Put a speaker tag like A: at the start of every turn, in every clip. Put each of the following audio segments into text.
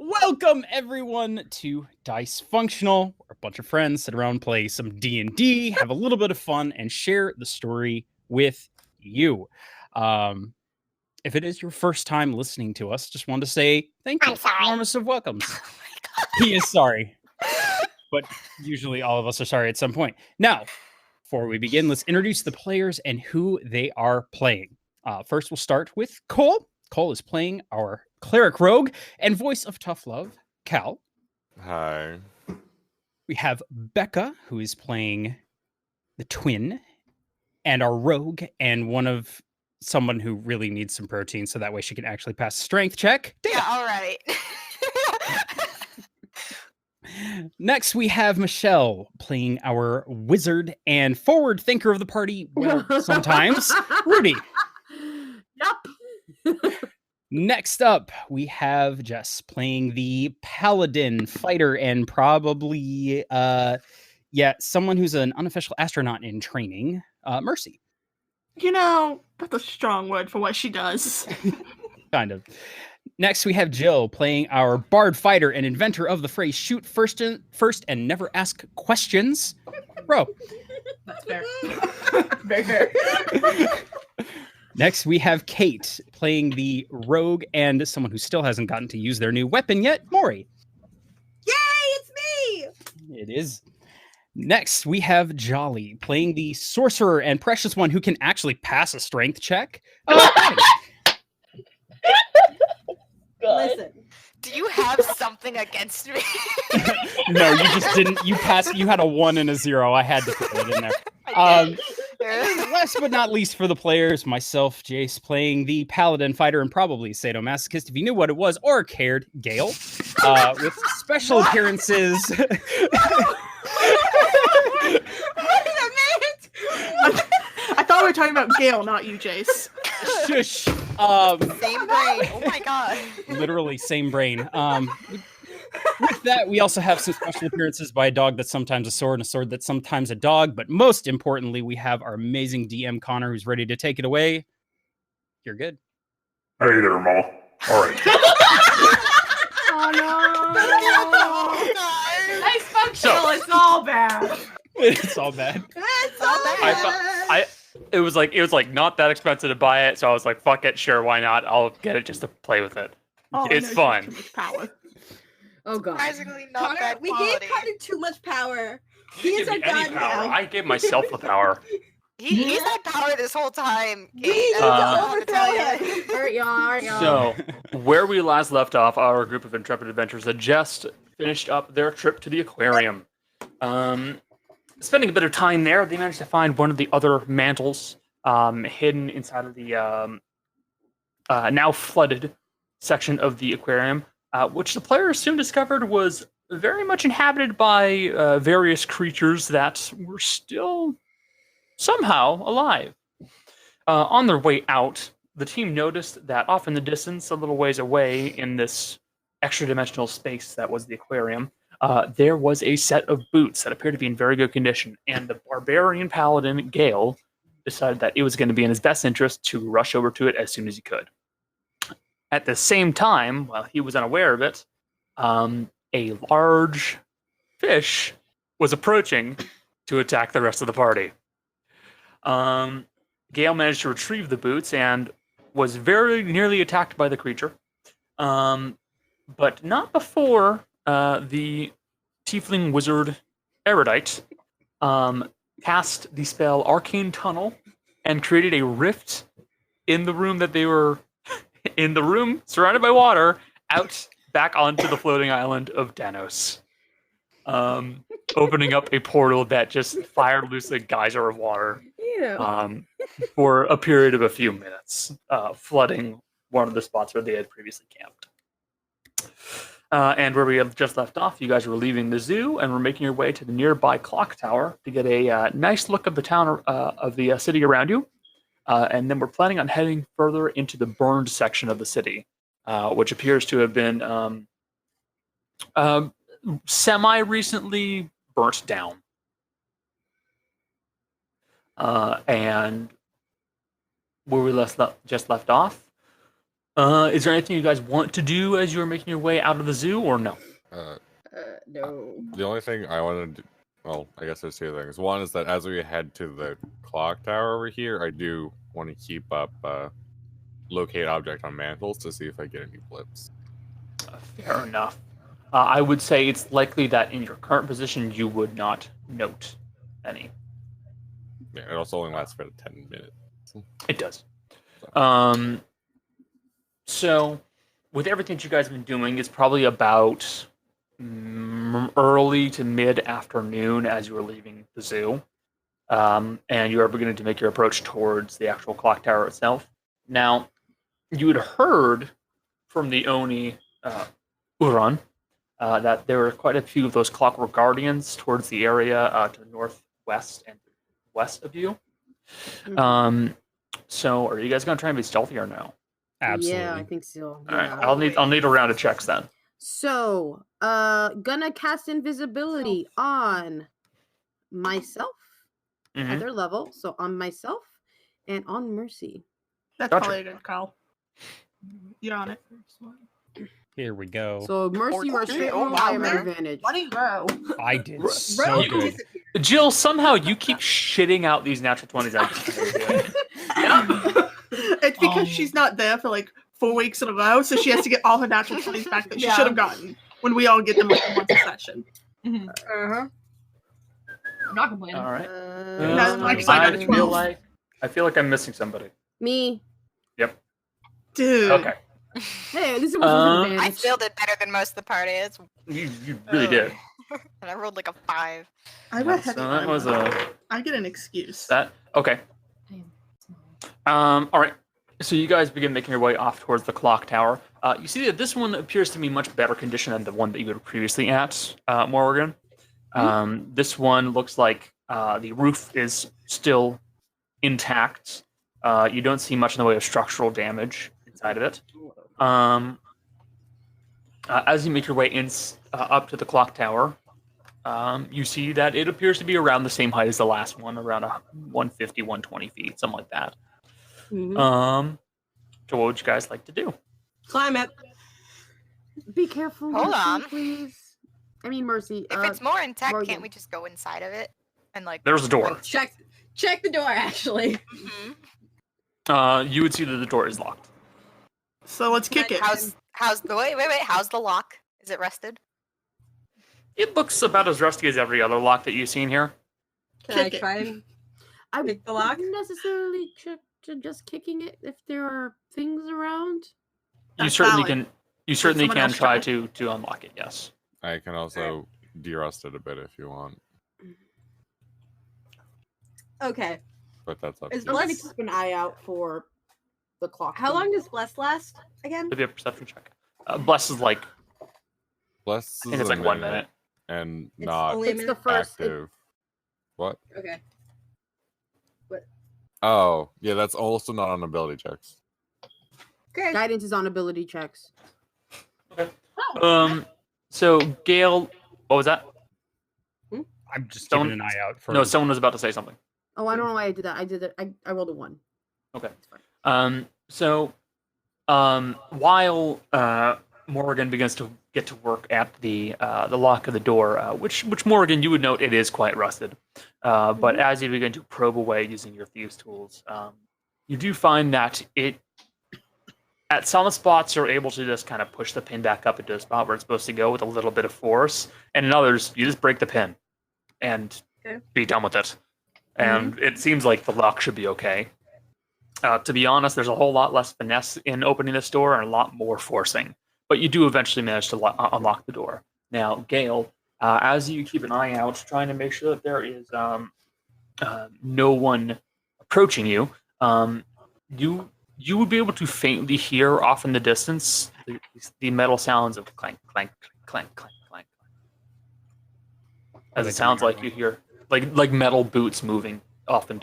A: Welcome everyone to Dicefunctional, where a bunch of friends sit around, play some D&D, have a little bit of fun, and share the story with you. If it is your first time listening to us, just wanted to say thank you.
B: I'm sorry.
A: Enormous of welcomes. He is sorry, but usually all of us are sorry at some point. Now, before we begin, let's introduce the players and who they are playing. First, we'll start with Cole. Cole is playing our cleric rogue and voice of tough love, Cal.
C: Hi.
A: We have Becca, who is playing the twin and our rogue and someone who really needs some protein, so that way she can actually pass a strength check.
B: Yeah, all right.
A: Next, we have Michelle playing our wizard and forward thinker of the party. Well, sometimes Rudy.
D: Yup.
A: Next up, we have Jess playing the paladin fighter and probably, someone who's an unofficial astronaut in training, Mercy.
D: You know, that's a strong word for what she does.
A: Kind of. Next, we have Jill playing our bard fighter and inventor of the phrase "shoot first and never ask questions." Bro.
D: That's fair. Very fair.
A: Next, we have Kate playing the rogue and someone who still hasn't gotten to use their new weapon yet, Maury.
E: Yay, it's me!
A: It is. Next, we have Jolly playing the sorcerer and precious one who can actually pass a strength check.
E: Listen.
B: Do you have something against me?
A: No, you just didn't. You passed. You had a 1 and a 0. I had to put it in there. Last but not least for the players, myself, Jace, playing the paladin fighter and probably sadomasochist if you knew what it was or cared, Gale, with special appearances.
E: Wait a minute!
D: I thought we were talking about Gale, not you, Jace.
A: Shush.
B: Same brain. Oh my god.
A: Literally same brain. With that, we also have some special appearances by a dog that's sometimes a sword and a sword that's sometimes a dog. But most importantly, we have our amazing DM Connor who's ready to take it away. You're good.
F: Hey there, Ma. All right.
D: Oh no!
B: Nice
D: Functional, it's all bad.
A: It's all bad.
E: It's all bad.
C: It was like not that expensive to buy it, so I was like, fuck it, sure, why not? I'll get it just to play with it.
D: Oh,
C: It's
D: no, she
C: fun.
D: has too much power.
E: Oh god.
B: Surprisingly not
E: Connor,
B: bad
E: we
B: quality.
E: gave Connor too much power. He
C: You
E: is
C: didn't
E: our
C: give me
E: god
C: any power.
E: now.
C: I gave myself the power.
B: He's had power this whole time.
E: We
B: Kate.
E: need
B: I
E: to
B: don't know how to
E: overthrow
B: tell
E: him.
B: you.
D: Alright, y'all.
C: So, where we last left off, our group of intrepid adventurers had just finished up their trip to the aquarium. Spending a bit of time there, they managed to find one of the other mantles hidden inside of the now flooded section of the aquarium, which the players soon discovered was very much inhabited by various creatures that were still somehow alive. On their way out, the team noticed that off in the distance, a little ways away in this extra-dimensional space that was the aquarium, there was a set of boots that appeared to be in very good condition, and the barbarian paladin, Gale, decided that it was going to be in his best interest to rush over to it as soon as he could. At the same time, while he was unaware of it, a large fish was approaching to attack the rest of the party. Gale managed to retrieve the boots and was very nearly attacked by the creature, but not before the tiefling wizard Erudite cast the spell Arcane Tunnel and created a rift in the room that they were in, the room surrounded by water, out back onto the floating island of Danos, opening up a portal that just fired loose a geyser of water for a period of a few minutes, flooding one of the spots where they had previously camped. And where we have just left off, you guys were leaving the zoo and were making your way to the nearby clock tower to get a nice look of the town, of the city around you. And then we're planning on heading further into the burned section of the city, which appears to have been semi-recently burnt down. And where we just left off, Is there anything you guys want to do as you're making your way out of the zoo, or no?
E: No.
G: The only thing I want to do, well, I guess there's two things. One is that as we head to the clock tower over here, I do want to keep up locate object on mantles to see if I get any blips.
C: Fair enough. I would say it's likely that in your current position you would not note any.
G: Yeah, it also only lasts for 10 minutes.
C: It does. So, with everything that you guys have been doing, it's probably about early to mid-afternoon as you are leaving the zoo. And you are beginning to make your approach towards the actual clock tower itself. Now, you had heard from the Oni Uran that there were quite a few of those clockwork guardians towards the area to the northwest and west of you. So, are you guys going to try and be stealthy or no?
A: Absolutely.
E: Yeah, I think so.
C: All right, I'll need a round of checks then.
E: So, gonna cast invisibility on myself at their level. So on myself and on Mercy.
D: That's
C: Gotcha.
D: probably a good call. You're on it.
A: Here we go.
E: So Mercy or straight roll, I am at advantage.
D: What do you roll?
A: I did so good.
C: Jill, somehow you keep shitting out these natural 20s.
D: It's because she's not there for like 4 weeks in a row, so she has to get all her natural 20s back that she should have gotten when we all get them like once a session.
E: Uh-huh.
H: I'm not complaining.
C: All right.
D: No, like, I got a 12.
C: I feel like I'm missing somebody.
E: Me.
C: Yep.
D: Dude.
C: Okay.
E: Hey, this is an advantage.
B: I still did better than most of the party. It's,
C: You really did.
B: and I rolled like a 5.
D: I went heavy.
C: So that was
D: I get an excuse.
C: that. Okay. All right. So you guys begin making your way off towards the clock tower. You see that this one appears to be much better condition than the one that you were previously at, Morgan. This one looks like the roof is still intact. You don't see much in the way of structural damage inside of it. As you make your way in up to the clock tower, you see that it appears to be around the same height as the last one, around 150, 120 feet, something like that. So what would you guys like to do?
E: Climb it. Be careful.
B: Hold
E: Mercy,
B: on.
E: please. I mean, Mercy.
B: If it's more intact,
E: Morgan.
B: can't we just go inside of it? And like
C: There's a door.
E: Check the door, actually.
C: You would see that the door is locked.
D: So let's kick it.
B: How's the wait? How's the lock? Is it rusted?
C: It looks about as rusty as every other lock that you've seen here.
E: Can I
D: Kick it.
E: try and
H: I
E: pick the lock? Necessarily just kicking it if there are things around.
C: You
D: That's
C: certainly
D: valid.
C: can. You certainly
D: someone
C: can
D: else
C: try
D: try?
C: to unlock it. Yes.
G: I can also derust it a bit if you want,
H: Okay.
G: but that's up to
H: Is
G: you.
E: I'm gonna
H: Bless-
E: keep an eye out for the clock.
H: How long does Bless last again?
C: Give you a perception check. Bless is like
G: Bless
C: I think it's
G: is a
C: like 1 minute.
G: and
H: It's
G: not
H: only a
E: It's the
H: minute.
E: first.
G: active. What?
H: Okay.
G: Oh, yeah, that's also not on ability checks.
H: Okay.
E: Guidance is on ability checks.
C: So Gail, what was that?
A: I'm just
C: Someone-
A: keeping an eye out for.
C: No, someone was about to say something.
E: Oh, I don't know why I did that. I did it. I rolled a 1.
C: Okay. While Morgan begins to get to work at the lock of the door, which Morgan, you would note it is quite rusted. But as you begin to probe away using your thieves' tools, you do find that it, at some spots, you're able to just kind of push the pin back up into the spot where it's supposed to go with a little bit of force, and in others, you just break the pin and be done with it. And it seems like the lock should be okay. To be honest, there's a whole lot less finesse in opening this door and a lot more forcing. But you do eventually manage to unlock the door. Now, Gale, as you keep an eye out, trying to make sure that there is no one approaching you, you would be able to faintly hear off in the distance the metal sounds of clank, clank, clank, clank, clank, clank. As it sounds like you hear like metal boots moving off in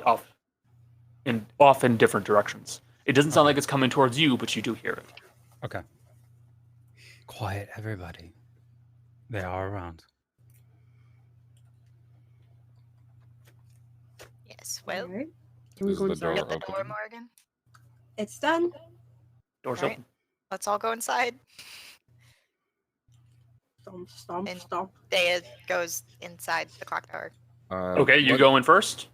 C: different directions. It doesn't sound like it's coming towards you, but you do hear it.
A: Okay. Quiet, everybody. They are around.
B: Yes. Well,
H: Alright.
E: Can we
G: Is
E: go
G: the
E: inside?
G: door
B: shut the
G: open?
B: door, Morgan.
H: It's done.
C: Door's
B: Right.
C: open.
B: Let's all go inside.
D: Stomp, stomp,
B: And-
D: stomp.
B: Dea goes inside the clock tower.
C: Okay, you go in first.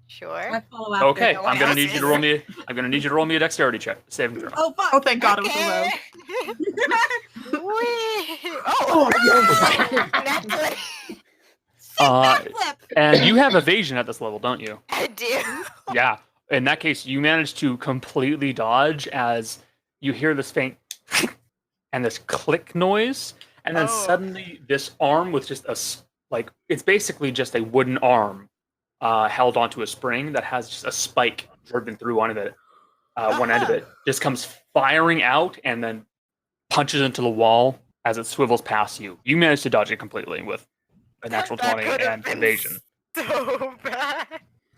B: Sure.
H: I follow after.
C: Okay,
B: No
C: I'm
B: one
C: gonna
B: else
C: need you to
B: is.
C: roll me. I'm gonna need you to roll me a dexterity check, saving throw.
H: Oh fuck!
D: Oh, thank God it was a rogue.
B: Okay. Whee!
D: Oh,
B: Oh, naturally.
H: Backflip.
C: And you have evasion at this level, don't you?
B: I do.
C: Yeah. In that case, you manage to completely dodge as you hear this faint and this click noise, and then
B: Oh.
C: suddenly this arm with just like it's basically just a wooden arm held onto a spring that has just a spike driven through one end of it, just comes firing out and then punches into the wall as it swivels past you. You manage to dodge it completely with a natural
B: That
C: 20
B: could've
C: and
B: been
C: evasion.
B: So bad.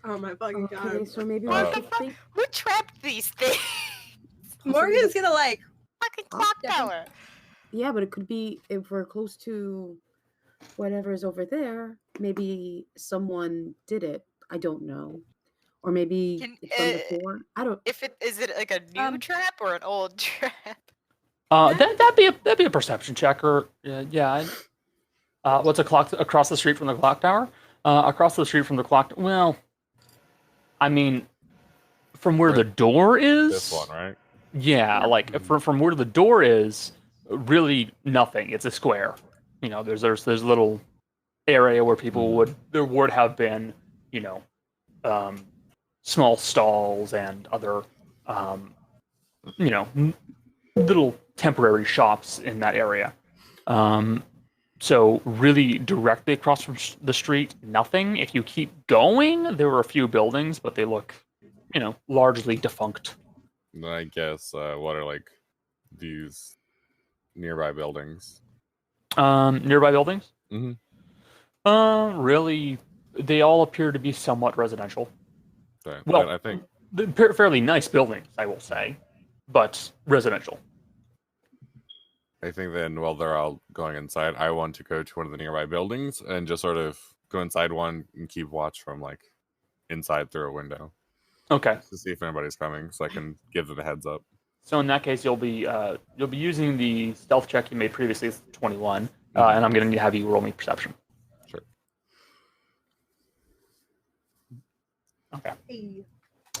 H: Oh my fucking
E: Okay,
H: god.
E: so maybe
G: What
E: we
B: What the
E: should
B: fuck?
E: think.
B: Who trapped these things?
H: Morgan's gonna like.
B: Fucking clock tower.
E: Yeah, but it could be if we're close to whatever is over there. Maybe someone did it. I don't know, or maybe
B: Can-
E: it's from before. I don't.
B: Is it like a new trap or an old trap?
C: That'd be a perception check, or yeah. What's across the street from the clock tower? Across the street from the clock. Well, I mean, from where the door is.
G: This one, right?
C: Yeah, like from where the door is, really nothing. It's a square. You know, there's a little area where people would have been, you know, small stalls and other, you know, little temporary shops in that area. So really directly across from the street, nothing. If you keep going, there were a few buildings, but they look, you know, largely defunct.
G: Then I guess what are like these nearby buildings?
C: Nearby buildings?
G: Mhm.
C: Really, they all appear to be somewhat residential.
G: Okay,
C: Well,
G: but I think
C: They're fairly nice buildings, I will say, but residential.
G: then while they're all going inside, I want to go to one of the nearby buildings and just sort of go inside one and keep watch from like inside through a window
C: Okay,
G: to see if anybody's coming, so I can give them a heads up.
C: so in that case, you'll be using the stealth check you made previously, it's 21, and I'm going to have you roll me perception.
G: Sure.
C: Okay.
H: Hey.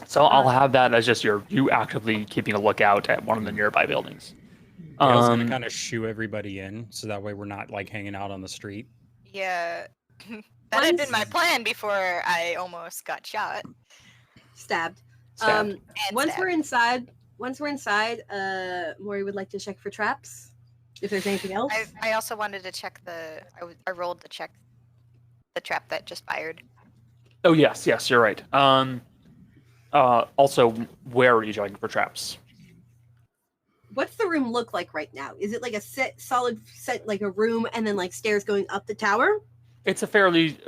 C: So I'll have that as just you actively keeping a lookout at one of the nearby buildings.
A: Gail's gonna kind of shoo everybody in, so that way we're not like hanging out on the street.
B: Yeah. That had been my
H: Once-
B: plan before I almost got shot.
H: Stabbed.
C: Stabbed.
B: And
H: Once
B: stabbed.
H: we're inside, Maury would like to check for traps. If there's anything else.
B: I also wanted to check I rolled to check the trap that just fired.
C: Oh yes, you're right. Also, where are you checking for traps?
H: What's the room look like right now? Is it like a solid set, like a room, and then like stairs going up the tower?
C: It's a fairly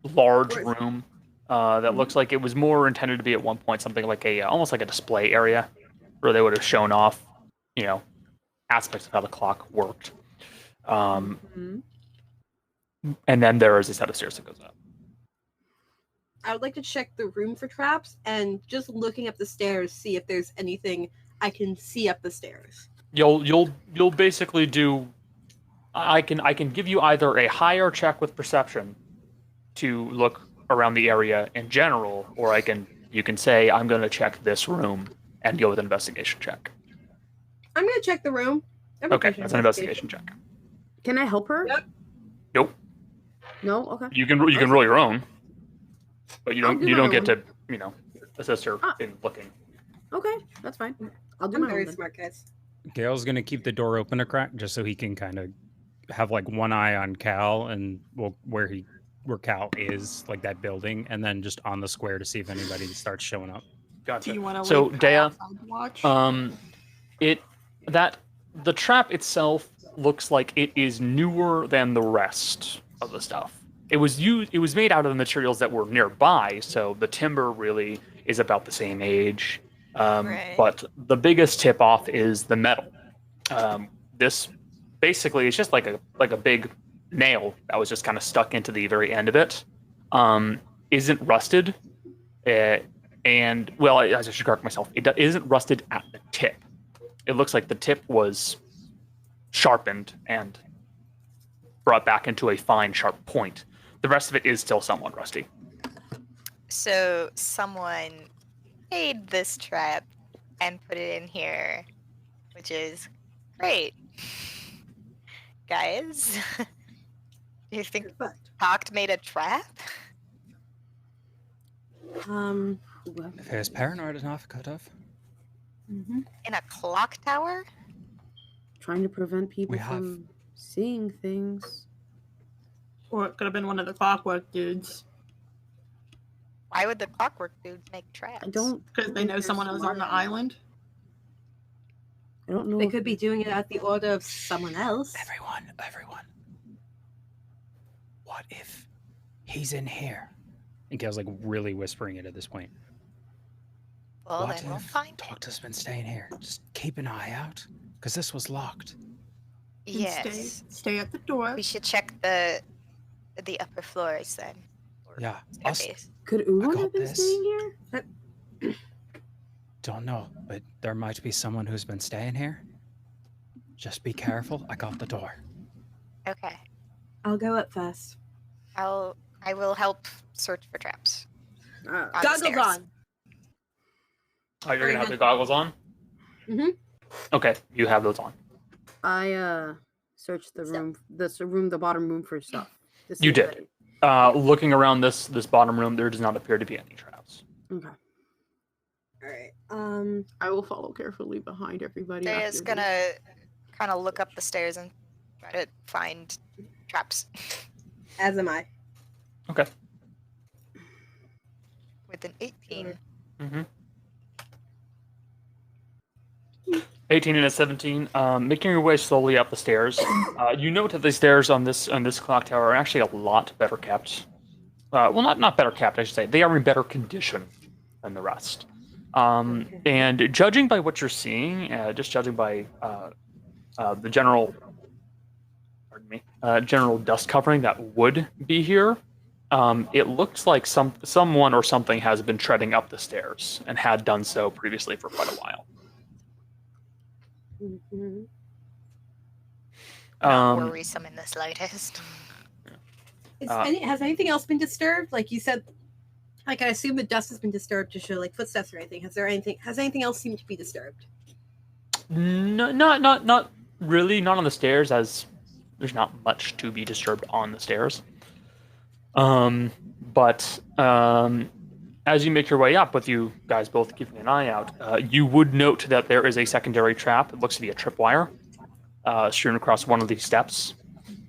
C: large
H: Or is-
C: room that looks like it was more intended to be at one point something like almost like a display area where they would have shown off, you know, aspects of how the clock worked.
E: Mhm.
C: And then there is a set of stairs that goes up.
H: I would like to check the room for traps, and just looking up the stairs, see if there's anything I can see up the stairs.
C: You'll basically do. I can give you either a higher check with perception to look around the area in general, or you can say I'm going to check this room and go with an investigation check.
H: I'm gonna check the room.
C: Okay, that's an investigation check.
E: Can I help her?
H: Yep.
C: Nope.
E: No. Okay.
C: You can roll your own, but you
E: I'll
C: don't
E: do
C: you
E: my
C: don't get
E: own.
C: to assist her
E: Ah.
C: in looking.
E: Okay, that's fine. I'll do
H: I'm
E: my
H: very
E: own. Then.
H: smart, guys.
A: Gail's gonna keep the door open a crack just so he can kind of have like one eye on Cal and where Cal is, like that building, and then just on the square to see if anybody starts showing up.
C: Gotcha.
D: Do you want to
C: So,
D: leave
C: Dea,
D: outside to watch?
C: The trap itself looks like it is newer than the rest of the stuff. It was made out of the materials that were nearby, so the timber really is about the same age.
B: Right.
C: But the biggest tip off is the metal. This basically is just like a big nail that was just kind of stuck into the very end of it. Isn't rusted, and well, I should correct myself. It isn't rusted at the tip. it looks like the tip was sharpened and brought back into a fine, sharp point. The rest of it is still somewhat rusty.
B: So someone made this trap and put it in here, which is great. Guys, do you think
H: Perfect.
B: Hocked made a trap?
H: Well,
A: If he was paranoid enough, could have.
H: mhm.
B: In a clock tower?
E: Trying to prevent people
A: We have-
E: from seeing things.
D: Or it could have been one of the clockwork dudes.
B: Why would the clockwork dudes make traps?
E: I don't.
D: Because they
E: think
D: know
E: they're
D: someone else on
E: smart
D: the
E: enough.
D: island.
E: I don't know.
H: They
E: if
H: could be doing it at the order of someone else.
A: Everyone. What if he's in here? And Gail's like really whispering it at this point.
B: Well,
A: What
B: then we'll
A: if
B: find.
A: Doctor's been staying here? Just keep an eye out, because this was locked.
D: And
B: Yes.
D: Stay at the door.
B: We should check the upper floors then. Or
A: Yeah, us
B: staircase.
E: Could Uwan
A: got
E: have been
A: this.
E: staying here?
A: don't know, but there might be someone who's been staying here. Just be careful. I got the door.
B: Okay.
H: I'll go up first.
B: I will help search for traps. On the
H: Goggles
B: stairs.
H: on.
C: Oh, you're
H: Very
C: gonna have
H: good.
C: the goggles on?
H: Mhm.
C: Okay, you have those on.
E: I searched the room, the bottom room for stuff. to see
C: You
E: if
C: did. Looking around this bottom room, there does not appear to be any traps.
E: Okay.
H: All right.
E: I will follow carefully behind everybody.
B: Daya's
E: after
B: gonna kind of look up the stairs and try to find traps
H: As am I.
C: Okay.
B: with an 18.
C: Mm-hmm. 18 and a 17. Making your way slowly up the stairs. You note that the stairs on this clock tower are actually a lot better kept. Well, not better kept, I should say. They are in better condition than the rest. And judging by what you're seeing, just judging by the general, general dust covering that would be here, it looks like someone or something has been treading up the stairs and had done so previously for quite a while.
H: Mm-hmm.
B: Not worrisome in the slightest.
H: Has anything else been disturbed? Like you said, like I assume the dust has been disturbed to show like footsteps or anything. Has anything else seemed to be disturbed?
C: No, not really. Not on the stairs, as there's not much to be disturbed on the stairs. But as you make your way up, with you guys both keeping an eye out, you would note that there is a secondary trap. It looks to be a tripwire strewn across one of these steps.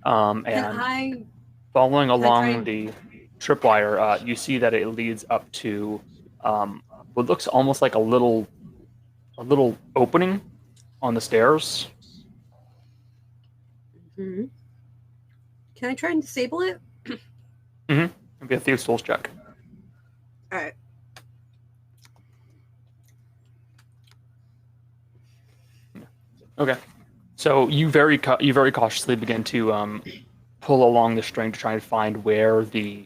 C: And following along the tripwire, you see that it leads up to what looks almost like a little opening on the stairs.
H: Mm-hmm. Can I try and disable it?
C: It'd be a Thieves' Tools check.
H: All right.
C: Okay. So you very cautiously begin to pull along the string to try and find where the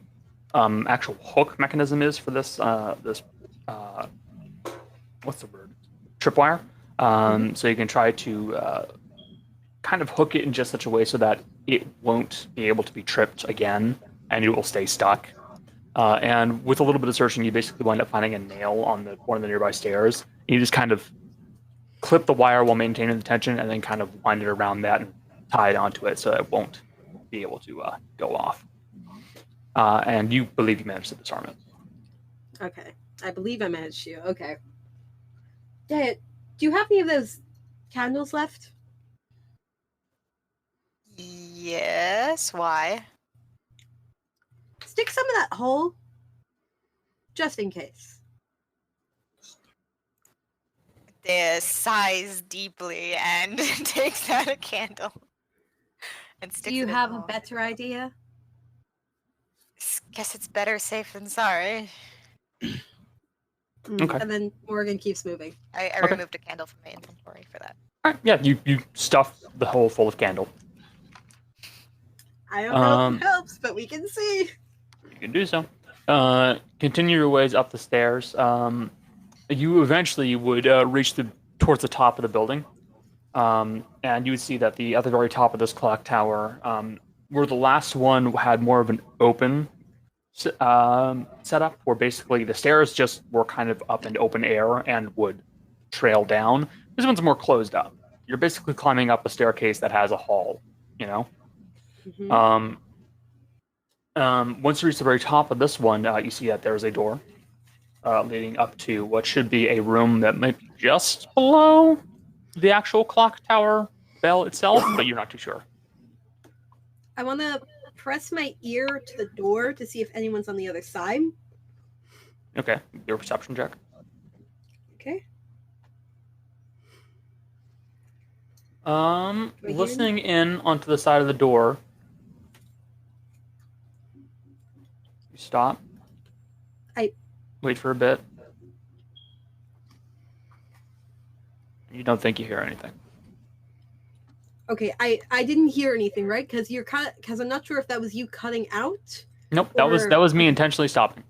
C: actual hook mechanism is for this what's the word? Tripwire. So you can try to kind of hook it in just such a way so that it won't be able to be tripped again, and it will stay stuck. And with a little bit of searching, you basically wind up finding a nail on one of the nearby stairs. And you just kind of clip the wire while maintaining the tension, and then kind of wind it around that and tie it onto it so that it won't be able to go off. And you believe you managed to disarm it.
H: Okay. I believe I managed to. Okay. Dad, do you have any of those candles left?
B: Yes, why?
H: Stick some in that hole, just in case.
B: Daya sighs deeply and takes out a candle and sticks
H: Do you
B: it in
H: have
B: the
H: a
B: hole.
H: better idea?
B: Guess it's better safe than sorry.
C: Okay.
H: And then Morgan keeps moving.
B: I
C: Okay.
B: removed a candle from my inventory for that.
C: All right. Yeah, you stuff the hole full of candle.
H: I don't know if it helps, but we can see.
C: You can do so. Continue your ways up the stairs. You eventually would reach towards the top of the building, And you would see that at the very top of this clock tower, where the last one had more of an open setup, where basically the stairs just were kind of up in open air and would trail down. This one's more closed up. You're basically climbing up a staircase that has a hall, you know?
E: Mhm.
C: Once you reach the very top of this one, you see that there's a door leading up to what should be a room that might be just below the actual clock tower bell itself, but you're not too sure.
H: I want to press my ear to the door to see if anyone's on the other side.
C: Okay, your perception check.
H: Okay.
C: Listening in onto the side of the door. You stop. Wait for a bit. You don't think you hear anything.
H: Okay, I didn't hear anything, right? Because I'm not sure if that was you cutting out.
C: Nope, that was me intentionally stopping.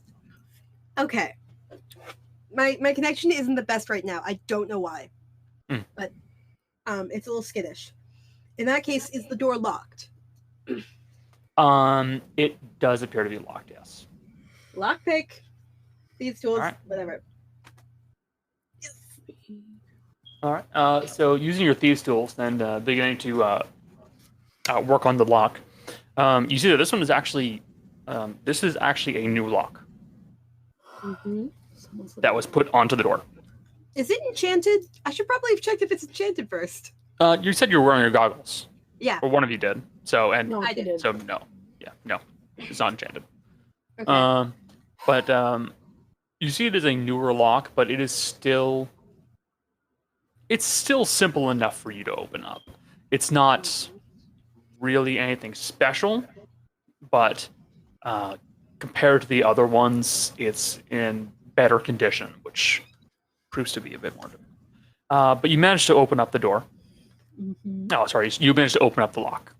H: Okay. My connection isn't the best right now. I don't know why. But it's a little skittish. In that case, is the door locked?
C: It does appear to be locked, yes.
H: Lockpick. These tools,
C: All right.
H: whatever.
C: All right. So using your thieves tools and beginning to work on the lock, you see that this one is actually a new lock that was put onto the door.
H: Is it enchanted? I should probably have checked if it's enchanted first.
C: You said you were wearing your goggles.
H: Yeah.
C: Or one of you did. So
E: No,
H: I did.
C: So no. Yeah, no. It's not enchanted.
H: Okay.
C: But you see it as a newer lock, but it's still simple enough for you to open up. It's not really anything special, but compared to the other ones, it's in better condition, which proves to be a bit more difficult. But you managed to open up the door. Oh, sorry. You managed to open up the lock.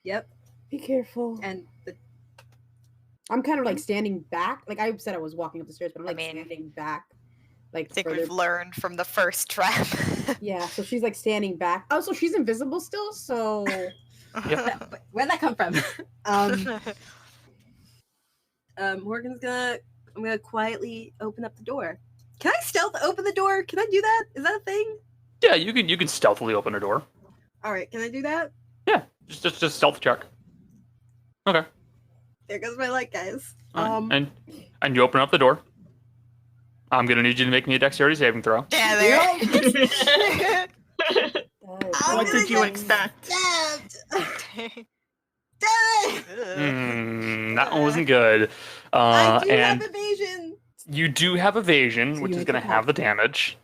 H: Yep.
E: Be careful.
H: And
E: I'm kind of like standing back. Like I said, I was walking up the stairs, but I'm
B: I
E: like
B: mean,
E: standing back. Like
B: I think
E: further.
B: we've learned from the first trap.
E: Yeah, so she's like standing back. Oh, so she's invisible still. So
H: where'd that come from? Morgan's I'm gonna quietly open up the door. Can I stealth open the door? Can I do that? Is that a thing?
C: Yeah, you can stealthily open a door.
H: All right, can I do that?
C: Yeah, just stealth check. Okay.
H: There goes my light, guys.
C: All right. And you open up the door. I'm gonna need you to make me a dexterity saving throw.
B: Yeah, there.
D: What did you expect?
C: That one wasn't good.
H: I do
C: and
H: have evasion.
C: you do have evasion,
E: So
C: which
E: you
C: is
E: make
C: going to
E: it
C: have the
E: happen.
C: damage,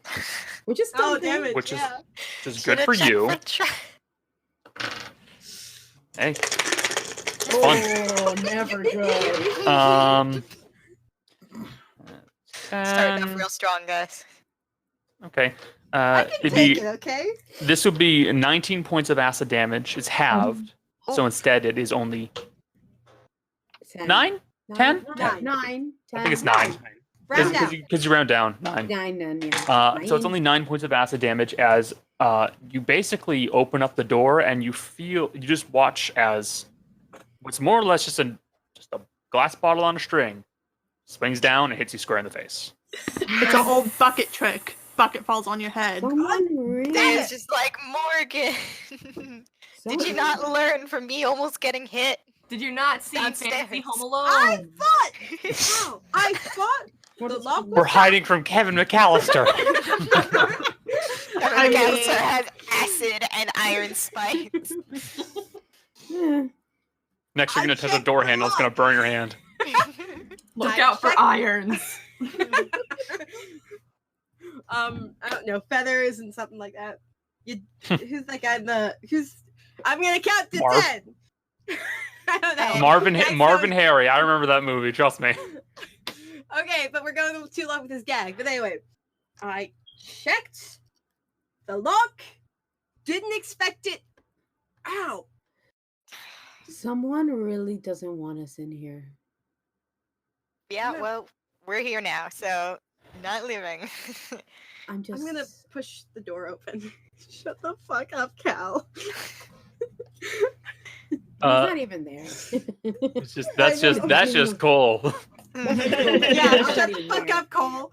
E: which is still
H: Oh,
E: good.
H: damn it.
C: which is
H: yeah.
C: good
B: Should've
C: for
B: checked
C: you.
B: for tra-
C: Hey, fun.
E: Oh, never good.
B: Starting off
C: and-
B: real strong, guys.
C: Okay.
H: I can
C: it'd
H: take
C: be,
H: it, okay?
C: this would be 19 points of acid damage. It's halved, so instead it is only
E: 10.
C: 9? 10?
E: 9.
C: I think it's 9.
H: Round down.
C: Because you round down 9.
E: 9 then, yeah.
C: So it's only 9 points of acid damage as you basically open up the door and you just watch as what's more or less just a glass bottle on a string swings down and hits you square in the face.
D: It's an old bucket trick. Bucket falls on your head.
E: Someone really.
B: It's just like, Morgan, did you not learn from me almost getting hit?
I: Did you not see
B: Downstairs.
I: Fancy Home Alone?
H: I thought the lock
C: We're
H: was
C: hiding from Kevin McAllister.
B: Kevin McAllister has acid and iron spikes.
C: Next, you're going to touch a door handle. It's going to burn your hand.
I: Look out for irons.
H: I don't know, feathers and something like that. Who's that guy I'm gonna count to
C: Marv.
H: 10. I don't know.
C: Marvin Harry. I remember that movie. Trust me.
H: Okay, but we're going too long with this gag. But anyway, I checked the lock. Didn't expect it. Ow.
E: Someone really doesn't want us in here.
B: Yeah, well, we're here now, so Not leaving.
E: I'm just.
H: I'm gonna push the door open. Shut the fuck up, Cal.
E: He's not even there.
C: It's just that's just Cole.
H: Yeah, shut the fuck up, Cole.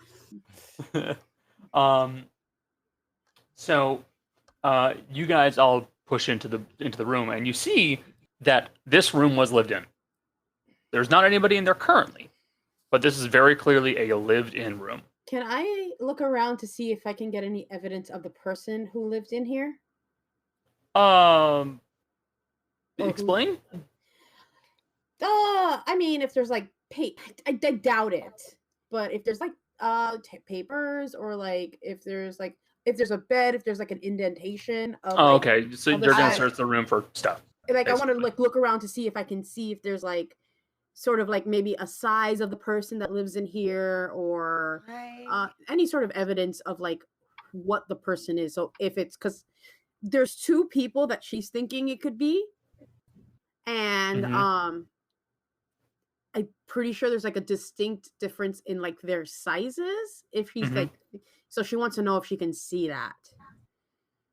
C: So you guys all push into the room, and you see that this room was lived in. There's not anybody in there currently, but this is very clearly a lived-in room.
E: Can I look around to see if I can get any evidence of the person who lived in here?
C: Explain?
E: I mean, if there's like I doubt it. But if there's like papers, or like if there's a bed, if there's like an indentation of
C: Okay. So they're gonna search the room for stuff.
E: Like
C: basically.
E: I want to like look around to see if I can see if there's like sort of like maybe a size of the person that lives in here, or any sort of evidence of like what the person is. So if it's because there's two people that she's thinking it could be, and I'm pretty sure there's like a distinct difference in like their sizes. If he's like, so she wants to know if she can see that.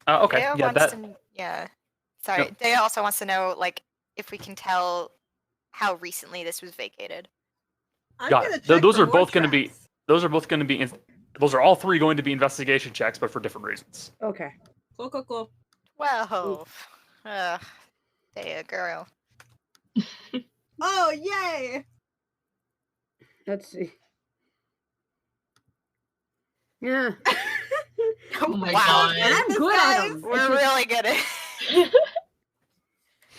C: Okay.
B: Sorry.
C: No.
B: Dea also wants to know like if we can tell how recently this was vacated.
C: Got it. Those are both going to be. Those are all three going to be investigation checks, but for different reasons.
E: Okay.
H: Cool.
B: Well, Dea girl.
H: Oh, yay!
E: Let's see. Yeah.
I: Oh my
B: Wow.
I: god.
E: And I'm good at them.
B: We're really good at it.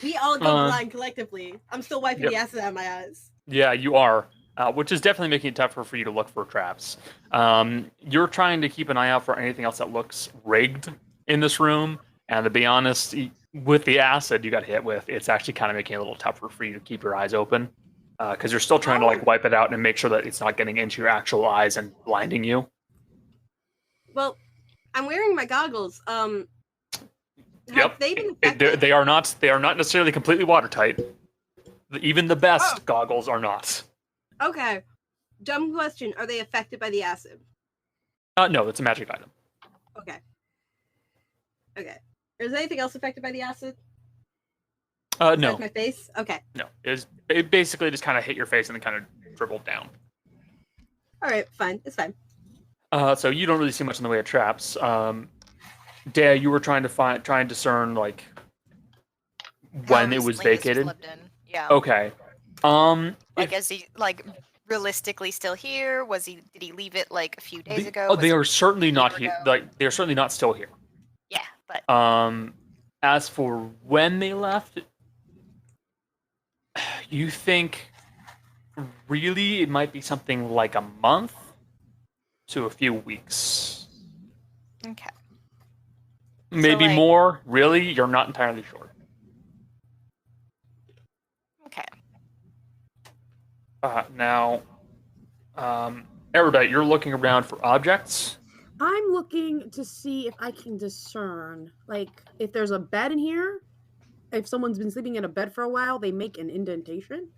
H: We all go blind collectively. I'm still wiping the acid out of my eyes.
C: Yeah, you are, which is definitely making it tougher for you to look for traps. You're trying to keep an eye out for anything else that looks rigged in this room, and to be honest, with the acid you got hit with, it's actually kind of making it a little tougher for you to keep your eyes open, because you're still trying to like wipe it out and make sure that it's not getting into your actual eyes and blinding you.
H: Well, I'm wearing my goggles.
C: Yep.
H: They been affected?
C: They are not necessarily completely watertight. Even the best goggles are not.
H: Okay. Dumb question. Are they affected by the acid?
C: No, it's a magic item.
H: Okay. Is anything else affected by the acid?
C: No.
H: Besides my face? Okay.
C: No. It basically just kind of hit your face and then kind of dribbled down.
H: Alright, fine. It's fine.
C: So you don't really see much in the way of traps. Dea, you were trying to discern like when it was vacated.
B: Yeah.
C: Okay.
B: Like, is he like realistically still here? Did he leave it like a few days ago?
C: Oh, they are certainly not here. Like they are certainly not still here.
B: Yeah, but
C: as for when they left, you think really it might be something like a month to a few weeks.
B: Okay.
C: Maybe
B: like,
C: more. Really, you're not entirely sure.
B: Okay.
C: Now, Erudite, you're looking around for objects.
E: I'm looking to see if I can discern, like, if there's a bed in here. If someone's been sleeping in a bed for a while, they make an indentation.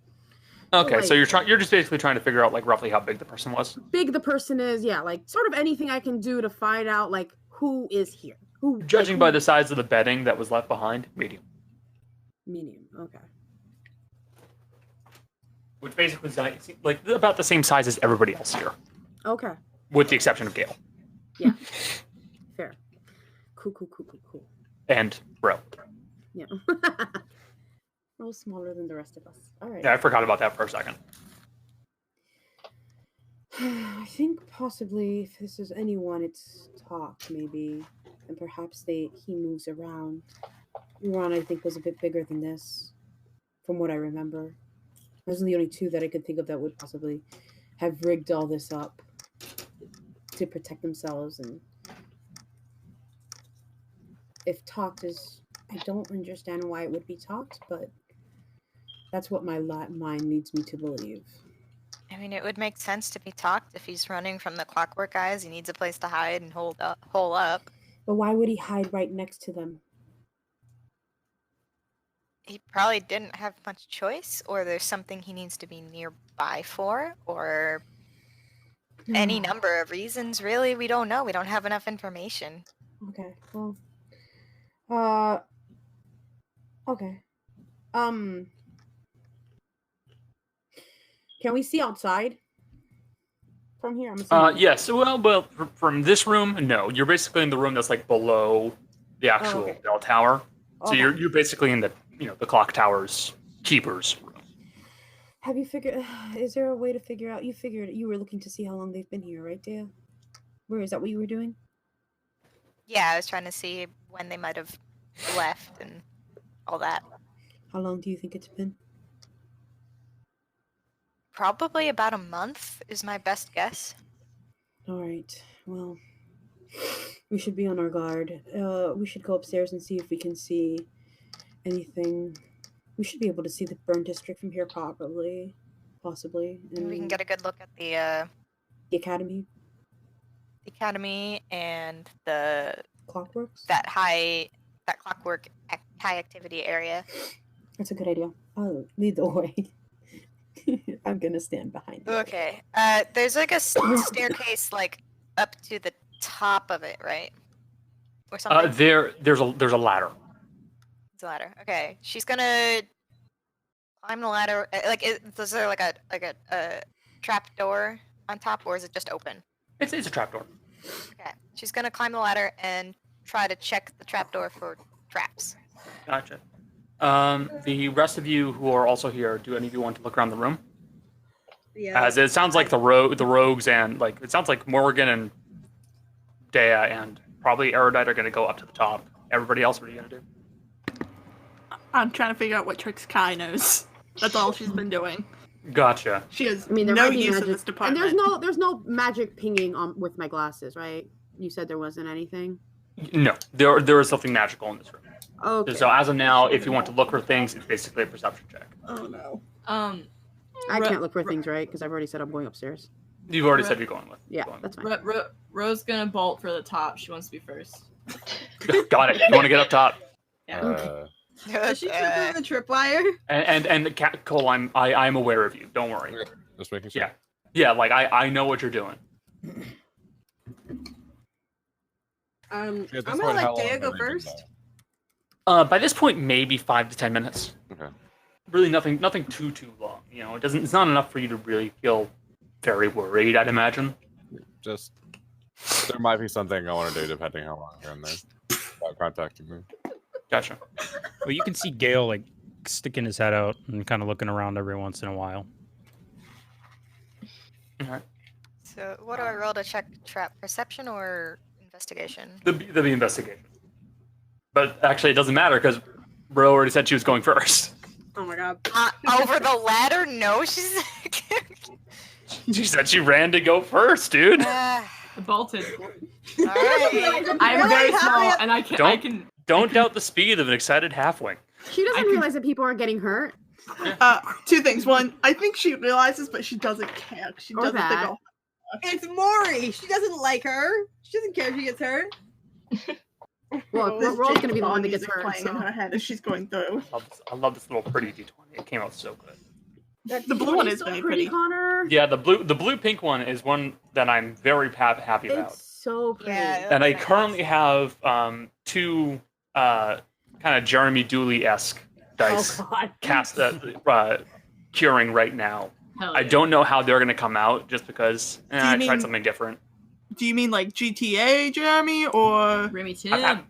C: Okay,
E: like,
C: so you're just basically trying to figure out like roughly how big the person was.
E: Big the person is, yeah, like sort of anything I can do to find out like who is here.
C: Judging by the size of the bedding that was left behind, medium.
E: Medium, okay.
C: Which basically is like about the same size as everybody else here,
E: Okay.
C: with the exception of Gale.
E: Yeah. Fair. Cool.
C: And Bro.
E: Yeah. A little smaller than the rest of us. All right.
C: Yeah, I forgot about that for a second.
E: I think possibly if this is anyone, it's Talk maybe, and perhaps he moves around. Ron, I think, was a bit bigger than this, from what I remember. Those are the only two that I could think of that would possibly have rigged all this up to protect themselves. And if Talked is, I don't understand why it would be Talked, but that's what my mind leads me to believe.
B: I mean, it would make sense to be Talked if he's running from the Clockwork Eyes. He needs a place to hide and hole up.
E: But why would he hide right next to them?
B: He probably didn't have much choice, or there's something he needs to be nearby for, or any number of reasons. Really, we don't know. We don't have enough information.
E: Okay. Well. Okay. Can we see outside from here? I'm assuming.
C: Yes. Well, from this room, no. You're basically in the room that's like below the actual
E: okay.
C: bell tower. So
E: Okay.
C: you're basically in the the clock tower's keeper's room.
E: Have you figured? Is there a way to figure out? You were looking to see how long they've been here, right, Dea? Where is that? What you were doing?
B: Yeah, I was trying to see when they might have left and all that.
E: How long do you think it's been?
B: Probably about a month is my best guess.
E: All right. Well, we should be on our guard. We should go upstairs and see if we can see anything. We should be able to see the burn district from here, possibly.
B: And we can get a good look at the
E: academy,
B: and the
E: clockworks.
B: that clockwork high activity area.
E: That's a good idea. I'll lead the way. I'm gonna stand behind you.
B: Okay. There's like a staircase like up to the top of it, right? Or something.
C: There's a ladder.
B: It's a ladder. Okay. She's gonna climb the ladder. Is there like a trap door on top, or is it just open?
C: It's a trapdoor.
B: Okay. She's gonna climb the ladder and try to check the trapdoor for traps.
C: Gotcha. The rest of you who are also here, do any of you want to look around the room?
H: Yeah.
C: As it sounds like the rogues and it sounds like Morgan and Dea and probably Erudite are going to go up to the top. Everybody else, what are you going to do?
D: I'm trying to figure out what tricks Kai knows. That's all she's been doing.
C: Gotcha.
D: She has
E: I mean, there
D: no
E: might be
D: use
E: magic.
D: of this department.
E: And there's no magic pinging on with my glasses, right? You said there wasn't anything.
C: No, there is something magical in this room.
E: Okay.
C: So as of now, if you want to look for things, it's basically a perception check.
D: Oh no.
E: I can't look for things, right? Because I've already said I'm going upstairs.
C: You've already said you're going with.
E: Yeah,
C: going
E: that's fine.
I: Rose gonna bolt for the top. She wants to be first.
C: with. Got it. You want to get up top?
H: Does she trip over the tripwire?
C: And Cole, I'm aware of you. Don't worry.
G: Just making sure.
C: Yeah. Yeah, like I know what you're doing.
H: I'm
G: Yeah, at this
H: gonna
G: point, how
H: let
G: long
H: Dea
G: have
H: go
G: they been
H: first.
G: there?
C: By this point, maybe 5 to 10 minutes.
G: Okay.
C: Really, nothing too long. It's not enough for you to really feel very worried. I'd imagine.
G: Just there might be something I want to do depending how long you're in there without contacting me.
C: Gotcha.
A: Well, you can see Gale like sticking his head out and kind of looking around every once in a while.
C: All right.
B: So what do I roll to check trap? Perception or investigation?
C: The investigation. But actually, it doesn't matter because Bro already said she was going first.
H: Oh my god.
B: Over the ladder? No, she's.
C: She said she ran to go first, dude.
I: Bolted.
B: All right.
I: I'm very
H: Really?
I: small, and I can.
C: Don't doubt the speed of an excited halfway.
E: She doesn't realize that people are getting hurt.
D: Two things. One, I think she realizes, but she doesn't care. She
E: Or
D: doesn't think.
E: that.
D: Oh,
H: It's Maury. She doesn't like her. She doesn't care if she gets hurt.
E: Well,
D: this
E: Roll's
D: James
E: gonna be the one
D: Bond
E: that gets
D: music
E: hurt.
D: playing in her head as she's going through.
C: I love this little pretty D20. It came out so good.
D: The blue one is
E: so
D: very pretty.
E: Connor.
C: Yeah, the blue pink one is one that I'm very happy about.
E: It's so pretty.
B: Yeah.
C: And I
B: That's
C: currently have two kind of Jeremy Dooley-esque dice
E: Oh God.
C: cast curing right now.
I: Hell
C: I
I: yeah.
C: don't know how they're going to come out just because
D: Do you
C: I
D: mean-
C: tried something different.
D: Do you mean like GTA, Jeremy, or
I: Remy Tim.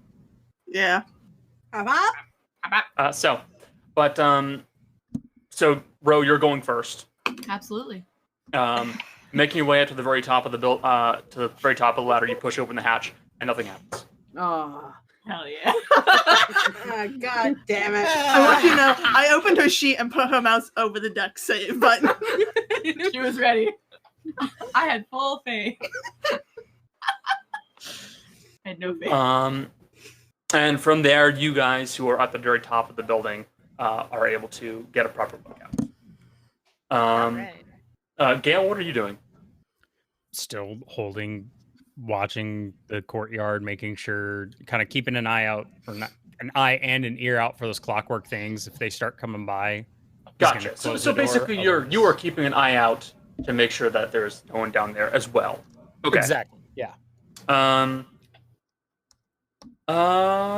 D: yeah?
C: So Ro, you're going first.
I: Absolutely.
C: Making your way up to the very top of the to the very top of the ladder, you push open the hatch, and nothing happens.
E: Oh.
I: Hell yeah.
H: God damn it.
D: I want you to know, I opened her sheet and put her mouse over the deck save button.
I: She was ready. I had full faith. I had no faith.
C: And from there, you guys who are at the very top of the building are able to get a proper look out. Gail, what are you doing?
A: Still watching the courtyard, making sure, kind of keeping an eye out, or not an eye and an ear out for those clockwork things if they start coming by. Just gonna
C: Gotcha.
A: close
C: So
A: the door,
C: basically,
A: otherwise-
C: you are keeping an eye out to make sure that there's no one down there as well. Okay.
A: Exactly. Yeah.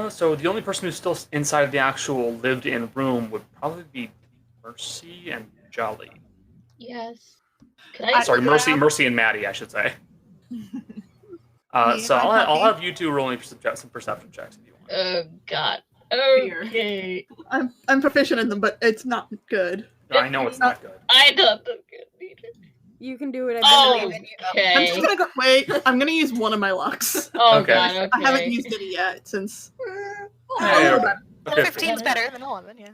C: So the only person who's still inside of the actual lived-in room would probably be Mercy and Jolly.
J: Yes. Can I?
C: Sorry, Mercy and Maddie, I should say. So I'll have you two rolling some perception checks if you want.
J: Oh God. Okay.
D: I'm proficient in them, but it's not good.
C: I know it's not good.
J: I don't look good either.
E: You can do it.
J: Oh,
B: Okay.
D: I'm just gonna go. Wait, I'm gonna use one of my lucks.
J: Oh
C: Okay.
J: God. Okay.
D: I haven't used it yet since.
C: Okay.
B: 15's better than 11, yeah.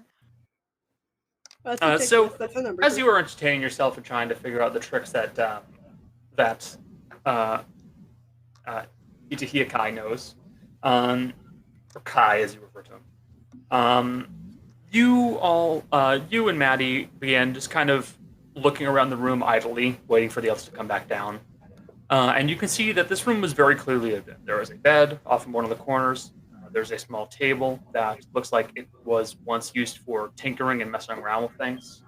C: So,
H: that's a number.
C: as you were entertaining yourself and trying to figure out the tricks that Itahia Kai knows, or Kai as you refer to him, you and Maddie began just kind of looking around the room idly, waiting for the others to come back down. And you can see that this room was very clearly lived in. There was a bed off in one of the corners. There's a small table that looks like it was once used for tinkering and messing around with things.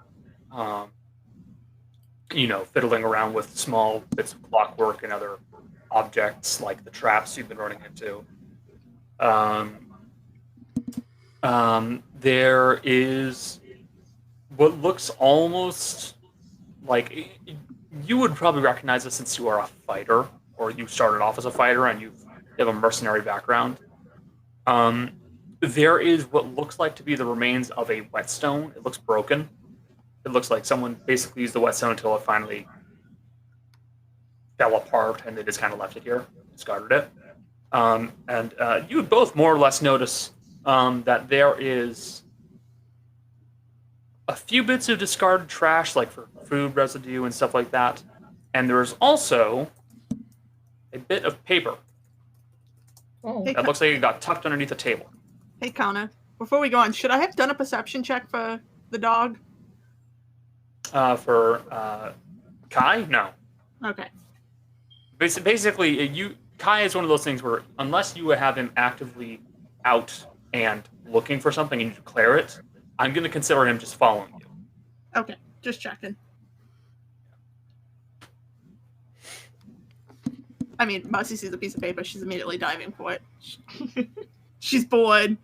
C: Fiddling around with small bits of clockwork and other objects like the traps you've been running into. There is what looks almost like you would probably recognize this since you are a fighter, or you started off as a fighter and you have a mercenary background. There is what looks like to be the remains of a whetstone. It looks broken. It looks like someone basically used the whetstone until it finally fell apart and they just kind of left it here, discarded it. And you would both more or less notice that there is a few bits of discarded trash, like for food residue and stuff like that. And there is also a bit of paper that looks like it got tucked underneath the table.
D: Hey, Kana, before we go on, should I have done a perception check for the dog?
C: For Kai? No.
D: Okay.
C: Basically, Kai is one of those things where unless you have him actively out and looking for something and you declare it, I'm going to consider him just following you.
D: Okay, just checking. I mean, Mercy sees a piece of paper. She's immediately diving for it. She's bored.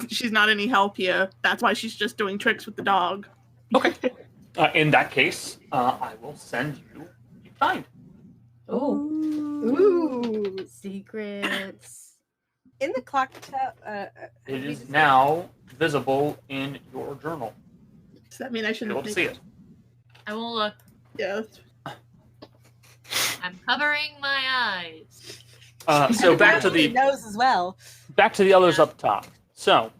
D: She's not any help here. That's why she's just doing tricks with the dog.
C: Okay. In that case, I will send you a find.
H: Ooh.
E: Secrets.
H: In the clock tower.
C: It is now visible in your journal.
D: Does that mean I shouldn't
C: You'll see it.
I: I will look.
D: Yeah.
I: I'm covering my eyes.
C: So back to the
H: nose as well.
C: Back to the others up top. So,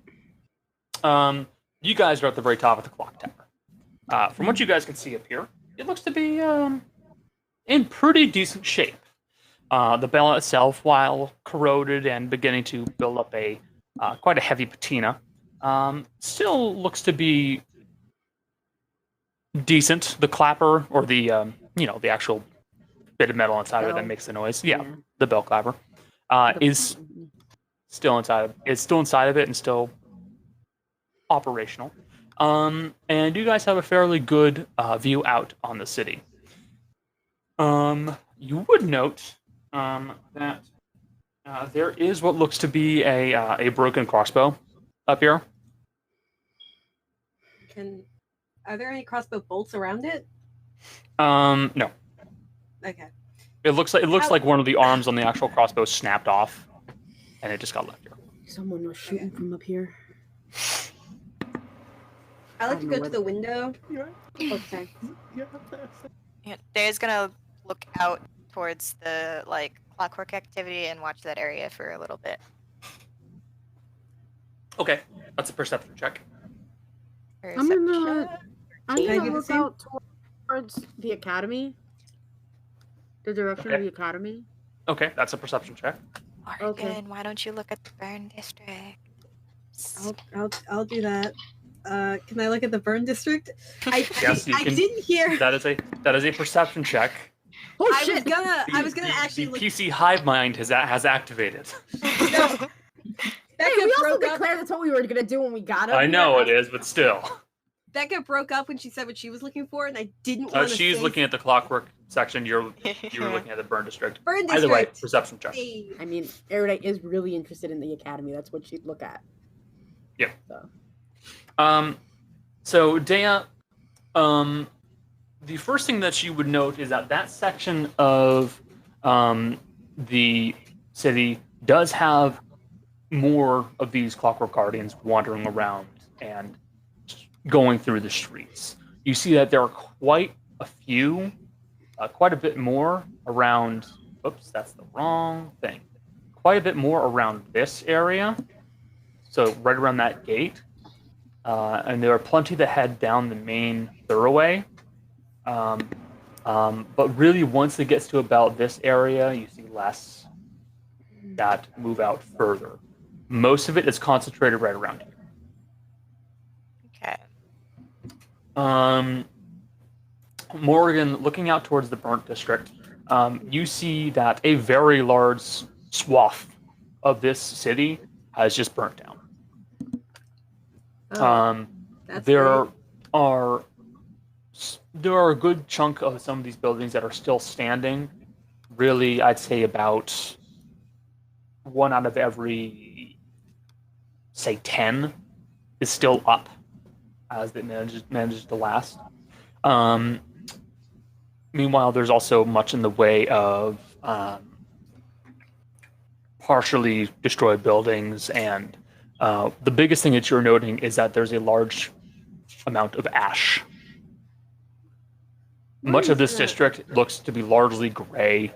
C: you guys are at the very top of the clock tower. From what you guys can see up here, it looks to be in pretty decent shape. The bell itself, while corroded and beginning to build up a quite a heavy patina, still looks to be decent. The clapper, or the the actual bit of metal inside of it that makes the noise. Yeah, the bell clapper is still inside. It's still inside of it and still operational. And you guys have a fairly good view out on the city. You would note that there is what looks to be a broken crossbow up here.
H: Are there any crossbow bolts around it?
C: No.
H: Okay.
C: It looks like one of the arms on the actual crossbow snapped off, and it just got left here.
E: Someone was shooting from up here.
H: I like to go to the window.
E: Okay.
B: Yeah, Daya's gonna look out towards the clockwork activity and watch that area for a little bit.
C: Okay, that's a perception check.
E: I'm gonna
H: Can I do the
E: look
H: same?
E: out towards the academy. The direction of the academy.
C: Okay, that's a perception check.
B: Morgan, why don't you look at the burn district?
H: I'll do that. Can I look at the burn district?
C: Yes, you
H: I
C: can.
H: didn't hear.
C: That is a perception check.
E: Oh
H: I
E: shit!
H: was gonna actually
C: The
H: look.
C: PC hive mind has activated.
E: Hey, we also declared that's what we were gonna do when we got up.
C: I know it is, but still.
H: Becca broke up when she said what she was looking for, and I didn't want to.
C: She's looking at the clockwork section. You're looking at the burn district.
H: Burn
C: Either way,
H: district.
C: perception check.
H: Hey.
E: I mean, Erudite is really interested in the academy. That's what she'd look at.
C: Yeah.
E: So.
C: So Dea, the first thing that you would note is that section of the city does have more of these clockwork guardians wandering around and going through the streets. You see that there are quite a few, quite a bit more around. Oops, that's the wrong thing. Quite a bit more around this area. So right around that gate. And there are plenty that head down the main thoroughway. But really, once it gets to about this area, you see less that move out further. Most of it is concentrated right around here.
B: Okay.
C: Morgan, looking out towards the burnt district, you see that a very large swath of this city has just burnt down. There are a good chunk of some of these buildings that are still standing. Really, I'd say about 1 out of every, say, 10 is still up as it manages to last. Meanwhile, there's also much in the way of partially destroyed buildings, and the biggest thing that you're noting is that there's a large amount of ash. Much of this district looks to be largely gray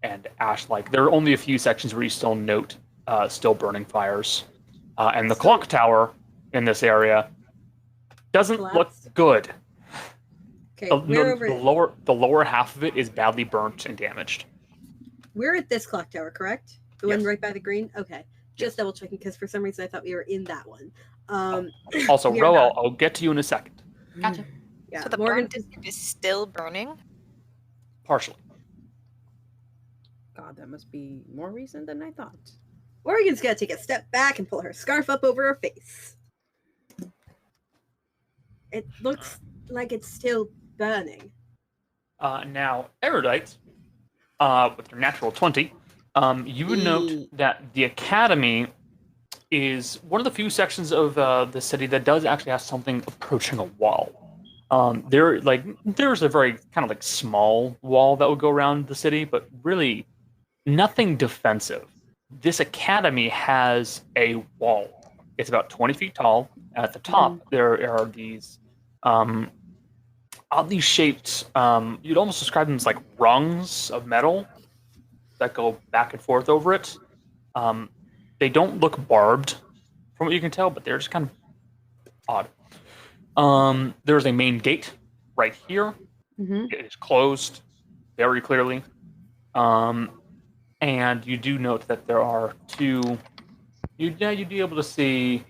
C: and ash-like. There are only a few sections where you still note still burning fires. And the clock tower in this area doesn't look good.
H: Okay,
C: the lower half of it is badly burnt and damaged.
H: We're at this clock tower, correct? The one right by the green? Okay. Just double checking, because for some reason I thought we were in that one.
C: Also, Ro, I'll get to you in a second.
I: Gotcha.
H: Yeah,
B: So the
H: Morgan
B: burn district is still burning?
C: Partially.
E: God, that must be more recent than I thought.
H: Morgan's gonna take a step back and pull her scarf up over her face. It looks like it's still burning.
C: Now, Erudite, with your natural 20, you would note that the Academy is one of the few sections of the city that does actually have something approaching a wall. There's a very kind of like small wall that would go around the city, but really nothing defensive. This Academy has a wall. It's about 20 feet tall. At the top, there are these oddly shaped, you'd almost describe them as like rungs of metal that go back and forth over it. They don't look barbed from what you can tell, but they're just kind of odd. There's a main gate right here. It is closed very clearly. And you do note that there are two. You'd be able to see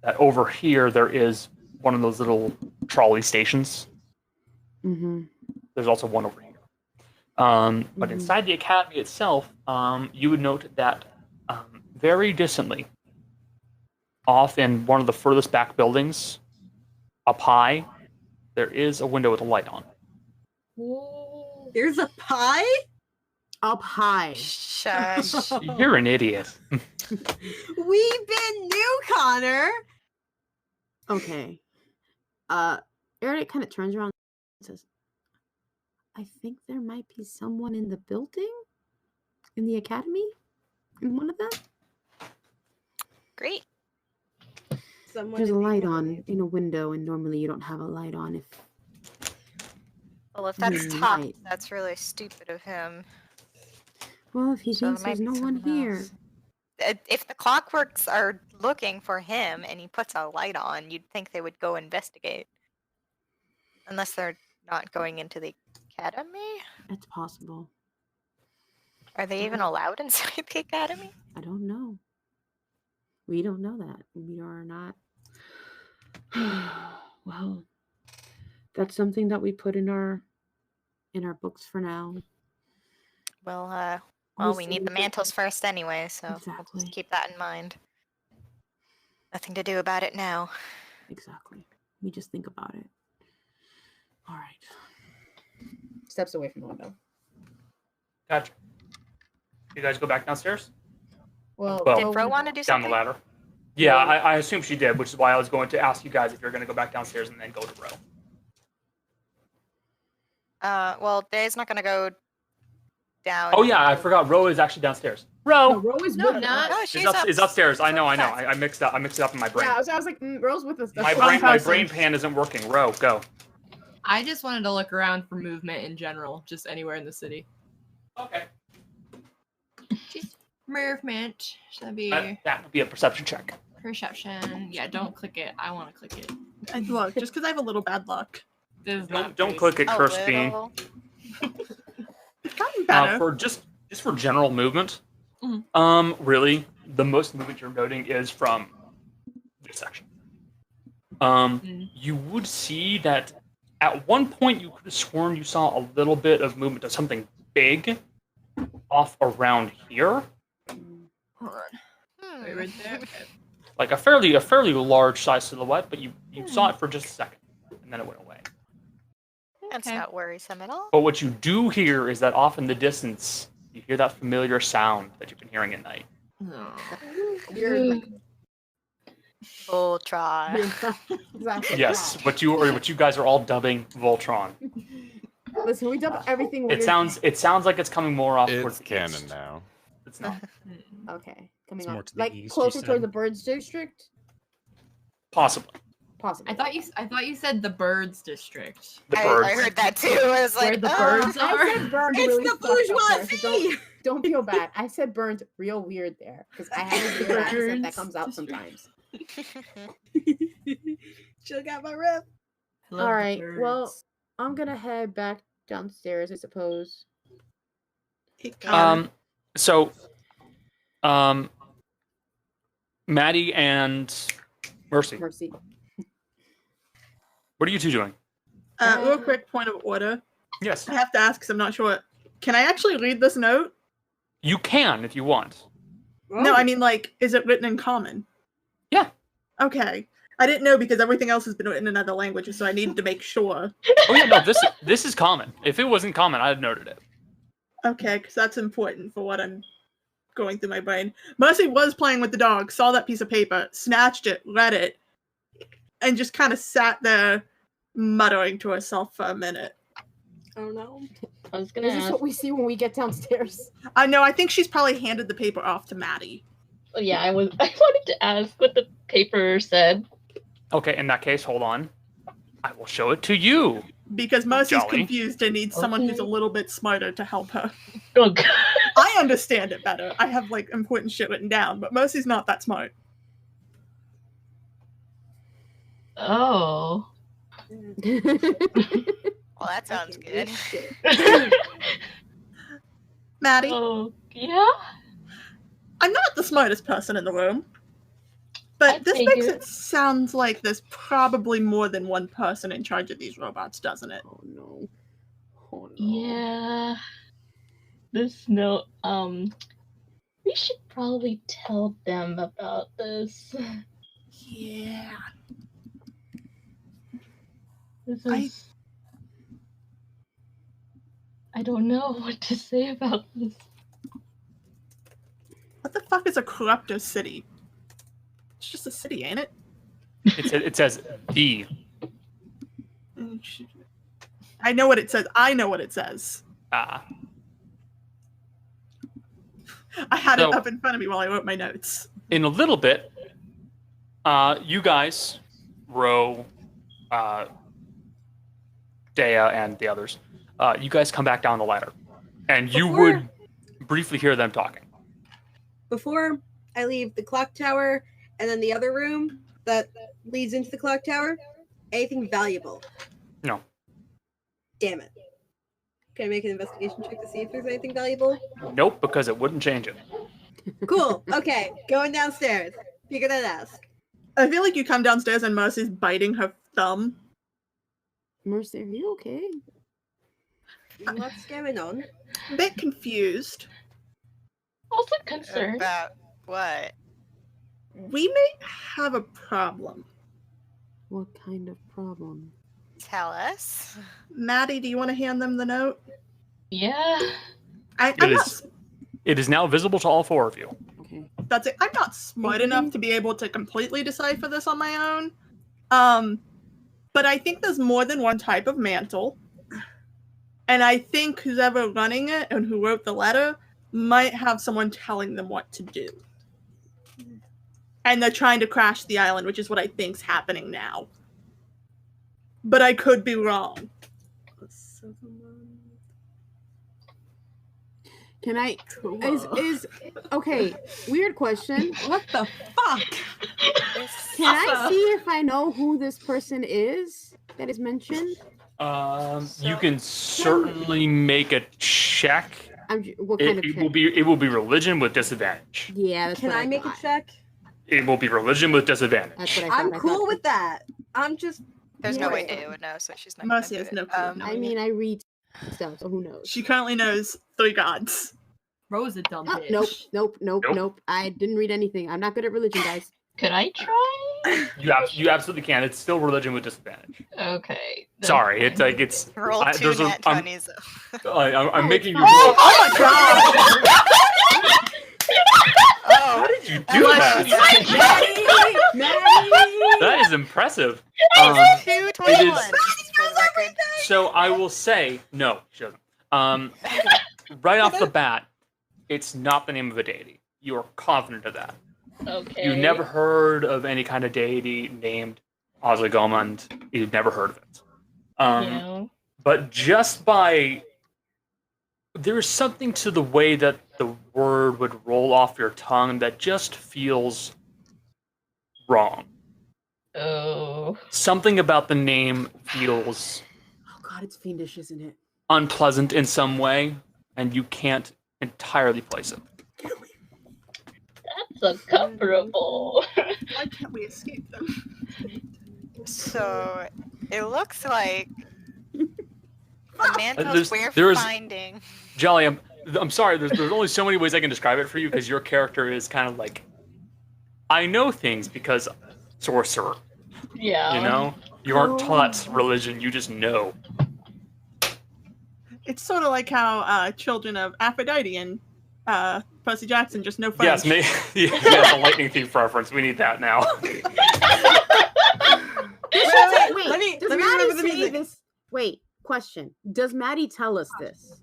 C: that over here there is one of those little trolley stations. There's also one over here. But inside the academy itself, you would note that very distantly, off in one of the furthest back buildings, up high, there is a window with a light on.
H: There's a pie?
E: Up high.
B: Shush.
C: You're an idiot.
H: We've been new, Connor.
E: Okay. Eric kind of turns around and says, I think there might be someone in the building? In the academy? In one of them?
B: Great.
E: There's a light on in a window, and normally you don't have a light on if...
B: Well, if that's top, that's really stupid of him.
E: Well, if he thinks there's no one here...
B: If the clockworks are looking for him and he puts a light on, you'd think they would go investigate. Unless they're not going into the academy?
E: It's possible.
B: Are they even allowed inside the academy?
E: I don't know. We don't know that. We are not... Well, that's something that we put in our books for now.
B: Well, we need the mantles first anyway, so we'll just keep that in mind. Nothing to do about it now.
E: Exactly. Let me just think about it. All right. Steps away from the window.
C: Gotcha. You guys go back downstairs?
E: Well,
C: Well,
B: Did Ro want to do
C: down
B: something?
C: the ladder. Yeah, I assume she did, which is why I was going to ask you guys if you're going to go back downstairs and then go to Ro.
B: Well, Day's not gonna go down.
C: Oh yeah, I forgot. Ro is actually downstairs. Ro.
E: No, Ro is
I: No,
E: with
I: not.
B: No,
E: us.
B: she's
C: Is upstairs. I know.
B: upstairs.
C: I mixed it up in my brain.
E: Yeah, I was like, Ro's with us.
C: My
E: That's
C: brain,
E: fine.
C: my brain pan isn't working. Ro, go.
I: I just wanted to look around for movement in general, just anywhere in the city.
C: Okay.
I: Just movement. Should that be
C: That would be a perception check.
I: perception? Yeah, don't click it. I want to click it.
D: And look, just because I have a little bad luck.
I: This is
C: Don't
I: not
C: don't
I: great.
C: click it,
B: A
C: Curse Bean.
B: little.
D: It's gotten better.
C: For just for general movement, really, the most movement you're noting is from this section. You would see that at one point you could have sworn you saw a little bit of movement of something big off around here,
I: Hold on. Wait, right there. Okay.
C: like a fairly large size silhouette, but you saw it for just a second, and then it went away.
B: That's
I: Okay.
B: not worrisome at all.
C: But what you do hear is that off in the distance, you hear that familiar sound that you've been hearing at night.
I: No.
E: You're
B: Voltron.
E: exactly.
C: Yes, what you guys are all dubbing Voltron.
E: Listen, we dub everything.
C: It sounds like it's coming more off towards
G: It's
C: the
G: canon
C: east.
G: now.
C: It's not.
E: Okay, coming
A: It's
E: on.
A: more to the
E: Like
A: east,
E: closer
A: you
E: towards
A: said.
E: the Birds District.
C: Possibly.
E: Possibly.
I: I thought you said the birds district.
C: The
B: I
C: birds.
B: heard that too. I was
I: Where
B: like,
I: the
B: "Oh."
I: birds
E: I
I: are.
E: said burned
H: It's
E: really
H: the
E: fucked up there,
H: bourgeoisie!
E: so don't feel bad. I said burned real weird there because I have a weird accent that
I: Birds
E: comes out
I: district.
E: sometimes.
H: She'll got my rep.
I: Love
E: All
I: the
E: right. Well,
I: birds.
E: I'm gonna head back downstairs, I suppose.
C: So, Maddie and Mercy,
E: Mercy.
C: what are you two doing?
D: Real quick point of order.
C: Yes,
D: I have to ask because I'm not sure. Can I actually read this note?
C: you can if you want.
D: No, I mean, like, is it written in common?
C: Yeah.
D: Okay. I didn't know because everything else has been written in other languages, so I needed to make sure.
C: Oh yeah, no, this is common. If it wasn't common, I'd have noted it.
D: Okay, because that's important for what I'm going through my brain. Mercy was playing with the dog, saw that piece of paper, snatched it, read it, and just kind of sat there muttering to herself for a minute.
H: Oh no.
J: I was gonna
E: Is this
J: ask.
E: what we see when we get downstairs?
D: I know, I think she's probably handed the paper off to Maddie.
J: Oh, yeah, I wanted to ask what the paper said.
C: Okay, in that case, hold on. I will show it to you.
D: Because Mercy's
C: Jolly.
D: confused and needs someone who's a
J: Okay.
D: little bit smarter to help her.
J: Oh god.
D: I understand it better. I have, like, important shit written down, but Mercy's not that smart.
J: Oh.
B: Well, that sounds good.
D: Maddie,
J: Oh yeah.
D: I'm not the smartest person in the room, but
J: I
D: this makes
J: figured.
D: it sound like there's probably more than one person in charge of these robots, doesn't it?
E: Oh no. Oh no.
J: Yeah. This note. We should probably tell them about this.
D: Yeah.
J: This is. I don't know what to say about this.
D: What the fuck is a corruptor city? It's just a city, ain't it?
C: It says the.
D: I know what it says. I know what it says. I had
C: So-
D: it up in front of me while I wrote my notes.
C: In a little bit, you guys, Ro, Dea, and the others, you guys come back down the ladder, and you would briefly hear them talking.
H: Before I leave the clock tower and then the other room that leads into the clock tower, anything valuable?
C: No.
H: Damn it. Can I make an investigation check to see if there's anything valuable?
C: Nope, because it wouldn't change it.
H: Cool. Okay, going downstairs. Figured I'd ask.
D: I feel like you come downstairs and Mercy's biting her thumb.
E: Mercy, are you okay?
H: What's going on?
D: A bit confused.
J: Also concerned.
B: About what?
D: We may have a problem.
E: What kind of problem?
B: Tell us.
D: Maddie, do you want to hand them the note?
J: Yeah.
C: It is now visible to all four of you.
E: Okay.
D: That's it. I'm not smart enough to be able to completely decipher this on my own. But I think there's more than one type of mantle. And I think who's ever running it and who wrote the letter might have someone telling them what to do. And they're trying to crash the island, which is what I think's happening now. But I could be wrong.
E: Can I is okay, weird question.
D: What the fuck?
E: Can I see if I know who this person is that is mentioned?
C: You can certainly make a check.
E: What kind of check?
C: It will be religion with disadvantage.
E: Yeah, that's
H: Can
E: what
H: I make a check?
C: It will be religion with disadvantage.
E: That's what I thought.
H: I'm cool with that. I'm just.
B: There's no way Dea would know, so she's not.
D: Mercy
B: gonna
D: has
B: do
D: no
B: it.
D: clue.
E: I mean, I read stuff, so who knows?
D: She currently knows 3 gods.
I: Rose a dumb bitch.
E: Nope. I didn't read anything. I'm not good at religion, guys.
J: Could I try?
C: You absolutely can. It's still religion with disadvantage.
J: Okay.
C: Sorry, it's like it's.
B: Roll 2 nat 20s.
C: I'm making you.
D: Oh my god!
C: How did you do that? That is impressive.
B: Two
C: it
B: 21s
C: is-
B: for the record.
C: So I will say no. She doesn't. Right off the bat, it's not the name of a deity. You are confident of that.
J: Okay.
C: You've never heard of any kind of deity named Oswegomund. You've never heard of it.
J: Yeah.
C: But just by there's something to the way that the word would roll off your tongue that just feels wrong.
J: Oh.
C: Something about the name feels
E: Oh god, it's fiendish, isn't it?
C: unpleasant in some way, and you can't entirely place it.
J: That's uncomfortable.
D: Why can't we escape them?
B: So it looks like the mantles we're
C: there's-
B: finding.
C: Jolly, I'm sorry, there's only so many ways I can describe it for you because your character is kind of like, I know things because sorcerer.
J: Yeah.
C: You know? You aren't taught religion, you just know.
D: It's sort of like how children of Aphrodite and Percy Jackson just know French.
C: Yes, yes, a lightning thief reference. We need that now.
E: Wait,
H: let me
E: does
H: remember
E: Maddie
H: the
E: say
H: music.
E: this? Wait, question. Does Maddie tell us this?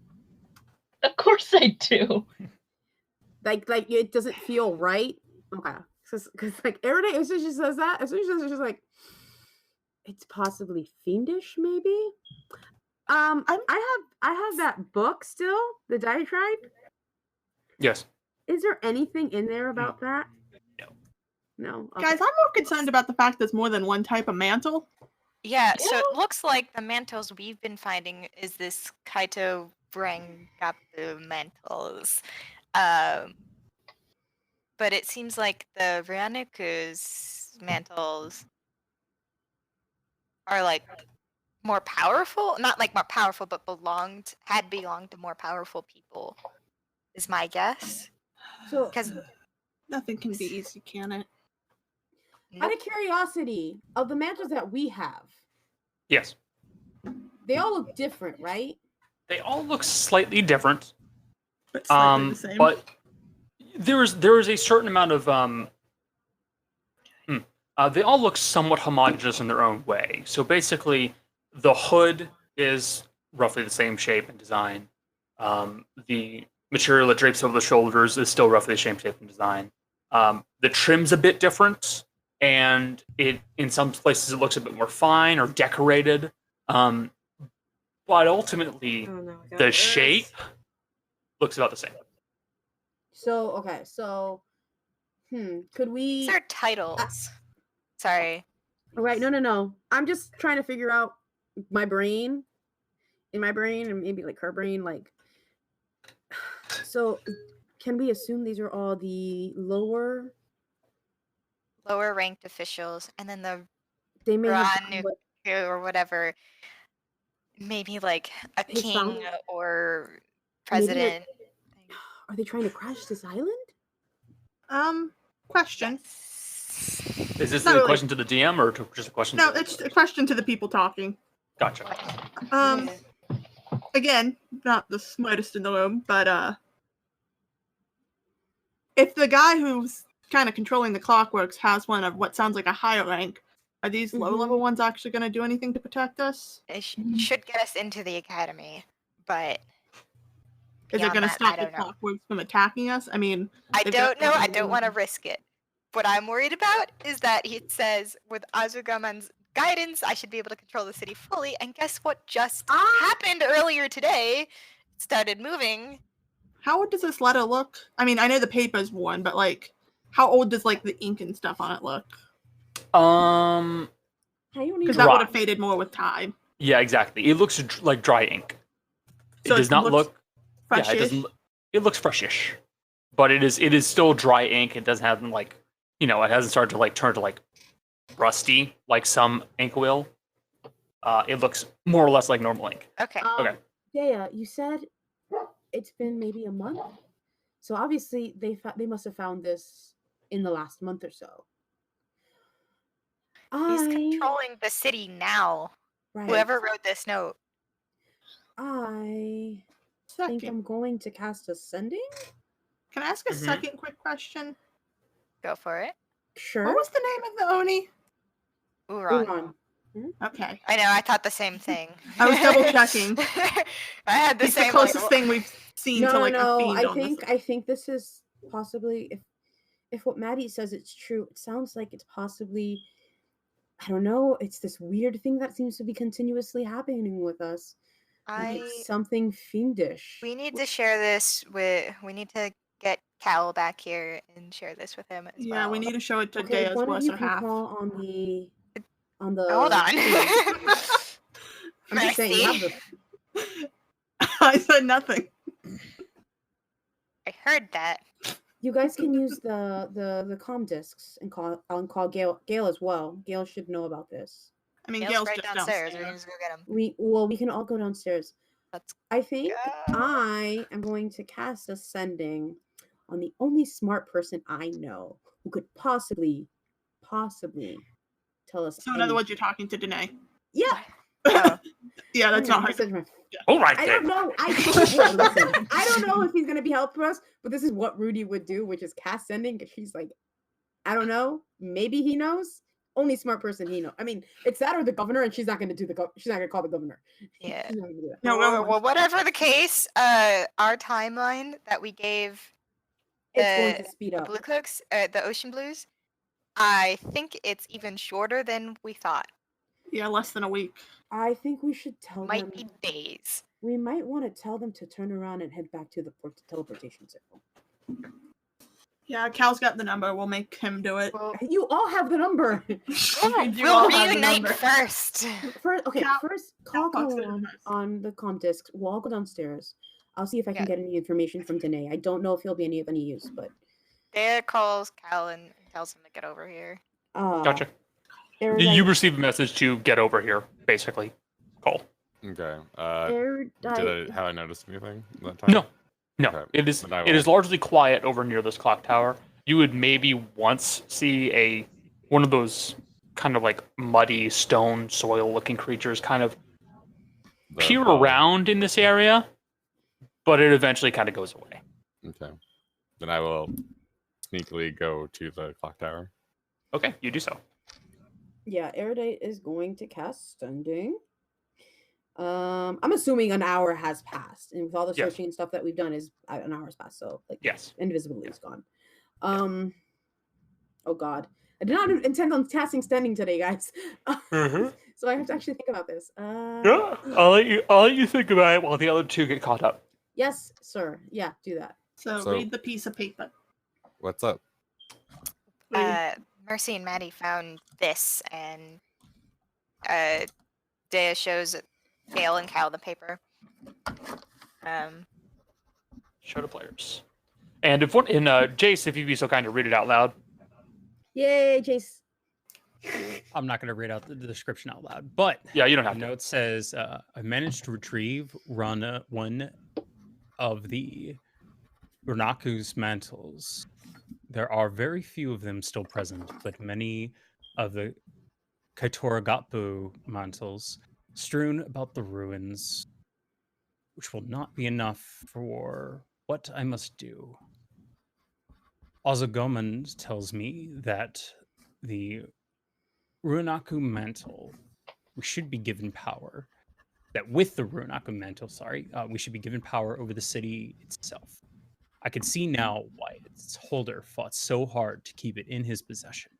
J: Of course I do.
E: Like it doesn't feel right? Okay. Because like every day, as soon as she says that, as soon as she says it, she's like, it's possibly fiendish, maybe? I have that book still, the diatribe.
C: Yes.
E: Is there anything in there about that?
C: No.
E: No. Okay.
D: Guys, I'm more concerned about the fact there's more than one type of mantle.
B: Yeah, so it looks like the mantles we've been finding is this Kaito Brangapu mantles. But it seems like the Ryanuku's mantles are like more powerful. Not like more powerful, but had belonged to more powerful people, is my guess.
E: So,
B: Because
D: Nothing can be easy, can it?
E: out of curiosity, of the mantles that we have,
C: Yes.
E: they all look different, right?
C: They all look slightly different.
D: But slightly the same.
C: But there is a certain amount of they all look somewhat homogeneous in their own way. So basically, the hood is roughly the same shape and design. The material that drapes over the shoulders is still roughly the same shape and design. The trim's a bit different, and in some places it looks a bit more fine or decorated. But ultimately, the shape looks about the same.
E: So, okay, so, could we...
B: These are titles. Sorry.
E: Right, no. I'm just trying to figure out in my brain, and maybe like her brain, like... So, can we assume these are all the lower
B: Lower-ranked officials, and then the
E: They may have
B: Ryanuku or whatever, maybe like a
E: His
B: king
E: family?
B: or
E: Maybe
B: president.
E: Are they trying to crash this island?
D: Question.
C: Is this
D: Not
C: a
D: really.
C: question to the DM or just a question?
D: No,
C: to
D: it's a question to the people talking.
C: Gotcha.
D: Again, not the smartest in the room, but if the guy who's kind of controlling the clockworks has one of what sounds like a higher rank, are these low-level ones actually going to do anything to protect us?
B: It should get us into the academy, but
D: Is it
B: beyond
D: going to
B: that,
D: stop
B: I
D: the
B: don't know.
D: clockworks from attacking us? I mean,
B: I
D: they've
B: don't
D: got
B: know. I don't want to risk it. What I'm worried about is that it says with Azugaman's guidance, I should be able to control the city fully. And guess what just happened earlier today? It started moving.
D: How old does this letter look? I mean, I know the paper's worn, but like, how old does like the ink and stuff on it look? Because that would have faded more with time.
C: Yeah, exactly. It looks like dry ink. It
D: So
C: does
D: it
C: not
D: looks
C: look.
D: freshish?
C: Yeah, it doesn't. It looks freshish, but it is still dry ink. It doesn't have like, it hasn't started to like turn to like rusty like some ink will. It looks more or less like normal ink.
B: Okay.
C: Okay.
E: Dea, you said it's been maybe a month, so obviously they must have found this in the last month or so.
B: He's controlling the city now.
E: Right.
B: Whoever wrote this note.
E: I think I'm going to cast Ascending.
D: Can I ask a second quick question?
B: Go for it.
E: Sure.
D: What was the name of the Oni?
B: Uron.
D: Okay.
B: I know, I thought the same thing.
D: I was double checking.
B: I had the
D: It's
B: same
D: the closest thing we've seen to like a fiend on this.
E: I think this is possibly if what Maddie says it's true, it sounds like it's possibly, I don't know, it's this weird thing that seems to be continuously happening with us. Like it's something fiendish.
B: We need to share this we need to get Cal back here and share this with him as well.
D: Yeah, we need to show it to
E: Okay,
D: Dea's
E: one of
D: worse
E: you
D: than
E: can
D: half.
E: call on the
B: Hold on.
E: I'm just saying you have the
D: I said nothing.
B: I heard that.
E: You guys can use the comm discs and call Gail as well. Gail should know about this.
D: I mean,
B: Gail's
D: Gail's
B: right
D: just
B: downstairs.
D: downstairs.
B: We can just go get him.
E: We can all go downstairs. I think I am going to cast Ascending on the only smart person I know who could possibly tell us.
D: So in other words, you're talking to Danae.
E: Yeah.
D: Yeah, that's not hard.
C: All right.
E: I don't know. Listen, I don't know if he's gonna be helpful for us, but this is what Rudy would do, which is cast Sending. If she's like, I don't know, maybe he knows. Only smart person he knows. I mean, it's that or the governor, and she's not gonna do she's not gonna call the governor.
B: Yeah.
E: She's not gonna do that.
B: No, well, whatever the case, our timeline that we gave
E: It's going to speed up.
B: Blue Cooks, the Ocean Blues, I think it's even shorter than we thought.
D: Yeah, less than a week.
E: I think we should tell them.
B: Might be days.
E: We might want to tell them to turn around and head back to the teleportation circle.
D: Yeah, Cal's got the number. We'll make him do it.
B: Well,
E: you all have the number.
B: we'll reunite first.
E: First, call on the comm discs. We'll all go downstairs. I'll see if I can get any information from Danae. I don't know if he'll be any use, but
B: Dea calls Cal and tells him to get over here.
C: Gotcha. You receive a message to get over here, basically. Call.
G: Okay.
E: Have
G: I noticed anything that time?
C: No.
G: Okay.
C: It is largely quiet over near this clock tower. You would maybe once see one of those kind of like muddy stone soil looking creatures kind of peer around in this area, but it eventually kind of goes away.
G: Okay. Then I will sneakily go to the clock tower.
C: Okay, you do so.
E: Yeah, Erudite is going to cast Sending. I'm assuming an hour has passed, and with all the searching and stuff that we've done, is an hour has passed. So, like, invisibility is gone. Oh God, I did not intend on casting Sending today, guys. So I have to actually think about this.
C: I'll let you think about it while the other two get caught up.
E: Yes, sir. Yeah, do that.
D: So read the piece of paper.
G: What's up?
B: Mercy and Maddie found this, and Dea shows Gail and Cal the paper.
C: Show to players. And Jace, if you'd be so kind to read it out loud.
E: Yay, Jace.
A: I'm not going to read out the description out loud, but
C: yeah, you don't have to.
A: The note says, I managed to retrieve one of the Runaku's mantles. there are very few of them still present, but many of the Kaitoragapu mantles strewn about the ruins, which will not be enough for what I must do. Ozagoman tells me that the Runaku mantle, we should be given power. That with the Runaku mantle, we should be given power over the city itself. I can see now why its holder fought so hard to keep it in his possession.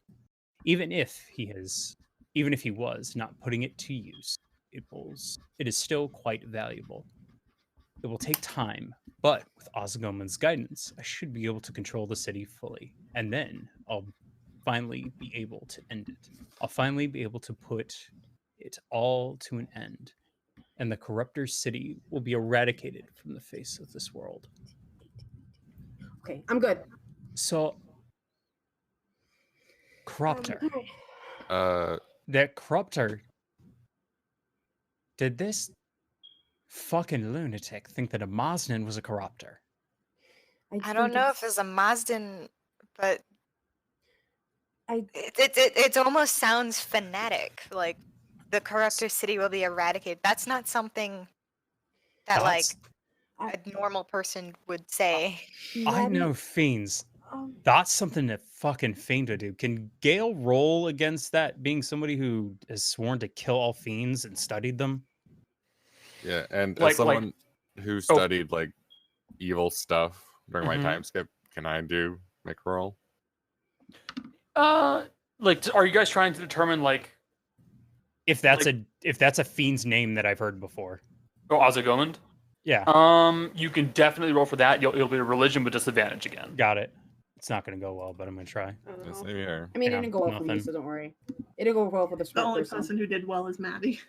A: Even if he was not putting it to use, it is still quite valuable. It will take time, but with Ozagoman's guidance, I should be able to control the city fully, and then I'll finally be able to end it. I'll finally be able to put it all to an end, and the Corruptor's city will be eradicated from the face of this world.
E: Okay, I'm good.
A: So, Corruptor.
G: Uh,
A: That Corruptor. Did this fucking lunatic think that a Mazdan was a Corruptor?
B: I don't know if it's a Mazdan, but
E: I
B: it almost sounds fanatic. Like the Corruptor city will be eradicated. That's not something that like a normal person would say.
A: I know fiends. That's something that fucking fiend would do. Can Gale roll against that, being somebody who has sworn to kill all fiends and studied them?
G: yeah, and
C: Like-
G: as someone who studied like evil stuff during my
C: Mhm.
G: time skip, can I make a roll?
C: Like, are you guys trying to determine like
A: If that's a fiend's name that I've heard before.
C: Ozagomand?
A: Yeah.
C: You can definitely roll for that. It'll be a religion with disadvantage again.
A: Got it. It's not going to go well, but I'm going to try.
G: Yeah, same here.
E: I mean,
A: Yeah,
E: it didn't go well for me,
A: nothing.
E: so don't worry. It didn't go well for the
D: The
E: smart
D: only
E: person.
D: person who did well is Maddie.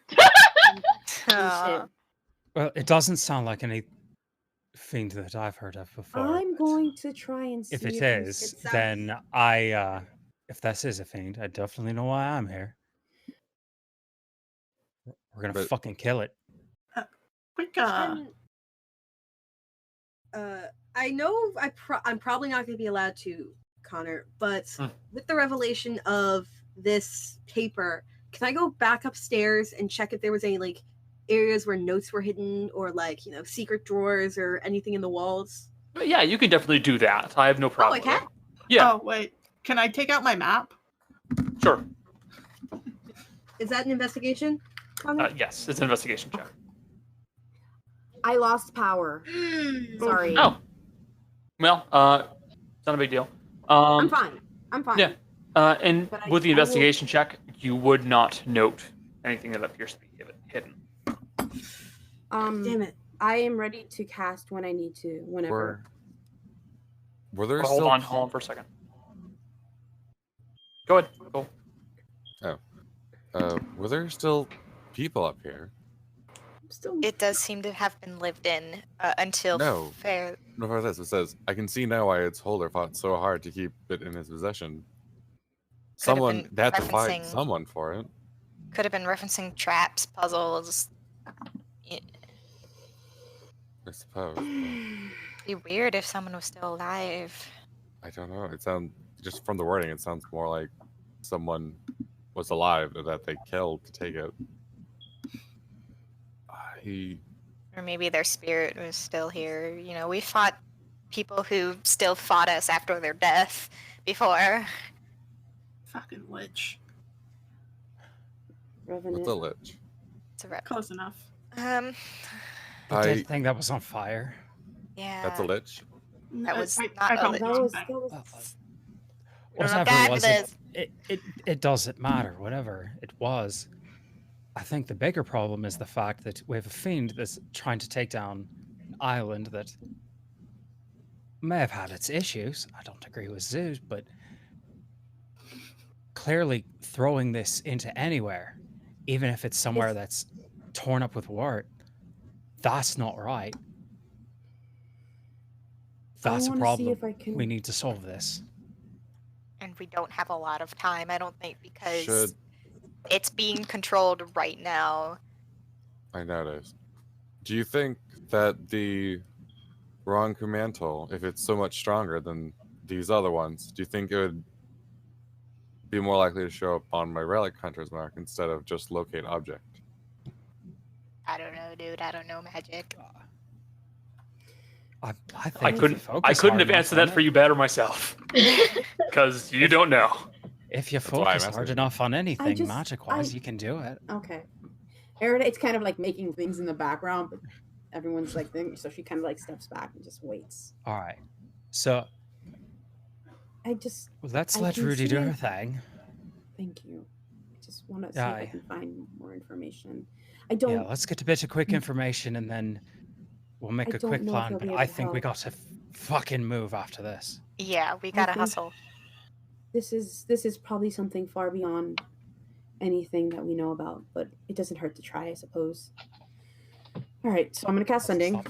B: Aw.
A: Well, it doesn't sound like any fiend that I've heard of before.
E: I'm going to try and see
A: If it
E: he's-
A: is, then if this is a fiend, I definitely know why I'm here. We're going to
G: But-
A: fucking kill it.
D: Quick,
H: I know I'm probably not going to be allowed to, Connor, but with the revelation of this paper, can I go back upstairs and check if there was any like areas where notes were hidden or like, secret drawers or anything in the walls?
C: But yeah, you can definitely do that. I have no problem.
H: I can?
C: with it. Yeah,
D: Oh, wait. Can I take out my map?
C: sure.
H: Is that an investigation, Connor?
C: Yes, it's an investigation check.
E: I lost power. Sorry.
C: Oh. Well, it's not a big deal.
H: I'm fine. I'm fine.
C: Yeah. And
E: But
C: with the
E: I will-
C: investigation check, you would not note anything that appears to be hidden.
H: Damn it.
E: I am ready to cast when I need to, whenever.
G: Were there
C: Hold
G: still
C: on for a second. Go ahead. Go.
G: were there still people up here?
E: Still,
B: It does seem to have been lived in until
G: No.
B: fair.
G: No, for this it says, I can see now why its holder fought so hard to keep it in his possession. Someone
B: been
G: they had to fight
B: referencing-
G: someone for it.
B: Could have been referencing traps, puzzles.
G: I suppose.
B: Be weird if someone was still alive.
G: I don't know. It sounds just from the wording, it sounds more like someone was alive that they killed to take it.
B: Or maybe their spirit was still here. We fought people who still fought us after their death before.
D: Fucking lich.
E: Revenant.
G: What's a lich?
B: It's a rep.
D: Close enough.
A: The
G: I
A: dead thing that was on fire.
B: Yeah.
G: that's a lich.
B: That was not
D: I
B: a
D: call
B: lich.
D: it
E: That was,
D: something.
E: that was,
B: don't know
A: Whatever
B: what
A: it was,
B: that
A: it doesn't matter. Whatever it was. I think the bigger problem is the fact that we have a fiend that's trying to take down an island that may have had its issues. I don't agree with Zeus, but clearly throwing this into anywhere, even if it's somewhere that's torn up with wart, that's not right. That's a
E: wanna see
A: problem.
E: if I can-
A: We need to solve this.
B: And we don't have a lot of time, I don't think, because
G: Should
B: it's being controlled right now.
G: I noticed? Do you think that the Ronku mantle, if it's so much stronger than these other ones, do you think it would be more likely to show up on my relic hunter's mark instead of just locate object?
B: I don't know, dude. I don't know magic.
A: I think
C: I
A: if you
C: couldn't
A: focus
C: have
A: hard enough
C: answered
A: on
C: that for
A: it-
C: you better myself. Because you don't know.
A: If you
G: why I'm
A: focus hard
G: asking.
A: enough on anything
E: just-
A: magic-wise, you can do it.
E: Okay. Erin, it's kind of like making things in the background, but everyone's like thinking, so she kind of like steps back and just waits.
A: All right. So let's
E: I
A: let
E: can
A: Rudy
E: see
A: do
E: it.
A: her thing.
E: Thank you. I just want to see if I
A: Aye.
E: can find more information. I don't.
A: Yeah, let's get a bit of quick information and then we'll make
E: I
A: a
E: don't
A: quick
E: know if
A: plan.
E: they'll
A: But
E: be able
A: I
E: to
A: think we
E: help.
A: got to fucking move after this.
B: Yeah, we gotta
E: think-
B: hustle.
E: This is probably something far beyond anything that we know about, but it doesn't hurt to try, I suppose. All right, so I'm gonna cast sending.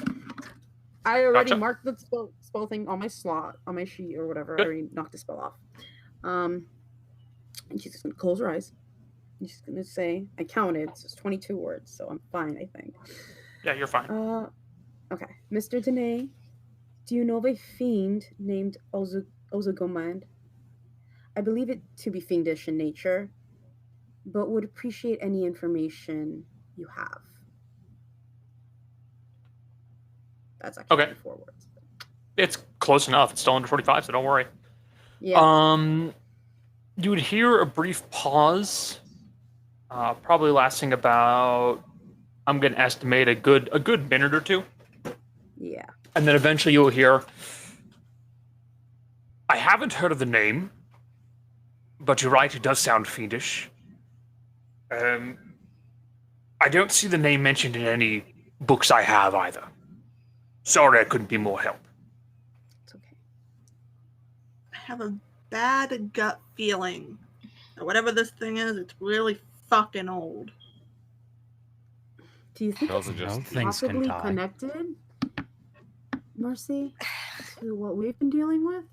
E: I already
C: Gotcha.
E: marked the spell thing on my slot, on my sheet or whatever.
C: Good.
E: I already knocked the spell off. And she's just gonna close her eyes. And she's gonna say, I counted, so it's 22 words, so I'm fine, I think.
C: Yeah, you're fine.
E: Okay. Mr. Danae, do you know of a fiend named Ozagomand? I believe it to be fiendish in nature, but would appreciate any information you have. That's actually
C: Okay.
E: 4 words.
C: It's close enough. It's still under 45, so don't worry.
E: Yeah.
C: You would hear a brief pause, probably lasting about, I'm going to estimate a good minute or two.
E: Yeah.
C: And then eventually you'll hear, I haven't heard of the name, but you're right, it does sound fiendish. I don't see the name mentioned in any books I have either. Sorry I couldn't be more help.
E: It's okay.
D: I have a bad gut feeling that whatever this thing is, it's really fucking old.
E: Do you think
G: Those
E: it's
G: are just
A: things can
E: possibly
A: die.
E: connected, Mercy, to what we've been dealing with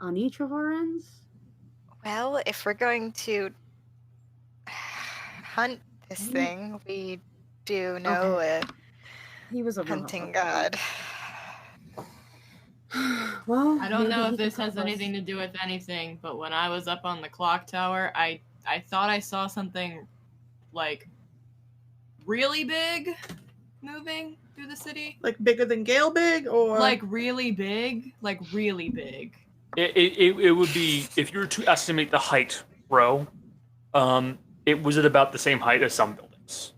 E: on each of our ends?
B: Well, if we're going to hunt this thing, we do know a
E: He was a
B: hunting
E: motherfucker.
B: god.
E: Well,
I: I don't
E: maybe
I: know
E: he
I: if this
E: can
I: has
E: help us.
I: anything to do with anything, but when I was up on the clock tower, I thought I saw something like really big moving through the city.
D: Like bigger than Gale big, or
I: Like really big, like really big.
C: It would be, if you were to estimate the height, Ro, it was at about the same height as some buildings.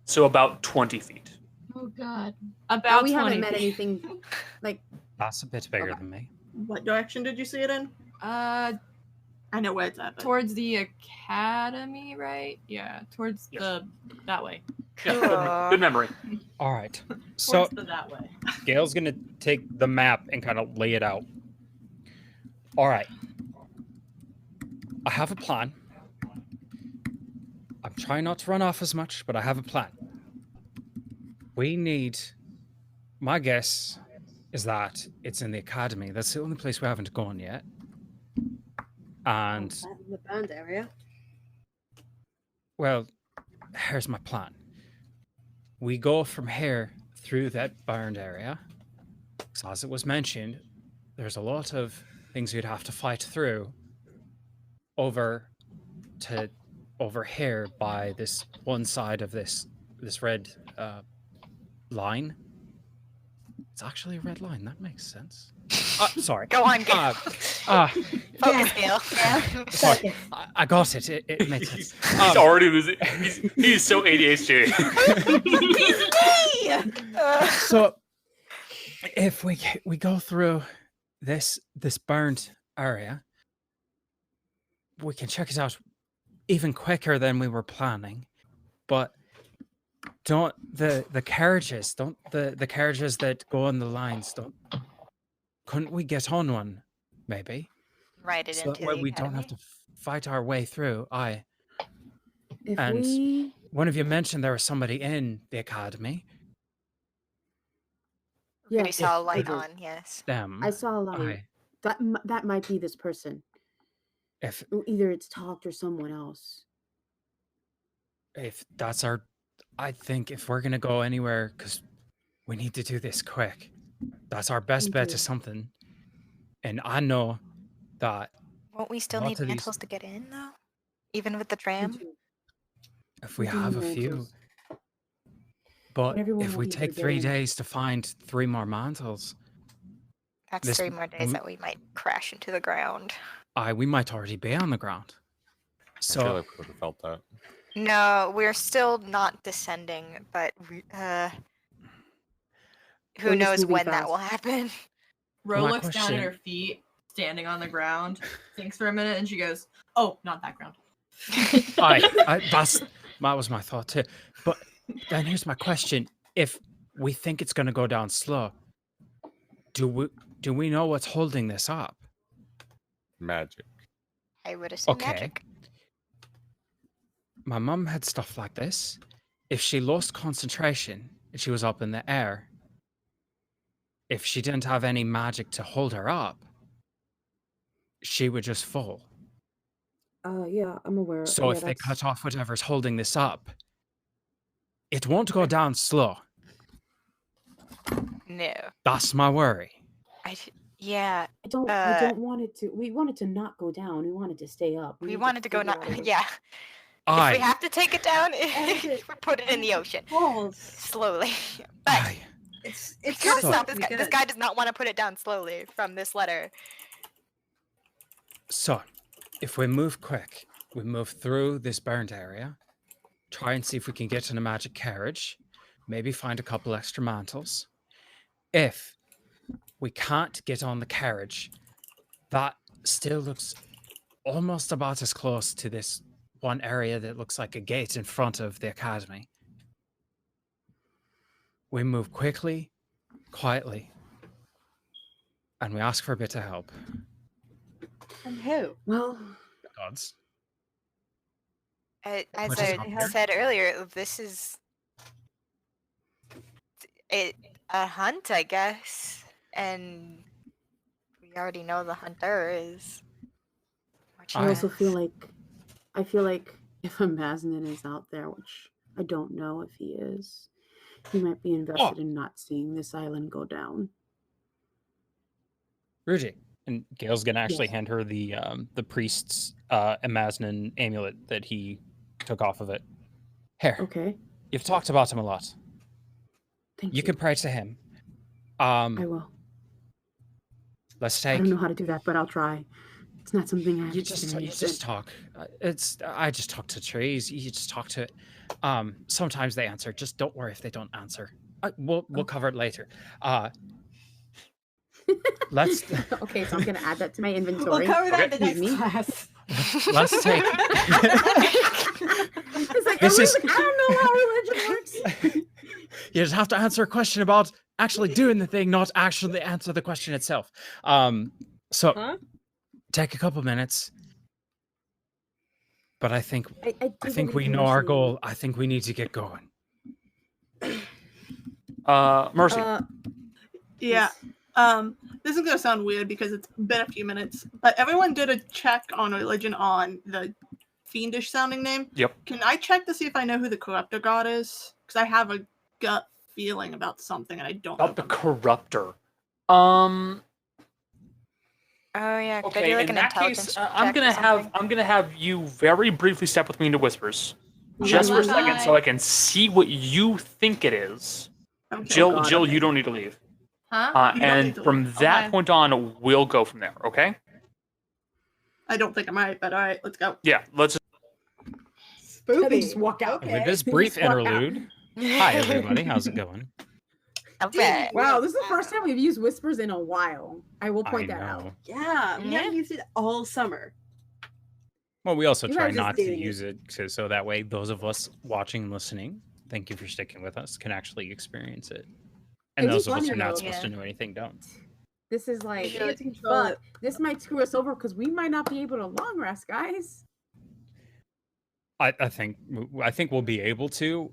C: So about 20 feet.
J: Oh god.
I: About
E: we
I: 20
E: haven't met
I: feet.
E: anything like
A: That's a bit bigger
E: Okay.
A: than me.
D: what direction did you see it in?
I: Uh,
D: I know where it's at. But
I: towards the academy, right? Yeah, towards
C: Yes.
I: that way.
C: Yeah,
B: Cool.
C: good memory.
A: All right.
I: Towards
A: So
I: that way.
A: Gail's going to take the map and kind of lay it out. All right. I have a plan. I'm trying not to run off as much, but I have a plan. We need, my guess is that it's in the academy. That's the only place we haven't gone yet. And,
H: The burned area.
A: well, here's my plan. We go from here through that burned area. So as it was mentioned, there's a lot of things you'd have to fight through over here by this one side of this red line. It's actually a red line. That makes sense. Sorry.
B: Go on, Gale. Focus, Gale.
A: Sorry. I got it. It made sense.
C: He's already losing. He's so ADHD.
A: So if we go through this burned area, we can check it out even quicker than we were planning. But don't the carriages that go on the lines couldn't we get on one maybe?
B: Write it
A: So
B: into
A: that way
B: the
A: we don't have
B: academy.
A: to fight our way through.
E: if
A: And-
E: we
A: One of you mentioned there was somebody in the academy.
E: yeah,
B: We saw a
E: I
B: light
E: did.
B: on, yes.
A: Them.
E: I saw a light. That might be this person.
A: If
E: Either it's talked or someone else.
A: that's our, I think if we're gonna go anywhere, because we need to do this quick. That's our best
E: Me
A: bet
E: too.
A: to something. And I know that
B: Won't we still
A: lot
B: need
A: of these-
B: mantles to get in, though? Even with the tram?
A: if we
E: We do
A: have a
E: need
A: few,
E: mantles.
A: but
E: everyone
A: if
E: will
A: we
E: need
A: take
E: their
A: 3
E: day.
A: days to find 3 more mantles,
B: That's
A: This-
B: 3 more days that we might crash into the ground.
A: we might already be on the ground.
G: I feel
A: So
G: like we would have felt that.
B: No, we're still not descending, but who
E: We're just
B: knows
E: moving
B: when that
E: fast.
B: will happen.
I: Ro
A: My
I: looks down
A: question-
I: at her feet, standing on the ground, thinks for a minute, and she goes, "Oh, not that ground."
A: that was my thought too. But then here's my question: if we think it's going to go down slow, do we know what's holding this up?
G: Magic.
B: I would assume
A: Okay.
B: magic.
A: My mum had stuff like this. If she lost concentration and she was up in the air, if she didn't have any magic to hold her up, she would just fall.
E: Yeah, I'm aware.
A: So
E: yeah,
A: if they
E: that's-
A: cut off whatever's holding this up, it won't go down slow.
B: No.
A: That's my worry.
B: Yeah,
E: I don't want it to. We want it to not go down. We want it to stay up.
B: we
E: need
B: wanted to go
E: figure
B: not.
E: out a way-
B: Yeah. If we have to take it down, we put it in the ocean
H: Balls.
B: slowly. But
A: Aye.
H: It's
B: here to
A: So-
B: stop this guy. This guy does not want to put it down slowly from this letter.
A: So, if we move quick, we move through this burnt area, try and see if we can get in a magic carriage, maybe find a couple extra mantles. If we can't get on the carriage, that still looks almost about as close to this one area that looks like a gate in front of the academy. We move quickly, quietly, and we ask for a bit of help.
H: And who?
E: Well,
A: Gods.
B: As
A: Which is up
B: I
A: here.
B: said earlier, this is a hunt, I guess, and we already know the hunter is.
E: I also feel
B: like.
E: like if a Maznin is out there, which I don't know if he is, he might be invested in not seeing this island go down.
A: Ruji. And Gail's gonna actually
E: Yes.
A: hand her the priest's Amaznan amulet that he took off of it. Here,
E: Okay,
A: you've talked about him a lot.
E: thank
A: You can pray to him.
E: I will.
A: Let's
E: I
A: take.
E: don't know how to do that, but I'll try. It's not something I've
A: You
E: experienced.
A: just talk. I just talk to trees. You just talk to it. Sometimes they answer. Just don't worry if they don't answer. We'll cover it later. Let's
E: Okay, so I'm gonna add that to my inventory.
H: We'll cover that in the
E: Excuse
H: next
E: me.
H: class.
A: let's take.
E: It's like,
A: This is-
E: I don't know how religion works.
A: You just have to answer a question about actually doing the thing, not actually answer the question itself. So
H: Huh?
A: take a couple minutes. But I think
E: I do
A: we
E: believe
A: know our
E: initially-
A: goal. I think we need to get going.
C: Mercy.
D: Yeah. This is gonna sound weird because it's been a few minutes, but everyone did a check on religion on the fiendish sounding name.
C: Yep.
D: Can I check to see if I know who the corruptor god is? Because I have a gut feeling about something and I don't know.
C: About the
D: if I'm-
C: corruptor.
B: Oh yeah. Could I
C: Okay,
B: do like
C: in
B: an
C: that
B: intelligence
C: case,
B: check
C: I'm
B: or
C: gonna
B: something?
C: have you very briefly step with me into whispers,
H: Oh
C: just for a
H: my
C: second,
H: God.
C: so I can see what you think it is.
D: Okay.
C: Jill,
E: God,
C: Jill,
E: okay.
C: you don't need to leave.
I: Huh?
D: You don't
C: And
D: need to
C: from
D: leave.
C: that
I: Okay.
C: point on, we'll go from there. Okay?
D: I don't think I'm right, but all right, let's go.
C: Yeah. Let's.
H: Spoopy.
E: They just walk out.
A: With this brief
E: Just walk out.
A: interlude. Hi everybody, how's it going?
B: Okay.
E: Wow, this is the first time we've used whispers in a while. I will point that out.
H: Yeah, we haven't used it all summer.
A: Well, we also
E: You
A: try
E: guys just
A: not to
E: doing it.
A: use it so that way those of us watching and listening, thank you for sticking with us, can actually experience it. And
E: It's
A: those
E: just
A: of us who are
E: fun,
A: not
E: though.
A: supposed to
B: Yeah.
A: know anything don't.
E: This is like,
H: You get to control
E: fuck, this might screw us over because we might not be able to long rest, guys.
A: I think we'll be able to.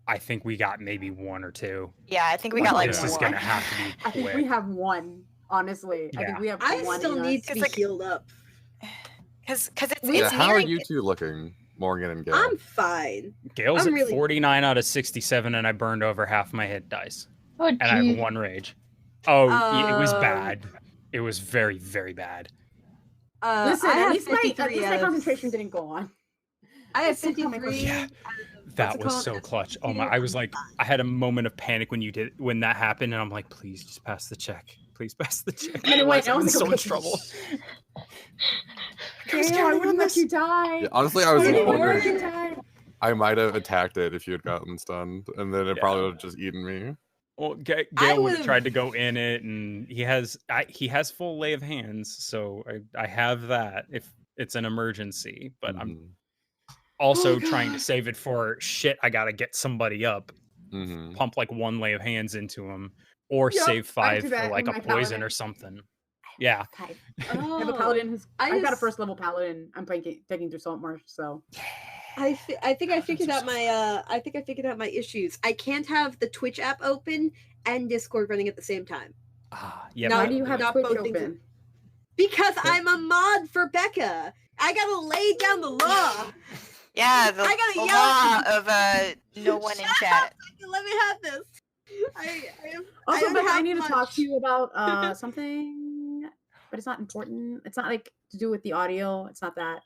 A: I think we got maybe one or two.
B: Yeah, I think we got like
A: This
B: one.
A: is gonna have to be
E: I think
A: quick.
E: we have one, honestly. I
A: Yeah.
E: think we have
H: I
E: one.
H: still
E: in
H: need
E: us.
H: to be
B: It's like-
H: healed up.
B: Because it's
G: Yeah, how are
B: nearing.
G: you two looking, Morgan and Gail?
H: I'm fine.
A: Gail's
H: I'm
A: at
H: really-
A: 49 out of 67, and I burned over half my hit dice.
J: Oh,
A: And I have
J: gee.
A: one rage. Oh, yeah, it was
H: Um,
A: bad. It was very, very bad.
E: Listen,
H: I
E: at
H: have
E: least my
H: 53
E: concentration didn't go on.
H: I have
E: Still coming from
H: 53.
A: Yeah,
H: What's
A: that
H: it
A: was
H: called?
A: so clutch. Oh my!
H: Two.
A: I was like, I had a moment of panic when that happened, and I'm like, please just pass the check. Please pass the check.
E: And it went.
A: Otherwise,
E: I
A: I'm in
E: was
A: so
E: like,
A: much trouble.
E: Damn, I wouldn't let you die.
G: Yeah, honestly, I was
E: I
G: just
E: didn't want
G: wondering.
E: you to die.
G: I might have attacked it if you had gotten stunned, and then it probably would have just eaten me.
A: Well,
H: I
A: Gale would have
H: would've-
A: tried to go in it, and he has full lay of hands, so I have that if it's an emergency. But I'm
G: Mhm.
A: also
E: Oh,
A: trying to
E: God.
A: save it for shit. I gotta get somebody up,
G: Mhm.
A: pump like one lay of hands into him, or
E: Yup,
A: save
E: I
A: 5
E: do
A: for
E: that
A: like a
E: with my
A: poison
E: paladin.
A: or something. Yeah.
E: Okay.
H: Oh,
E: I have a paladin who's. I've got a
H: just-
E: first level paladin. I'm taking through Saltmarsh, so.
H: I think I figured
A: are
H: out
A: so
H: my I think I figured out my issues. I can't have the Twitch app open and Discord running at the same time.
A: Yeah.
H: No,
E: Why do you have
H: not
E: Twitch
H: both things
E: open?
H: Because I'm a mod for Becca. I gotta lay down the law.
B: Yeah, the,
H: I gotta
B: the
H: yell
B: law
H: at
B: of no one in
H: Shut
B: chat.
H: up, let me have this. I
E: Also,
H: don't
E: Becca, I
H: have
E: need to talk
H: much.
E: to you about something, but it's not important. It's not like to do with the audio. It's not that.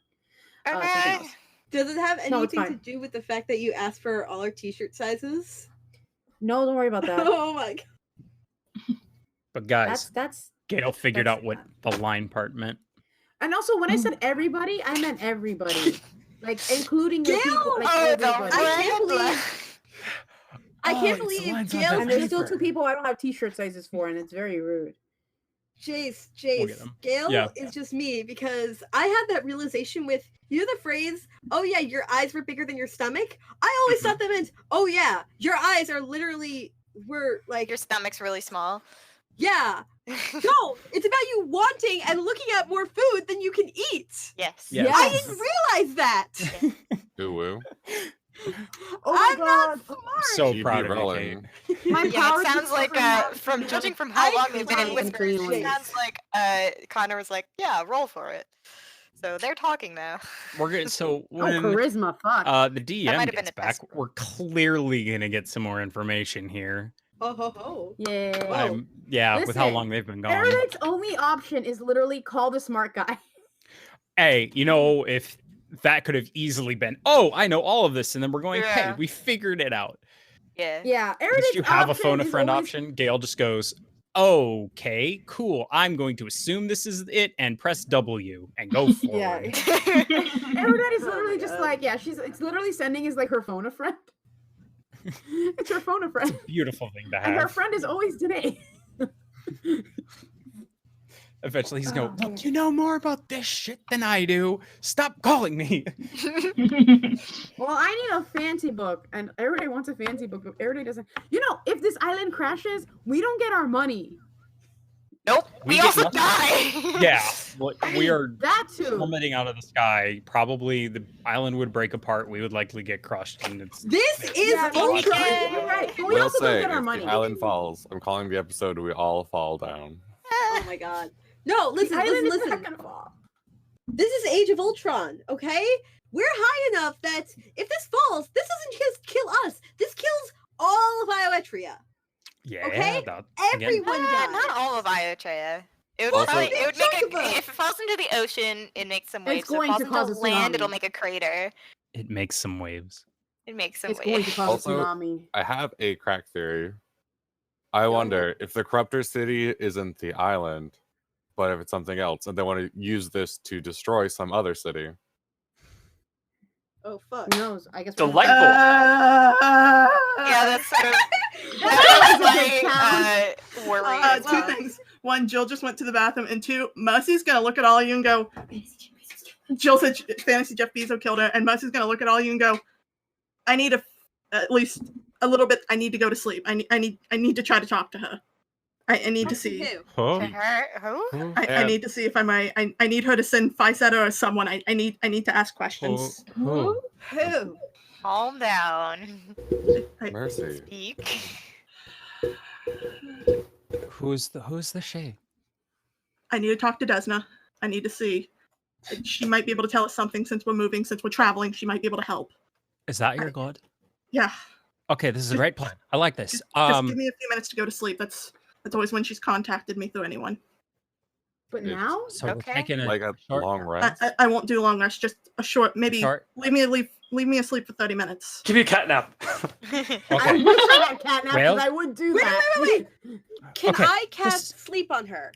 E: Something
B: Okay.
E: else.
H: Does it have
E: No, it's
H: anything to
E: fine.
H: do with the fact that you asked for all our t-shirt sizes?
E: No, don't worry about that.
H: Oh my god.
A: But guys,
E: That's
A: Gale figured
E: that's
A: out what the line part meant.
E: And also, when I said everybody, I meant everybody, like including the
H: Gail!
E: people. Like
B: Oh, the
E: everybody.
H: I can't believe I
A: Oh,
H: can't
A: it's the
H: believe
A: lines on
H: Gail
A: the
E: And there's still
A: paper.
E: 2 people I don't have T-shirt sizes for, and it's very rude.
H: Jace,
A: get 'em.
H: Gail
A: Yeah.
H: is just me because I had that realization with you know the phrase, oh yeah, your eyes were bigger than your stomach? I always thought that meant, oh yeah, your eyes are literally were like
B: Your stomach's really small.
H: yeah. No, it's about you wanting and looking at more food than you can eat.
B: Yes.
A: Yes.
H: I didn't realize that.
G: Ooh, woo.
E: Oh my
H: I'm not
E: god!
H: smart.
A: So
G: Keep
A: proud
G: it
A: of you,
G: rolling.
A: Kate.
E: My
B: Yeah,
E: power
B: it sounds
E: keeps
B: like
E: suffering now
B: from
E: because
B: judging
E: of-
B: from how
H: I
B: long they've been in
H: can't
B: whispers,
E: green
B: it
E: ones.
B: sounds like Connor was like, "Yeah, roll for it." So they're talking now.
A: We're gonna
E: Oh,
A: so when
E: charisma! Fuck.
A: the
B: might
A: DM
B: have been
A: gets
B: a
A: back,
B: test roll.
A: we're clearly gonna get some more information here.
H: Ho ho ho.
E: Yeah.
H: Whoa.
A: With how
E: Listen,
A: long they've been gone.
E: Erudite's only option is literally call the smart guy.
A: Hey, you know, if that could have easily been, oh, I know all of this, and then we're going, hey,
B: Yeah.
A: we figured it out.
B: Yeah.
E: Yeah,
A: Once
E: Erudite's
A: you have a
E: option
A: phone a
E: is
A: friend
E: always-
A: option, Gale just goes, okay, cool. I'm going to assume this is it and press W and go
E: Yeah.
A: forward.
E: Erudite is
H: Oh
E: literally
H: my
E: just
H: God.
E: like, yeah, it's literally sending is like her phone a friend. It's her phone a friend.
A: Beautiful thing to
E: And her
A: have.
E: friend is always Danae.
A: Eventually he's going,
E: Oh,
A: look, you know more about this shit than I do. Stop calling me.
E: Well, I need a fancy book, and Erudite wants a fancy book, but Erudite doesn't. You know, if this island crashes, we don't get our money.
B: Nope.
A: We
B: We
A: get
B: also
A: nothing.
B: die.
A: Yeah, we are
E: That too.
A: plummeting out of the sky. Probably the island would break apart. We would likely get crushed. And it's
H: This is
E: Yeah, no, we
H: Ultron.
E: don't- you're right. But we
G: We'll
E: also don't
G: say,
E: get our
G: if
E: money.
G: the island falls, I'm calling the episode "We All Fall Down."
H: Oh my god. No, listen,
E: The island is
H: listen.
E: not gonna fall.
H: This is Age of Ultron, okay? We're high enough that if this falls, this doesn't just kill us. This kills all of Ioetria.
A: yeah.
H: Okay,
A: Again,
H: Everyone dies.
B: Not all of Iotrea. It would
G: Also-
B: probably, it would make
H: Chunk of them.
B: if it falls into the ocean, it makes some waves.
E: It's
B: If it
E: going
B: falls
E: to cause
B: into
E: a
B: land, it'll
E: tsunami.
B: make a crater.
A: it makes some waves.
B: It makes some
E: It's going to
B: waves.
E: cause
G: Also-
E: a tsunami.
G: I have a crack theory. I wonder if the Corruptor City isn't the island, but if it's something else, and they want to use this to destroy some other city.
H: Oh fuck.
E: Who knows? I guess.
C: Delightful.
B: Yeah, that's sort of
E: That
B: that's
E: was a good
B: my worry. as
D: Two
B: well.
D: things. One, Jill just went to the bathroom, and two, Mercy's gonna look at all you and go. Jill said Fantasy Jeff Bezos killed her, and Mercy's gonna look at all you and go. I need at least a little bit. I need to go to sleep. I need to try to talk to her. I need to see.
H: Who?
A: Oh,
B: To her, who?
D: I need to see if I might. I need her to send Ficetta or someone. I need to ask questions.
H: Who?
B: Calm down.
G: Mercy.
B: Speak.
A: who's the Shay?
D: I need to talk to Desna. I need to see. She might be able to tell us something since we're moving, since we're traveling. She might be able to help.
A: Is that your god?
D: Yeah.
A: Okay, this is a great plan. I like this.
D: Just give me a few minutes to go to sleep. That's always when she's contacted me through anyone.
E: But
G: It's
E: now?
A: So we're
B: Okay.
A: taking a
G: like a
A: short
G: long rest.
D: I won't do long rest. Just a short, maybe.
A: Short?
D: Leave me asleep for 30 minutes.
C: Give me a cat nap.
E: I
A: Okay.
E: wish I had catnap because
A: Well-
E: I would do
H: Wait,
E: that.
H: wait. Can
A: Okay,
H: I cast
A: this-
H: sleep on her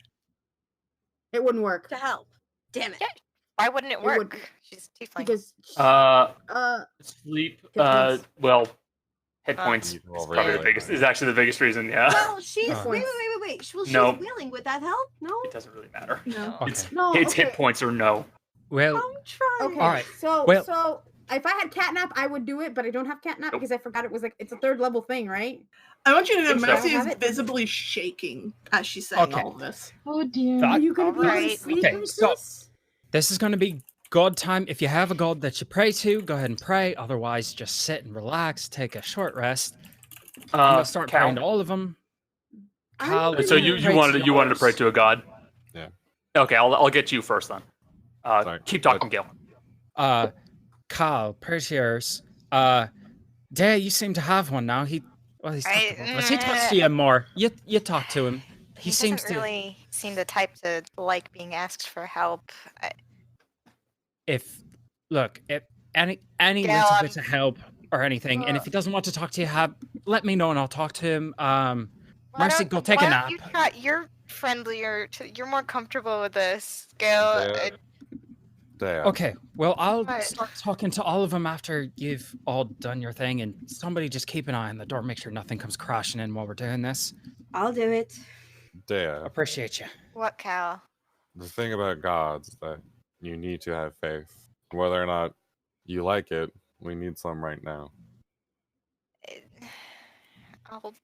E: It wouldn't work
H: to help? Damn it.
B: Yeah. Why wouldn't it
E: It would-
B: work? She's a tiefling.
E: because
C: Sleep.
E: Hit points.
C: Well, hit
B: Uh,
C: points.
G: You
C: Is
G: can roll
C: probably the
G: regular
C: biggest.
G: dice.
C: Is actually the biggest reason. Yeah.
H: Well, she's
A: Uh,
H: wait. Well, she's
C: No.
H: willing. Would that help? No.
C: It doesn't really matter.
D: No.
A: Okay.
C: It's
E: No,
C: it's
E: okay.
C: hit points or no.
A: Well,
H: I'm trying.
E: Okay,
A: All right,
E: so
A: well-
E: so if I had catnap, I would do it, but I don't have catnap
C: Nope.
E: because I forgot it was like it's a third level thing, right?
D: I want you to know
C: Think so.
D: Mercy
E: Have
D: is
E: it?
D: visibly shaking as she's saying
A: Okay.
D: all of this.
J: Oh dear.
A: Thought-
E: Are you gonna be able to
B: Alright.
E: sleep,
A: Okay,
E: princess?
A: this is going to be God time. If you have a God that you pray to, go ahead and pray. Otherwise, just sit and relax, take a short rest. I'm going to start
C: Cal.
A: praying to all of them. Cal,
E: I'm
C: So
E: gonna
C: you
A: pray
C: wanted
A: to
C: you wanted to pray
A: yours.
C: to a god.
G: Yeah.
C: Okay, I'll get you first then.
G: Sorry.
C: Keep talking, Gil.
A: Kyle, pray to yours. Day, you seem to have one now. He's talked about this. He talks to you more. You talk to him.
B: He
A: seems
B: doesn't
A: to.
B: really seem the type to like being asked for help.
A: If any
B: Yeah,
A: little bit of help or anything, and if he doesn't want to talk to you, let me know and I'll talk to him. Mercy, go take a nap.
B: You're friendlier. You're more comfortable with this, Gail.
G: Yeah. There.
A: Okay, well, I'll
B: Right.
A: start talking to all of them after you've all done your thing, and somebody just keep an eye on the door, make sure nothing comes crashing in while we're doing this.
H: I'll do it.
G: There.
A: Appreciate you.
B: What, Cal?
G: The thing about gods is that you need to have faith. Whether or not you like it, we need some right now.
B: I'll
G: It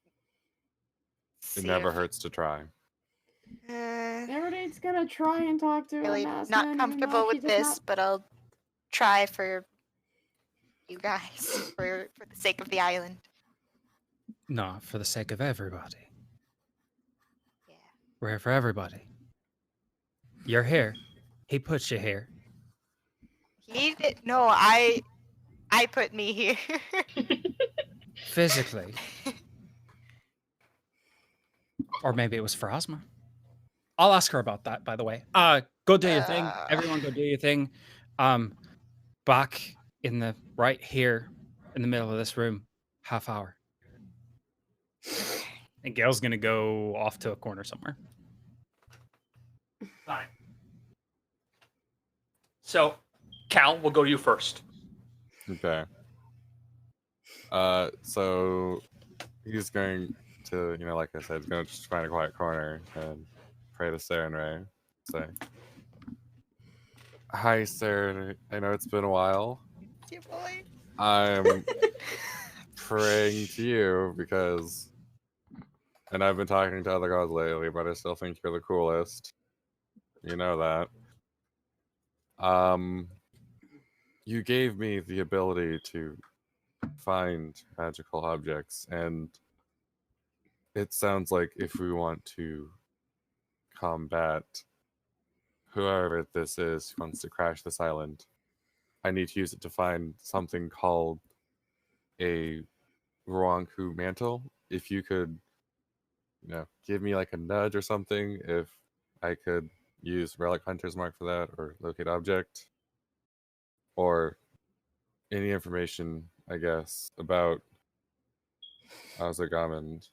B: see
G: never
B: if-
G: hurts to try.
E: Everybody's gonna try and talk to him.
B: Really
E: ask
B: not
E: him, even
B: comfortable
E: though
B: with
E: she does
B: this, but I'll try for you guys for the sake of the island.
A: No, for the sake of everybody.
B: Yeah.
A: We're here for everybody. You're here. He put you here.
B: He did no, I put me here.
A: Physically. Or maybe it was for Ozma. I'll ask her about that, by the way. Go do your thing. Everyone go do your thing. Back in the right here in the middle of this room, half hour. And Gail's gonna go off to a corner somewhere.
C: Fine. So, Cal, we'll go to you first.
G: Okay. So he's going to, like I said, he's going to just find a quiet corner and pray to Sarah and Ray. Say, "Hi, Sarah. I know it's been a while.
B: Dear boy.
G: I'm praying to you because, and I've been talking to other gods lately, but I still think you're the coolest. You know that. You gave me the ability to find magical objects, and it sounds like if we want to combat whoever this is who wants to crash this island, I need to use it to find something called a Ruanku mantle. If you could, give me like a nudge or something, if I could use Relic Hunter's Mark for that, or Locate Object, or any information, I guess, about Azagamand.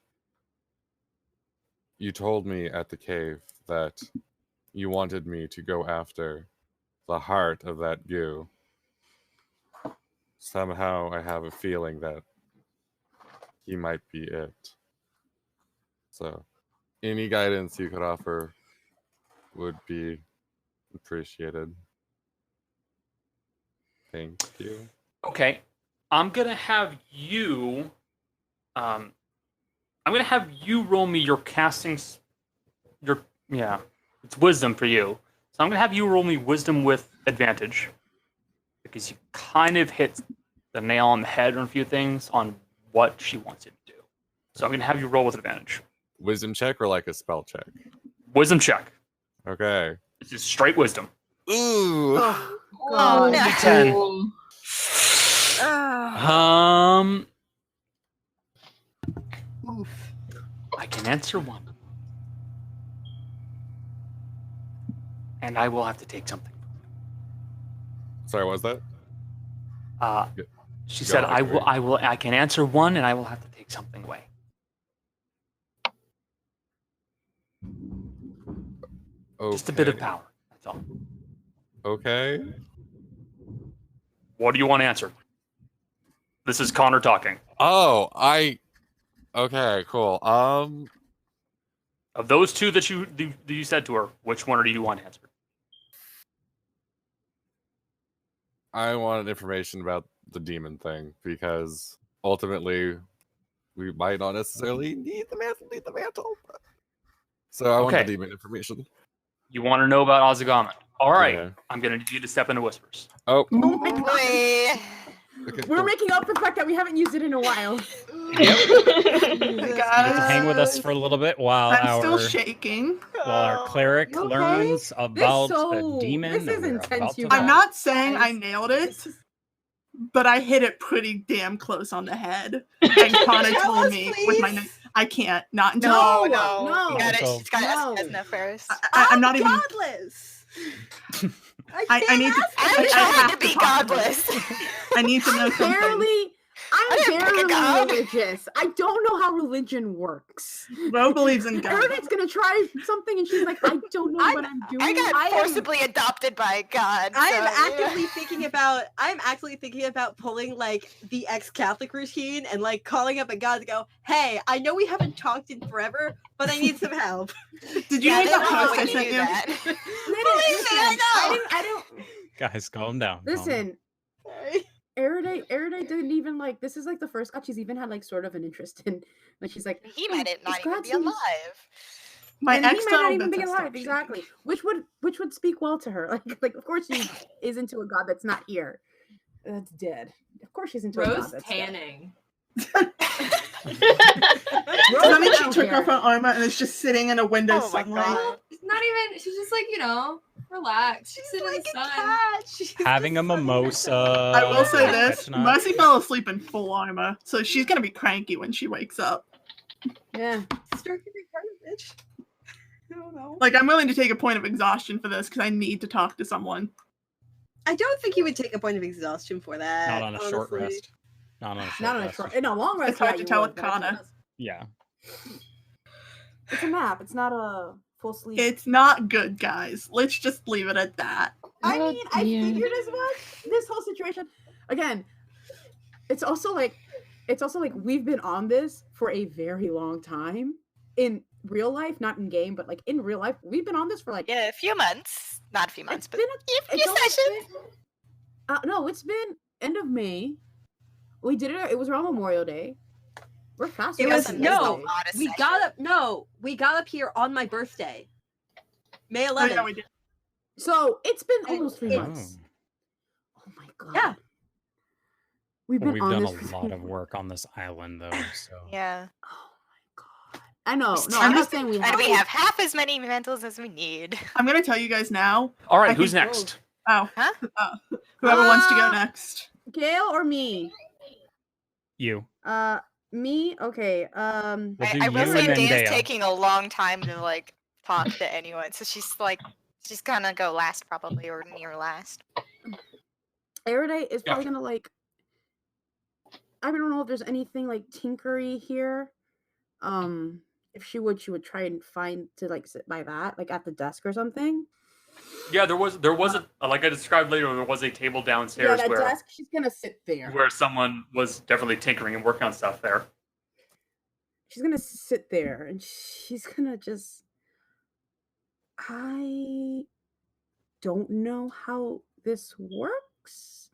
G: You told me at the cave that you wanted me to go after the heart of that goo. Somehow I have a feeling that he might be it. So, any guidance you could offer would be appreciated. Thank you.
C: Okay, I'm gonna have you. I'm gonna have you roll me your castings. It's wisdom for you. So I'm gonna have you roll me wisdom with advantage, because you kind of hit the nail on the head on a few things on what she wants you to do. So I'm gonna have you roll with advantage.
G: Wisdom check or like a spell check?
C: Wisdom check.
G: Okay.
C: This is straight wisdom.
G: Ooh.
E: Oh,
B: Oh,
E: God.
B: no.
C: D10.
J: Oh,
C: I can answer one. and I will have to take something.
G: Sorry, what was that?
C: She
G: Go
C: said,
G: ahead,
C: I can answer one, and I will have to take something away. Just a bit of
G: Okay.
C: power. That's all.
G: Okay.
C: What do you want answered? This is Connor talking.
G: Oh, okay, cool.
C: Of those two that you said to her, which one do you want answered?
G: I wanted information about the demon thing because ultimately we might not necessarily need the mantle. So I want the
C: Okay.
G: demon information.
C: You want to know about Azugaman. All right.
G: Yeah.
C: I'm going to need you to step into whispers.
G: Oh,
E: Oh my god.
B: Boy.
G: okay,
E: We're
G: cool.
E: making up for the fact that we haven't used it in a while.
A: You have to hang with us
D: Guys,
A: for a little bit while
D: I'm still
A: our
D: shaking.
A: cleric
E: You okay?
A: learns about a demon.
E: this
A: that
E: is
A: we're
E: intense,
A: about
E: you
A: to
E: guys.
D: I'm
A: fight.
D: not saying I
E: Guys,
D: nailed it,
E: this is-
D: but I hit it pretty damn close on the head. And Connor
H: Tell
D: told
H: us,
D: me with
H: please.
D: my I can't. Not until
B: No,
E: No,
B: no. You gotta,
A: So-
B: she's gotta ask
E: No.
B: Esna first.
D: I'm not even.
H: godless.
D: I need to.
B: I'm
D: I
B: trying
D: have
B: to be
D: talk to her.
B: godless.
D: I need to know something.
E: I'm
B: didn't pick a
E: barely
B: god.
E: religious. I don't know how religion works.
D: Ro believes in God.
E: Everybody's gonna try something, and she's like, I don't know what I'm doing.
B: I got
H: I am-
B: forcibly adopted by God.
H: I am
B: so,
H: actively thinking about. I'm actually thinking about pulling like the ex-Catholic routine and like calling up a god to go, "Hey, I know we haven't talked in forever, but I need some help."
D: Did you
B: Yeah,
D: read
B: they
D: that
B: love
D: post
B: when
D: I
B: you
D: sent
B: do
D: you?
B: that.
E: I don't.
A: Guys, calm down.
E: Listen,
H: Sorry.
E: Erudite didn't even like. This is like the first god she's even had like sort of an interest in. Like she's like,
B: He
E: "Oh,
B: might
E: this
B: not even
E: god
B: be
E: seems-"
B: alive.
D: My
E: and
D: ex
E: he might not
D: told
E: even
D: that
E: be
D: to
E: alive.
D: stop
E: Exactly.
D: shaking.
E: Which would speak well to her. Like of course she is into a god that's not here. That's dead. Of course she's into a god
I: Rose
E: that's dead.
I: tanning.
D: Does that mean
E: I
D: she
E: don't
D: took
E: care.
D: off her armor and is just sitting in a window
B: Oh my
D: sunlight?
B: God.
I: It's not even. She's just like, relax. She's sitting in the sun.
A: Having a mimosa.
D: I will say this:
A: catching up.
D: Mercy fell asleep in full armor, so she's gonna be cranky when she wakes up.
E: Yeah.
H: Stroking the credit, bitch. I don't know.
D: Like, I'm willing to take a point of exhaustion for this because I need to talk to someone.
H: I don't think you would take a point of exhaustion for that.
A: Not on a short
H: honestly.
A: rest. Not on a short
E: Not on a
A: rest.
E: short. In a long rest.
D: It's hard
E: yeah,
D: to
E: you
D: tell
E: would,
D: with
E: but it's
D: Kana.
E: not-
A: Yeah.
E: It's a nap. It's not a full sleep.
D: It's not good, guys. Let's just leave it at that.
E: I
J: Oh,
E: mean, I
J: dear.
E: figured as much. This whole situation, again, it's also like we've been on this for a very long time in real life, not in game, but like in real life, we've been on this for like
B: Yeah, a few months. Not a few months,
E: it's
B: but
E: been
B: a
E: it's
B: few
E: almost
B: sessions.
E: been- no, it's been end of May. We did it. It was around Memorial Day. We're fast.
H: It
E: we're
H: was
E: fast
B: That's a
H: no.
B: lot of
H: We
B: sessions.
H: got up. No, we got up here on my birthday, May
D: Oh,
H: 11th.
D: yeah, we did.
E: So it's been
H: And
E: almost 3
H: it-
E: months. Oh my god.
H: Yeah.
E: We've been
A: We've
E: on
A: done
E: this
A: a
E: for
A: lot
E: 3
A: of
E: months.
A: work on this island, though. So
B: Yeah.
E: Oh my god. I know. No,
B: I'm
E: I'm not
B: just-
E: saying we
B: And
E: have.
B: we have half as many mantles as we need.
D: I'm gonna tell you guys now.
C: All right,
D: I
C: who's
D: think-
C: next?
D: Oh,
B: Huh?
D: whoever wants to go next.
E: Gail or me?
A: you.
E: Me. Okay.
A: We'll do
B: I will
A: you
B: say
A: and then
B: Dane's
A: Dea.
B: taking a long time to like talk to anyone, so she's gonna go last probably or near last.
E: Erudite is
C: Yeah.
E: probably gonna like. I don't know if there's anything like tinkery here. If she would try and find to like sit by that, like at the desk or something.
C: Yeah, there was a like I described later. There was a table
E: Yeah,
C: downstairs
E: that
C: where
E: desk. She's gonna sit there.
C: someone was definitely tinkering and working on stuff there.
E: She's gonna sit there and she's gonna just. I don't know how this works.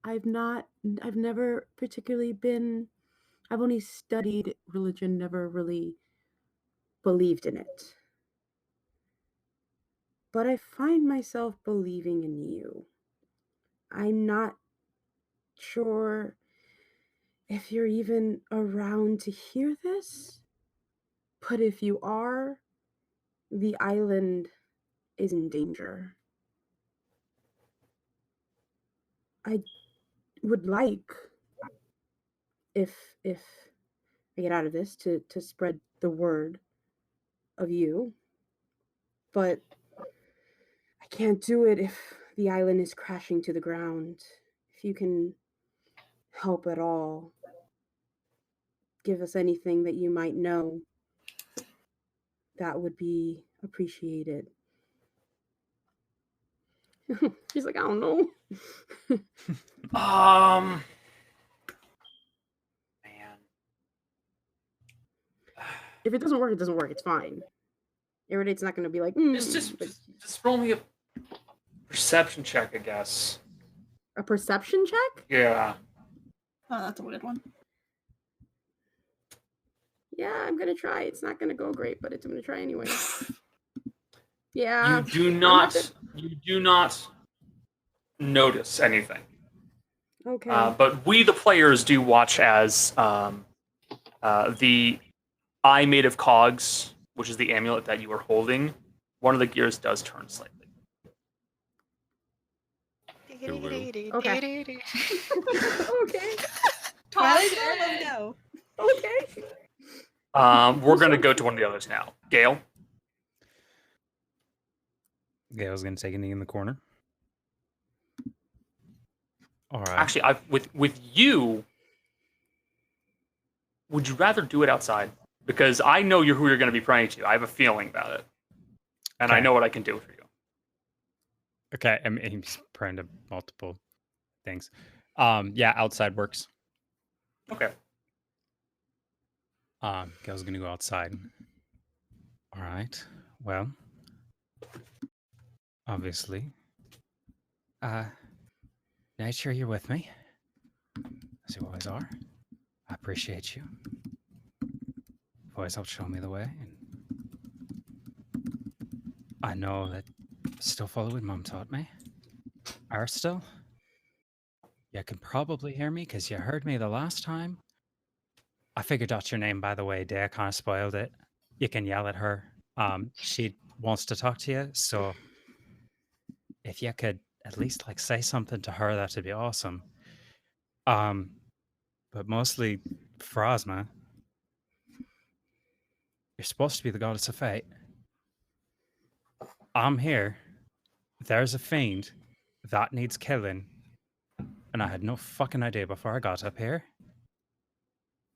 E: I've never particularly been. I've only studied religion, never really believed in it. But I find myself believing in you. I'm not sure if you're even around to hear this, but if you are, the island is in danger. I would like, if I get out of this, to spread the word of you, but can't do it if the island is crashing to the ground. If you can help at all, give us anything that you might know, that would be appreciated. She's like, I don't know.
C: Man.
E: If it doesn't work, it doesn't work. It's fine. Iridate's not going to be like,
C: Just roll me a perception check, I guess.
E: a perception check?
C: Yeah.
D: Oh, that's a weird one.
E: Yeah, I'm going to try. It's not going to go great, but I'm going to try anyway. Yeah.
C: You do not notice anything.
E: Okay.
C: But we, the players, do watch as the eye made of cogs, which is the amulet that you are holding, one of the gears does turn slightly.
E: Okay.
H: Okay.
E: No. Okay.
C: We're going to go to one of the others now. Gale?
A: Gale's going to take a knee in the corner. All right.
C: Actually, with you, would you rather do it outside? Because I know who you're going to be praying to. I have a feeling about it. And I
A: Okay.
C: know what I can do for you.
A: Okay, I mean, he's praying to multiple things. Yeah, outside works.
C: Okay.
A: Gale's going to go outside. All right. Well, obviously, nature, you're with me, as you always are. I appreciate you. You've always helped show me the way, and I know that still follow what Mom taught me. Arstil, you can probably hear me because you heard me the last time. I figured out your name, by the way. Dea kind of spoiled it. You can yell at her. She wants to talk to you, so if you could at least say something to her, that'd be awesome. But mostly, Phrasma, you're supposed to be the goddess of fate. I'm here. There's a fiend that needs killing, and I had no fucking idea before I got up here.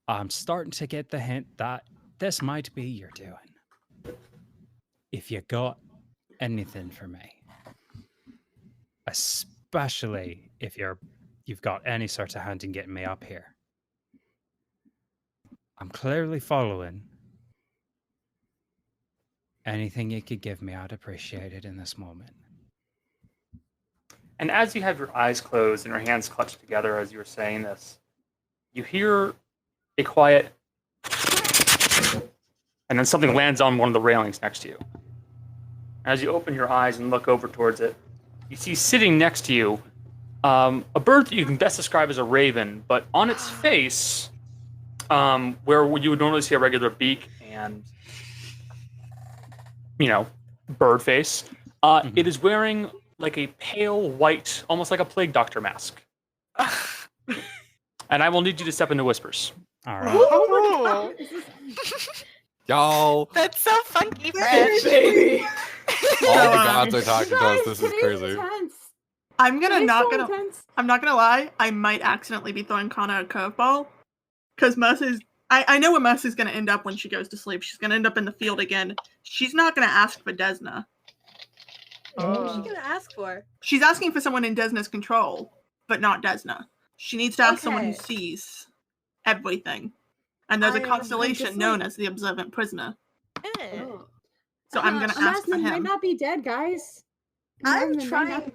A: I'm starting to get the hint that this might be your doing. If you got anything for me, especially if you've got any sort of hand in getting me up here. I'm clearly following. Anything you could give me, I'd appreciate it in this moment.
C: And as you have your eyes closed and your hands clutched together as you were saying this, you hear a quiet, and then something lands on one of the railings next to you. As you open your eyes and look over towards it, you see sitting next to you a bird that you can best describe as a raven, but on its face, where you would normally see a regular beak and, bird face, it is wearing a pale white, almost like a plague doctor mask. And I will need you to step into whispers.
A: All right.
B: Oh my God.
G: Y'all,
B: That's so funky, Fred.
D: Baby.
G: all the gods are talking to us. This is crazy.
D: I'm not gonna lie, I might accidentally be throwing Connor a curveball. Because Mercy's I know where Mercy's gonna end up when she goes to sleep. She's gonna end up in the field again. She's not gonna ask for Desna.
H: What's she gonna ask for?
D: She's asking for someone in Desna's control, but not Desna. She needs to ask someone who
H: Okay.
D: sees everything. And there's a constellation known as the Observant Prisoner.
H: Oh.
D: So I'm gonna ask for
E: Amazman might
D: him.
E: not be dead, guys.
H: I'm
E: Amazman might
H: trying.
E: not-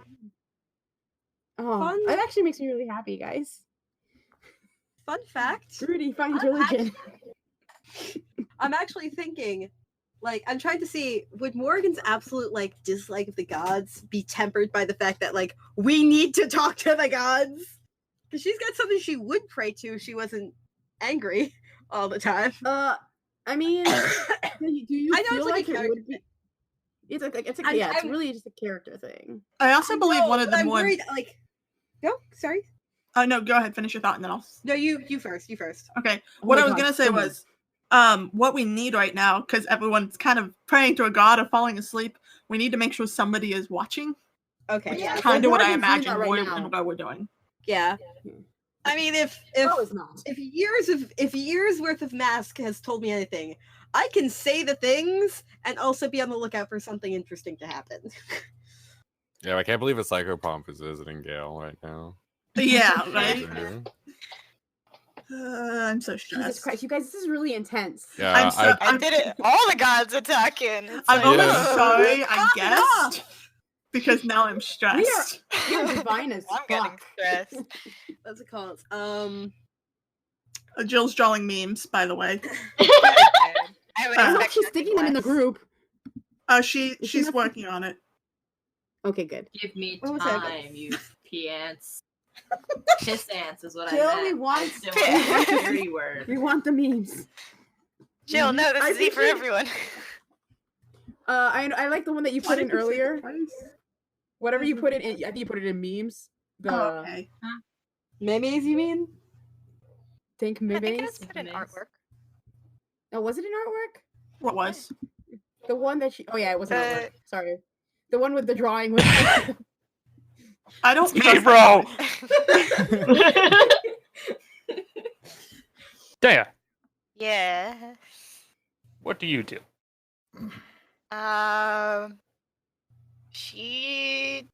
E: Oh,
H: Fun-
E: it actually makes me really happy, guys.
H: Fun fact.
E: Rudy finds
H: I'm
E: religion.
H: I'm actually thinking, I'm trying to see, would Morgan's absolute dislike of the gods be tempered by the fact that we need to talk to the gods? Because she's got something she would pray to if she wasn't angry all the time.
E: I mean, do you
H: I know
E: feel
H: it's like a
E: like it
H: character
E: would be? It's
H: I'm-
E: really just a character thing.
D: I also believe
H: No,
D: one of
H: but
D: the
H: I'm
D: more.
H: worried, no, sorry.
D: No, go ahead, finish your thought, and then I'll.
H: No, you first. You first.
D: Okay.
E: Oh
D: What
E: my
D: I was
E: God,
D: gonna say
E: go
D: was, what we need right now, because everyone's kind of praying to a god or falling asleep. we need to make sure somebody is watching.
H: Okay,
D: Which
H: yeah.
D: is kind of what I
E: Morgan's doing that
D: imagine
E: right
D: Roy
E: now.
D: and Bo were doing.
H: Yeah. I mean, if
E: Oh, it's not.
H: if years worth of Mask has told me anything, I can say the things and also be on the lookout for something interesting to happen.
G: Yeah, I can't believe a Psychopomp is visiting Gale right now.
D: Yeah, right.
G: Yeah,
D: I'm so
E: Jesus
D: stressed.
E: Christ, you guys, this is really intense.
B: I did it. All the gods attacking. It's
D: I'm
B: like,
D: almost
G: Yeah.
D: sorry I
H: Stop it
D: guessed because now I'm stressed.
E: You're divine as
B: I'm getting
E: fuck.
B: stressed.
H: What's it called?
D: Jill's drawing memes, by the way.
B: I would
D: I
E: I hope
B: expect
E: she's
B: nothing
E: sticking them in the
B: less.
E: group.
D: She's
E: not-
D: working on it.
E: Okay, good.
I: Give me
H: What was that?
I: time, you pants. Piss ants is what
E: Jill,
I: I meant.
E: we want-
I: I still want the dirty word.
E: We want the memes.
B: Jill, no, this
E: I
B: is E
E: think
B: for
E: we-
B: everyone.
E: I like the one that you put in earlier. Whatever you put it in, I think you put it in memes. The
D: Oh, okay.
H: memes, you mean?
E: think
B: I think it
E: memes.
B: was put in
I: Memes.
B: artwork.
E: Oh, was it an artwork?
D: What was?
E: The one that she. Oh yeah, it was an
B: Uh,
E: artwork. Sorry, the one with the drawing with.
D: I don't
A: Me,
D: trust
A: bro.
D: that.
A: Daya,
B: Yeah.
A: what do you do?
B: She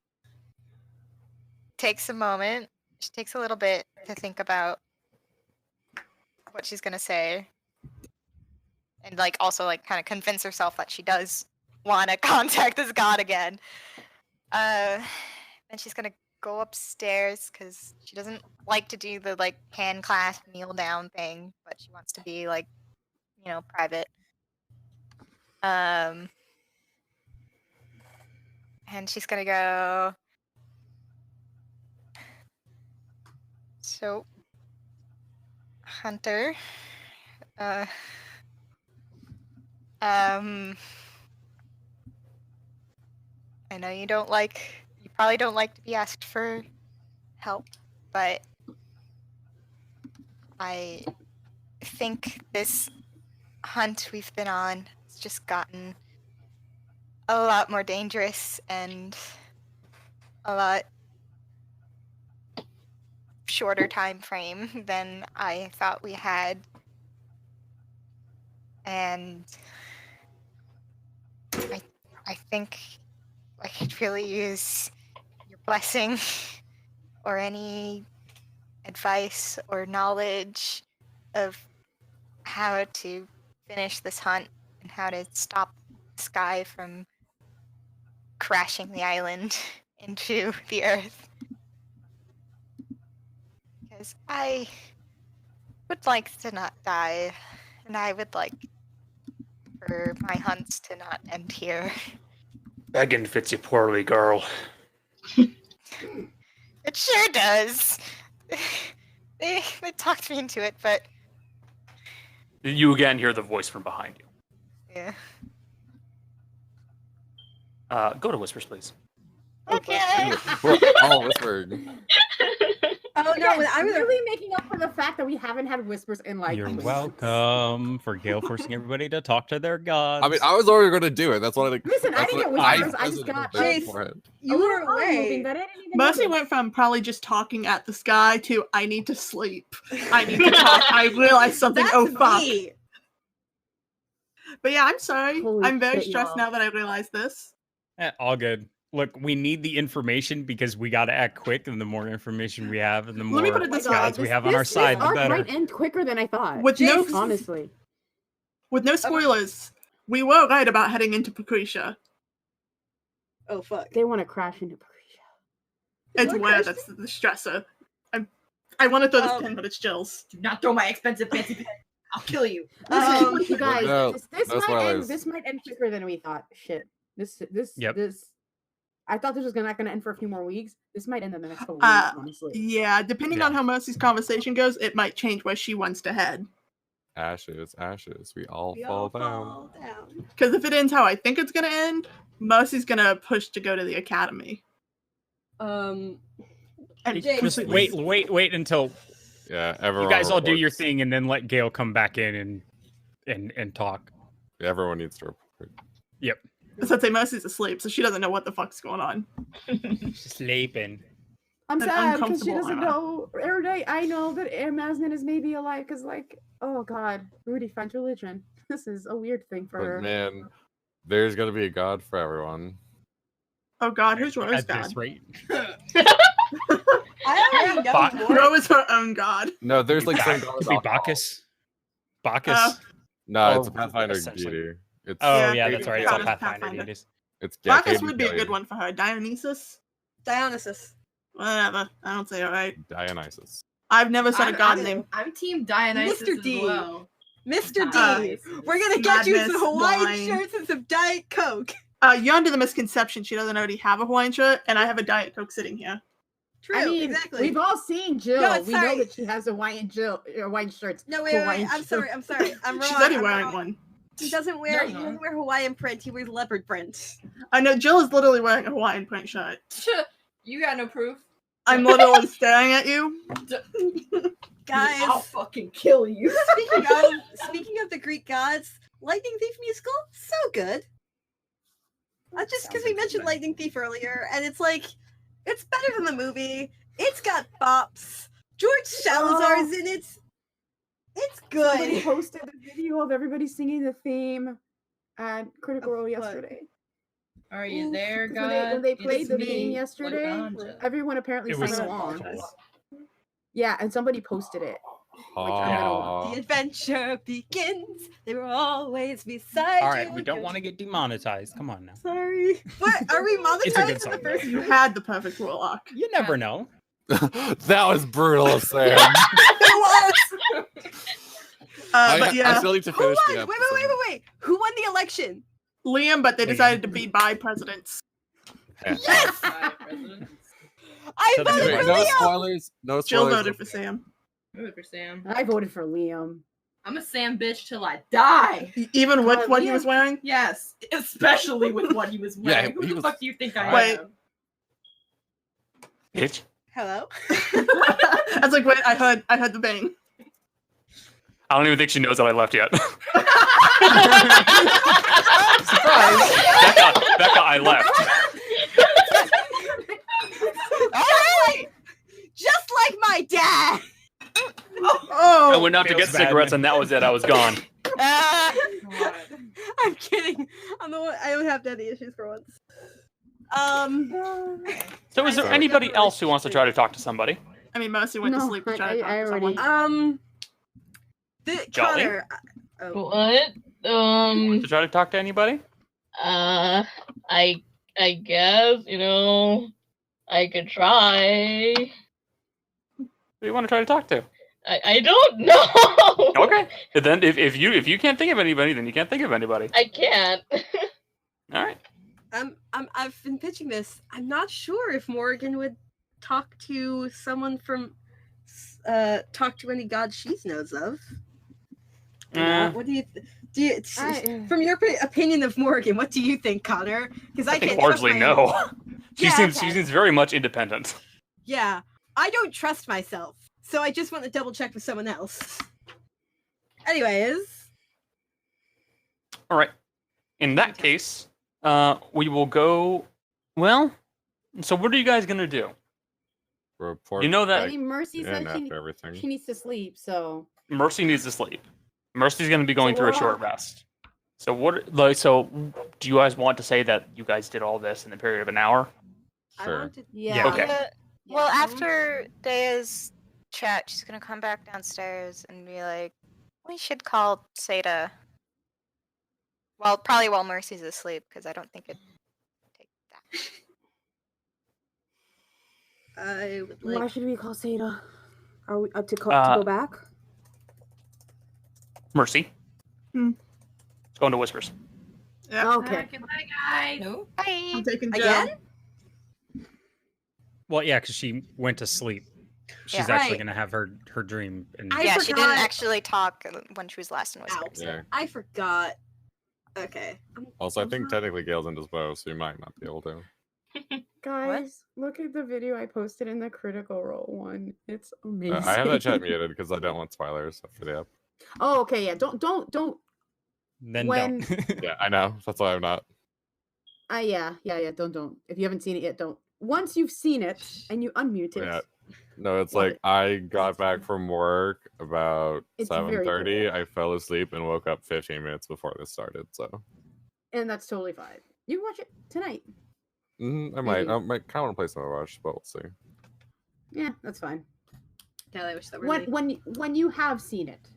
B: takes a moment. She takes a little bit to think about what she's gonna say, and like also like kind of convince herself that she does want to contact this god again. And she's gonna go upstairs because she doesn't like to do the like hand clasp kneel down thing, but she wants to be like, you know, private. And she's gonna go. So, Hunter. I know you probably don't like to be asked for help, but I think this hunt we've been on has just gotten a lot more dangerous and a lot shorter time frame than I thought we had. And I think I could really use your blessing or any advice or knowledge of how to finish this hunt and how to stop this guy from crashing the island into the earth. Because I would like to not die, and I would like for my hunts to not end here.
C: Begging fits you poorly, girl.
B: It sure does. They talked me into it, but
C: You again hear the voice from behind you.
B: yeah.
C: Go to whispers, please.
B: Okay.
G: We're all whispering.
H: Oh no, when I was
E: really making up for the fact that we haven't had whispers in like.
A: You're welcome for Gale forcing everybody to talk to their gods.
G: I mean, I was already going to do it. That's what I like.
E: Listen, I
G: that's
E: didn't
G: what
E: get whispers. I just got
H: Chase. you were away.
D: Mercy went from probably just talking at the sky to I need to sleep. I need to talk. I realized something.
H: That's
D: Oh fuck.
H: me.
D: But yeah, I'm sorry.
E: Holy
D: I'm very
E: shit,
D: stressed
E: y'all.
D: now that I realize this.
A: All good. Look, we need the information because we got to act quick, and the more information we have, and the more
D: Let me put it this way.
A: gods we have on our side, the
E: arc
A: better.
E: might end quicker than I thought.
D: With no
E: honestly,
D: with no spoilers, we were right about heading into Patricia.
H: Oh fuck.
E: they want to crash into Patricia.
D: It's
H: What
D: where
H: crash-
D: that's the stressor. I want to throw this
H: Um,
D: pin, but it's Jill's.
I: Do not throw my expensive fancy pen. I'll kill you.
E: Listen, you guys,
G: No,
E: this
G: no
E: might end.
G: spoilers.
E: This might end quicker than we thought. Shit. This.
A: Yep.
E: This. I thought this was not going to end for a few more weeks. This might end in the next couple
D: Uh,
E: weeks, honestly.
D: Yeah, depending
A: Yeah.
D: on how Mercy's conversation goes, it might change where she wants to head.
G: Ashes, ashes. We all
H: We
G: fall
H: all
G: down.
H: fall down.
D: Because if it ends how I think it's gonna end, Mercy's gonna push to go to the academy.
H: Um,
D: And
H: Jake,
A: Just
D: completely-
A: wait until
G: Yeah, everyone.
A: you guys all do your
G: reports.
A: thing, and then let Gale come back in and talk.
G: Everyone needs to report.
D: So I'd say Mercy's asleep, so she doesn't know what the fuck's going on.
A: She's sleeping.
E: I'm
D: An
E: sad because she
D: uncomfortable
E: doesn't
D: Anna.
E: know. Every day I know that Masnan is maybe alive because, like, oh god, Rudy finds religion. This is a weird thing for
G: But
E: her.
G: man, there's gonna be a god for everyone.
D: Oh god, who's Rose
A: At
D: god?
A: this rate.
H: I already know.
A: Ba-
H: more.
D: Rose is her own god.
G: No, there's like some
A: Could be Bacchus. Bacchus.
G: No, it's
A: Or
G: a Pathfinder
A: essentially.
G: deity. It's
A: Oh
D: Yeah,
A: yeah,
D: Katie
A: that's right. It's all
D: Bacchus,
A: Pathfinder
D: Pathfinder.
A: deities.
G: it's
D: Bacchus
G: Katie
D: would be a good
G: Gallion.
D: one for her. Dionysus?
H: Dionysus.
D: Whatever. I don't say it right.
G: Dionysus.
D: I've never said a god name.
I: I'm Team Dionysus
H: Mr.
I: as
H: D.
I: well.
H: Mr. D.
I: Dionysus.
H: We're gonna get you some
D: Madness,
H: Hawaiian
D: wine.
H: shirts and some Diet Coke.
D: You're under the misconception she doesn't already have a Hawaiian shirt, and I have a Diet Coke sitting here.
H: True,
E: I mean,
H: exactly.
E: we've all seen Jill.
H: No,
E: we
H: sorry.
E: know that she has a Hawaiian shirts.
H: No, wait,
E: Hawaiian
H: I'm sorry,
E: shirt.
H: I'm sorry. I'm wrong.
D: She's already
H: I'm
D: wearing
H: wrong.
D: one.
H: He doesn't wear
I: No.
H: Hawaiian print, he wears leopard print.
D: I know Jill is literally wearing a Hawaiian print shirt.
I: You got no proof.
D: I'm literally staring at you.
I: I'll
H: Guys,
I: fucking kill you.
H: speaking of the Greek gods, Lightning Thief musical, so good. Just because we mentioned Lightning Thief earlier, and it's like, it's better than the movie. It's got bops. George Salazar's in it. It's
E: Somebody
H: good.
E: posted the video of everybody singing the theme at Critical Role
H: what?
E: yesterday.
I: Are you there,
E: 'Cause
I: God?
E: when they played
I: It's
E: the
I: me,
E: theme yesterday,
I: Laganja.
E: everyone apparently
A: It was
E: sang
A: so
E: along.
A: cool.
E: Yeah, and somebody posted it.
H: The adventure begins. They will always beside you.
A: All right, we don't want to get demonetized. Come on now.
H: Sorry. What? Are we
A: It's a
H: monetized
A: good
H: for the
A: song.
H: first
D: You had the perfect warlock.
A: You never know.
G: That was brutal of Sam.
H: It was.
D: But
G: I
D: yeah,
G: still need to
H: Who
G: finish
H: won?
G: the
H: Wait,
G: episode.
H: wait. Who won the election?
D: Liam, but they decided to be by presidents.
H: Yes! I
A: So that's
H: voted
A: right.
H: for
G: No
H: Liam!
G: spoilers. No
D: Jill
G: spoilers.
D: voted for Sam.
I: Voted for Sam.
E: I voted for Liam.
I: I'm a Sam bitch till I die.
D: Even with what he
E: Liam-
D: was wearing?
I: Yes, especially with what he was
G: Yeah,
I: wearing. Who
G: he
I: the
G: was-
I: fuck do you think I
D: Wait.
I: am?
C: Bitch.
H: Hello?
D: I was like, wait, I heard the bang.
C: I don't even think she knows that I left yet. Becca, I left.
H: Alright! Just like my dad!
D: Oh,
C: I went out to
A: Feels
C: get
A: bad,
C: cigarettes,
A: man.
C: and that was it. I was gone.
H: I'm kidding. I don't have daddy issues for once.
C: So, is there anybody else who wants to try to talk to somebody?
D: I mean, Mercy went to
E: No,
D: sleep to try
E: I
D: to talk to
E: already-
D: someone.
C: Jolly?
H: Connor.
J: What?
C: To try to talk to anybody?
J: I guess, I could try.
C: Who do you want to try to talk to?
J: I don't know.
C: Okay. Then if you can't think of anybody, then you can't think of anybody.
J: I can't.
C: All right.
H: I've been pitching this. I'm not sure if Morgan would talk to someone from talk to any god she knows of. What do you from your opinion of Morgan? What do you think, Connor? Because I
C: I think
H: can't trust
C: largely
H: my own-
C: no. She
H: Yeah,
C: seems
H: okay.
C: she seems very much independent.
H: Yeah, I don't trust myself, so I just want to double check with someone else. Anyways,
C: All right. In that case, we will go. Well, so what are you guys gonna do?
G: Report
C: You know
E: I
C: that
E: mean, Mercy said
G: after everything.
E: she needs to sleep, so
C: Mercy needs to sleep. Mercy's gonna be going
E: So
C: through a
E: what?
C: short rest. So do you guys want to say that you guys did all this in the period of an hour?
H: I
G: Sure.
H: wanted.
E: yeah.
C: Okay.
B: Well,
H: Yeah.
B: after Daya's chat, she's gonna come back downstairs and be like, "We should call Seda." Well, probably while Mercy's asleep, because I don't think it'd take that.
H: I would
E: Why
H: like.
E: should we call Seda? Are we to
C: Uh,
E: go back?
C: Mercy.
D: Hmm.
C: Let's go into whispers.
D: Yeah,
E: Okay.
I: Goodbye, guys. No.
B: Bye.
D: I'm taking Jill.
H: Again?
A: Well, yeah, because she went to sleep. She's
B: Yeah.
A: actually
H: Right.
A: gonna have her dream. And
H: I
B: Yeah, she didn't
H: forgot.
B: actually talk when she was last in
H: Ow.
B: Whispers.
G: Yeah.
H: I forgot. Okay.
G: Also, I think technically Gale's in as well, so you might not be able to.
E: Guys, look at the video I posted in the Critical Role one. It's amazing.
G: I have that chat muted because I don't want spoilers for the app.
E: Oh, okay, yeah. Don't.
A: then
E: when-
A: don't.
G: Yeah, I know. That's why I'm not.
E: Yeah. Don't. If you haven't seen it yet, don't. Once you've seen it and you unmute it,
G: Yeah. No, it's
E: Love
G: like
E: it.
G: I got back from work about
E: It's very
G: 7:30.
E: cool.
G: I fell asleep and woke up 15 minutes before this started. So
E: and that's totally fine. You can watch it tonight.
G: I
E: Maybe.
G: might kind of want to play some Overwatch, but we'll see.
E: Yeah, that's fine.
H: Yeah, I wish that were me.
E: When you have seen it,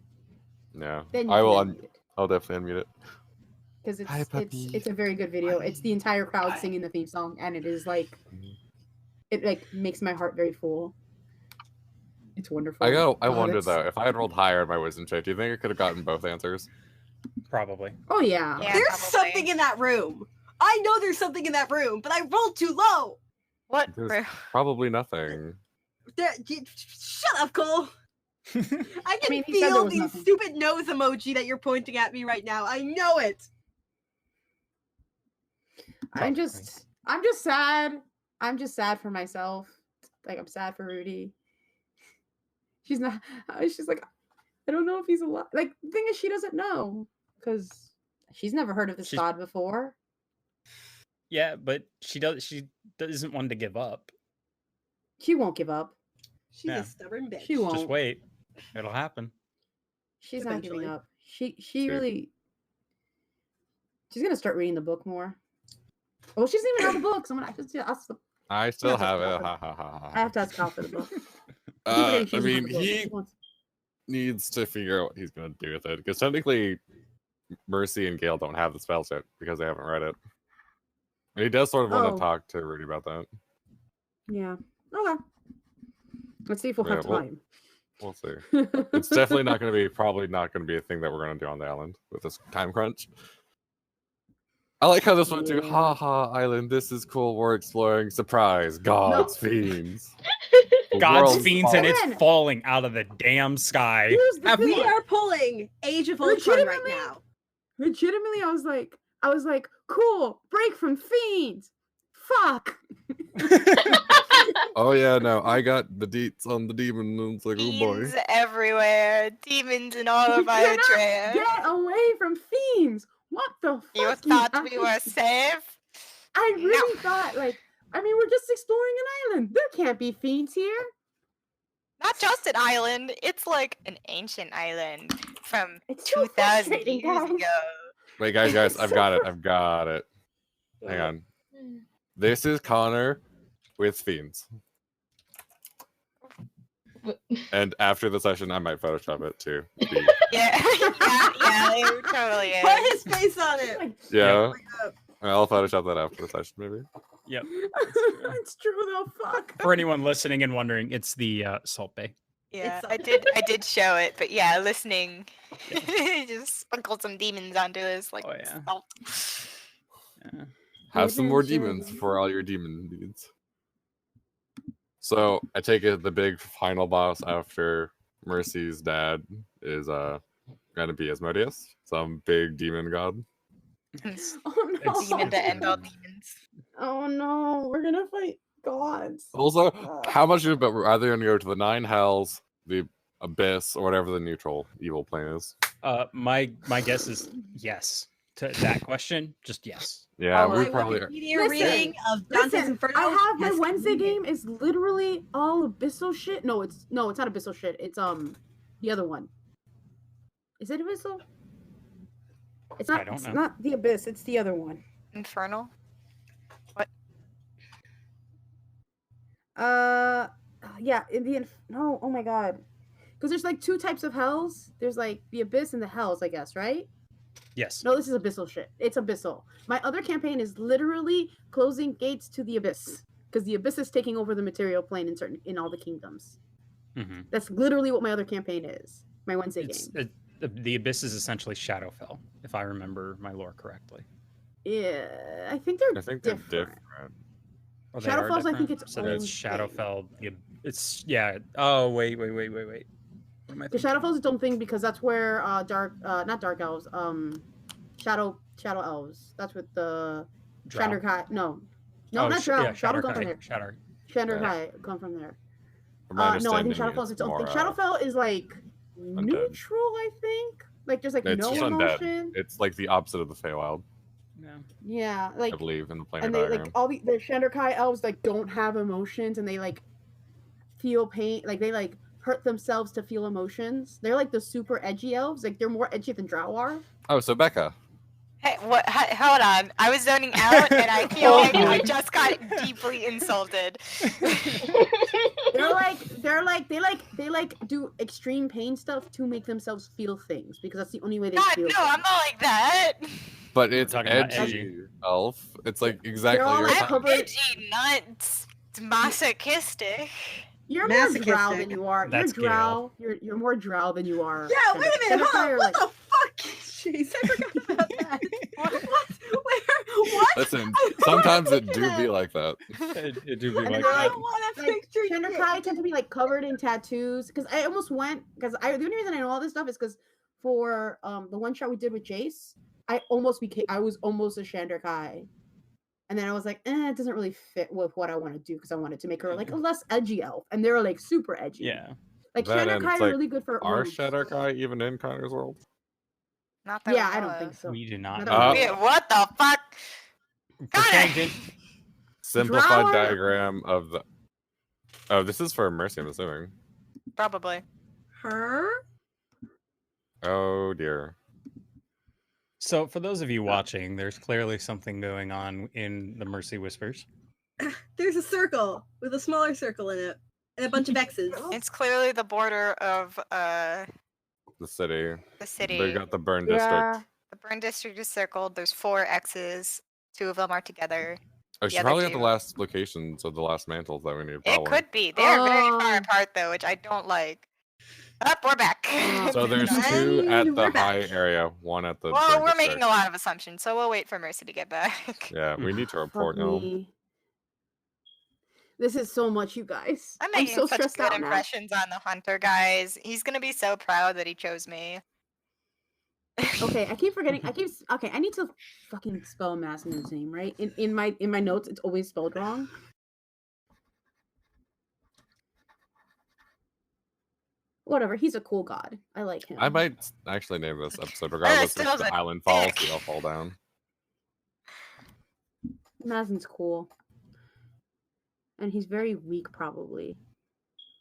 G: Yeah,
E: then you
G: I
E: can
G: will.
E: unmute it.
G: I'll definitely unmute it.
E: Because
G: Hi, puppy.
E: it's a very good video. It's the entire crowd singing the theme song, and it is like it like makes my heart very full. It's wonderful.
G: I wonder though, if I had rolled higher in my wisdom check, do you think I could have gotten both answers?
A: Probably.
E: Oh yeah.
B: Yeah,
H: There's
B: probably.
H: something in that room. I know there's something in that room, but I rolled too low.
B: What?
G: There's probably nothing.
H: Shut up, Cole. I can
E: mean, he said there
H: feel
E: was
H: the
E: nothing.
H: stupid nose emoji that you're pointing at me right now. I know it.
E: I'm just sad. I'm just sad for myself. Like I'm sad for Rudy. She's not. She's like, I don't know if he's alive. Like the thing is, she doesn't know because she's never heard of this
A: She's-
E: god before.
A: Yeah, but she doesn't want to give up.
E: She won't give up.
H: She's
A: Yeah.
H: a stubborn bitch.
E: She won't.
A: Just wait. It'll happen.
E: She's not giving
H: Eventually.
E: up. She
G: Sure.
E: really. She's gonna start reading the book more. Well, she doesn't even have the book. Someone
G: I still
E: Yeah,
G: have it.
E: that's
G: Ha ha ha ha.
E: I have to ask Kyle for the book.
G: I
E: She doesn't have
G: mean,
E: the book.
G: he
E: She wants-
G: needs to figure out what he's gonna do with it because technically, Mercy and Gale don't have the spell set because they haven't read it. And he does sort of want
E: Oh.
G: to talk to Rudy about that.
E: Yeah. Okay. Let's see if we'll have
G: Yeah, well,
E: time.
G: We'll see. It's definitely not going to be, probably not going to be a thing that we're going to do on the island with this time crunch. I like how this went to,
E: Yeah.
G: ha ha, island, this is cool, we're exploring, surprise, gods, fiends. The
A: God's
G: world's
A: fiends and
G: falling.
A: it's falling out of the damn sky.
E: Here's the
A: Have
E: thing.
H: We are pulling Age of Ultron right
E: Legitimately?
H: now.
E: Legitimately, I was like, cool, break from fiends. Fuck.
G: Oh yeah, no, I got the deets on the demon, and it's like, oh boy.
B: Fiends everywhere. Demons in all
E: You
B: of
E: cannot
B: Eritrea.
E: Get away from fiends. What the fuck?
B: You thought we were safe?
E: I
B: No.
E: really thought, like, I mean, we're just exploring an island. There can't be fiends here.
B: Not just an island. It's like an ancient island from
E: It's so
B: 2,000
E: frustrating,
B: years
E: guys.
B: ago.
G: Wait, guys,
E: It's
G: I've
E: so
G: got it,
E: fr-
G: I've got it. Hang on. This is Connor with fiends. And after the session, I might Photoshop it too.
B: Yeah, yeah, it totally is.
H: Put his face on it.
E: Like,
G: Yeah, I'll Photoshop that after the session, maybe.
A: Yep.
E: it's true though. Fuck.
A: For anyone listening and wondering, it's the Salt Bay.
B: Yeah,
H: It's
B: I did show it, but yeah, listening, just sprinkled some demons onto us, like
A: Oh, yeah.
B: salt.
A: Yeah.
G: Have some more
E: Adventure.
G: demons for all your demon needs. So I take it the big final boss after Mercy's dad is gonna be Asmodeus, some big demon god.
E: Oh no.
B: Demon to end all demons.
E: Oh no. We're gonna fight gods.
G: Also, how much of it are they gonna go to the nine hells, the abyss, or whatever the neutral evil plane is?
A: My guess is yes to that question. Just yes.
G: Yeah,
H: My
G: we probably are.
H: Wikipedia
E: Listen,
H: reading of Dante's
E: Listen,
H: Inferno.
E: I have my
H: has
E: Wednesday
H: completed.
E: game is literally all abyssal shit. No, it's not abyssal shit. It's the other one. Is it abyssal? It's not.
A: I don't
E: It's
A: know.
E: not the abyss. It's the other one.
B: Infernal.
E: Yeah. No. Oh my god. Because there's like two types of hells. There's like the abyss and the hells, I guess, right?
A: Yes.
E: No, this is abyssal shit. It's abyssal. My other campaign is literally closing gates to the abyss because the abyss is taking over the material plane in all the kingdoms.
A: Mm-hmm.
E: That's literally what my other campaign is. My Wednesday game.
A: The abyss is essentially Shadowfell, if I remember my lore correctly.
E: Yeah, I think they're
G: I think they're
E: different.
G: different.
A: Oh, they are
E: Shadowfell's, I think,
A: different?
E: its
A: so
E: own
A: that's
E: thing.
A: Shadowfell. It's yeah. Oh wait. What am I
E: The
A: thinking?
E: Shadowfell's its own thing because that's where not dark elves, shadow elves. That's what the
A: Drow.
E: Shandarkai. No,
A: Oh,
E: not Drow.
A: yeah,
E: Shadow come from
A: Shadowkai.
E: there.
A: Shadow.
E: Shandarkai come from there.
G: From my
E: No, I think
G: understanding,
E: Shadowfell's its own thing.
G: more,
E: Shadowfell is like neutral, I think. Like there's like
G: it's
E: no
G: just undead.
E: emotion.
G: It's like the opposite of the Feywild.
A: No.
E: Yeah,
G: I
E: like,
G: believe, in the planar
E: and they
G: diagram.
E: like all the Shandarkai elves like don't have emotions, and they like feel pain, like they like hurt themselves to feel emotions. They're like the super edgy elves, like they're more edgy than Drow are.
G: Oh, so Becca.
B: Hey, what? Hold on. I was zoning out, and I feel
A: Oh,
B: like I
A: boy.
B: just got deeply insulted.
E: They do extreme pain stuff to make themselves feel things because that's the only way they
B: God,
E: feel.
B: no, I'm not like that.
G: But it's
A: talking about
G: edgy,
A: edgy.
G: elf. It's like exactly
E: all,
G: your
E: like,
G: type.
E: covered-
B: Edgy, not masochistic.
E: You're more drow
H: Masochistic.
E: than you are.
A: That's
E: You're
A: gay,
E: drow. You're more drow than you are.
H: Yeah, wait a minute,
E: Shandakai
H: hold on.
E: are,
H: What
E: like,
H: the fuck? Jeez, I forgot about that. What? Where? What?
G: Listen,
H: I
G: sometimes
H: wanna
G: it
H: picture
G: do
H: that.
G: be like that.
A: It do be
E: And
A: like
E: they're
A: that.
H: I want to
E: like
H: picture it.
E: Shandakai tend to be like covered in tattoos. Because I almost went the only reason I know all this stuff is because for the one shot we did with Jace, I was almost a Shandakai. And then I was like, it doesn't really fit with what I want to do because I wanted to make her like a less edgy elf, and they're like super edgy.
A: Yeah.
E: Like
G: That and
E: Shandakai
G: it's
E: are
G: like,
E: really good for
G: Are
E: rogues.
G: Shadowkai even in Connor's world?
B: Not that
E: Yeah,
B: we
E: I
B: know
E: don't think
B: of.
E: so.
A: We do not
E: Not
A: know.
E: that we
B: Wait, what the fuck?
A: For
B: Got
A: Shang
B: it.
A: didn't-
G: Simplified
E: Drow are-
G: diagram of the. Oh, this is for Mercy, I'm assuming.
B: Probably.
H: Her?
G: Oh dear.
A: So, for those of you watching, there's clearly something going on in the Mercy Whispers.
H: There's a circle with a smaller circle in it and a bunch of X's.
B: It's clearly the border of
G: The city.
B: the city.
G: They got the burn
E: Yeah.
G: district.
B: The burn district is circled. There's 4 X's. 2 of them are together.
G: Oh,
B: The
G: she
B: other
G: probably got
B: two.
G: the last locations of the last mantles that we need.
B: It
G: Probably.
B: could be. They are very far
E: Oh.
B: apart though, which I don't like. Up, we're back.
G: So there's
H: And
G: 2 at the
H: we're back.
G: high area, 1 at the.
B: Well,
G: burn
B: we're making
G: district.
B: a lot of assumptions, so we'll wait for Mercy to get back.
G: Yeah, we need to report
E: Fuck
G: now.
E: me. This is so much, you guys.
B: I'm
E: I'm
B: making
E: so
B: such
E: stressed
B: good
E: out now.
B: impressions on the hunter, guys. He's gonna be so proud that he chose me.
E: Okay, I keep forgetting. Okay, I need to fucking spell Masmon's name right. In my notes, it's always spelled wrong. Whatever. He's a cool god. I like him.
G: I might actually name this episode regardless
B: still
G: if the
B: a
G: island falls,
B: dick.
G: we all fall down.
E: Mazin's cool, and he's very weak, probably.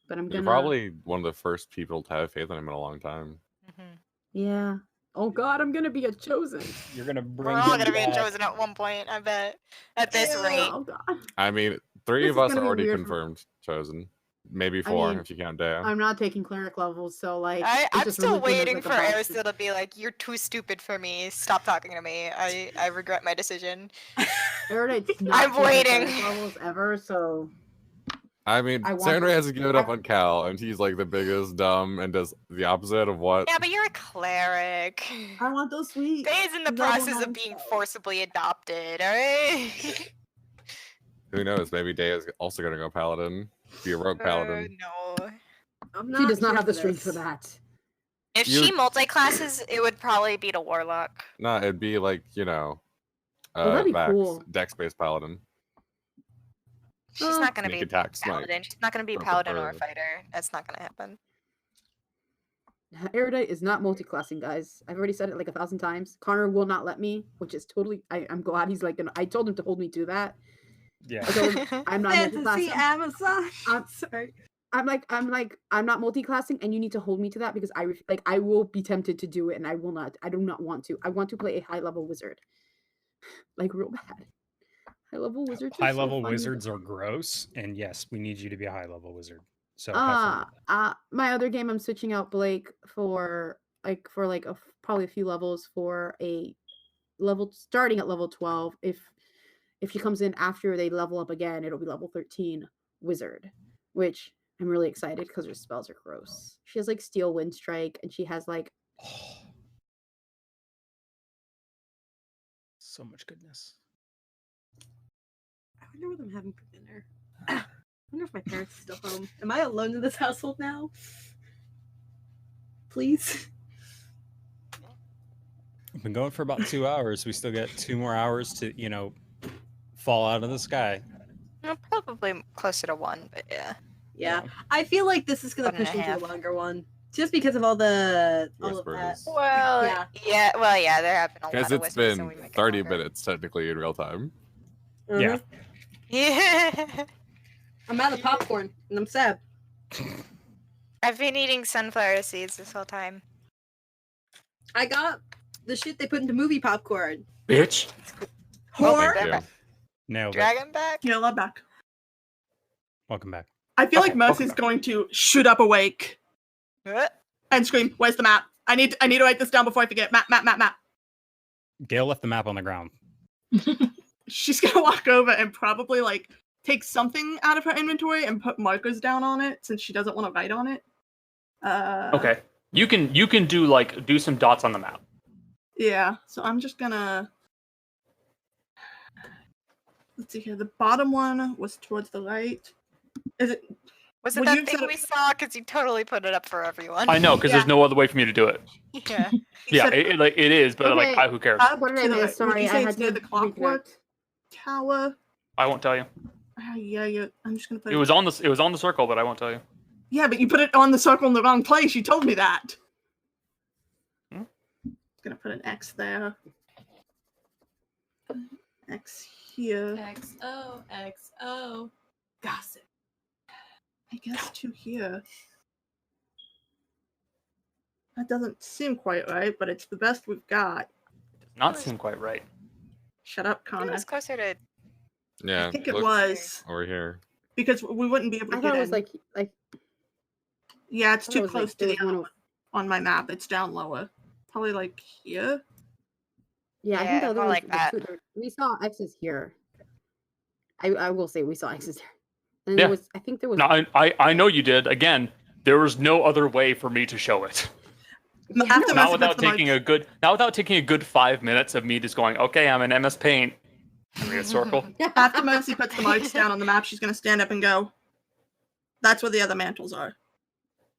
E: But I'm
G: You're
E: gonna
G: probably one of the first people to have faith in him in a long time.
B: Mhm.
E: Yeah. Oh God, I'm gonna be a chosen.
A: You're gonna
B: We're
A: bring
B: all
A: him
B: gonna be
A: back.
B: chosen at one point, I bet. At this rate.
E: Oh God.
G: I mean, 3
E: This
G: of
E: is
G: us
E: gonna
G: are
E: be
G: already
E: weird for-
G: confirmed chosen. Maybe
E: I
G: 4
E: mean,
G: if you count Dea.
E: I'm not taking cleric levels, so like
B: I'm
E: just
B: still
E: religion is,
B: waiting
E: like, a
B: for
E: box.
B: Arista to be like, you're too stupid for me. Stop talking to me. I regret my decision.
E: Erudite's not
B: I'm
E: taking
B: waiting.
E: cleric levels ever, so
G: I mean,
E: I want
G: Sandra
E: to-
G: hasn't given up on Cal, and he's like the biggest dumb and does the opposite of what.
B: Yeah, but you're a cleric.
E: I want those sweet.
B: Dae's in the
E: level
B: process
E: 9
B: of being
E: spells.
B: forcibly adopted, alright?
G: Who knows? Maybe Dea is also going to go paladin. Be a rogue paladin.
B: No.
H: I'm
E: She does not
H: here
E: have the strength for
H: this.
E: that.
B: If
G: You-
B: she multi-classes, it would probably be to warlock.
G: No, it'd be like,
E: Oh, that'd be
G: Vax,
E: cool.
G: dex-based paladin.
B: She's not gonna
G: Sneak
B: be
G: attack, smite.
B: paladin. She's not gonna be a
G: Or
B: paladin or a
G: preferred.
B: fighter. That's not gonna happen.
E: Erudite is not multi-classing, guys. I've already said it like 1,000 times. Connor will not let me, which is totally. I'm glad he's like. I told him to hold me to that.
A: Yeah.
E: I told him I'm not
H: Fantasy
E: multi-classing.
H: Amazon.
E: I'm
H: sorry.
E: I'm not multi-classing, and you need to hold me to that because I will be tempted to do it, and I will not. I do not want to. I want to play a high-level wizard, like real bad. High-level wizards.
A: High level wizards are gross, and yes, we need you to be a high level wizard. So have fun with that.
E: My other game, I'm switching out Blake for probably a few levels for a level starting at level 12. If she comes in after they level up again, it'll be level 13 wizard, which I'm really excited because her spells are gross. She has like Steel Wind Strike, and she has like
A: So much goodness.
H: I wonder what I'm having for dinner. I wonder if my parents are still home. Am I alone in this household now? Please.
A: We've been going for about 2 hours. We still got 2 more hours to, fall out of the sky.
B: Probably closer to 1, but yeah.
H: Yeah. I feel like this is gonna
B: 1.5.
H: push into a longer one. Just because of all of that.
G: Whispers.
B: Well,
H: Yeah.
B: yeah, there have been a lot
G: Because
B: of
G: it's
B: whispers, so
G: been
B: we make it
G: 30
B: longer.
G: minutes technically in real time.
A: Yeah.
B: Yeah.
H: I'm out of popcorn, and I'm sad.
B: I've been eating sunflower seeds this whole time.
H: I got the shit they put into movie popcorn.
C: Bitch.
H: Whore.
G: Thank you.
A: Nailed it.
B: Dragon back?
D: Yeah, love back.
A: Welcome back.
D: I feel
C: Okay,
D: like Mercy's
C: welcome
D: going to shoot up awake
B: What?
D: and scream, "Where's the map? I need to write this down before I forget. Map, map, map, map."
A: Gale left the map on the ground.
D: She's gonna walk over and probably like take something out of her inventory and put markers down on it since she doesn't want to write on it.
C: Okay. You can do some dots on the map.
D: Yeah, so I'm just gonna. Let's see here. The bottom one was towards the right. Is it?
B: Was it
D: Well,
B: that
D: you
B: thing
D: said-
B: we saw? Because you totally put it up for everyone.
C: I know, because there's no other way for me to do it.
B: Yeah.
D: You
C: Yeah,
D: said
C: it is, but
E: Okay.
C: who cares?
D: up
E: What did I
D: to the
E: miss?
D: right. Would
E: Sorry,
D: you
E: I
D: say
E: had
D: it's near
E: to
D: the clockwork
E: reconnect.
D: tower?
C: I won't tell you.
D: Yeah. I'm just gonna put
C: It was on the circle, but I won't tell you.
D: Yeah, but you put it on the circle in the wrong place. You told me that.
C: Hmm?
D: Gonna put an X there. X here.
I: XO.
D: Gossip. I guess 2 here. That doesn't seem quite right, but it's the best we've got.
C: Does not seem quite right.
D: Shut up,
B: It
D: Connor.
B: was closer to.
G: Yeah.
D: I think it
G: look
D: was
G: over here.
D: because we wouldn't be able to
E: I
D: get
E: thought it
D: in.
E: was like
D: Yeah, it's
E: I thought it
D: too
E: was,
D: close
E: like,
D: to
E: there
D: the
E: was
D: other
E: one
D: one on my map. It's down lower. Probably like here.
E: yeah, I
B: Yeah,
E: think the other
B: more
E: one
B: like that.
E: we saw X's here. I will say we saw X's here. And
C: Yeah.
E: there was I think there was
C: No, I know you did. Again, there was no other way for me to show it.
D: After
C: Not
D: Mercy
C: without
D: puts the
C: taking a good 5 minutes of me just going, okay, I'm in MS Paint. Give me a circle.
D: After Mercy puts the marks down on the map, she's gonna stand up and go. That's where the other mantles are.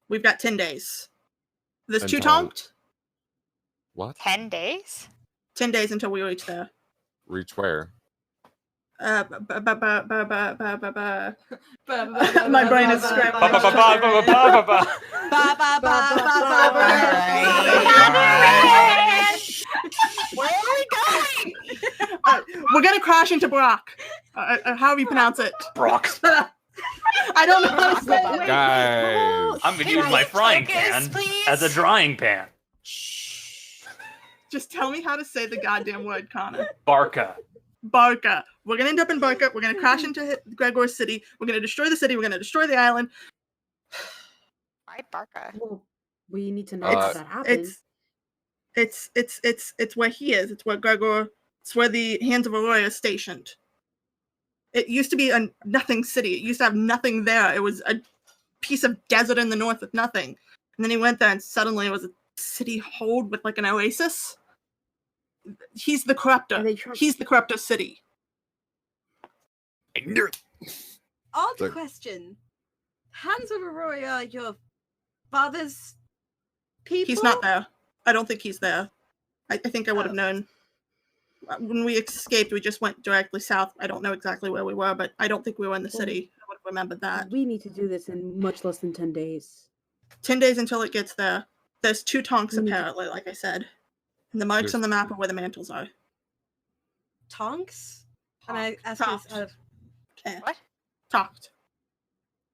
D: We've got 10 days. There's 2
G: Until-
D: tonked.
G: What?
B: 10 days?
D: 10 days until we reach there.
G: Reach where?
D: My
H: My
D: brain is scrambling.
B: Where are we going?
D: We're gonna crash into Brock. However you pronounce it.
C: Brock.
D: I don't know how to say it.
G: Guys.
C: I'm gonna
B: Can
C: use
B: we
C: my frying
B: focus,
C: pan
B: please?
C: as a drying pan.
D: Just tell me how to say the goddamn word, Connor.
C: Barca.
D: Barca. We're gonna end up in Barca. We're gonna crash into Gregor's city. We're gonna destroy the city. We're gonna destroy the island.
B: Why Barca?
E: well, we need to know how that happened.
D: It's where he is. It's where Gregor. It's where the Hands of Aurora is stationed. It used to be a nothing city. It used to have nothing there. It was a piece of desert in the north with nothing. And then he went there, and suddenly it was a city hold with like an oasis. He's the corruptor.
E: And they tried-
D: He's the corruptor city.
H: Odd
G: Like-
H: question. Hands of Aurora, your father's people?
D: He's not there. I don't think he's there. I think I would have known. When we escaped, we just went directly south. I don't know exactly where we were, but I don't think we were in the
E: Well,
D: city. I would have remembered that.
E: We need to do this in much less than 10 days.
D: 10 days until it gets there. There's 2 tonks,
E: We need to-
D: apparently, like I said. And the marks
G: There's-
D: on the map are where the mantles are.
H: Tonks? And I asked
D: Tonks.
H: this out of.
D: Okay.
B: What?
D: Tonked.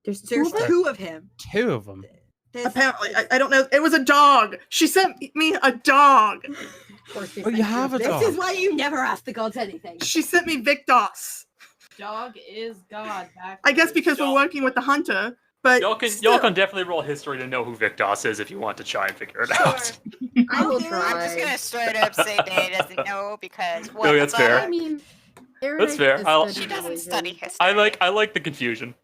E: There's 2
H: There's
E: of them?
H: 2 of him.
A: 2 of them.
H: There's-
D: Apparently. I don't know. It was a dog. She sent me a dog.
E: Of course, they
A: Oh, you
E: sent
A: have a
E: this.
A: dog.
H: This is why you never ask the gods anything.
D: She sent me Victos.
I: Dog is God. Back
D: I guess because we're working with the hunter, but
C: Y'all can definitely roll history to know who Victos is if you want to try and figure it out.
E: I will
H: I'm
B: I'm just
E: try.
B: gonna straight up say Danny doesn't know because what
C: No, that's
B: the
C: fair.
E: I
B: fuck?
E: mean,
C: That's fair.
B: She doesn't study history.
C: I like the confusion.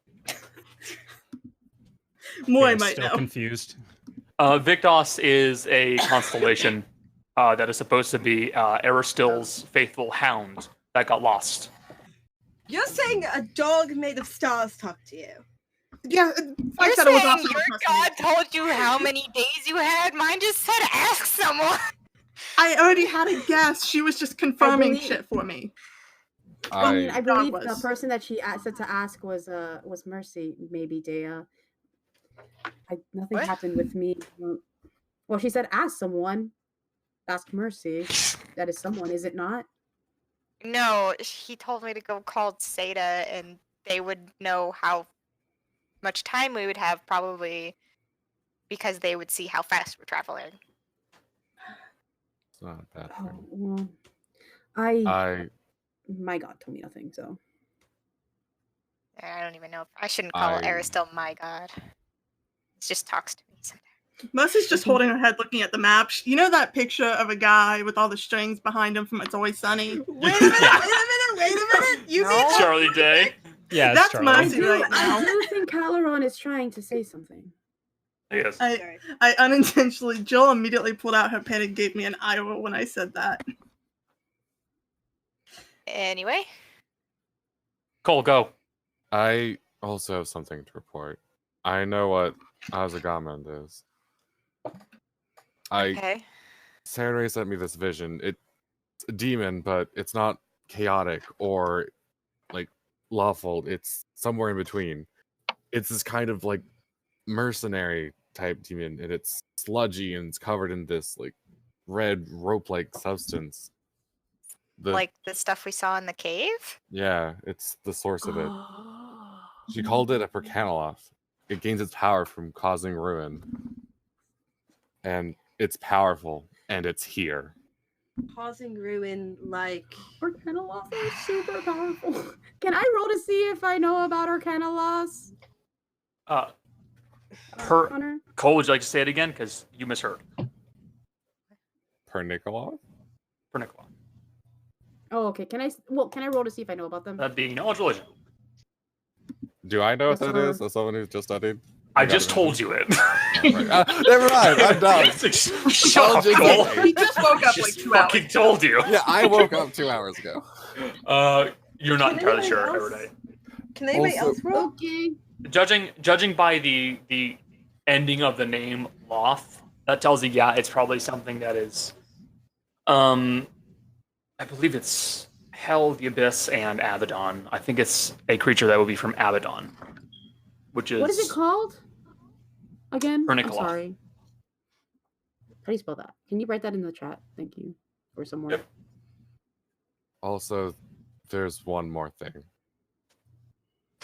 D: Moy
A: Yeah,
D: might
A: still
D: know.
A: confused.
C: Victos is a constellation that is supposed to be Aristil's faithful hound that got lost.
H: You're saying a dog made of stars talked to you.
D: Yeah, I
B: You're
D: said it was
B: saying
D: also
B: your
D: supposed to
B: god
D: be.
B: told you how many days you had? Mine just said ask someone.
D: I already had a guess. She was just confirming
E: believe-
D: shit for me.
E: I mean, I
D: Dog
E: believe
D: was.
E: the person that she said to ask was Mercy, maybe Dea. Nothing
B: What?
E: happened with me. Well, she said, ask someone. Ask Mercy. That is someone, is it not?
B: No, he told me to go call Seda, and they would know how much time we would have, probably because they would see how fast we're traveling.
G: It's not a bad
E: Oh,
G: thing.
E: well, my god told me nothing, so.
B: I don't even know. I shouldn't call
G: I-
B: Aristil my god. He just talks to me sometimes.
D: Mercy's just holding her head looking at the map. You know that picture of a guy with all the strings behind him from It's Always Sunny?
A: Wait
D: a minute! You
B: No.
D: mean that?
C: Charlie Day.
A: Yeah,
D: That's
A: Charlie.
D: Mercy right now.
E: I do think Caleron is trying to say something.
C: Yes.
D: I unintentionally, Jill immediately pulled out her pen and gave me an eye roll when I said that.
B: Anyway,
C: Cole, go.
G: I also have something to report. I know what Azagamand is.
B: okay.
G: Saturday sent me this vision. It's a demon, but it's not chaotic or like lawful. It's somewhere in between. It's this kind of like mercenary type demon, and it's sludgy and it's covered in this like red rope-like substance.
B: Like the stuff we saw in the cave?
G: Yeah, it's the source of it. She called it a Percanoloth. It gains its power from causing ruin. And it's powerful, and it's here.
H: Causing ruin, like.
E: Arcanoloths are super powerful. Can I roll to see if I know about Arcanoloths? Connor?
C: Cole, would you like to say it again? Because you misheard.
G: Pernicoloth?
C: Pernicola.
E: Oh, okay. Can I roll to see if I know about them?
C: That'd be knowledge religion.
G: Do I know what
E: That's
G: that
E: her.
G: is? As someone who's just studied?
C: I just told you it.
G: Never mind. I'm done.
C: Shut up, Cole.
D: He just woke up
C: Just
D: like 2 hours.
C: fucking told you.
G: Yeah, I woke up 2 hours ago.
C: You're not
H: Can
C: entirely
H: anybody
C: sure,
H: else-
C: Everday.
H: Can anybody
G: Also-
H: else roll?
E: Okay.
C: Judging by the ending of the name Loth, that tells you, yeah, it's probably something that is, I believe it's Hell, the Abyss, and Abaddon. I think it's a creature that would be from Abaddon, which is
E: What is it called? Again? I'm
C: Pernicoloth.
E: sorry. How do you spell that? Can you write that in the chat? Thank you. Or somewhere.
C: Yep.
G: Also, there's one more thing.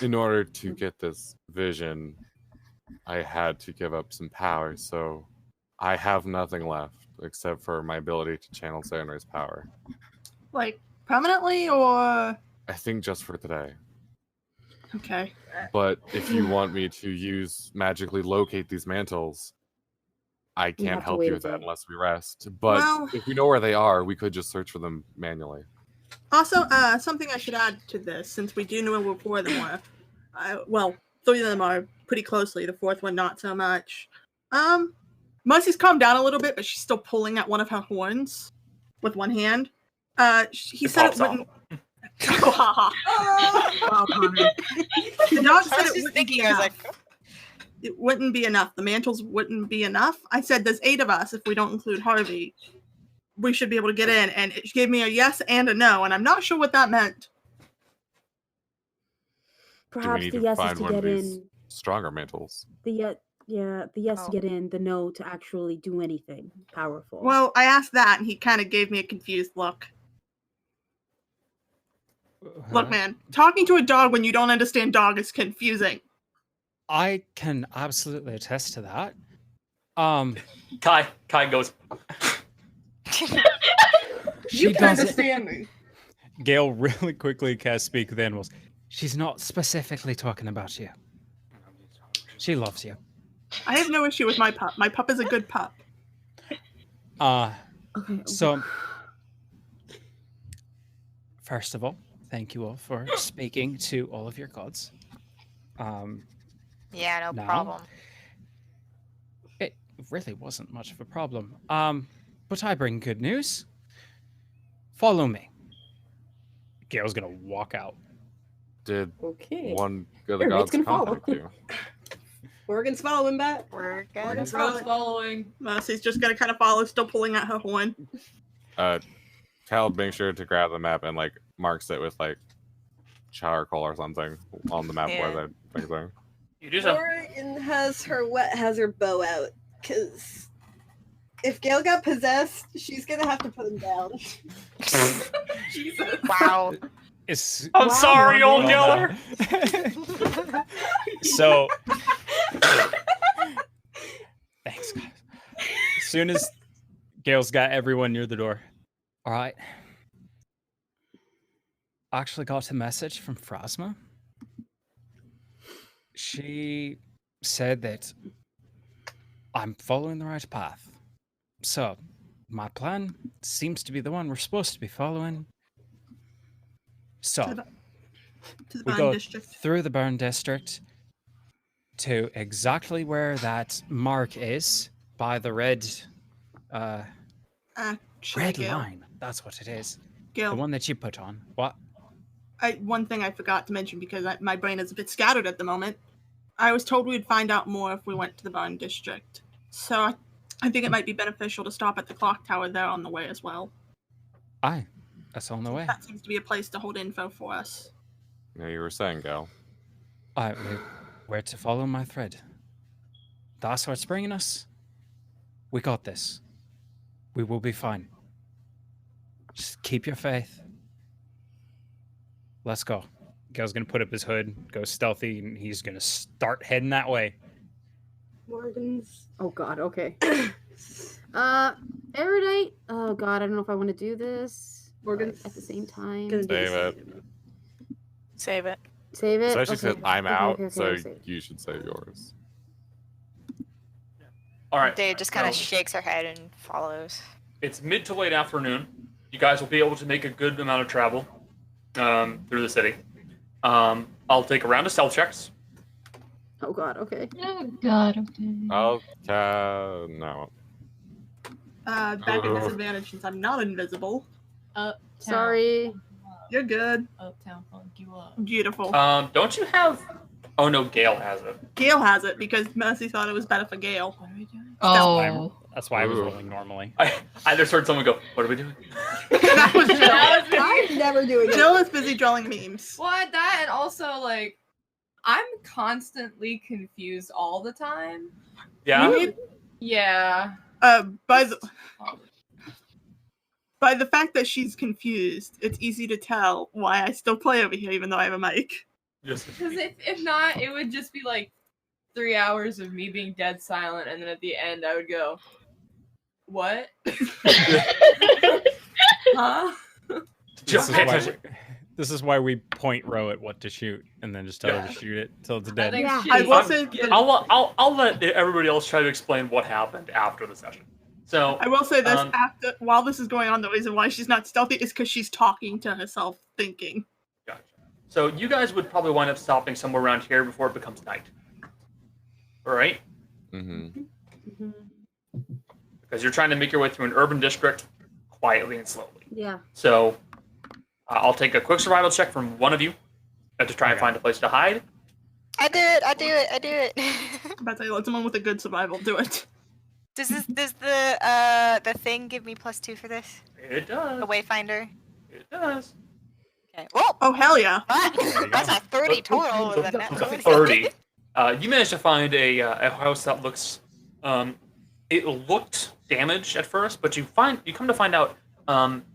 G: In order to get this vision, I had to give up some power, so I have nothing left except for my ability to channel Xander's power.
D: Like, permanently or.
G: I think just for today.
D: Okay.
G: But if you want me to magically locate these mantles, I
E: have
G: can't
E: to
G: help
E: wait
G: you
E: a
G: with that
E: day.
G: unless we rest. But
D: Well-
G: if we know where they are, we could just search for them manually.
D: Also, something I should add to this, since we do know where 4 of them were. Well, 3 of them are pretty closely. The 4th one, not so much. Mercy's calmed down a little bit, but she's still pulling at one of her horns with one hand. He said it
C: pops off.
D: wouldn't. Oh, haha.
E: Wow, Connor.
D: The dog
B: I
D: said
B: was
D: it
B: just
D: wouldn't
B: thinking,
D: be
B: I was
D: enough.
B: like,
D: It wouldn't be enough. The mantles wouldn't be enough. I said there's 8 of us if we don't include Harvey. We should be able to get in, and it gave me a yes and a no, and I'm not sure what that meant.
G: Do we
E: Perhaps
G: need
E: the
G: to
E: yes is
G: find
E: to
G: one of
E: get
G: these
E: in.
G: stronger mantles?
E: The yes
B: Oh.
E: to get in. The no to actually do anything powerful.
D: Well, I asked that, and he kind of gave me a confused look. Look, man, talking to a dog when you don't understand dog is confusing.
A: I can absolutely attest to that.
C: Kai goes,
A: She doesn't.
D: me.
A: Gail really quickly cast speak with animals. She's not specifically talking about you. She loves you.
D: I have no issue with my pup. My pup is a good pup.
E: okay.
A: So, first of all, thank you all for speaking to all of your gods.
B: yeah, no
A: No.
B: problem.
A: It really wasn't much of a problem. But I bring good news. Follow me. Gail's gonna walk out.
G: Did
E: Okay.
G: one of the
E: Your mate's
G: gods
E: gonna follow.
G: contact you?
H: Morgan's following back.
B: We're good.
H: Morgan's
I: Rose
H: following.
I: following.
D: Mercy's just gonna kind of follow, still pulling at her horn.
G: Cal makes sure to grab the map and like marks it with like charcoal or something on the map
B: Yeah.
G: where the things are.
C: You do so.
H: Morgan has her bow out, because if Gale got possessed, she's gonna have to put him down.
I: Jesus.
B: Wow.
C: I'm
E: Wow,
C: sorry, old
E: Morgan.
C: Geller.
A: So, thanks, guys. As soon as Gail's got everyone near the door, all right. I actually got a message from Phrasma. She said that I'm following the right path. So, my plan seems to be the one we're supposed to be following. So,
D: To the
A: we
D: Burn
A: go
D: District.
A: through the burn district to exactly where that mark is by the red
D: Actually,
A: red
D: Gale.
A: line. That's what it is.
D: Gale,
A: The one that you put on. What?
D: one thing I forgot to mention because my brain is a bit scattered at the moment. I was told we'd find out more if we went to the Burn District. So I think it might be beneficial to stop at the clock tower there on the way as well.
A: Aye. That's on the way.
D: That seems to be a place to hold info for us.
G: Yeah, you were saying, Gal.
A: Where to follow my thread. That's what's bringing us. We got this. We will be fine. Just keep your faith. Let's go. Gal's gonna put up his hood, go stealthy, and he's gonna start heading that way.
H: Morgan's.
E: Oh God. Okay. Erudite. Oh God. I don't know if I want to do this.
H: Morgan's
E: At the same time.
H: gonna do
G: Save
H: the
G: it.
H: same.
B: Save it.
E: Save it.
G: Especially
E: Okay.
G: since I'm
E: Okay,
G: out,
E: okay,
G: so
E: I'll save.
G: you should save yours.
C: All right.
B: Dave just kind of
C: so
B: shakes her head and follows.
C: it's mid to late afternoon. You guys will be able to make a good amount of travel through the city. I'll take a round of stealth checks.
E: Oh God. Okay.
J: Oh God. Okay.
G: I'll no.
D: Back at disadvantage since I'm not invisible.
I: Uptown.
E: Sorry.
D: You're good.
I: Uptown funk you up.
D: Beautiful.
C: Don't you have? Oh no, Gale has it.
D: Gale has it because Mercy thought it was better for Gale.
I: What are we doing?
J: Oh.
A: That's why I was
G: Ooh.
A: rolling normally.
C: I just heard someone go, "What are we doing?"
D: That was Jill.
H: I'm never doing it.
D: Jill is busy drawing memes.
I: What that and also like I'm constantly confused all the time.
C: Yeah.
D: We need,
I: Yeah.
D: by the fact that she's confused, it's easy to tell why I still play over here even though I have a mic.
C: Just
I: Because if not, it would just be like 3 hours of me being dead silent, and then at the end I would go, "What? Huh?"
C: Just pay attention.
A: This is why we point row at what to shoot, and then just tell her to shoot it till it's
I: I
A: dead.
I: think
E: Yeah.
I: she-
D: I will say
C: I'll let everybody else try to explain what happened after the session. So
D: I will say this
C: Um,
D: while this is going on, the reason why she's not stealthy is because she's talking to herself, thinking.
C: Gotcha. So you guys would probably wind up stopping somewhere around here before it becomes night. All right?
G: Mm-hmm.
C: Because you're trying to make your way through an urban district quietly and slowly.
E: Yeah.
C: So I'll take a quick survival check from one of you to try and
A: Okay.
C: find a place to hide.
B: I do it. I do it. I do it.
D: I'm about to say, let someone with a good survival do it.
B: Does the thing give me +2 for this?
C: It does.
B: The Wayfinder.
C: It does.
B: Okay. Whoa.
D: Oh, hell yeah.
B: That's a 30 total with a net
C: It's a
B: 20.
C: 30. You managed to find a house that looks. It looked damaged at first, but you come to find out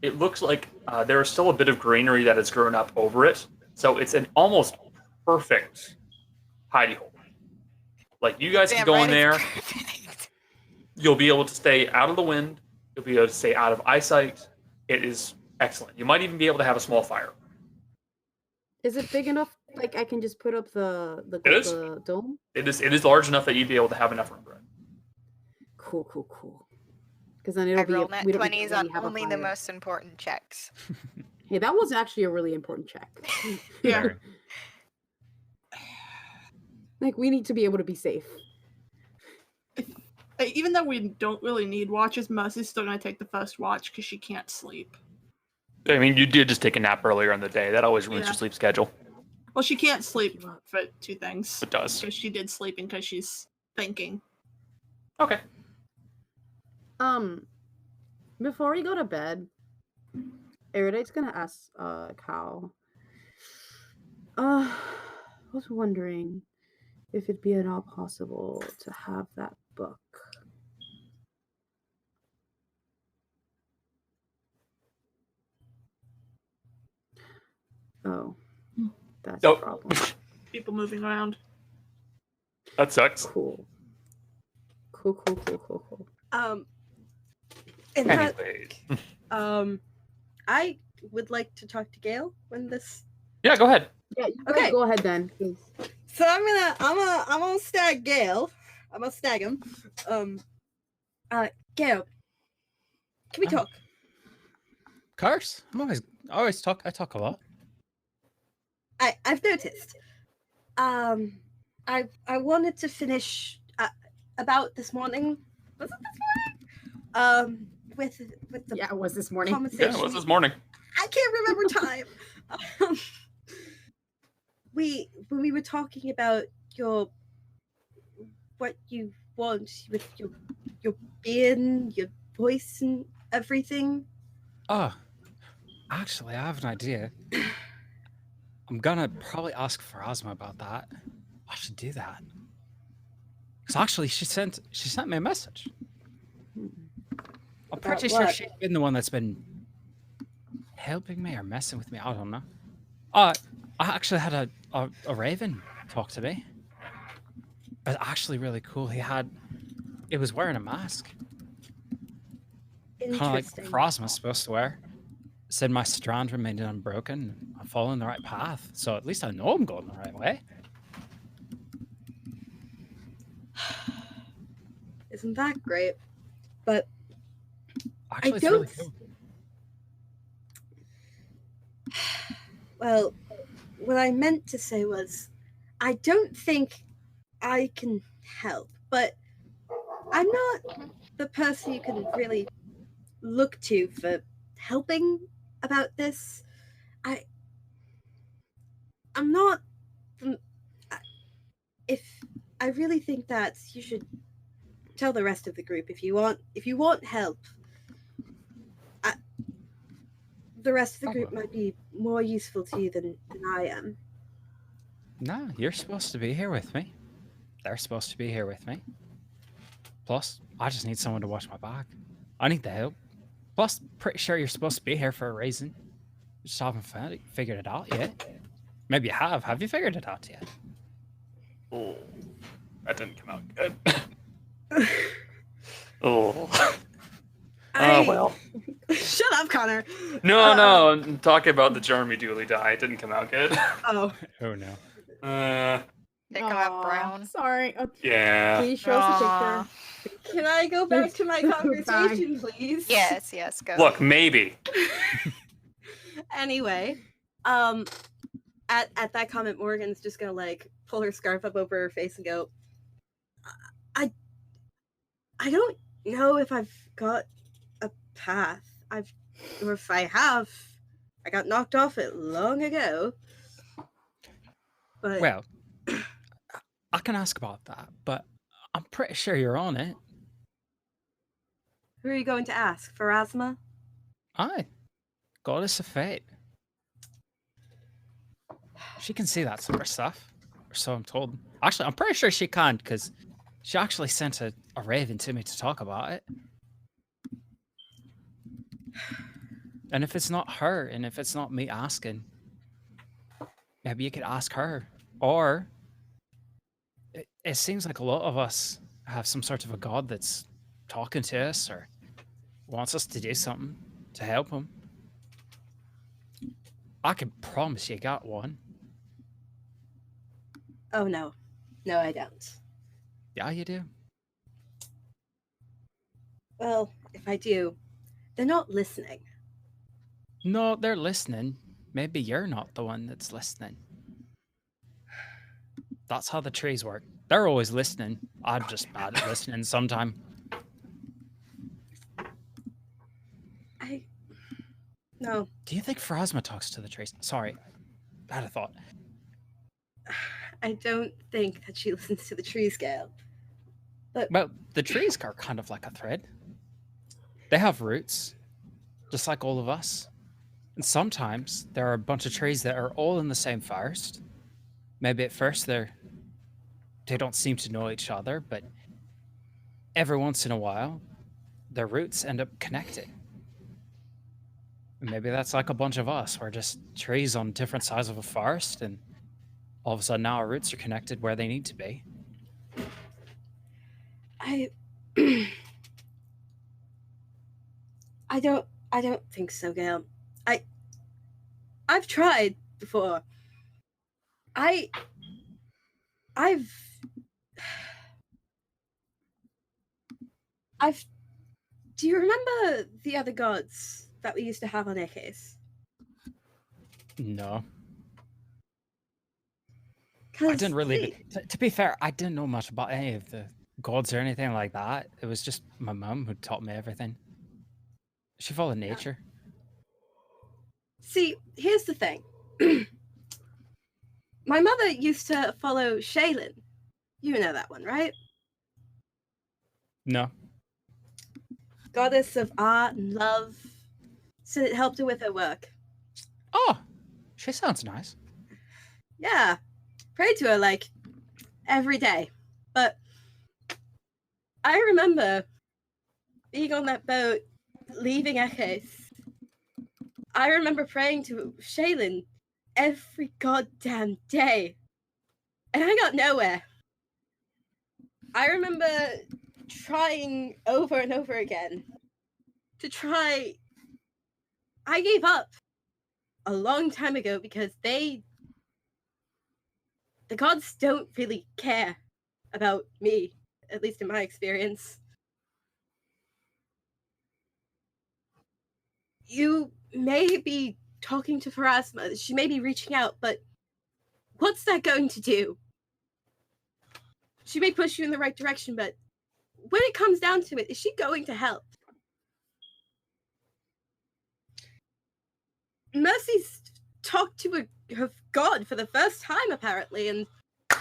C: it looks like there is still a bit of greenery that has grown up over it. So it's an almost perfect hidey hole. Like you guys can
B: Damn
C: go
B: right,
C: in
B: it's
C: there.
B: perfect.
C: You'll be able to stay out of the wind. You'll be able to stay out of eyesight. It is excellent. You might even be able to have a small fire.
E: Is it big enough? Like I can just put up the
C: It is.
E: the dome?
C: It is large enough that you'd be able to have enough room for it.
E: Cool. Because then
B: I
E: it'll be
B: roll net
E: we don't
B: 20s on
E: really have a
B: only the
E: fire.
B: most important checks.
E: Hey, that was actually a really important check.
D: Yeah.
A: Very.
E: Like we need to be able to be safe.
D: Even though we don't really need watches, Mercy's still going to take the first watch because she can't sleep.
C: I mean, you did just take a nap earlier in the day. That always ruins
D: Yeah.
C: your sleep schedule.
D: Well, she can't sleep for two things.
C: It does.
D: Because she did sleeping because she's thinking.
C: Okay.
E: Before we go to bed, Erudite's gonna ask Cal. I was wondering, if it'd be at all possible to have that book. Oh, that's a problem.
D: People moving around.
C: That sucks.
E: Cool.
H: In that,
C: Anyways.
H: I would like to talk to Gail when this.
C: Yeah, go ahead.
E: Yeah,
H: Okay.
E: go ahead then. 'Cause
H: So I'm gonna snag Gail. I'm gonna snag him. Gail, can we talk?
A: Cars? I talk a lot.
H: I've noticed. I wanted to finish about this morning. Was it this morning? With the
E: yeah, it was this morning.
H: conversation.
C: Yeah, it was this morning.
H: I can't remember time. When we were talking about what you want with your being, your voice, and everything.
A: Oh, actually, I have an idea. I'm gonna probably ask Pharasma about that. I should do that. Because actually, she sent me a message. I'm pretty
H: About
A: sure
H: what?
A: she's been the one that's been helping me or messing with me. I don't know. I actually had a raven talk to me. It was actually really cool. It was wearing a mask. Kind of like
H: Interesting.
A: Pharasma's supposed to wear. Said my strand remained unbroken. I'm following the right path. So at least I know I'm going the right way.
H: Isn't that great? But
A: Actually, it's
H: don't.
A: really cool.
H: Well, what I meant to say was, I don't think I can help, but I'm not the person you can really look to for helping about this. I'm not. If I really think that you should tell the rest of the group if you want help. The rest of the group might be more useful to you than I am.
A: No, you're supposed to be here with me. They're supposed to be here with me. Plus, I just need someone to watch my back. I need the help. Plus, pretty sure you're supposed to be here for a reason. Just haven't figured it out yet. Maybe you have. Have you figured it out yet?
C: Oh, that didn't come out good. Oh. Oh, well.
H: Shut up, Connor.
C: No, I'm talking about the Jeremy Dooley die. It didn't come out good.
H: Oh.
A: Oh, no.
B: They come out brown.
E: Sorry. Okay.
C: Yeah.
E: Can you show us a
B: Aw.
E: picture?
H: Can I go back to my conversation, please?
B: Yes, go.
C: Look, maybe.
H: Anyway, at that comment, Morgan's just gonna like pull her scarf up over her face and go, I don't know if I've got a path. Or if I have, I got knocked off it long ago. But
A: Well, I can ask about that, but I'm pretty sure you're on it.
H: who are you going to ask? Pharasma?
A: Aye. Goddess of Fate. She can see that sort of stuff. Or so I'm told. Actually, I'm pretty sure she can, because she actually sent a raven to me to talk about it. And if it's not her, and if it's not me asking, maybe you could ask her. Or it seems like a lot of us have some sort of a god that's talking to us or wants us to do something to help him. I can promise you got one.
H: Oh no. No, I don't.
A: Yeah, you do.
H: Well, if I do, they're not listening.
A: No, they're listening. Maybe you're not the one that's listening. That's how the trees work. They're always listening. I'm just bad at listening sometime.
H: No.
A: Do you think Pharasma talks to the trees? Sorry. I had a thought.
H: I don't think that she listens to the trees, Gail. But
A: Well, the trees are kind of like a thread. They have roots, just like all of us. And sometimes there are a bunch of trees that are all in the same forest. Maybe at first they're they don't seem to know each other, but every once in a while, their roots end up connecting. Maybe that's like a bunch of us. We're just trees on different sides of a forest, and all of a sudden now our roots are connected where they need to be.
H: I I don't think so, Gail. I've tried before. I've do you remember the other gods that we used to have on our case?
A: No. I
H: 'Cause
A: didn't really. To be fair, I didn't know much about any of the gods or anything like that. It was just my mum who taught me everything. She followed nature.
H: See, here's the thing. My mother used to follow Shaylin. You know that one, right?
A: No.
H: Goddess of art and love. So it helped her with her work.
A: Oh, she sounds nice.
H: Yeah. Prayed to her like every day. But I remember being on that boat, leaving Echoes. I remember praying to Shaylin every goddamn day. And I got nowhere. I remember trying over and over again to try. I gave up a long time ago because the gods don't really care about me, at least in my experience. You may be talking to Pharasma, she may be reaching out, but what's that going to do? She may push you in the right direction, but when it comes down to it, is she going to help? Mercy's talked to her god for the first time, apparently, and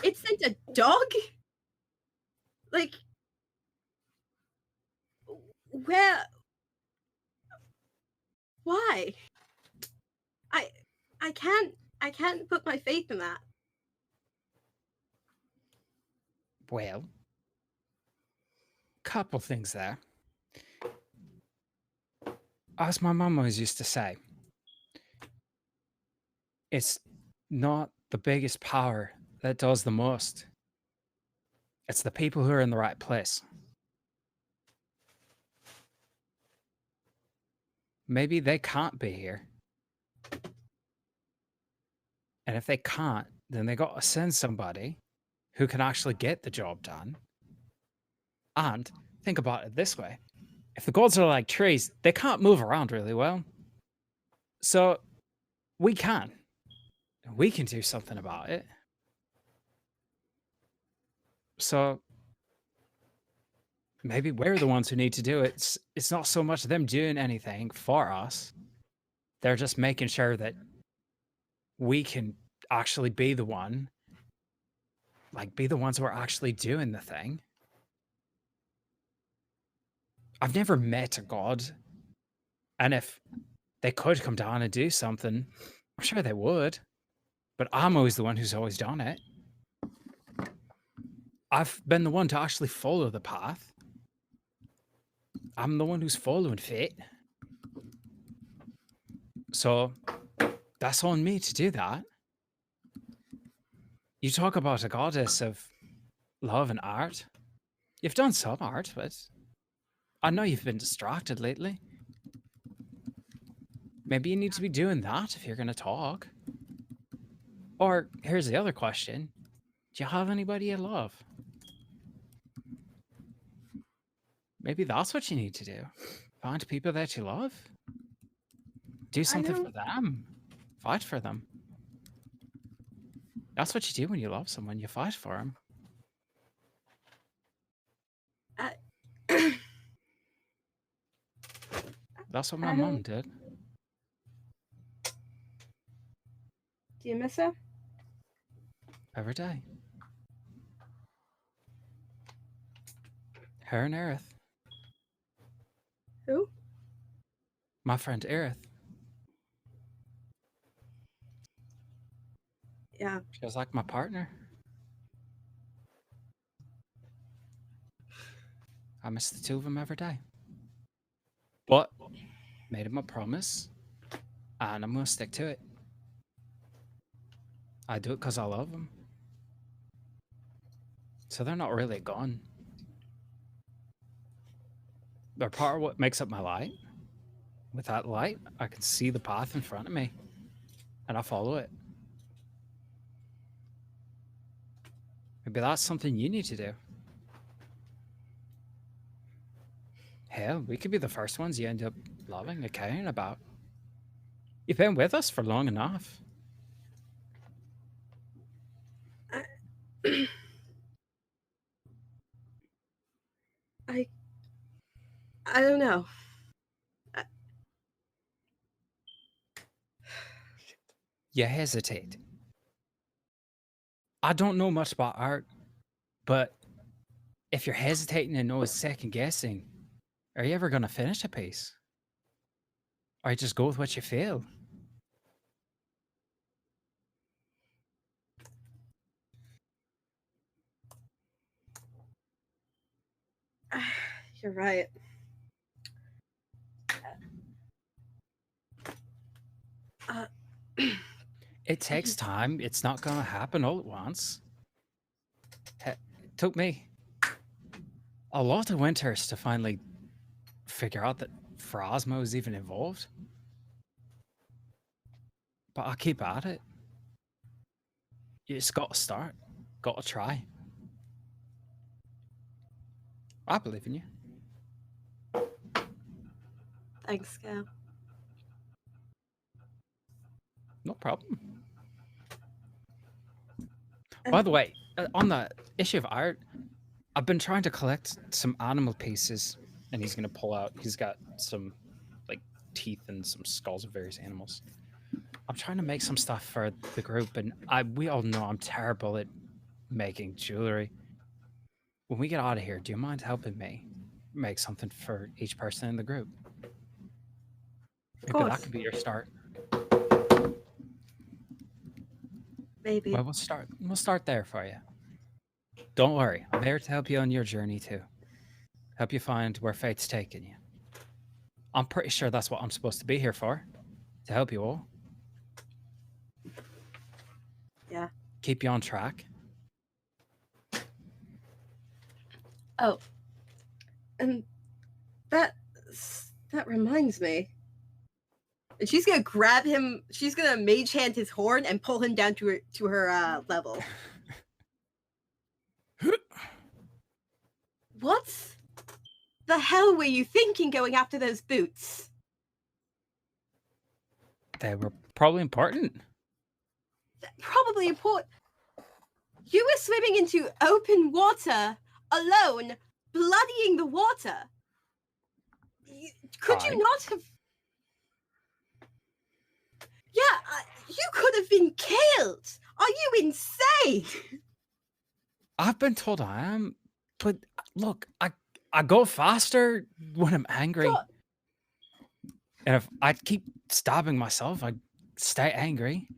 H: it sent a dog? Like, where? Why? I can't put my faith in that.
A: Well, couple things there. As my mum always used to say, it's not the biggest power that does the most. It's the people who are in the right place. Maybe they can't be here. And if they can't, then they got to send somebody who can actually get the job done. And think about it this way. If the gods are like trees, they can't move around really well. So we can. We can do something about it. So maybe we're the ones who need to do it. It's not so much them doing anything for us. They're just making sure that we can actually be the one, like be the ones who are actually doing the thing. I've never met a god. And if they could come down and do something, I'm sure they would. But I'm always the one who's always done it. I've been the one to actually follow the path. I'm the one who's following fate. So that's on me to do that. You talk about a goddess of love and art. You've done some art, but I know you've been distracted lately. Maybe you need to be doing that if you're going to talk. Or here's the other question. Do you have anybody you love? Maybe that's what you need to do. Find people that you love. Do something for them. Fight for them. That's what you do when you love someone. You fight for them. That's what my mom did.
H: Do you miss her?
A: Every day. Her and Aerith.
H: Who?
A: My friend Aerith.
H: Yeah.
A: She was like my partner. I miss the two of them every day. But made them a promise, and I'm gonna stick to it. I do it because I love them. So they're not really gone. They're part of what makes up my light. With that light, I can see the path in front of me, and I follow it. Maybe that's something you need to do. Hell, we could be the first ones you end up loving and caring about. You've been with us for long enough.
H: I don't know.
A: You hesitate. I don't know much about art, but if you're hesitating and always second guessing, are you ever going to finish a piece? Or you just go with what you feel?
H: You're right.
A: It takes time. It's not going to happen all at once. It took me a lot of winters to finally figure out that Frosmo is even involved. But I keep at it. You just got to start. Got to try. I believe in you.
H: Thanks, Cal.
A: No problem. By the way, on the issue of art, I've been trying to collect some animal pieces, and he's going to pull out. He's got some like teeth and some skulls of various animals. I'm trying to make some stuff for the group, and we all know I'm terrible at making jewelry. When we get out of here, do you mind helping me make something for each person in the group? Maybe that could be your start.
H: Maybe.
A: Well, we'll start there for you. Don't worry, I'm here to help you on your journey too. Help you find where fate's taking you. I'm pretty sure that's what I'm supposed to be here for. To help you all.
H: Yeah.
A: Keep you on track.
H: Oh. And that reminds me. And she's gonna grab him. She's gonna mage hand his horn and pull him down to her level. What the hell were you thinking going after those boots?
A: They were probably important.
H: Probably important. You were swimming into open water alone, bloodying the water. Could you not have? Yeah, you could have been killed. Are you insane?
A: I've been told I am, but look, I go faster when I'm angry.
H: God.
A: And if I keep stabbing myself, I stay angry.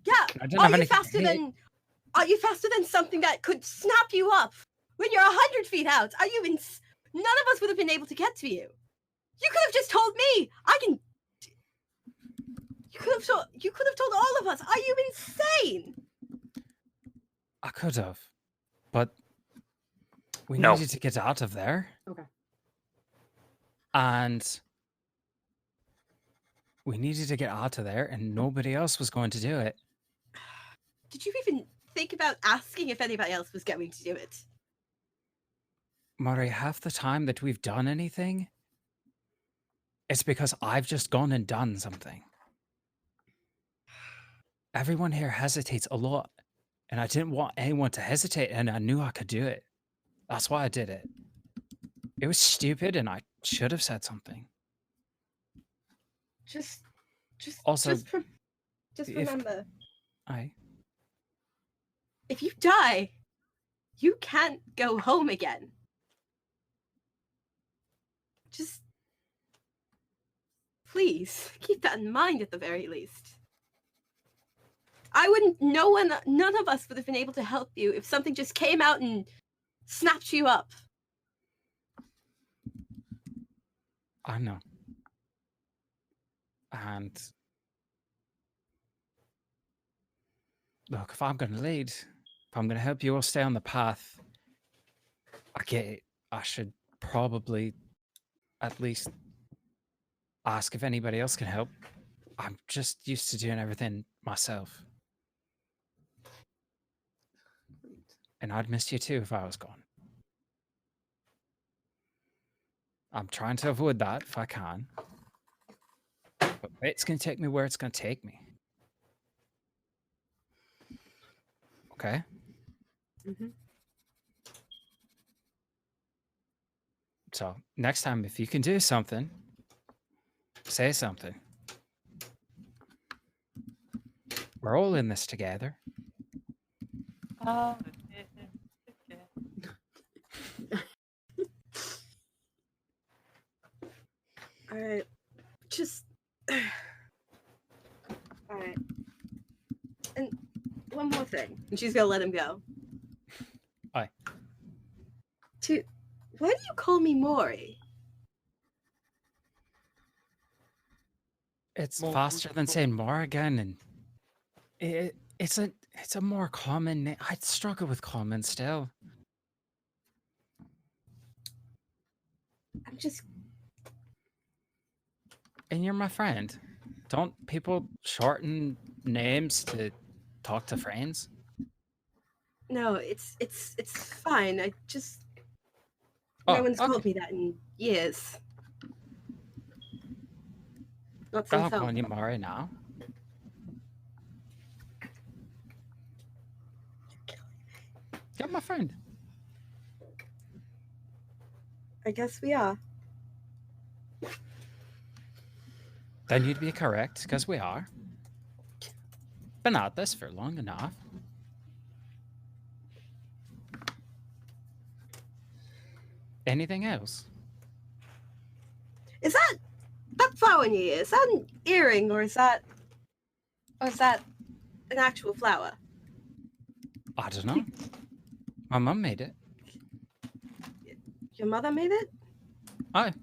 H: Yeah, are you faster than something that could snap you up when you're 100 feet out? Are you none of us would have been able to get to you. You could have just told me. You could have told all of us. Are you insane?
A: I could have, but we needed to get out of there.
H: Okay.
A: And we needed to get out of there, and nobody else was going to do it.
H: Did you even think about asking if anybody else was going to do it?
A: Murray, half the time that we've done anything, it's because I've just gone and done something. Everyone here hesitates a lot, and I didn't want anyone to hesitate, and I knew I could do it. That's why I did it. It was stupid, and I should have said something.
H: Just
A: remember.
H: If you die, you can't go home again. Just please keep that in mind at the very least. None of us would have been able to help you if something just came out and snapped you up.
A: I know. And look, if I'm going to lead, if I'm going to help you all stay on the path, I get it. I should probably at least ask if anybody else can help. I'm just used to doing everything myself. And I'd miss you too if I was gone. I'm trying to avoid that if I can. But it's going to take me where it's going to take me. Okay?
H: Mm-hmm.
A: So next time, if you can do something, say something. We're all in this together.
H: All right. Just. All right. And one more thing. And she's gonna let him go.
A: Aye.
H: Why do you call me Maury?
A: It's faster than saying Morrigan, and it's a more common name. I'd struggle with common still.
H: I'm just.
A: And you're my friend. Don't people shorten names to talk to friends?
H: No, it's fine. I just.
A: Oh,
H: No one's
A: okay.
H: called me that in years. Not
A: I'm
H: since
A: calling you Mari now. You're my friend.
H: I guess we are.
A: Then you'd be correct, because we are. Been at this for long enough. Anything else?
H: Is that flower in your ear? Is that an earring, or is that an actual flower?
A: I don't know. My mum made it.
H: Your mother made it?
A: Aye.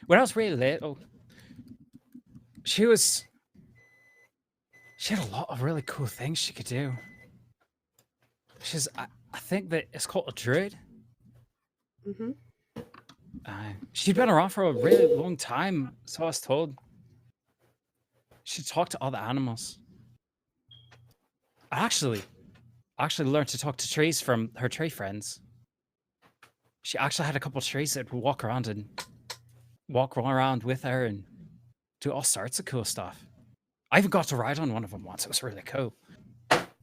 A: When I was really little, she had a lot of really cool things she could do. I think that it's called a druid.
H: Mm-hmm.
A: She'd been around for a really long time, so I was told. She talked to other animals. I actually learned to talk to trees from her tree friends. She actually had a couple of trees that would walk around with her and do all sorts of cool stuff. I even got to ride on one of them once. It was really cool.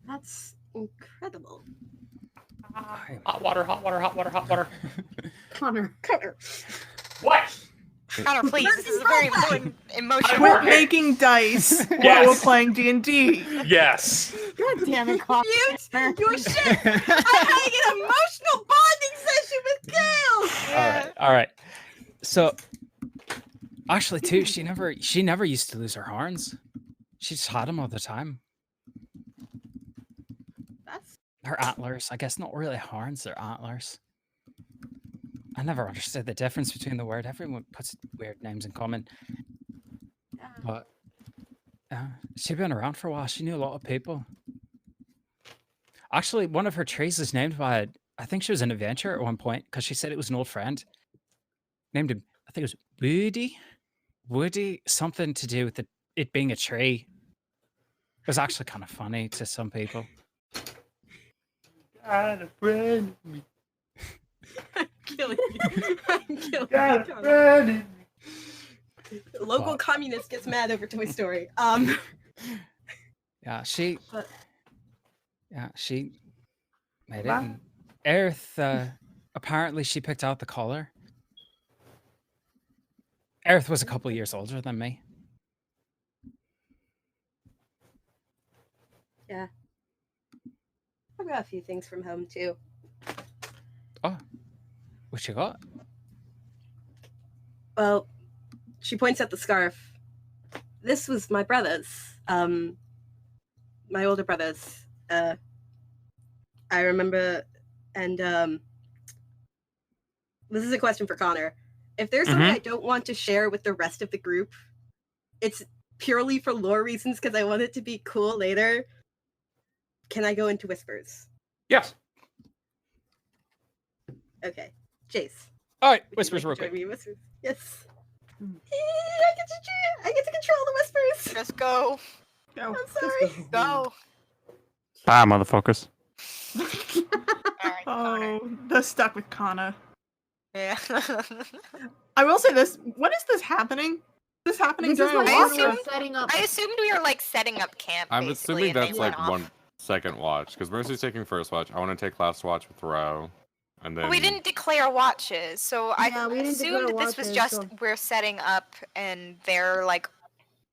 H: That's incredible.
C: Hot water, hot water, hot water, hot water.
H: Connor.
C: What?
B: Connor, please. This is a very important emotional
D: Quit
B: moment.
D: making dice while
C: Yes.
D: we're playing D&D.
C: Yes.
B: God damn it, Connor.
H: Your shit! I'm having an emotional bonding session with Kale!
A: All right. So, actually, too, she never used to lose her horns. She just had them all the time.
H: That's
A: Her antlers, I guess, not really horns. They're antlers. I never understood the difference between the word. Everyone puts weird names in common. But she'd been around for a while. She knew a lot of people. Actually, one of her trees is named by, I think she was an adventurer at one point, because she said it was an old friend. Named him, I think it was Woody. Woody, something to do with it being a tree. It was actually kind of funny to some people.
C: Got a friend in me.
H: I'm killing you. I'm killing
C: Got
H: you.
C: a friend in me.
H: Local
A: Wow.
H: communist gets mad over Toy Story.
A: Yeah, she
H: But-
A: made it. And Aerith, apparently she picked out the color. Aerith was a couple of years older than me.
H: Yeah. I've got a few things from home too.
A: Oh, what you got?
H: Well, she points at the scarf. This was my brother's. My older brother's. I remember, and this is a question for Connor. If there's something I don't want to share with the rest of the group, it's purely for lore reasons because I want it to be cool later. Can I go into whispers?
C: Yes.
H: Okay. Jace.
A: All right,
H: would you
A: whispers
H: like
A: real
H: to join
A: quick.
H: me in whispers? Yes. I get to control the whispers.
B: Just go.
D: Go.
H: I'm
E: Just
H: sorry.
B: Go.
C: Bye, motherfuckers.
B: Alright, Connor.
D: Oh, they're stuck with Connor.
B: Yeah.
D: I will say this. When is this happening? Is this happening
E: This is
D: during a
E: like
B: I
D: watch?
E: when we're
B: assumed-
E: setting up.
B: I assumed we were like setting up camp.
G: I'm
B: basically,
G: assuming
B: and they
G: that's
B: went
G: like
B: off.
G: one second watch because Mercy's taking first watch. I want to take last watch with Ro, and then
B: We didn't declare watches, so I
E: Yeah, we didn't declare
B: assumed this was
E: watches,
B: just
E: so-
B: we're setting up and they're like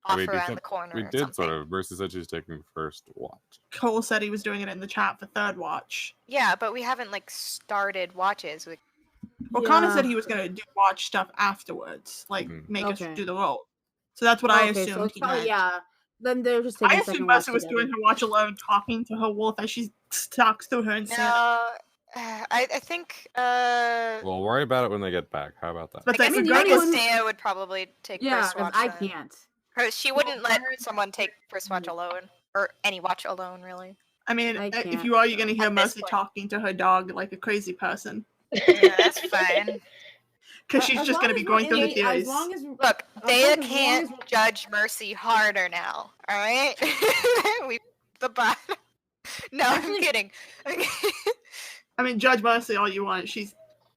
B: off
G: we
B: around
G: did-
B: the corner.
G: we
B: or
G: did
B: something.
G: sort of. Mercy said she's taking first watch.
D: Cole said he was doing it in the chat for third watch.
B: Yeah, but we haven't like started watches.
D: Well, Connor
E: Yeah.
D: said he was going to do watch stuff afterwards, like make us
E: Okay.
D: do the roll. So that's what I
E: Okay,
D: assumed
E: so it's
D: he
E: probably,
D: meant.
E: yeah. Then they're just taking
D: I
E: second
D: assumed
E: watch
D: Mercy was
E: together.
D: doing her watch alone, talking to her wolf as she talks through her and
B: No,
D: said,
B: I think
G: We'll worry about it when they get back. How about that?
D: But
B: I guess,
D: that's
E: mean,
B: I guess
E: anyone-
B: Dea would probably take
E: Yeah,
B: first
E: because
B: watch.
E: I
B: then.
E: can't.
B: 'Cause she wouldn't let someone take first watch alone, or any watch alone, really.
D: I mean,
E: I
D: if
E: can't.
D: you are, you're going to hear
B: At this
D: Mercy
B: point.
D: talking to her dog like a crazy person.
B: Yeah, that's fine.
D: Because she's
E: As
D: just
E: long
D: going to
E: as
D: be
E: we're
D: going through the
E: in a-
D: theories.
E: As long as
B: Look,
E: as
B: Dea
E: long as
B: can't
E: we're-
B: judge Mercy harder now. All right, we the bot. No, I'm
E: Actually-
B: kidding.
D: I mean, judge Mercy all you want. She's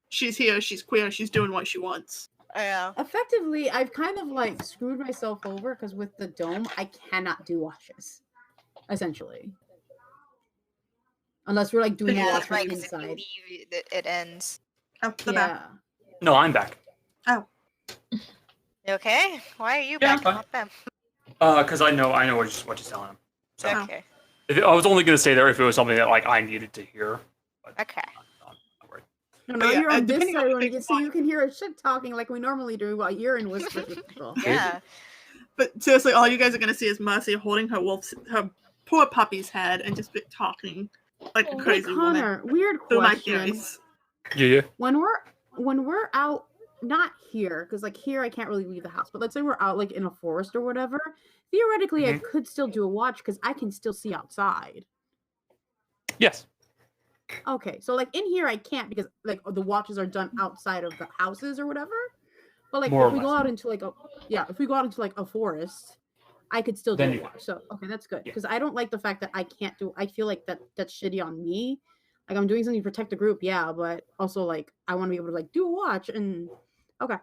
D: here, she's queer, she's doing what she wants.
B: Yeah.
E: effectively, I've kind of like screwed myself over because with the dome, I cannot do watches. Essentially. Unless we're like doing
B: Yeah,
E: a watch
B: that's
E: from
B: right. Because if you
E: inside.
B: leave, it ends.
D: Out the back.
E: Yeah.
C: No, I'm back.
B: You okay? Why are you
C: Yeah,
B: back?
C: I'm
B: Not them.
C: Because I know what you're telling him. So
B: Okay.
C: I was only gonna stay there if it was something that like I needed to hear. But
B: Okay.
C: not worried.
D: No,
E: Now
D: yeah,
E: you're on this
D: depending
E: side
D: what
E: when
D: they
E: you get, so you can hear a shit talking like we normally do while you're in whispers with people.
B: Yeah.
D: But seriously, all you guys are going to see is Mercy holding her poor puppy's head and just talking like a
E: Hey
D: crazy woman
E: Connor, weird
D: through my
E: question.
D: theories.
C: Yeah.
E: When we're out, not here, because like here I can't really leave the house, but let's say we're out like in a forest or whatever. Theoretically, I could still do a watch because I can still see outside.
C: Yes.
E: Okay, so like in here I can't because like the watches are done outside of the houses or whatever. But like
C: More or
E: if we go
C: less.
E: out into like a forest, I could still do
C: Then
E: a
C: you
E: watch. So okay, that's good
C: Yeah.
E: because I don't like the fact that I can't do. I feel like that's shitty on me. Like I'm doing something to protect the group, yeah, but also like I want to be able to like do a watch and okay,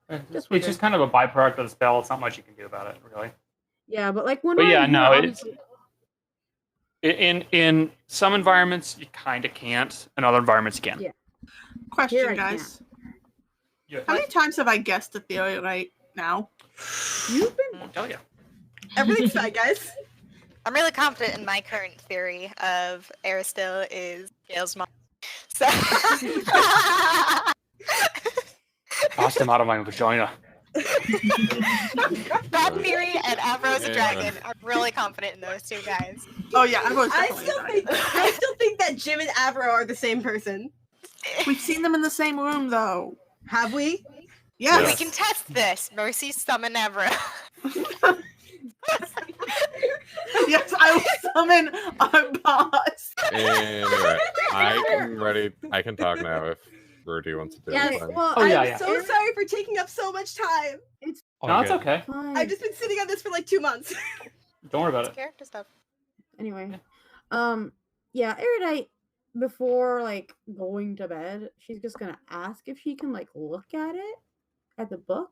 C: It's just kind of a byproduct of the spell. It's not much you can do about it, really.
E: yeah, but like when
C: But
E: we're
C: yeah,
E: in
C: no,
E: here,
C: it's-
E: obviously-
C: In some environments you kind of can't, in other environments you can.
E: Yeah.
D: Question,
E: Here I
D: guys.
C: Yeah.
D: How many times have I guessed the theory right now?
E: you've been
C: Oh yeah.
H: Everything's fine, guys.
B: I'm really confident in my current theory of Aristil is Gale's mom. So
C: Tossed him out of my vagina.
B: that theory and Avro's a
G: Yeah.
B: dragon. I'm really confident in those two guys.
D: Oh yeah, I was
H: I
D: definitely
H: still
D: right.
H: think that Jim and Avro are the same person.
D: We've seen them in the same room though.
H: Have we?
D: Yes.
B: We can test this. Mercy summon Avro.
D: Yes, I will summon our boss.
G: Anyway, I'm ready. I can talk now if Rudy wants to do
H: Yes.
G: it.
H: Well,
C: Oh, yeah,
H: I'm
C: yeah.
H: so sorry for taking up so much time.
C: No, it's okay.
E: fine.
H: I've just been sitting on this for like 2 months.
C: Don't worry about
B: It's
C: it.
B: character stuff.
E: Anyway, yeah, Erudite, before like going to bed, she's just gonna ask if she can like look at it, at the book.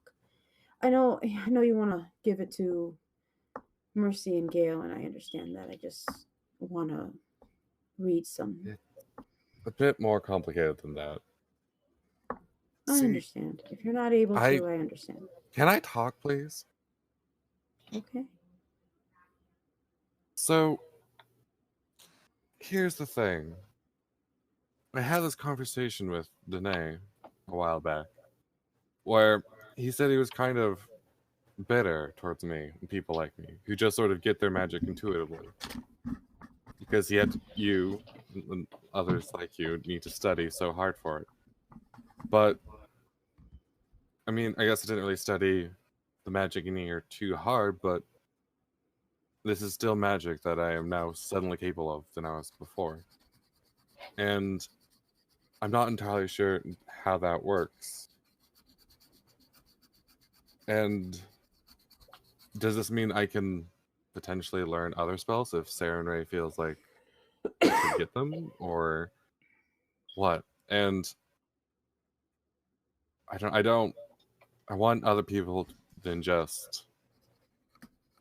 E: I know you want to give it to Mercy and Gale, and I understand that. I just want to read some.
G: A bit more complicated than that.
E: I
G: See,
E: understand. If you're not able to,
G: I-
E: I understand.
G: Can I talk, please?
E: Okay.
G: So, here's the thing. I had this conversation with Danae a while back, where he said he was kind of bitter towards me and people like me, who just sort of get their magic intuitively. Because yet you and others like you need to study so hard for it. But I mean, I guess I didn't really study the magic in here too hard, but this is still magic that I am now suddenly capable of than I was before. And I'm not entirely sure how that works. And does this mean I can potentially learn other spells if Sarah and Ray feels like I could get them, or what? And I want other people than just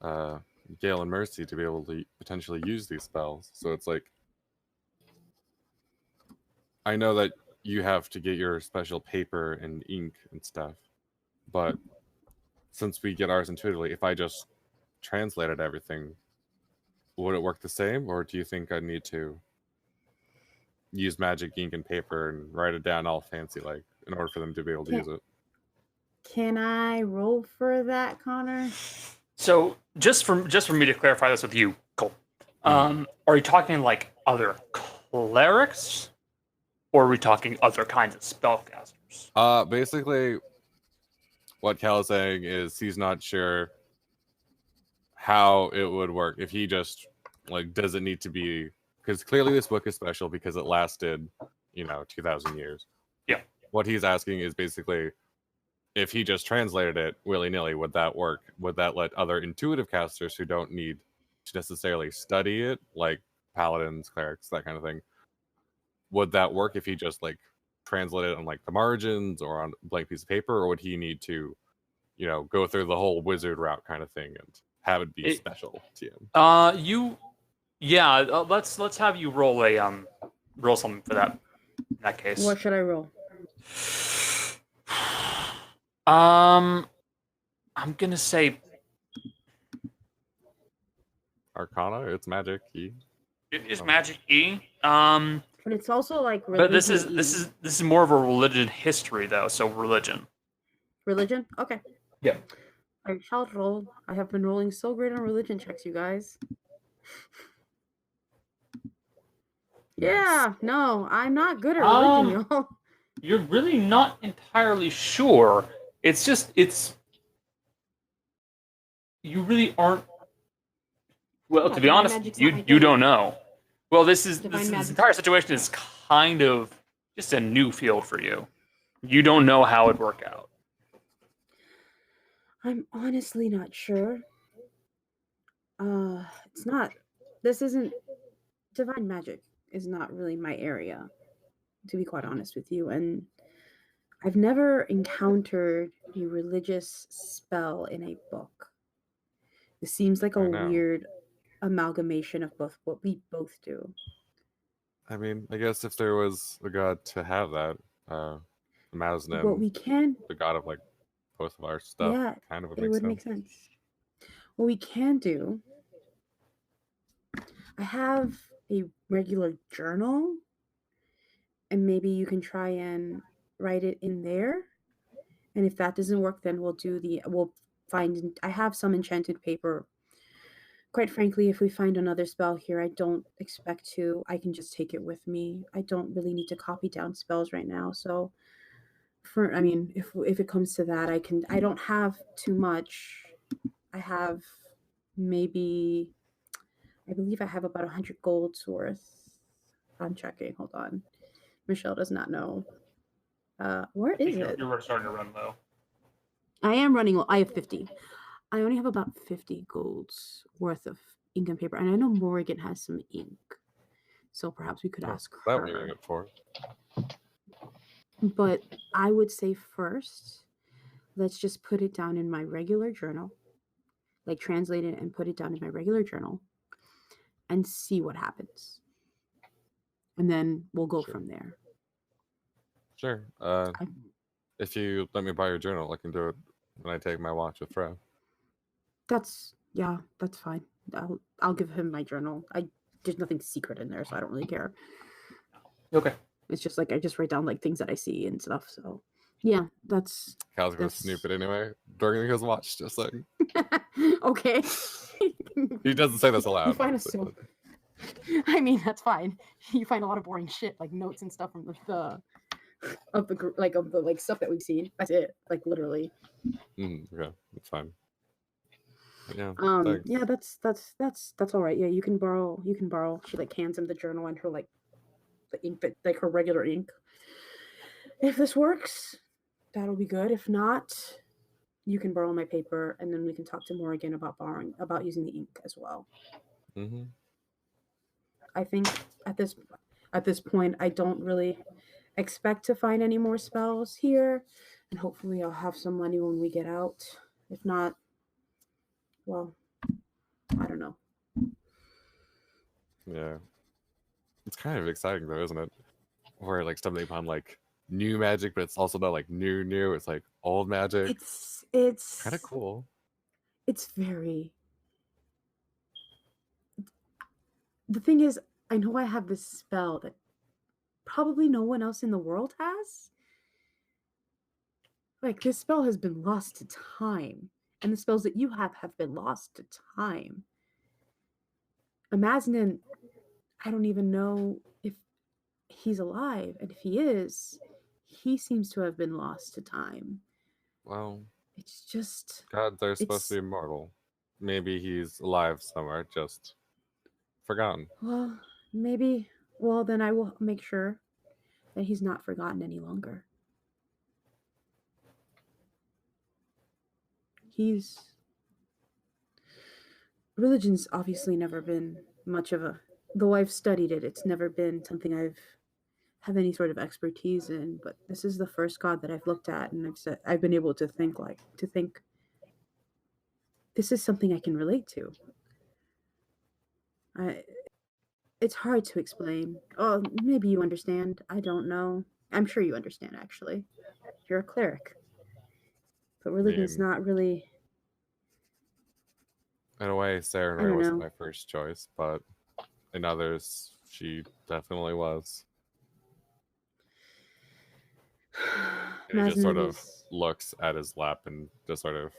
G: Gale and Mercy to be able to potentially use these spells. So it's like, I know that you have to get your special paper and ink and stuff, but since we get ours intuitively, if I just translated everything, would it work the same, or do you think I need to use magic ink and paper and write it down all fancy like in order for them to be able to use it?
E: Can I roll for that, Connor?
C: So just for me to clarify this with you, Cole, are you talking like other clerics, or are we talking other kinds of spellcasters?
G: Basically, what Cal is saying is he's not sure how it would work if he just like does it need to be, because clearly this book is special because it lasted 2,000 years.
C: Yeah.
G: What he's asking is basically, if he just translated it willy-nilly, would that work? Would that let other intuitive casters who don't need to necessarily study it, like paladins, clerics, that kind of thing, would that work if he just like translated it on like the margins or on a blank piece of paper, or would he need to go through the whole wizard route kind of thing and have it be special to him?
C: Let's have you roll roll something for that in that case.
E: What should I roll?
C: I'm gonna say
G: Arcana. It's magic E.
C: it is magic E.
E: But it's also like
C: But this
E: religion
C: is more of a religion history though, so religion.
E: Religion? Okay.
C: Yeah.
E: I shall roll. I have been rolling so great on religion checks, you guys. Yeah, no, I'm not good at religion, y'all.
C: You're really not entirely sure. It's you really aren't. Well,
E: Yeah,
C: to be
E: divine
C: honest,
E: magic's not my
C: you
E: thing.
C: don't know. Well, this
E: Divine magic.
C: entire situation is kind of just a new field for you. You don't know how it'd work out.
E: I'm honestly not sure. It's not. This isn't. Divine magic is not really my area, to be quite honest with you. And I've never encountered a religious spell in a book. It seems like a
G: I know.
E: weird amalgamation of both what we both do.
G: I mean, I guess if there was a god to have that, Maznim,
E: What we can,
G: the god of like both of our stuff,
E: yeah,
G: kind of would
E: it
G: make
E: would
G: sense.
E: make sense. What we can do, I have a regular journal, and maybe you can try and write it in there. And if that doesn't work, then we'll find, I have some enchanted paper. Quite frankly, if we find another spell here, I don't expect to. I can just take it with me. I don't really need to copy down spells right now. So, if it comes to that, I don't have too much. I have maybe, I believe I have about 100 gold's worth. I'm checking. Hold on. Michelle does not know. Where is it?
C: You're starting to run low.
E: I am running low. I have 50. I only have about 50 golds worth of ink and paper, and I know Morrigan has some ink, so perhaps we could ask
G: That
E: her.
G: would be good for.
E: But I would say first, let's just put it down in my regular journal, like translate it and put it down in my regular journal, and see what happens, and then we'll go from there.
G: Sure. If you let me buy your journal, I can do it when I take my watch with Fro.
E: That's fine. I'll give him my journal. There's nothing secret in there, so I don't really care.
C: Okay.
E: It's just like I just write down like things that I see and stuff. So yeah, that's
G: Cal's gonna snoop it anyway during his watch, just like
E: okay.
G: he doesn't say this aloud.
E: You find
G: obviously,
E: I mean, that's fine. You find a lot of boring shit like notes and stuff from the of the stuff that we've seen. That's it. Like literally.
G: Yeah, that's fine. Yeah.
E: Yeah, that's all right. Yeah, you can borrow. She like hands him the journal and her like the ink, that like her regular ink. If this works, that'll be good. If not, you can borrow my paper, and then we can talk to Morrigan about using the ink as well.
G: Mm-hmm.
E: I think at this point, I don't really expect to find any more spells here, and hopefully, I'll have some money when we get out. If not, well, I don't know.
G: Yeah. It's kind of exciting though, isn't it? Where like stumbling upon like new magic, but it's also not like new. It's like old magic.
E: It's
G: kind of cool.
E: It's very. The thing is, I know I have this spell that probably no one else in the world has. Like, this spell has been lost to time, and the spells that you have been lost to time. Imagine, I don't even know if he's alive, and if he is, he seems to have been lost to time.
G: Well,
E: it's just
G: gods are supposed to be immortal. Maybe he's alive somewhere, just forgotten.
E: Well, maybe. Well, then I will make sure that he's not forgotten any longer. Religion's obviously never been much of a, though I've studied it, it's never been something have any sort of expertise in, but this is the first god that I've looked at, and I've been able to think this is something I can relate to. It's hard to explain. Oh, maybe you understand. I don't know. I'm sure you understand, actually. You're a cleric. But religion's not really...
G: In a way, Sarah wasn't my first choice, but in others, she definitely was. He just sort of looks at his lap and just sort of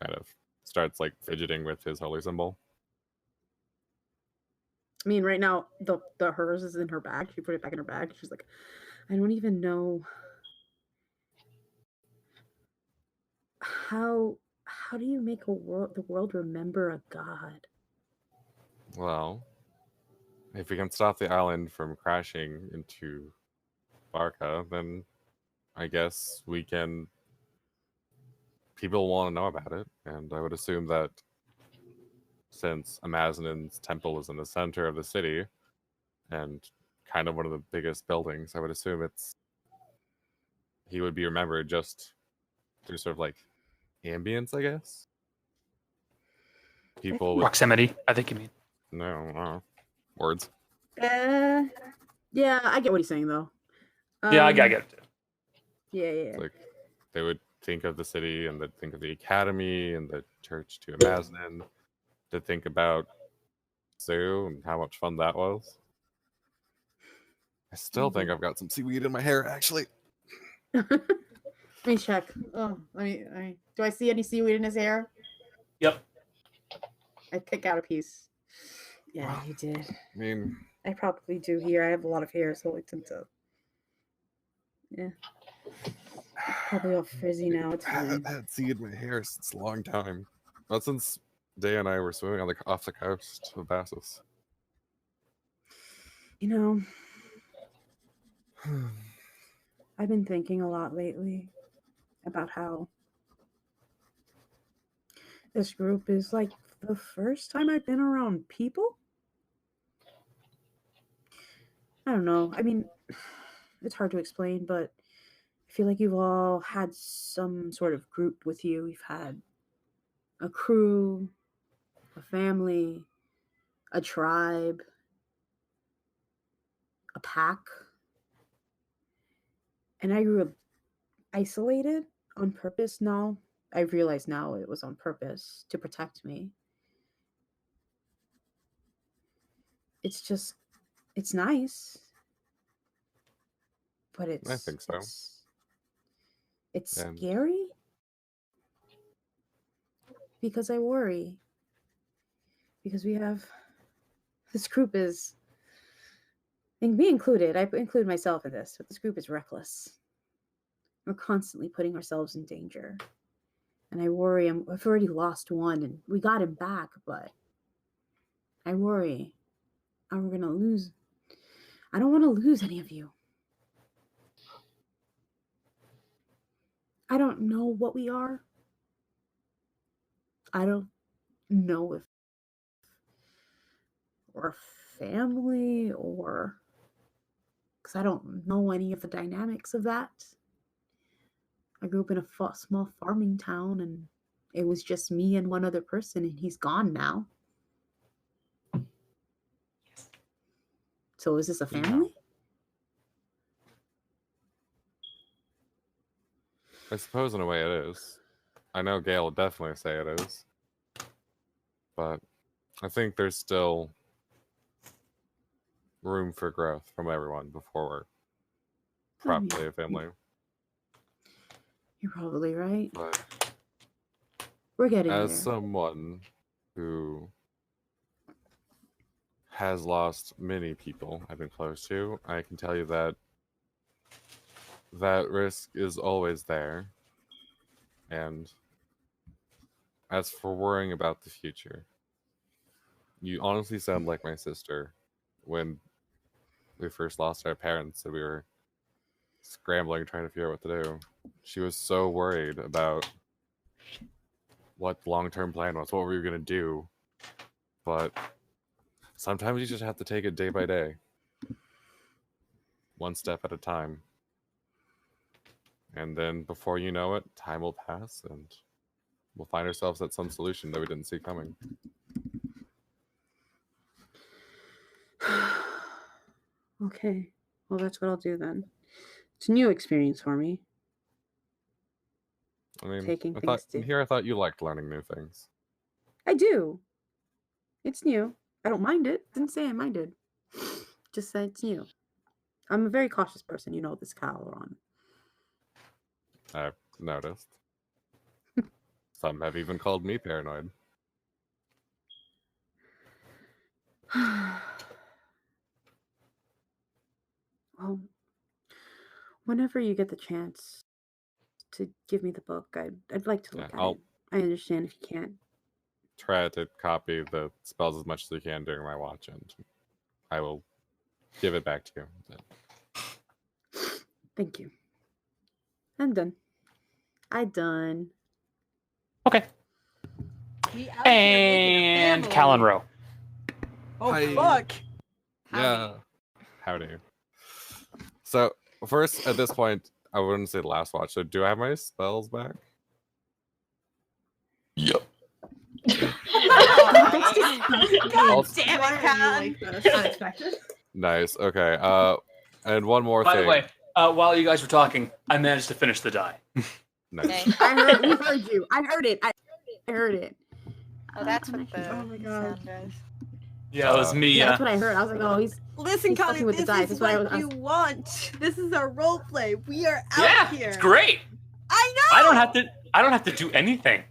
G: kind of starts like fidgeting with his holy symbol.
E: I mean, right now, the hers is in her bag. She put it back in her bag. She's like, I don't even know how do you make the world remember a god?
G: Well, if we can stop the island from crashing into Barca, then I guess we can. People want to know about it, and I would assume that since Amazinen's temple is in the center of the city and kind of one of the biggest buildings, I would assume he would be remembered just through sort of like ambience, I guess. People
C: proximity, I think you mean.
G: No, words.
E: Yeah, I get what he's saying though.
C: Yeah, I get it too.
E: Yeah.
G: Like they would think of the city and they'd think of the academy and the church to Amazinen. To think about Zoo and how much fun that was. I still think I've got some seaweed in my hair, actually.
E: Let me check. Oh, let me. Do I see any seaweed in his hair?
C: Yep.
E: I pick out a piece. Yeah,
G: Wow.
E: you did.
G: I mean,
E: I probably do here. I have a lot of hair, so I tend to. Yeah. It's probably all frizzy now. It's
G: I haven't had seed in my hair since a long time. Not since Day and I were swimming off the coast of Bassus.
E: You know, I've been thinking a lot lately about how this group is like the first time I've been around people. I don't know. I mean, it's hard to explain, but I feel like you've all had some sort of group with you. You've had a crew, a family, a tribe, a pack. And I grew up isolated on purpose now. I realize now it was on purpose to protect me. It's nice. But
G: I think so.
E: It's scary because I worry. Because this group is And me included, I include myself in this, but this group is reckless. We're constantly putting ourselves in danger. And I worry, I've already lost one, and we got him back, but I worry, I'm going to lose. I don't want to lose any of you. I don't know what we are. I don't know if we're family or... because I don't know any of the dynamics of that. I grew up in a small farming town, and it was just me and one other person, and he's gone now. So is this a family?
G: I suppose in a way it is. I know Gail would definitely say it is. But I think there's still room for growth from everyone before we're properly a family.
E: You're probably right.
G: But
E: we're getting
G: as
E: there.
G: someone who has lost many people I've been close to, I can tell you that that risk is always there. And as for worrying about the future, you honestly sound like my sister when we first lost our parents and we were scrambling trying to figure out what to do. She was so worried about what the long-term plan was, what we were going to do. But sometimes you just have to take it day by day. One step at a time. And then before you know it, time will pass and we'll find ourselves at some solution that we didn't see coming.
E: Okay. Well, that's what I'll do then. It's a new experience for me.
G: I mean,
E: Taking
G: I
E: things
G: thought you liked learning new things.
E: I do. It's new. I don't mind it. Didn't say I minded. Just said it's new. I'm a very cautious person. You know this, Calron.
G: I've noticed. Some have even called me paranoid.
E: Well, whenever you get the chance to give me the book, I'd like to look at it. I understand if you can't.
G: Try to copy the spells as much as you can during my watch, and I will give it back to you.
E: Thank you. I'm done. I done.
A: Okay. And Callan Rowe.
H: Oh,
G: Hi.
H: fuck.
G: Yeah. Howdy. So, first, at this point, I wouldn't say last watch. So, do I have my spells back?
F: Yep.
H: God damn it, Callan.
D: Unexpected.
G: Nice. Okay. And one more
C: By
G: thing.
C: the way, while you guys were talking, I managed to finish the die.
G: Nice.
B: Okay.
E: We heard you. I heard it. I heard it.
B: Oh, that's what the
D: Oh my God.
B: sound does.
C: Yeah, it was me.
E: Yeah, that's what I heard. I was like, oh, he's
H: Listen,
E: He's
H: Colin,
E: fucking with the
H: this
E: dice.
H: is
E: That's what I
H: what
E: was-
H: you want. This is our role play. We are out
C: Yeah,
H: here.
C: it's great.
H: I know.
C: I don't have to do anything.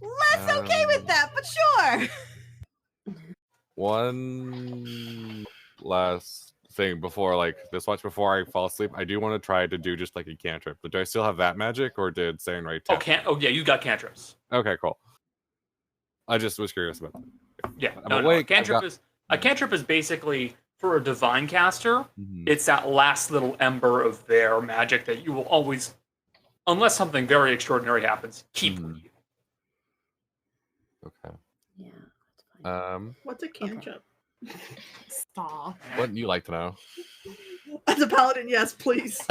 H: Less okay with that, but sure.
G: One last thing before, like, this watch before I fall asleep. I do want to try to do just like a cantrip. But do I still have that magic, or did Saren right?
C: Oh yeah, you got cantrips.
G: Okay, cool. I just was curious about that.
C: Yeah,
G: I'm
C: no,
G: awake,
C: a
G: I've got-
C: cantrip is basically for a divine caster.
G: Mhm.
C: It's that last little ember of their magic that you will always, unless something very extraordinary happens, keep with you.
G: Okay.
E: Yeah, that's fine.
D: What's a cantrip?
I: Stop.
G: Wouldn't you like to know?
D: As a paladin, yes, please.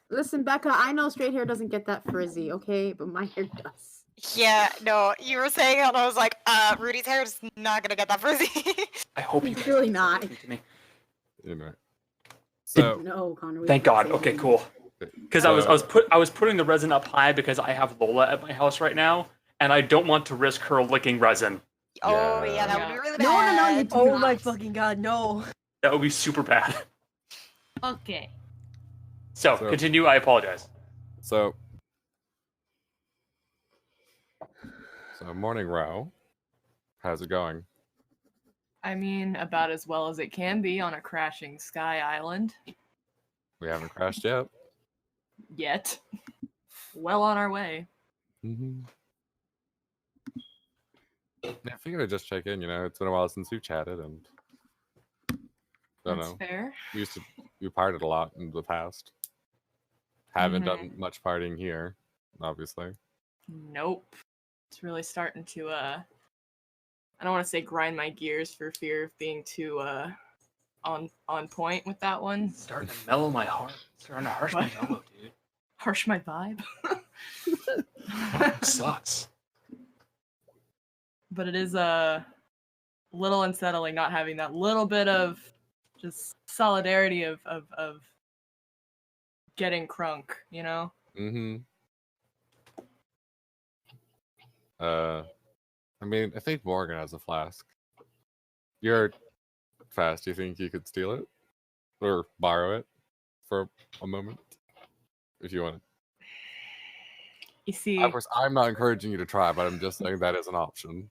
E: Listen, Becca, I know straight hair doesn't get that frizzy, okay? But my hair does.
B: Yeah, no, you were saying it, and I was like, Rudy's hair is not gonna get that frizzy.
C: I hope you
E: It's
C: guys
E: really
C: are
E: not.
C: listening to me.
G: Anyway. So
E: No, Connor. we
C: Thank
E: can't
C: God.
E: say
C: Okay,
E: anything.
C: cool. Because I was putting the resin up high because I have Lola at my house right now, and I don't want to risk her licking resin.
B: Oh yeah, that would be
I: Yeah.
B: really
H: No,
B: bad.
H: you
E: do
H: Oh
E: not.
H: my fucking god, no.
C: That would be super bad.
I: Okay.
C: So
G: So-
C: continue. I apologize.
G: So morning, Row. How's it going?
I: I mean, about as well as it can be on a crashing sky island.
G: We haven't crashed yet.
I: Yet. Well on our way.
G: Mm-hmm. Yeah, I figured I'd just check in. It's been a while since we've chatted, and don't
I: That's
G: know.
I: fair.
G: We partied a lot in the past. Haven't done much partying here, obviously.
I: Nope. It's really starting to I don't want to say grind my gears for fear of being too on point with that one.
C: Starting to mellow my heart. Starting to harsh my mellow, dude.
I: Harsh my vibe.
C: Sucks.
I: But it is a little unsettling not having that little bit of just solidarity of getting crunk, you know?
G: Mm-hmm. I mean, I think Morgan has a flask. You're fast. Do you think you could steal it? Or borrow it for a moment? If you want.
I: You see,
G: Of course, I'm not encouraging you to try, but I'm just saying that is an option.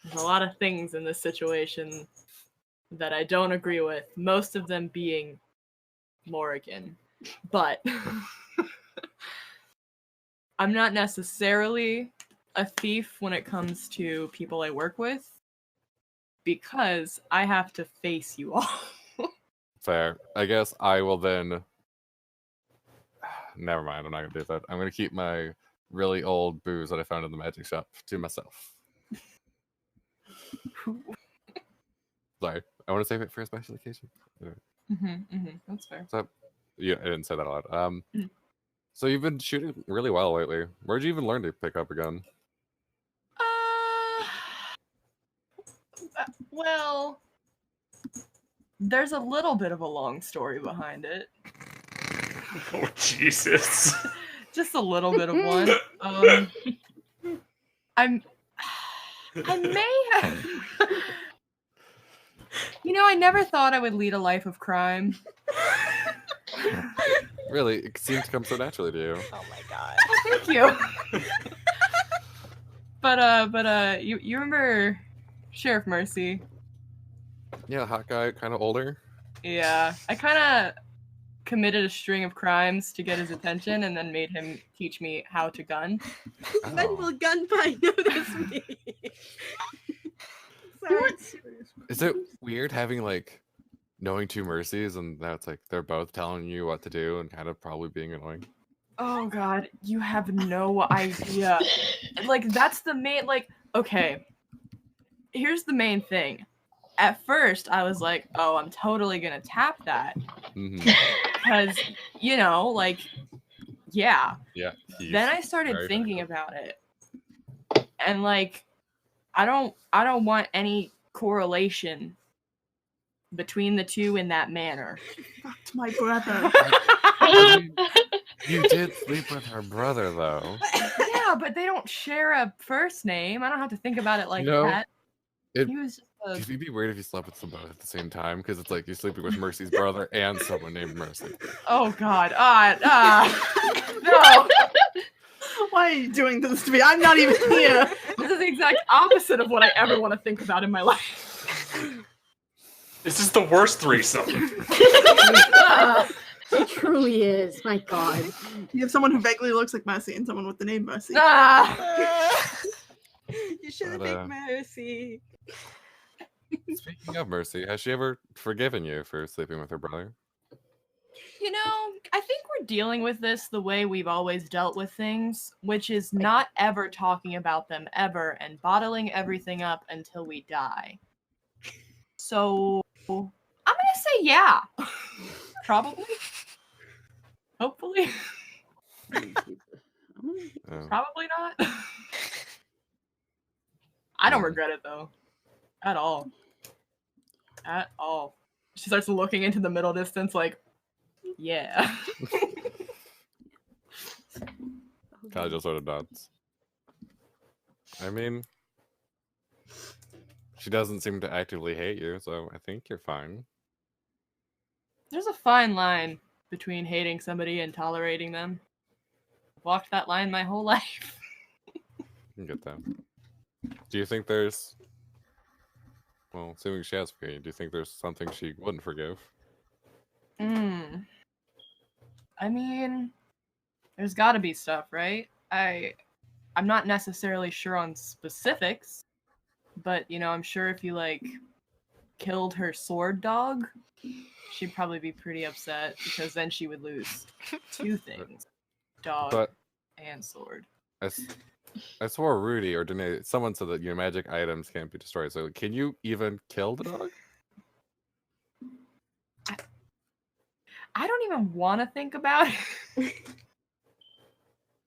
I: there's a lot of things in this situation that I don't agree with, most of them being Morrigan. But I'm not necessarily a thief when it comes to people I work with, because I have to face you all.
G: Fair. I guess I will then. Never mind. I'm not gonna do that. I'm gonna keep my really old booze that I found in the magic shop to myself. Sorry, I want to save it for a special occasion.
I: That's fair.
G: So, yeah, I didn't say that a lot. So you've been shooting really well lately. Where'd you even learn to pick up a gun?
I: Well, there's a little bit of a long story behind it.
C: Oh, Jesus.
I: Just a little bit of one. I may have. I never thought I would lead a life of crime.
G: Really, it seemed to come so naturally to you.
B: Oh my god.
I: Thank you. But you remember Sheriff Mercy?
G: Yeah, hot guy, kind of older.
I: Yeah, I kind of committed a string of crimes to get his attention, and then made him teach me how to gun.
H: Then will gunfight notice me. Sorry.
G: Is it weird having knowing two mercies and now it's they're both telling you what to do and kind of probably being annoying?
I: Oh god, you have no idea. That's the main, okay. Here's the main thing. At first, I was like, oh, I'm totally gonna tap that. Because, yeah.
G: Yeah.
I: Then I started thinking about it. And I don't want any correlation between the two in that manner.
D: Fucked my brother.
G: You did sleep with her brother, though.
I: Yeah, but they don't share a first name. I don't have to think about it like that. He was just
G: It'd be weird if you slept with them both at the same time, because it's you're sleeping with Mercy's brother and someone named Mercy.
I: Oh God! No!
D: Why are you doing this to me? I'm not even here.
I: This is the exact opposite of what I ever want to think about in my life.
C: This is the worst threesome.
E: It truly is. My God.
D: You have someone who vaguely looks like Mercy and someone with the name Mercy.
H: You should have picked Mercy.
G: Speaking of Mercy, has she ever forgiven you for sleeping with her brother?
I: I think we're dealing with this the way we've always dealt with things, which is not ever talking about them ever and bottling everything up until we die. So, I'm gonna say yeah. Probably. Hopefully. Probably not. I don't regret it though. At all. At all. She starts looking into the middle distance yeah.
G: Kyle just sort of nods. I mean, she doesn't seem to actively hate you, so I think you're fine.
I: There's a fine line between hating somebody and tolerating them. I've walked that line my whole life.
G: You can get that. Do you think there's Well, assuming she has forgiven, do you think there's something she wouldn't forgive?
I: I mean, there's got to be stuff, right? I'm not necessarily sure on specifics, but I'm sure if you like killed her sword dog, she'd probably be pretty upset because then she would lose two things: dog
G: But
I: and sword.
G: I swore Rudy or Danae, someone said that your magic items can't be destroyed. So can you even kill the dog?
I: I don't even want to think about it.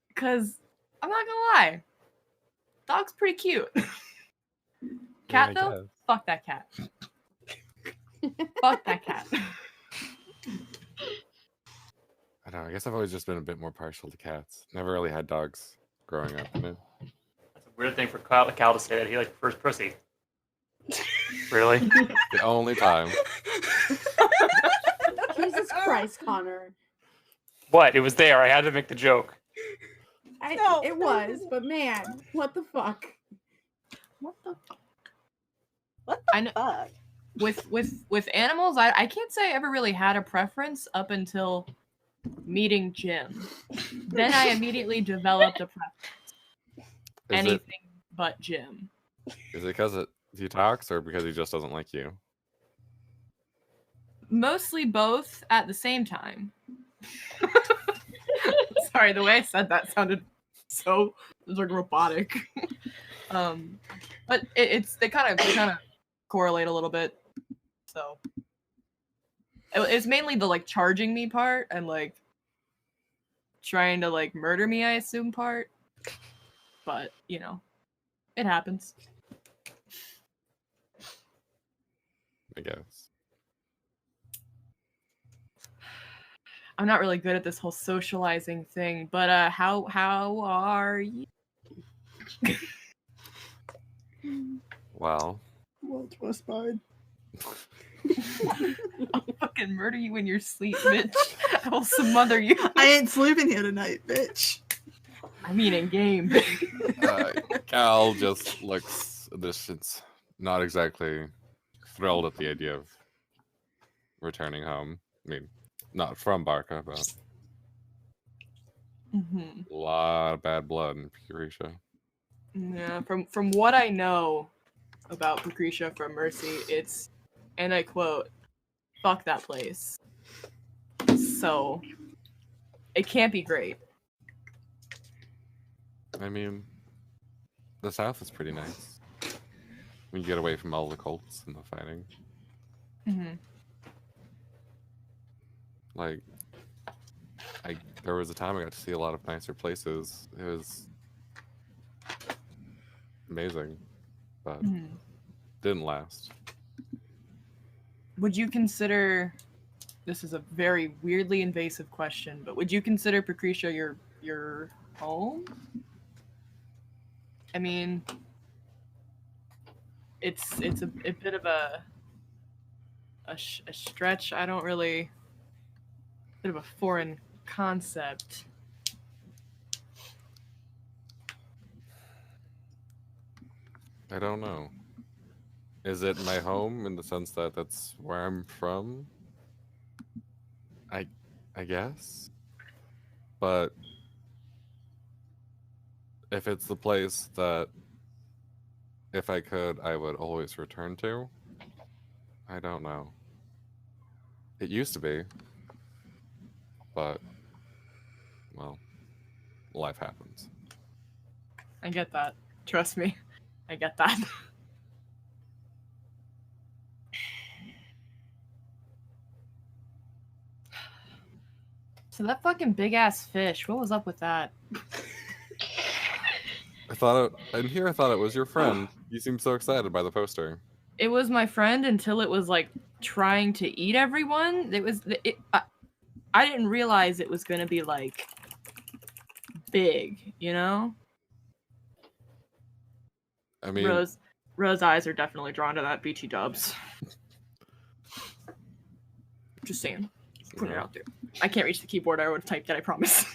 I: Because I'm not gonna lie, dog's pretty cute. Cat
G: Yeah, I
I: though,
G: guess.
I: fuck that cat. Fuck that cat.
G: I don't know. I guess I've always just been a bit more partial to cats. Never really had dogs growing up.
C: That's a weird thing for Cal to say that he like prefers pussy. Really?
G: The only time.
E: Jesus Christ, Connor.
C: What? It was there. I had to make the joke.
E: It was, but man, what the fuck?
I: What the fuck?
H: What
I: I
H: the
I: know-
H: fuck?
I: With animals, I can't say I ever really had a preference up until meeting Jim. Then I immediately developed a preference. Anything but Jim.
G: Is it because he talks or because he just doesn't like you?
I: Mostly both at the same time. Sorry, the way I said that sounded so like robotic. But they kind of correlate a little bit. So it's mainly the like charging me part and like trying to like murder me, I assume, part. But it happens.
G: I guess.
I: I'm not really good at this whole socializing thing, but how are you?
G: Well.
D: World's worst bard.
I: I'll fucking murder you in your sleep, bitch. I will smother you.
D: I ain't sleeping here tonight, bitch.
I: I mean in game.
G: Cal just looks at the distance, not exactly thrilled at the idea of returning home. I mean, not from Barca, but a lot of bad blood in Purisha.
I: Yeah, from what I know about Lucretia from Mercy, it's, and I quote, "Fuck that place." So it can't be great.
G: I mean, the South is pretty nice. When you get away from all the cults and the fighting. Like, there was a time I got to see a lot of nicer places. It was amazing, but didn't last.
I: Would you consider, this is a very weirdly invasive question, but would you consider Lucretia your home? I mean, it's a bit of a stretch. I don't really, bit of a foreign concept.
G: I don't know. Is it my home in the sense that that's where I'm from? I guess. But if it's the place that if I could, I would always return to, I don't know. It used to be. But, well, life happens.
I: I get that. Trust me. I get that. So that fucking big ass fish, what was up with that?
G: I thought it was your friend. You seemed so excited by the poster.
I: It was my friend until it was like trying to eat everyone. I didn't realize it was gonna be like big, you know?
G: I mean,
I: Rose eyes are definitely drawn to that BT dubs. Just saying. Put it out there. I can't reach the keyboard. I would have typed it, I promise.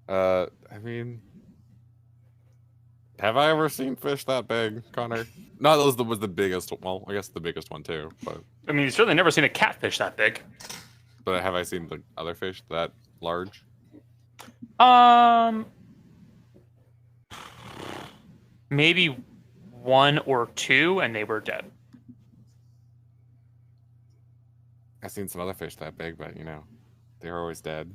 G: I mean, Have I ever seen fish that big, Connor? No, that was the biggest. Well, I guess the biggest one too. But
C: I mean, you've certainly never seen a catfish that big.
G: but have I seen the other fish that large?
C: Maybe 1 or 2, and they were dead.
G: I've seen some other fish that big, but they're always dead.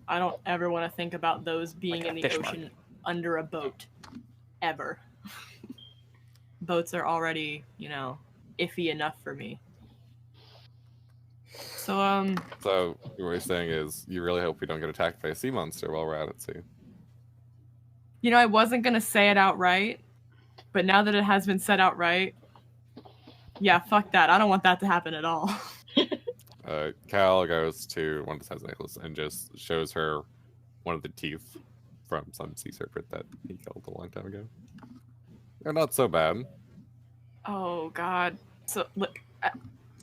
I: I don't ever want to think about those being
C: Like a
I: in the
C: fish
I: ocean
C: market.
I: under a boat. Ever. Boats are already, iffy enough for me. So,
G: So what you're saying is you really hope we don't get attacked by a sea monster while we're out at sea.
I: I wasn't going to say it outright, but now that it has been said outright, yeah, fuck that. I don't want that to happen at all.
G: Cal goes to one of the side's necklace and just shows her one of the teeth from some sea serpent that he killed a long time ago. They're not so bad.
I: Oh, God. So, look,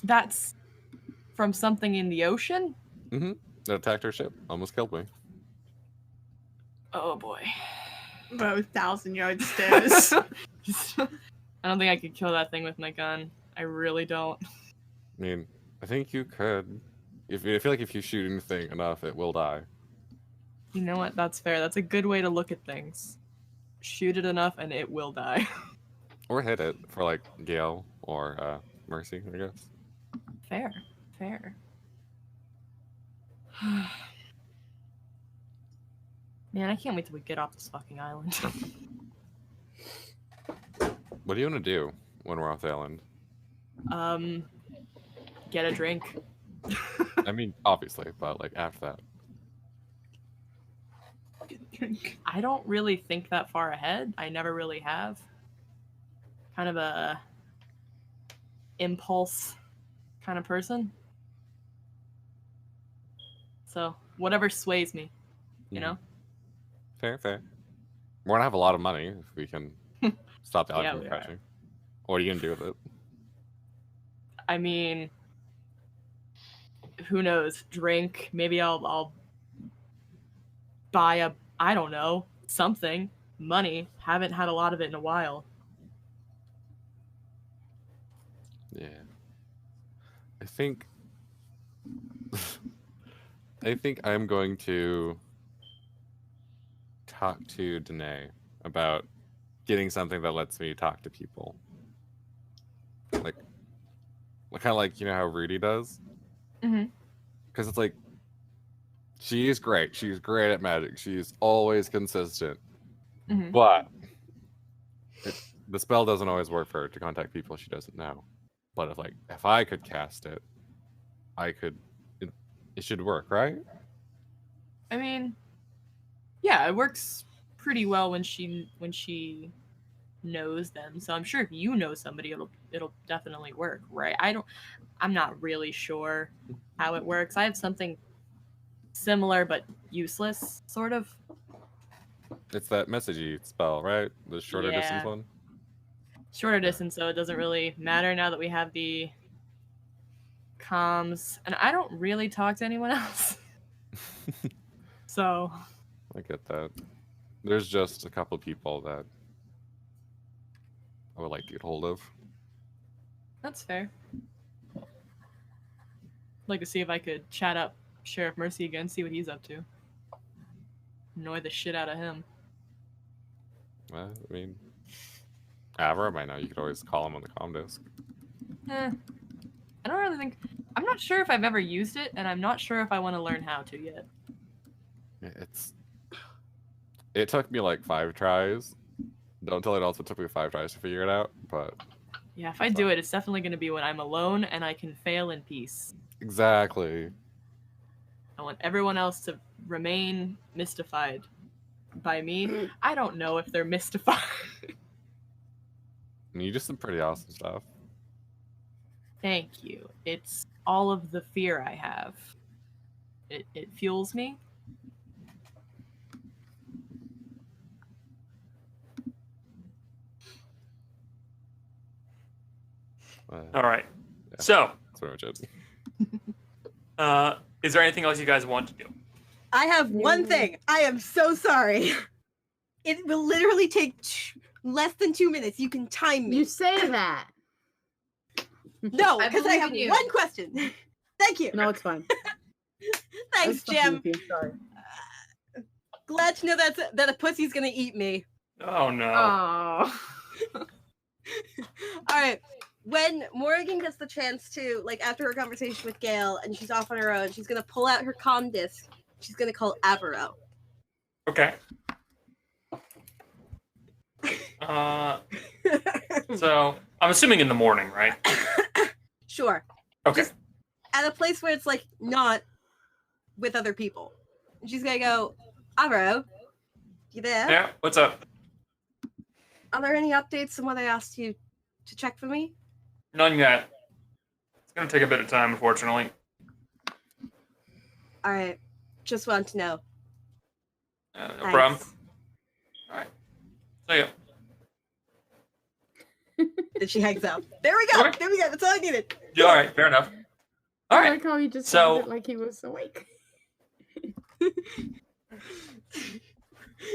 I: that's from something in the ocean?
G: Mm-hmm. It attacked her ship. Almost killed me.
I: Oh, boy.
D: About 1,000-yard stairs.
I: I don't think I could kill that thing with my gun. I really don't.
G: I mean, I think you could. I feel like if you shoot anything enough, it will die.
I: You know what? That's fair. That's a good way to look at things. Shoot it enough and it will die.
G: Or hit it for like Gale or Mercy, I guess.
I: Fair. Fair. Man, I can't wait till we get off this fucking island.
G: What do you want to do when we're off the island?
I: Get a drink.
G: I mean, obviously, but like after that.
I: I don't really think that far ahead. I never really have. Kind of a impulse kind of person. So, whatever sways me, you know?
G: Fair. We're gonna have a lot of money if we can stop the island from crashing. What are you gonna do with it?
I: I mean, who knows? Drink. Maybe I'll buy I don't know, something. Money. Haven't had a lot of it in a while.
G: Yeah. I think I'm going to talk to Danae about getting something that lets me talk to people. Like kind of like, how Rudy does?
I: Mm-hmm.
G: Because it's like, she's great. She's great at magic. She's always consistent.
I: Mm-hmm.
G: But the spell doesn't always work for her to contact people she doesn't know. But if I could cast it, it should work, right?
I: I mean, yeah, it works pretty well when she knows them. So I'm sure if you know somebody, it'll definitely work, right? I'm not really sure how it works. I have something similar but useless, sort of.
G: It's that messagey spell, right? The shorter distance one?
I: Shorter distance, so it doesn't really matter now that we have the comms. And I don't really talk to anyone else. So.
G: I get that. There's just a couple people that I would like to get hold of.
I: That's fair. I'd like to see if I could chat up Sheriff Mercy again, see what he's up to. Annoy the shit out of him.
G: I mean, Avra might know. You could always call him on the comm disc.
I: I don't really think... I'm not sure if I've ever used it, and I'm not sure if I want to learn how to yet.
G: It took me like 5 tries. Don't tell it also took me 5 tries to figure it out, but...
I: Yeah, if I do it, it's definitely going to be when I'm alone and I can fail in peace.
G: Exactly.
I: I want everyone else to remain mystified by me. I don't know if they're mystified.
G: You just some pretty awesome stuff.
I: Thank you. It's all of the fear I have. It fuels me.
C: All right.
G: Yeah,
C: So,
G: that's pretty much it.
C: Is there anything else you guys want to do?
H: I have one thing. I am so sorry. It will literally take less than 2 minutes. You can time me.
E: You say that.
H: No,
I: I
H: because I
I: believe
H: have
I: in you.
H: one question. Thank you.
E: No, it's fine.
H: Thanks,
E: That's fucking
H: Jim.
E: with you, Sorry.
H: Glad to know that a pussy's gonna eat me.
C: Oh no.
E: Oh.
H: All right. When Morrigan gets the chance to, like, after her conversation with Gail, and she's off on her own, she's gonna pull out her comm disc. She's gonna call Avero.
C: Okay. So I'm assuming in the morning, right?
H: Sure.
C: Okay.
H: Just at a place where it's like not with other people. And she's gonna go, Avero, you there?
C: Yeah. What's up?
H: Are there any updates on what I asked you to check for me?
C: None yet. It's gonna take a bit of time, unfortunately.
H: All right. Just want to know.
C: No
H: Thanks.
C: problem. All right. See ya.
H: Then she hangs up. There we go.
C: Okay.
H: There we go. That's all I needed.
C: Yeah, all right. Fair enough. All
E: I
C: right.
E: like how he just
C: So-
E: sounded like he was awake.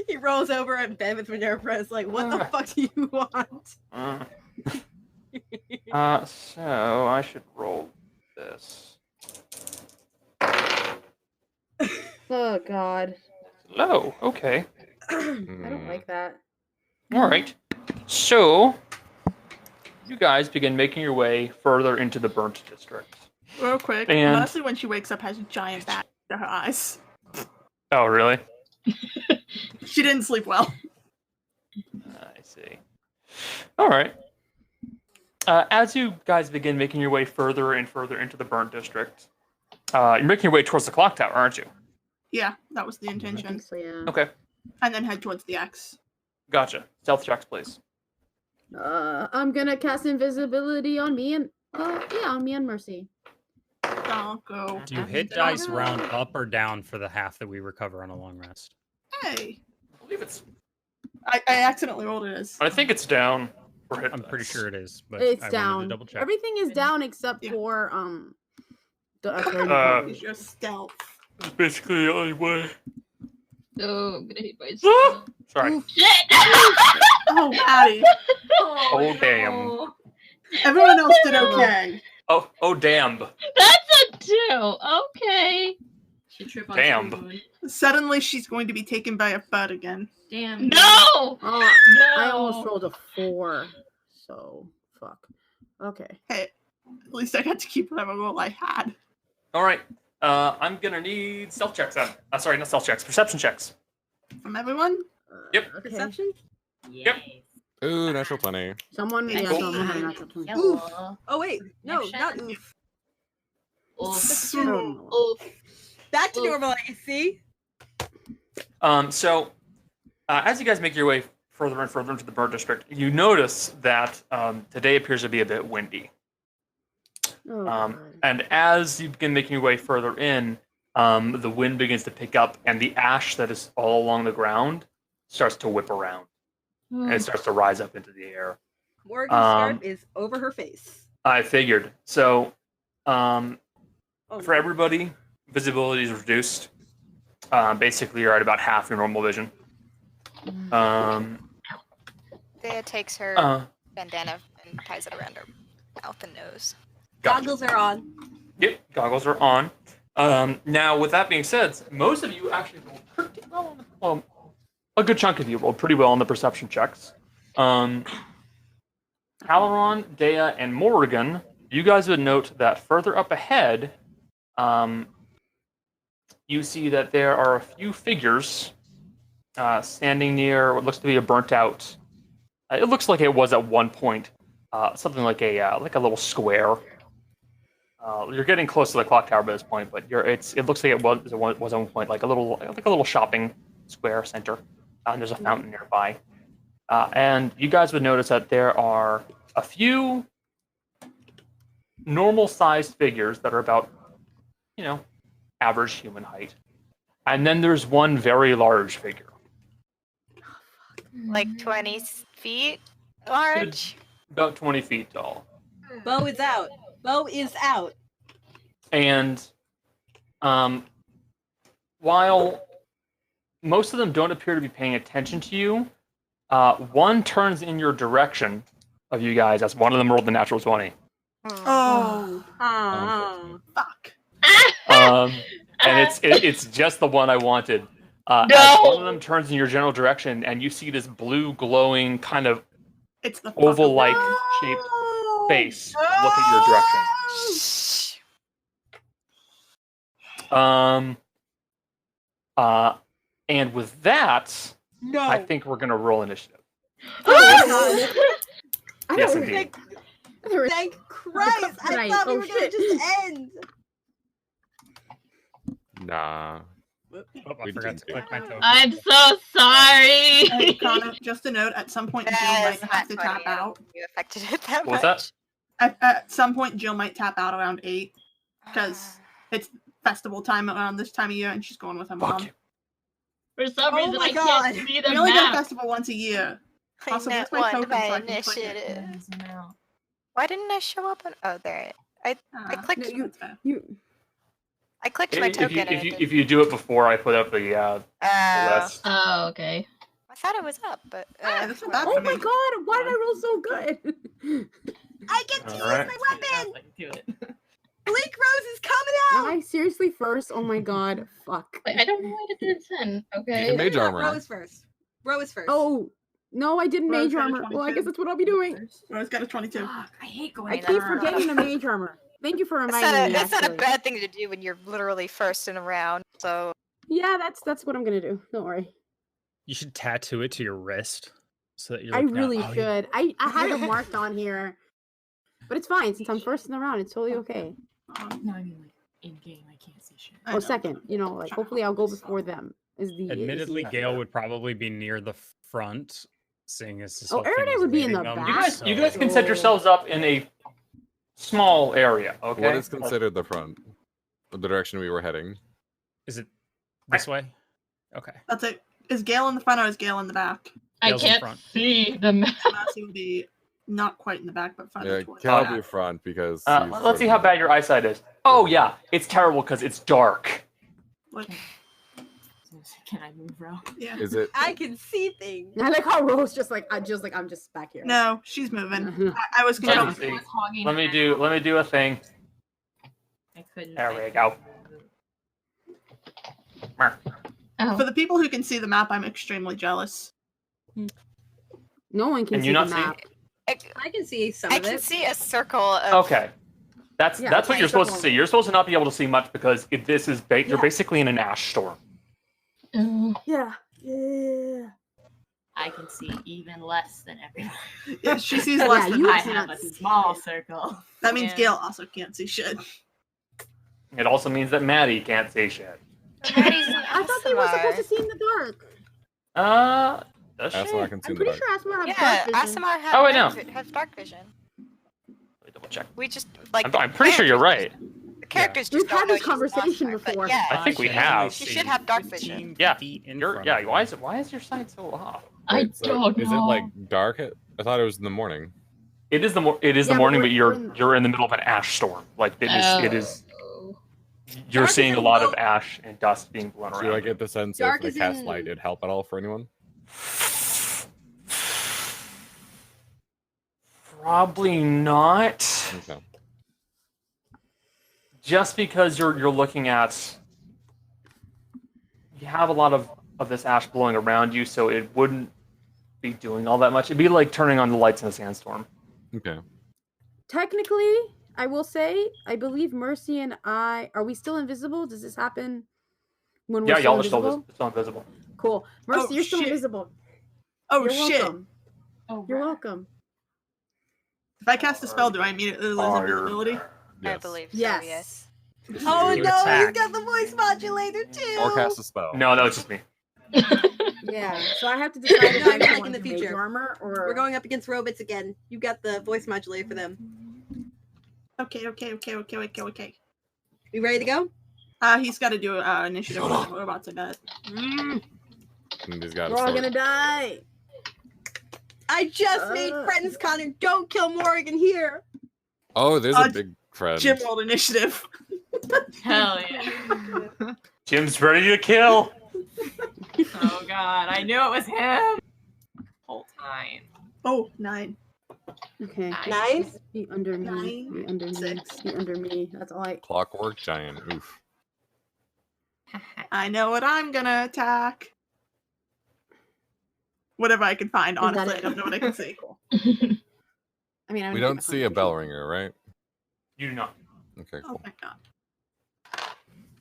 H: He rolls over in bed with Minerva. Is like, what the fuck do you want?
C: So I should roll this.
E: Oh God.
C: Low. Okay.
E: I don't like that.
C: All right. So you guys begin making your way further into the burnt district.
D: Real quick,
C: And-
D: Mercy, when she wakes up, has a giant bat under her eyes.
C: Oh, really?
D: She didn't sleep well.
C: I see. All right. As you guys begin making your way further and further into the burnt district, you're making your way towards the clock tower, aren't you?
D: Yeah, that was the
E: I
D: intention.
E: think so, yeah.
C: Okay.
D: And then head towards the X.
C: Gotcha. Stealth checks, please.
E: I'm gonna cast invisibility on me and on me and Mercy.
D: Don't go.
A: Do you hit dice round up or down for the half that we recover on a long rest?
D: Hey.
C: I believe it's.
D: I accidentally rolled it as.
C: I think it's down for hit
A: I'm pretty
C: dice.
A: sure it is, but
E: It's
A: I wanted
E: down.
A: to double check.
E: Everything is down except
D: Yeah.
E: for the
D: Is your stealth.
C: It's basically the only way.
J: No, I'm gonna hit
C: Ah!
J: myself.
C: Sorry.
J: Shit!
D: Oh, Patty.
C: Oh, damn.
J: no.
D: Everyone else did okay.
C: Oh, damn.
J: That's a 2. Okay.
I: She trip on
C: Damn.
I: spoon.
D: Suddenly, she's going to be taken by a bud again.
I: Damn.
J: No!
E: Oh,
J: No!
E: I almost rolled a 4. So fuck. Okay.
D: Hey, at least I got to keep whatever roll I had.
C: All right. I'm gonna need stealth checks then. Sorry, not stealth checks. Perception checks.
D: From everyone?
C: Yep.
E: Okay.
H: Perception?
C: Yep.
G: Ooh, natural 20.
E: Someone, yeah,
C: Cool.
E: someone had a natural 20.
H: Oof. Oh wait, no,
I: Next
H: not
I: shot.
H: oof.
J: Oof.
E: Oh,
J: Oof.
H: Back to
J: Oof.
H: normal, I see.
C: So, as you guys make your way further and further into the burnt district, you notice that today appears to be a bit windy.
E: oh, God.
C: And as you begin making your way further in, the wind begins to pick up, and the ash that is all along the ground starts to whip around. And it starts to rise up into the air.
H: Morgan's scarf is over her face.
C: I figured. So,
H: Oh,
C: for everybody, visibility is reduced. Basically, you're at about half your normal vision.
B: Thea takes her bandana and ties it around her mouth and nose.
C: Gotcha.
H: goggles are on.
C: Yep, goggles are on. Now, with that being said, most of you actually rolled pretty well on the, a good chunk of you rolled pretty well on the perception checks. Halaron, Dea, and Morrigan, you guys would note that further up ahead, you see that there are a few figures standing near what looks to be a burnt out. It looks like it was at one point something like a little square. You're getting close to the clock tower by this point, but it looks like it was at one point like a little shopping square center. And there's a fountain nearby. And you guys would notice that there are a few normal-sized figures that are about, average human height. And then there's one very large figure.
B: Like 20 feet large.
C: About 20 feet tall.
H: Bo is out. Bo is out.
C: And while most of them don't appear to be paying attention to you. One turns in your direction of you guys as one of them rolled the natural 20.
D: Oh, fuck.
C: And it's just the one I wanted. As
J: No!
C: one of them turns in your general direction, and you see this blue glowing kind of
D: It's the
C: oval-like shaped face look at your direction. And with that,
H: No.
C: I think we're gonna roll initiative.
E: I
C: Yes,
E: don't
C: indeed.
H: Thank Christ! I
E: Right.
H: thought we
E: Oh,
H: were gonna
E: shit.
H: just end.
G: Nah.
A: Oh, I
G: We
A: forgot to
G: didn't.
A: click my token.
J: I'm so
D: Hey,
J: sorry.
D: Connor, just a note, at some point Jill might have to tap out.
B: You affected it that
C: What was
B: much.
C: that?
D: At some point Jill might tap out around 8 because it's festival time around this time of year and she's going with her mom.
C: Fuck.
J: For some
H: Oh
J: reason,
H: my
J: I
H: God.
J: can't see the
D: We only get a
J: map.
D: festival once a year.
B: I
D: Also,
B: net
D: where's my
B: one
D: token
B: by
D: so I can click it?
B: initiative. Why didn't I show up on? Oh, there. I clicked.
D: That's fair.
B: I clicked my token. and it
C: If you do it before I put up the
B: didn't.
C: list.
J: Oh, okay.
B: I thought it was up, but
D: that's not bad
E: Oh
D: for
E: my
D: me.
E: god, why did I roll so good?
H: I get to
C: Alright.
H: use my weapon.
I: Do it.
H: Blink Rose is coming
E: Am
H: out.
E: I seriously first? Oh my god, fuck.
J: Wait, I don't know why I did 10. Okay.
G: You can mage armor.
H: Rose first. Rose first.
E: Oh, no, I didn't
D: Rose
E: mage
D: got a
E: armor. Well, I
D: 22.
E: guess that's what I'll be doing.
D: Rose got a 22.
I: Fuck, I hate going.
E: I keep forgetting the mage armor. Thank you for reminding me.
B: that's not a
E: actually.
B: bad thing to do when you're literally first in a round. So
E: Yeah, that's what I'm gonna do. Don't worry.
A: You should tattoo it to your wrist so that you're.
E: I
A: looking at-
E: really
A: oh, yeah.
E: should. I had it marked on here, but it's fine since I'm first in the round. It's totally okay.
I: No, I mean like in game, I can't see shit.
D: I
E: Or
D: know.
E: second, like hopefully I'll go before them.
A: Admittedly, Gale would probably be near the front, seeing as this
E: Oh,
A: whole thing
E: Erudite
A: is
E: would be in
A: leading
E: the
A: them,
E: back.
C: You guys
A: so-
C: can set yourselves up in a small area, okay?
G: What is considered the front? The direction we were heading.
A: Is it this way? Okay.
D: That's it. Is Gale in the front or is Gale in the back?
J: I
A: Gale's in
J: can't
A: front.
J: see the map.
D: Mercy would be not quite in the back, but further
G: Yeah,
D: towards.
G: Cal
C: yeah.
G: be front because.
C: Let's see how bad your eyesight is. Oh yeah, it's terrible because it's dark.
D: Like,
I: Can I move, bro?
D: yeah.
G: Is it?
H: I can see things.
E: I like how Rose I'm just back here.
D: No, she's moving. I was
C: Let me
D: controlling.
C: see. Let me do a thing.
I: I couldn't.
C: There we go.
J: Oh.
D: For the people who can see the map, I'm extremely jealous.
E: No one can
C: Can
E: see
C: you
E: the
C: not see?
E: map.
H: I can see some
B: I
H: of
B: can
H: it.
B: see a circle of.
C: Okay. That's
E: Yeah,
C: what
E: okay,
C: you're supposed to
E: so-
C: see. You're supposed to not be able to see much because this is you're
E: Yeah.
C: basically in an ash storm.
J: Oh.
E: Yeah. Yeah.
I: I can see even less than everyone.
D: Yeah, she sees less
E: Yeah,
D: than
E: you
I: I
D: us.
I: have a
E: see
I: small circle.
D: That means
B: Yeah.
D: Gale also can't see shit.
C: It also means that Maddie can't see shit.
B: Maddie's an
E: I thought they were supposed to
B: Asimar.
E: see in the dark.
C: Does
G: That's
C: she?
G: what I can see
E: I'm
G: in the
E: pretty
G: dark.
E: sure Asma has
B: Yeah,
E: dark vision.
B: Asimar
C: Oh, I
B: has dark vision.
C: Let me double check.
B: We just like.
C: I'm pretty sure you're right.
B: The characters
E: We've
B: just don't
E: had
B: know
E: this
B: she's
E: conversation
B: Asimar, but
E: before.
B: Yeah,
C: I think we
A: can
C: have.
A: only
B: She
A: see
B: should have dark vision.
A: 15
C: Yeah,
A: feet in
C: You're,
A: front
C: yeah.
A: of
C: Why is your sight so off?
J: I
G: Wait, so
J: don't
G: Is it
J: know.
G: like dark? I thought it was in the morning.
C: It is the
E: Yeah, but
C: morning,
E: we're-
C: but you're
E: we're in-
C: you're in the middle of an ash storm. Like it is.
J: Oh.
C: You're
H: Dark
C: seeing
H: is
C: a
H: in
C: lot of
H: low-
C: ash and dust being blown
G: Do I
C: around.
G: get the sense
H: Dark
G: if
H: is
G: the cast
H: in-
G: light did help at all for anyone?
C: Probably not.
G: Okay.
C: Just because you're looking at, you have a lot of this ash blowing around you, so it wouldn't be doing all that much. It'd be like turning on the lights in a sandstorm.
G: Okay.
E: Technically, I will say, I believe Mercy and I are we still invisible? Does this happen when we're
C: Yeah,
E: still
C: y'all are
E: invisible?
C: still invisible.
E: Cool. Mercy,
D: Oh,
E: you're still
D: shit.
E: invisible.
D: Oh
E: You're
D: shit!
E: welcome.
I: Oh,
E: You're
I: right.
E: welcome.
D: If I cast a spell, do I immediately lose invisibility?
B: I
G: Yes.
B: believe so.
E: Yes.
B: Yes.
H: Oh
A: You
H: no,
A: attack.
H: he's got the voice modulator too.
G: Or cast a spell.
C: No, it's just me.
E: Yeah. So I have to decide if
H: No,
E: I
H: I mean, like,
E: want
H: in the
E: to mage
H: future.
E: armor or
H: We're going up against robots again. You got the voice modulator for them.
D: Okay.
H: We ready to go?
D: He's got to do initiative. We're about to bet.
G: And he's got a
E: we're all
G: sword.
E: gonna die.
H: I just made friends, Connor. Don't kill Morgan here.
G: Oh, there's
D: Uh,
G: a big friend.
D: Jim rolled initiative.
I: Hell yeah.
C: Jim's ready to kill.
I: Oh god, I knew it was him. Whole time.
D: Oh, 9.
E: Okay.
H: Nice.
E: Be under me. Be under me.
D: 6.
E: Be under me. That's all I.
G: Clockwork giant. Oof.
D: I know what I'm gonna attack. Whatever I can find,
E: Is that
D: honestly. I
E: it?
D: don't know what I can see.
E: I mean, I'm
G: We
E: gonna keep
G: don't
E: my
G: see a
E: concentration.
G: bell ringer, right?
C: You do not.
G: Okay,
D: Oh,
G: cool.
D: thank God.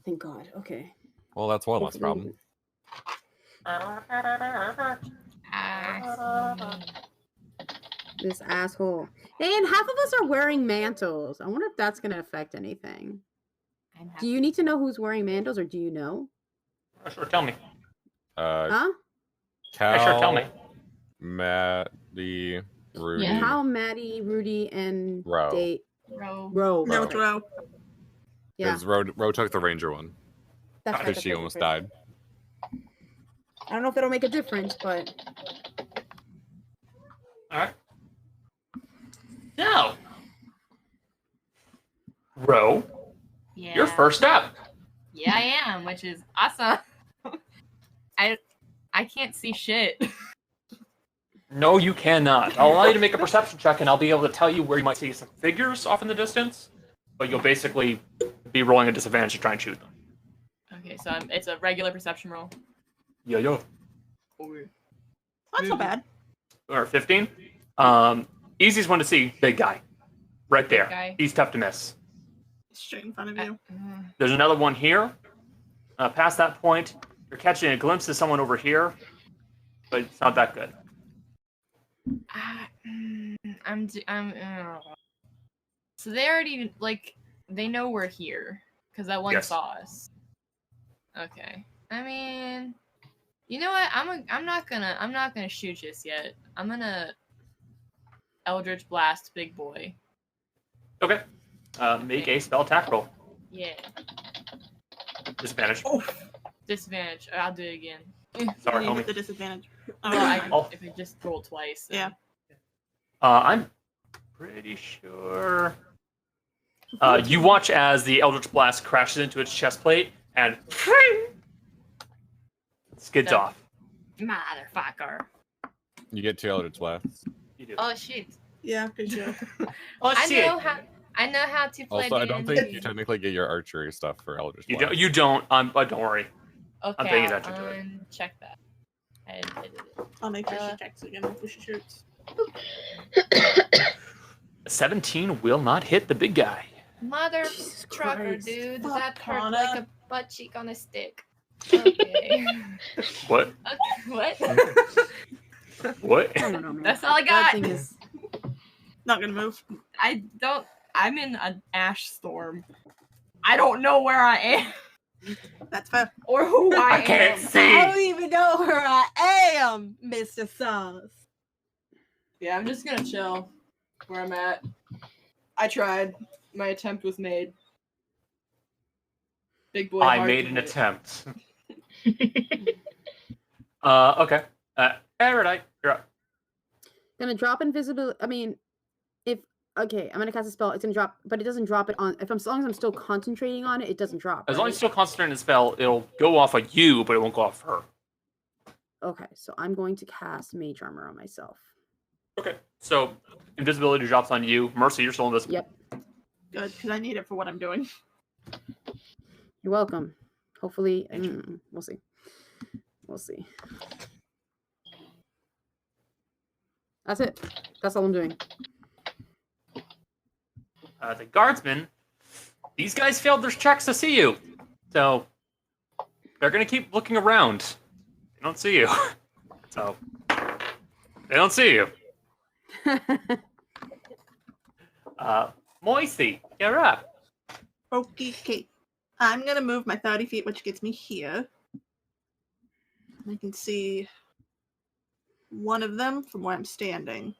E: Thank God. Okay.
G: Well, that's one less
E: Hopefully-
G: problem.
E: This asshole. Hey, and half of us are wearing mantles. I wonder if that's gonna affect anything. Do you need to know who's wearing mantles, or do you know?
C: Sure, tell me.
E: Huh?
G: Cal,
C: Sure, tell me.
G: Maddie, Rudy.
J: Yeah.
E: How Maddie, Rudy, and
G: Ro.
E: Date.
I: Bro.
E: Ro.
D: No,
E: that's
D: it's
E: right.
D: Ro.
E: Yeah.
G: Because Ro took the ranger one.
E: That's right.
G: Because
E: That's
G: she
E: right,
G: almost
E: that's right.
G: died.
E: I don't know if it'll make a difference, but
C: Alright. Now, Ro,
I: Yeah.
C: you're first up.
I: Yeah, I am, which is awesome. I can't see shit.
C: No, you cannot. I'll allow you to make a perception check, and I'll be able to tell you where you might see some figures off in the distance, but you'll basically be rolling a disadvantage to try and shoot them.
I: Okay, so it's a regular perception roll.
C: Yo.
D: That's not bad.
C: Or 15. Easiest one to see, big guy. Right there.
I: guy.
C: He's tough to miss.
D: Straight in front of you.
C: There's another one here. Past that point, you're catching a glimpse of someone over here, but it's not that good.
I: So they already they know we're here because that one
C: Yes.
I: saw us. Okay. I mean, you know what? I'm not gonna shoot just yet. I'm gonna Eldritch Blast Big Boy.
C: Okay. Make a spell attack roll.
I: Yeah.
C: Disadvantage.
I: Disadvantage. I'll do it again.
C: Sorry,
D: You
C: homie.
D: get the disadvantage.
C: Oh.
I: If I just roll twice. then-
D: Yeah.
C: I'm pretty sure. You watch as the Eldritch Blast crashes into its chest plate and skids
I: That-
C: off.
I: Motherfucker.
G: You get 2 Eldritch Blasts.
C: You do.
I: Oh shit.
D: Yeah, good job.
C: Oh shit!
I: I know how to play.
G: Also, I don't think
I: D&D.
G: you technically get your archery stuff for Eldritch
C: You
G: Blast.
C: don't. You don't. But don't worry.
I: Okay,
C: I'm paying
I: I'll
C: attention to it.
I: check that. I did it.
D: I'll make sure she checks again before she shoots.
C: 17 will not hit the big guy.
I: Mother trucker,
D: Christ.
I: dude.
D: Fuck,
I: That hurt
D: Connor.
I: like a butt cheek on a stick. Okay.
C: What?
I: What?
C: What?
E: I don't know, man.
I: That's all I
E: That
I: got.
E: thing is-
D: Not gonna move.
I: I'm in an ash storm. I don't know where I am
D: That's fair.
I: or who I
C: I can't
I: am.
H: I
C: see.
H: don't even know where I am, Mr. Sauce.
I: Yeah, I'm just gonna chill where I'm at. I tried. My attempt was made. Big boy.
C: I
I: hard
C: made
I: to
C: an
I: hit.
C: attempt. Okay. Erudite, you're up.
E: Gonna drop invisibility. I mean, okay, I'm gonna cast a spell. It's gonna drop, but it doesn't drop it on. As long as I'm still concentrating on it, it doesn't drop.
C: As long
E: right?
C: as you're still concentrating on the spell, it'll go off of you, but it won't go off her.
E: Okay, so I'm going to cast Mage Armor on myself.
C: Okay. So invisibility drops on you. Mercy, you're still invisible.
E: Yep.
D: Good, because I need it for what I'm doing.
E: You're welcome. Hopefully,
C: Thank you.
E: we'll see. We'll see. That's it. That's all I'm doing.
C: The guardsmen, these guys failed their checks to see you. So they're going to keep looking around. They don't see you. So they don't see you. Moisty, you're up.
D: Okay. I'm gonna move my 30 feet, which gets me here. I can see one of them from where I'm standing.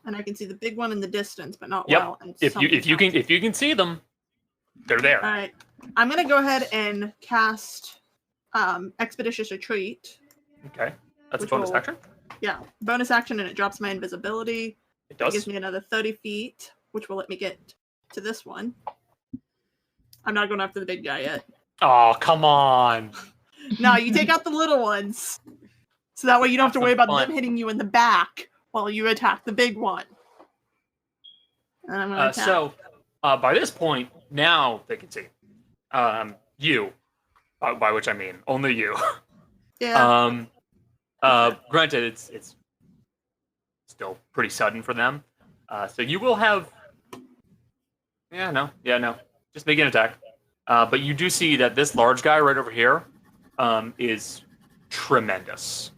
D: And I can see the big one in the distance, but not
C: Yep.
D: well. And
C: If you can see them, they're there.
D: All right. I'm gonna go ahead and cast Expeditious Retreat.
C: Okay. That's a
D: Which
C: bonus
D: will-
C: action.
D: Yeah, bonus action, and it drops my invisibility.
C: It
D: It
C: does.
D: gives me another 30 feet, which will let me get to this one. I'm not going after the big guy yet.
C: Oh, come on.
D: No, you take out the little ones. So that way you don't have to worry about
C: Fun.
D: them hitting you in the back while you attack the big one. And I'm gonna attack.
C: By this point, now they can see. You. By which I mean only you.
D: Yeah.
C: Granted, it's still pretty sudden for them. So you will have. Yeah, no. Just make an attack. But you do see that this large guy right over here is tremendous.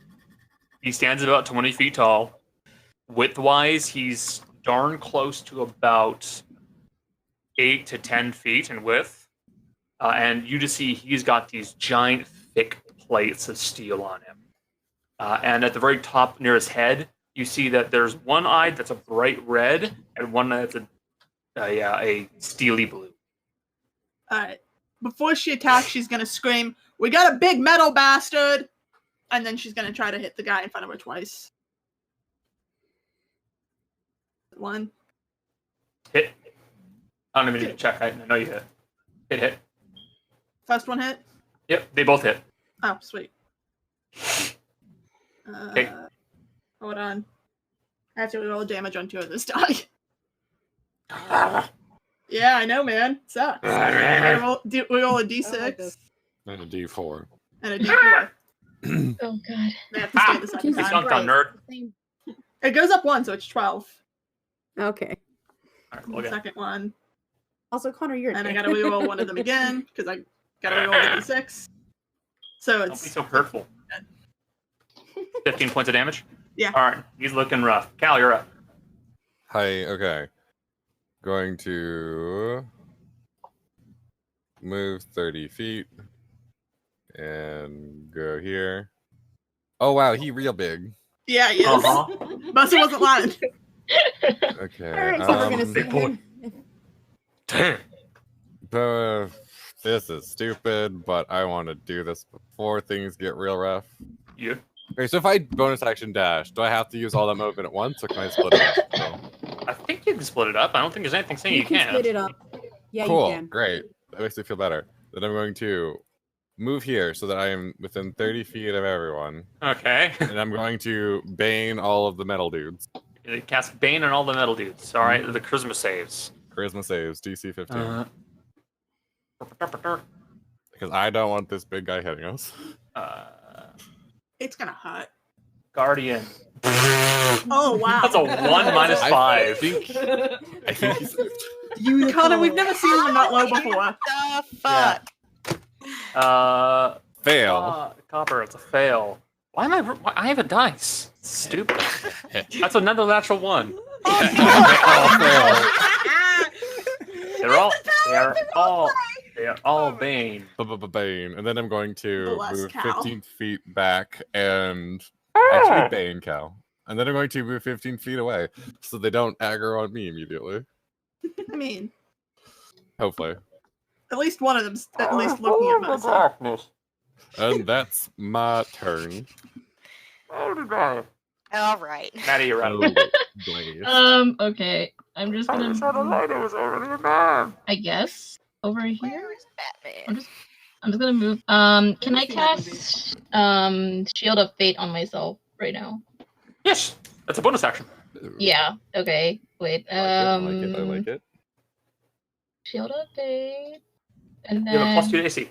C: He stands about 20 feet tall. Width-wise, he's darn close to about 8 to 10 feet in width. And you just see he's got these giant, thick plates of steel on him. And at the very top near his head, you see that there's one eye that's a bright red and one that's a steely blue.
D: Alright. Before she attacks, she's gonna scream, "We got a big metal bastard!" And then she's gonna try to hit the guy in front of her twice. 1.
C: Hit. I don't even need to check. I know you hit. Hit.
D: First one hit?
C: Yep, they both hit.
D: Oh, sweet.
C: Okay.
D: Hold on. I have to roll damage on 2 of this die. Yeah, I know, man. Sucks. We roll a d6
G: And a D4.
D: and a d4.
J: Oh god.
D: They have to stay the second
C: You
D: time.
C: dunked on nerd.
D: It goes up 1, so it's 12.
E: Okay.
C: All right,
D: The
C: well, again.
D: second one.
E: Also, Connor, you're.
D: And I gotta reroll one of them again, because I gotta reroll the d6. So
C: Don't be
D: it's
C: so hurtful. 15 points of damage?
D: Yeah.
C: Alright, he's looking rough. Cal, you're up.
G: Hi, okay. Going to move 30 feet and go here. Oh wow, he real big.
D: yeah, he is. Buster wasn't lying.
G: Okay.
E: Alright, so we're gonna see him.
C: Damn.
G: This is stupid, but I want to do this before things get real rough.
C: You?
G: Okay, so if I bonus action dash, do I have to use all that movement at once, or can I split it up? So,
C: I think you can split it up. I don't think there's anything saying you
E: can
C: can't.
E: split it up. Yeah,
G: cool,
E: you can.
G: great. That makes me feel better. Then I'm going to move here so that I am within 30 feet of everyone,
C: Okay.
G: and I'm going to bane all of the metal dudes.
C: You cast Bane on all the metal dudes. Alright, the charisma saves.
G: Charisma saves, DC 15.
C: Uh,
G: Because I don't want this big guy hitting us.
D: It's gonna hurt.
C: Guardian.
D: Oh, wow.
C: That's a 1 minus 5.
G: I think he's...
D: Connor, we've never seen one that low before.
B: The fuck?
G: Fail.
C: Copper, it's a fail. Why I have a dice. It's stupid. That's another natural 1. They're all Bane.
G: Bane. And then I'm going to
D: Bless
G: move
D: Cal.
G: 15 feet back and actually Bane Cal. And then I'm going to move 15 feet away so they don't aggro on me immediately.
D: I mean,
G: Hopefully.
D: at least one of them's at least looking at us.
C: Darkness.
G: And that's my turn.
B: All right.
C: Maddie, you're up.
G: Oh, Blaze.
J: Okay. I'm just gonna I guess over here.
B: Where is Batman?
J: I'm just gonna move. Can I cast Shield of Fate on myself right now?
C: Yes, that's a bonus action.
J: Yeah. Okay. Wait.
G: I like it.
J: Shield of Fate, and
C: You have a
J: then
C: plus 2 to AC.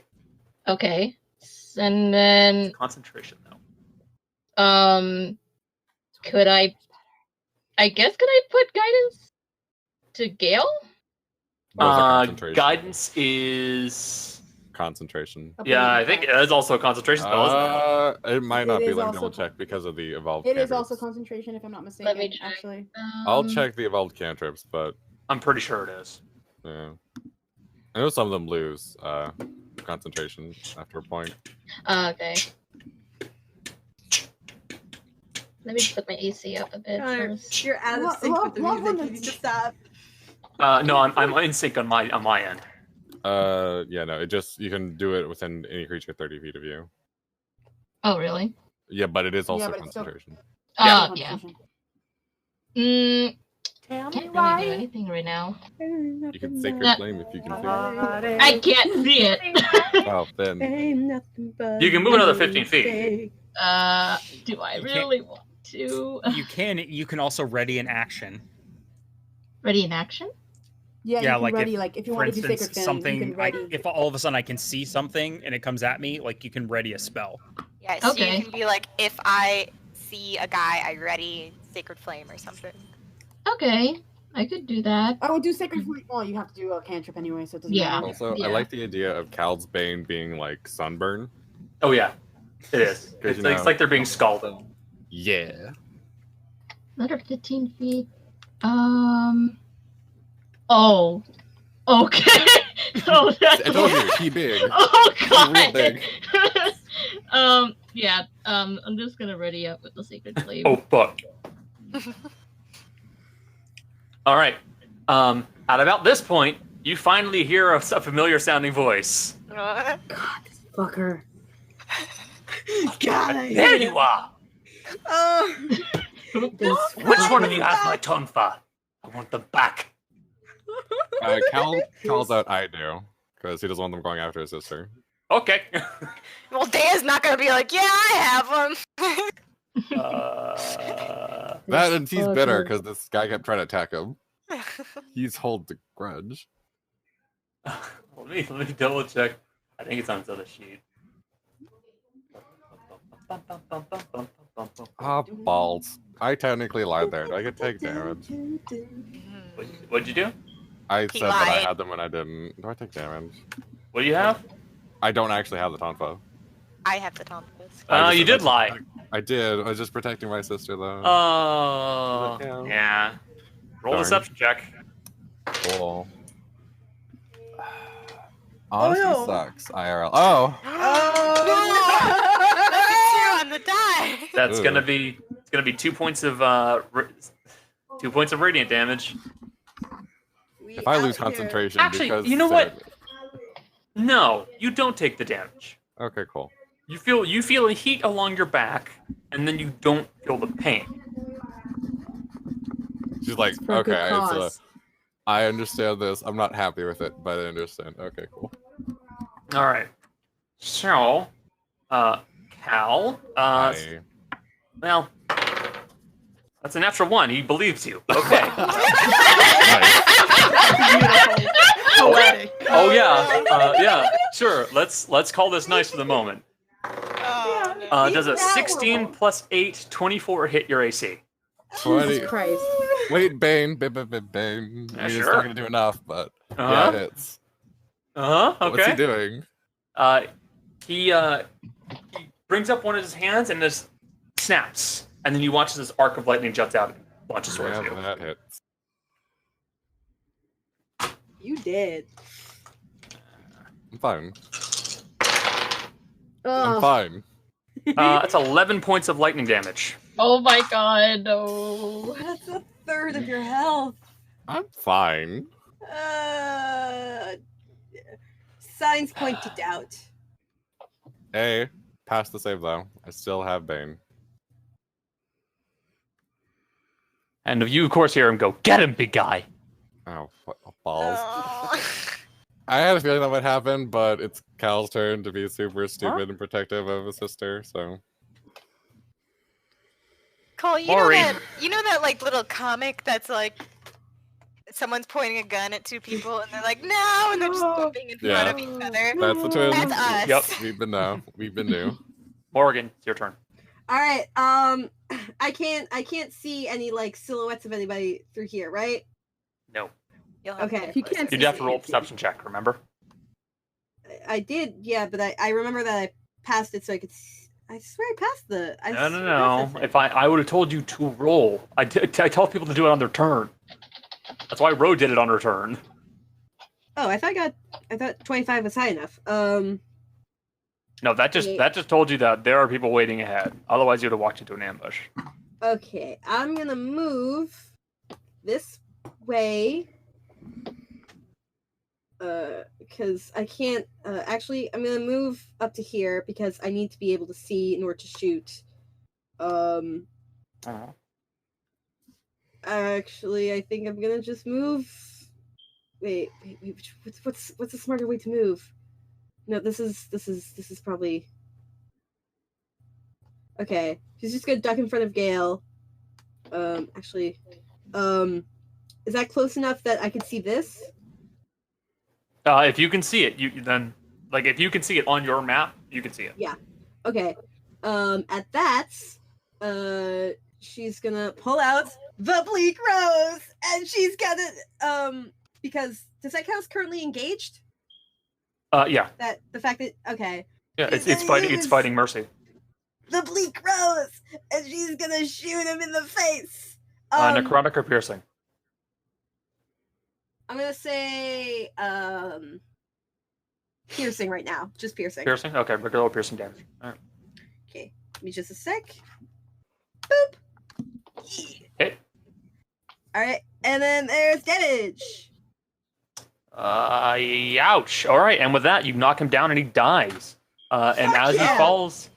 J: okay, and then
C: Concentration, though.
J: could I guess could I put guidance to Gale?
G: What is a concentration?
C: Guidance is.
G: Concentration.
C: Yeah, I think it is also a concentration spell, isn't it?
G: It might not
E: It
G: be.
E: is
G: Let me
E: also
G: double check because of the evolved
E: It is
G: cantrips.
E: also concentration, if I'm not mistaken.
J: Let me check.
E: Actually,
G: I'll check the evolved cantrips, but
C: I'm pretty sure it is.
G: yeah. I know some of them lose concentration after a point.
J: Okay. Let me put my AC up a bit
H: Connor,
J: first.
H: you're out of sync with the
E: love
H: music.
E: when
H: You need to stop.
C: No, I'm in sync on my end.
G: Yeah, no, it just you can do it within any creature 30 feet of you.
J: Oh, really?
G: Yeah, but it is also
E: but it's still-
G: concentration.
C: Yeah.
J: Yeah.
E: concentration.
J: Can't really do anything right now.
G: You can sacred flame if you can see it.
J: I can't see it.
G: Oh, then.
C: You can move another 15 feet.
J: Do I really want to?
A: You can also ready an action.
J: Ready in action?
E: Yeah,
A: Yeah,
E: you can
A: like
E: ready,
A: if,
E: like if you
A: for
E: want to do
A: instance,
E: sacred flame,
A: something.
E: you can ready.
A: If all of a sudden I can see something and it comes at me, like you can ready a spell.
B: Yeah, so
J: Okay.
B: you can be like, if I see a guy, I ready Sacred Flame or something.
J: Okay, I could do that.
E: I would do sacred flame. Well, you have to do a cantrip anyway, so it doesn't
J: Yeah.
E: matter.
G: Also,
J: Yeah.
G: I like the idea of Cal's Bane being like sunburn.
C: Oh yeah, it is.
G: Good
C: It's
G: to
C: like,
G: know.
C: it's like they're being scalded.
G: Yeah.
J: Another 15 feet. Oh. Okay. Oh, that's
G: I told you, he big.
J: Oh god.
G: Real big.
J: Yeah. I'm just gonna ready up with the sacred flame.
C: Oh fuck. All right. At about this point, you finally hear a familiar sounding voice.
E: God, this fucker.
H: God, I
C: There
H: hate
C: you
H: him.
C: are.
H: Oh.
E: This
C: Which one of
E: fucker.
C: you has my tonfa? I want them back.
G: Cal's out I do, because he doesn't want them going after his sister.
C: Okay.
B: Well, Daya's not gonna be like, yeah, I have them.
G: That and he's bitter
E: fucker.
G: because this guy kept trying to attack him. He's hold the grudge.
C: let me double check. I think it's on this other sheet.
G: Ah, balls. I technically lied there. I could take damage.
C: What'd you do?
G: I
B: He
G: said that I
B: lied.
G: had them when I didn't. Do I take damage?
C: What do you have?
G: I don't actually have the Tonfa.
B: I have the Tompkins.
G: I just
C: You
G: said
C: did lie.
G: I did. I was just protecting my sister though.
C: Oh,
G: Yeah.
C: yeah. Roll
G: Darn.
C: deception check.
G: Cool. Honesty
D: no.
G: sucks. IRL. Oh.
B: On the die.
C: That's
G: Ooh.
C: gonna be 2 points of 2 points of radiant damage.
G: If I lose concentration,
C: Actually,
G: because
C: you know what? No, you don't take the damage.
G: Okay, cool.
C: You feel a heat along your back, and then you don't feel the pain.
G: She's like,
E: It's for a good
G: okay, it's
E: cause.
G: I understand this. I'm not happy with it, but I understand. Okay, cool.
C: All right. So, Cal, well, that's a natural one. He believes you. Okay.
D: Beautiful. Poetic.
C: Oh yeah, yeah. Sure. Let's call this nice for the moment. Does a 16 plus 8, 24 hit your AC?
G: 20.
E: Jesus Christ.
G: Wait, Bane. Bane.
C: Yeah,
G: He's
C: sure.
G: not gonna do enough, but yeah,
C: Uh-huh.
G: it hits.
C: Okay.
G: What's he doing?
C: He brings up one of his hands and just snaps, and then you watch as this arc of lightning juts out and launches towards
G: Yeah,
C: you.
G: that hits.
H: You did.
G: I'm fine.
E: Ugh.
G: I'm fine.
C: That's 11 points of lightning damage.
J: Oh my god, no.
H: That's a third of your health.
G: I'm fine.
H: Signs point to doubt.
G: Hey, pass the save though. I still have Bane.
C: And you, of course, hear him go, "Get him, big guy!"
G: Oh, balls.
B: Oh.
G: I had a feeling that would happen, but it's Cal's turn to be super stupid and protective of his sister, so.
B: Cole,
C: Maury.
B: you know that like little comic that's like someone's pointing a gun at two people and they're like, no, and they're just jumping in front of each other.
G: That's the twins.
B: That's us.
C: Yep.
G: We've been now. We've been new.
C: Morgan, it's your turn.
H: All right. I can't see any like silhouettes of anybody through here, right?
C: No.
B: You'll have
H: Okay.
B: to
E: You can't
C: You'd have to roll a perception check, remember?
H: I did, yeah, but I remember that I passed it, so I could. I swear I passed the. I swear I
C: No.
H: passed it.
C: If I would have told you to roll, I tell people to do it on their turn. That's why Ro did it on her turn.
H: Oh, I thought 25 was high enough.
C: No, that just told you that there are people waiting ahead. Otherwise, you'd have walked into an ambush.
H: Okay, I'm gonna move this way. Because I can't. Actually, I'm gonna move up to here because I need to be able to see in order to shoot. Actually, I think I'm gonna just move. Wait. What's a smarter way to move? No, this is probably. Okay, she's just gonna duck in front of Gale. Actually, is that close enough that I can see this?
C: If you can see it, if you can see it on your map, you can see it.
H: Yeah. Okay. At that, she's gonna pull out the Bleak Rose, and she's gonna because does that count as currently engaged?
C: Yeah.
H: That the fact that okay.
C: Yeah,
H: She's
C: it's
H: gonna
C: fighting. It's
H: use
C: fighting Mercy.
H: The Bleak Rose, and she's gonna shoot him in the face.
C: Necrotic or piercing?
H: I'm gonna say piercing right now. Just piercing.
C: Piercing? Okay, regular piercing damage. Alright.
H: Okay, give me just a sec. Boop.
C: Hit.
H: Alright, and then there's damage.
C: Ouch. Alright, and with that, you knock him down and he dies. And
H: Fuck
C: as
H: yeah.
C: he falls,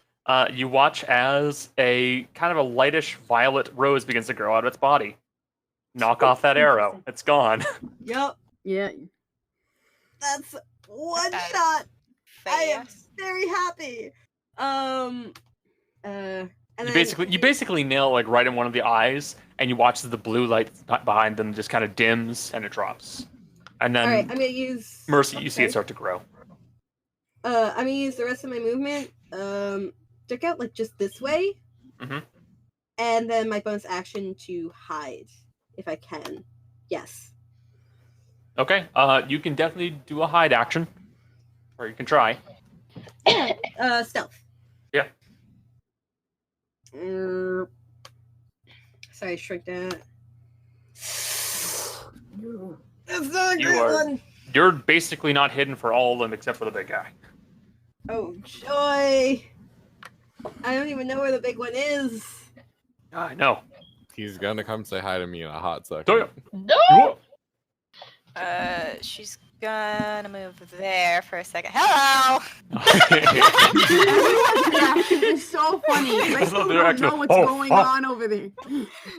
C: you watch as a kind of a lightish violet rose begins to grow out of its body. Knock off that arrow. It's gone.
H: Yup.
E: Yeah.
H: That's one
B: Okay.
H: shot. I
B: Faye.
H: am very happy. And
C: You
H: then
C: basically nail like right in one of the eyes, and you watch as the blue light behind them just kind of dims and it drops. And then
H: Alright, I'm gonna use
C: Mercy, you see it
H: okay.
C: start to grow.
H: I'm gonna use the rest of my movement. Duck out like just this way.
C: Mhm.
H: And then my bonus action to hide, if I can. Yes.
C: Okay, you can definitely do a hide action, or you can try.
H: Stealth.
C: Yeah.
H: Sorry, shrink that. That's not a
C: You
H: great
C: are-
H: one.
C: You're basically not hidden for all of them except for the big guy.
H: Oh joy! I don't even know where the big one is.
C: I know.
G: He's gonna come say hi to me in a hot second.
C: So,
J: No.
B: She's gonna move there for a second. Hello.
E: It's so funny. I
C: That's
E: still
C: not their
E: don't
C: actual-
E: know what's
C: Oh,
E: going
C: fuck.
E: on over there.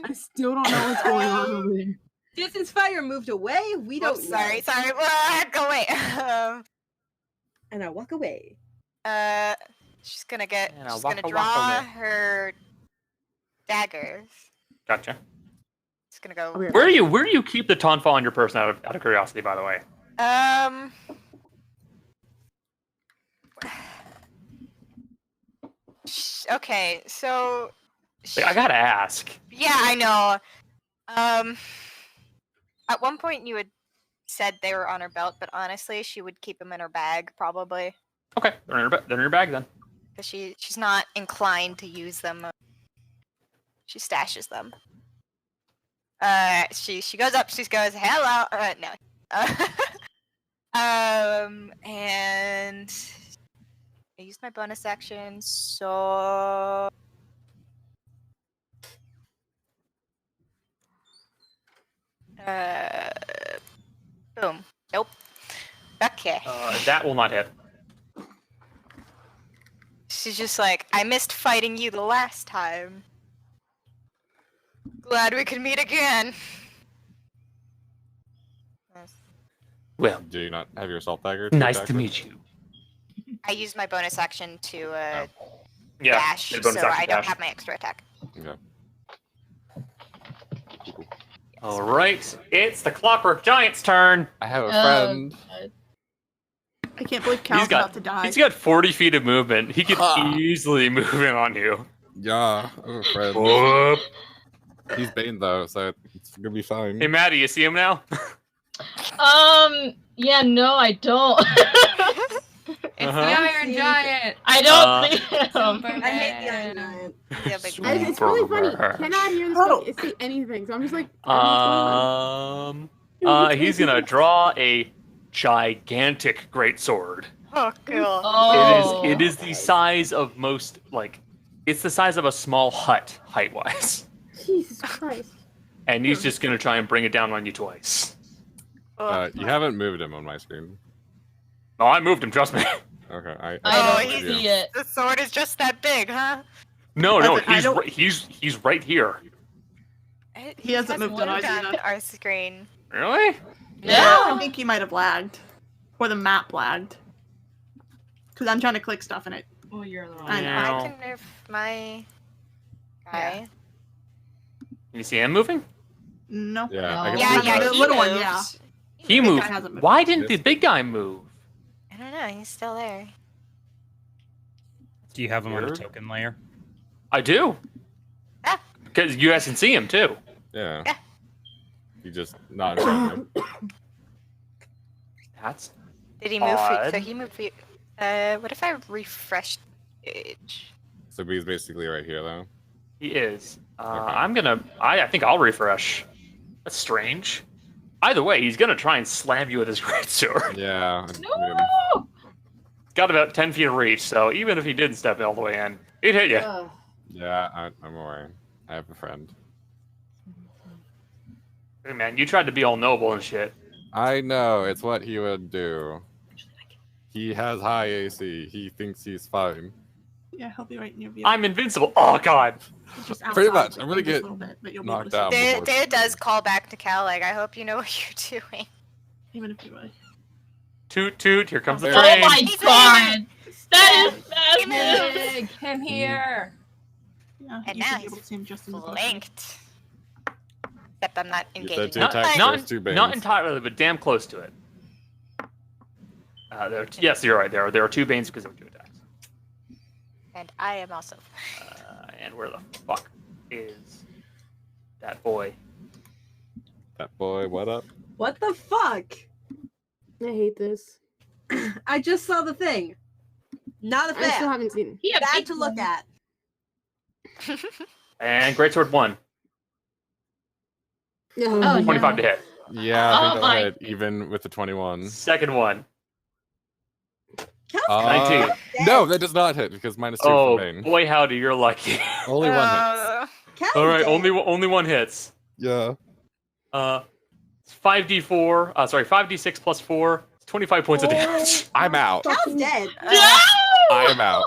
E: I still don't know what's going on over there.
H: Distance fire moved away. We don't.
B: Oops, sorry.
H: know.
B: Go away.
H: And I walk away.
B: She's gonna get.
C: And I'll
B: She's
C: walk
B: gonna
C: a walk
B: draw
C: away.
B: her daggers.
C: Gotcha.
B: She's gonna go.
E: Okay.
C: Where do you keep the tonfa on your person out of curiosity, by the way?
B: Okay, so.
C: Like, I gotta ask.
B: Yeah, I know. At one point you had said they were on her belt, but honestly, she would keep them in her bag probably,
C: Okay, they're in your bag then.
B: because she's not inclined to use them. She stashes them. She goes up. She goes, "Hello." No. And I used my bonus action, so. Boom. Nope. Okay.
C: That will not hit.
B: She's just like, I missed fighting you the last time. Glad we could meet again. Yes.
C: Well,
G: Do you not have your assault dagger?
C: nice
G: attack
C: to
G: with?
C: meet you.
B: I used my bonus action to
C: Yeah,
B: dash,
C: did
B: so
C: bonus action
B: I don't
C: dash.
B: have my extra attack.
G: Okay.
C: All right, it's the Clockwork Giant's turn.
G: I have a
J: Oh,
G: friend.
J: God.
D: I can't believe Cal's about to die.
C: He's got 40 feet of movement. He could
G: Ah.
C: easily move in on you.
G: Yeah, I have a friend.
C: Whoop.
G: He's Bane though, so it's gonna be fine.
C: Hey, Maddie, you see him now?
J: Yeah, no, I don't.
I: It's
C: Uh-huh.
I: the Iron Giant.
J: I don't see him.
I: Superman.
H: I hate the Iron Giant.
B: Yeah, big
C: Sweet.
E: It's really funny.
C: Super.
E: Cannot hear this
D: Oh.
E: say anything. So I'm just like, I don't know what's going on.
C: He's gonna draw a gigantic greatsword.
B: Oh, cool.
J: Oh.
C: It is the size of most, like, it's the size of a small hut, height-wise.
E: Jesus Christ.
C: And he's just gonna try and bring it down on you twice.
G: You haven't moved him on my screen.
C: Oh, I moved him, trust me.
G: Okay,
J: I
B: Oh,
J: don't
B: he's-
J: see it.
B: The sword is just that big, huh?
C: No,
D: I
C: he's
D: don't-
C: right, he's right here.
D: He hasn't moved on ours
B: on
D: either.
B: our screen.
C: Really?
D: I think he might have lagged. Or the map lagged. Because I'm trying to click stuff in it.
I: Oh, you're the wrong.
D: I know.
C: Yeah.
B: I can nerf my guy.
C: Can you see him moving?
D: No.
G: Yeah, I
J: No.
G: guess
B: Yeah,
D: The
B: he
D: little one,
B: moved.
D: yeah.
C: He
D: The big
C: moved.
D: guy hasn't moved.
C: Why didn't the big guy move?
B: I don't know. He's still there.
A: Do you have him on a
C: Weird.
A: token layer?
C: I do.
B: Ah.
C: Because you guys can see him too.
G: Yeah.
B: Yeah.
G: You just not in front of him.
C: That's
B: Did he move?
C: Odd.
B: So he moved. What if I refresh the page?
G: So he's basically right here, though.
C: he is.
G: Okay.
C: I think I'll refresh. That's strange. Either way, he's gonna try and slam you with his greatsword.
G: Yeah. I mean,
J: No!
C: It's got about 10 feet of reach, so even if he didn't step all the way in, he'd hit you.
E: Ugh.
G: yeah, I'm aware. I have a friend.
C: Hey man, you tried to be all noble and shit.
G: I know, it's what he would do. He has high AC. He thinks he's fine.
D: Yeah, he'll be right near you.
C: I'm invincible. Oh god.
D: He's just
G: Pretty
D: outside,
G: much.
D: like,
G: I'm gonna
D: just a
G: get
D: little bit, but you'll be
G: knocked
D: able to
G: out.
D: see.
G: before-
B: Data does call back to Cal. Like, I hope you know what you're doing.
D: Even if you would.
C: Toot toot. Here comes the
J: Oh
C: train.
J: my
B: He's
J: god! That is
B: He
J: massive!
I: Big, him here.
D: Yeah,
B: And
D: you
B: now
D: should be
B: he's
D: able to see him just in the
B: Flanked. Except I'm not
G: You
B: engaging.
G: said to
C: Not,
G: attack
C: not,
G: those two
C: not
G: banes.
C: entirely, but damn close to it. Yes, you're right. There are two banes because there were two attacks.
B: And I am also.
C: And where the fuck is that boy?
G: That boy, what up?
H: What the fuck?
E: I hate this.
H: I just saw the thing. Not a
E: I still
H: fan.
E: haven't seen.
J: He a
H: Bad
J: big
H: to look
J: one.
H: at.
C: And greatsword 1,
E: Oh,
J: Oh,
C: 25
J: no.
C: to hit.
G: Yeah, I
J: Oh
G: think
J: my-
G: that'll hit, even with the 21.
C: Second one,
H: Cal's
C: 19.
G: No, that does not hit because minus 2
C: Oh
G: for Bane.
C: boy, howdy, you're lucky.
G: Only one hit.
H: Cal's
C: All right,
H: dead.
C: only one hits.
G: Yeah.
C: 5d4. Sorry, 5d6 plus 4. 25 points of damage.
G: I'm out.
H: Cal's deid.
G: I am out.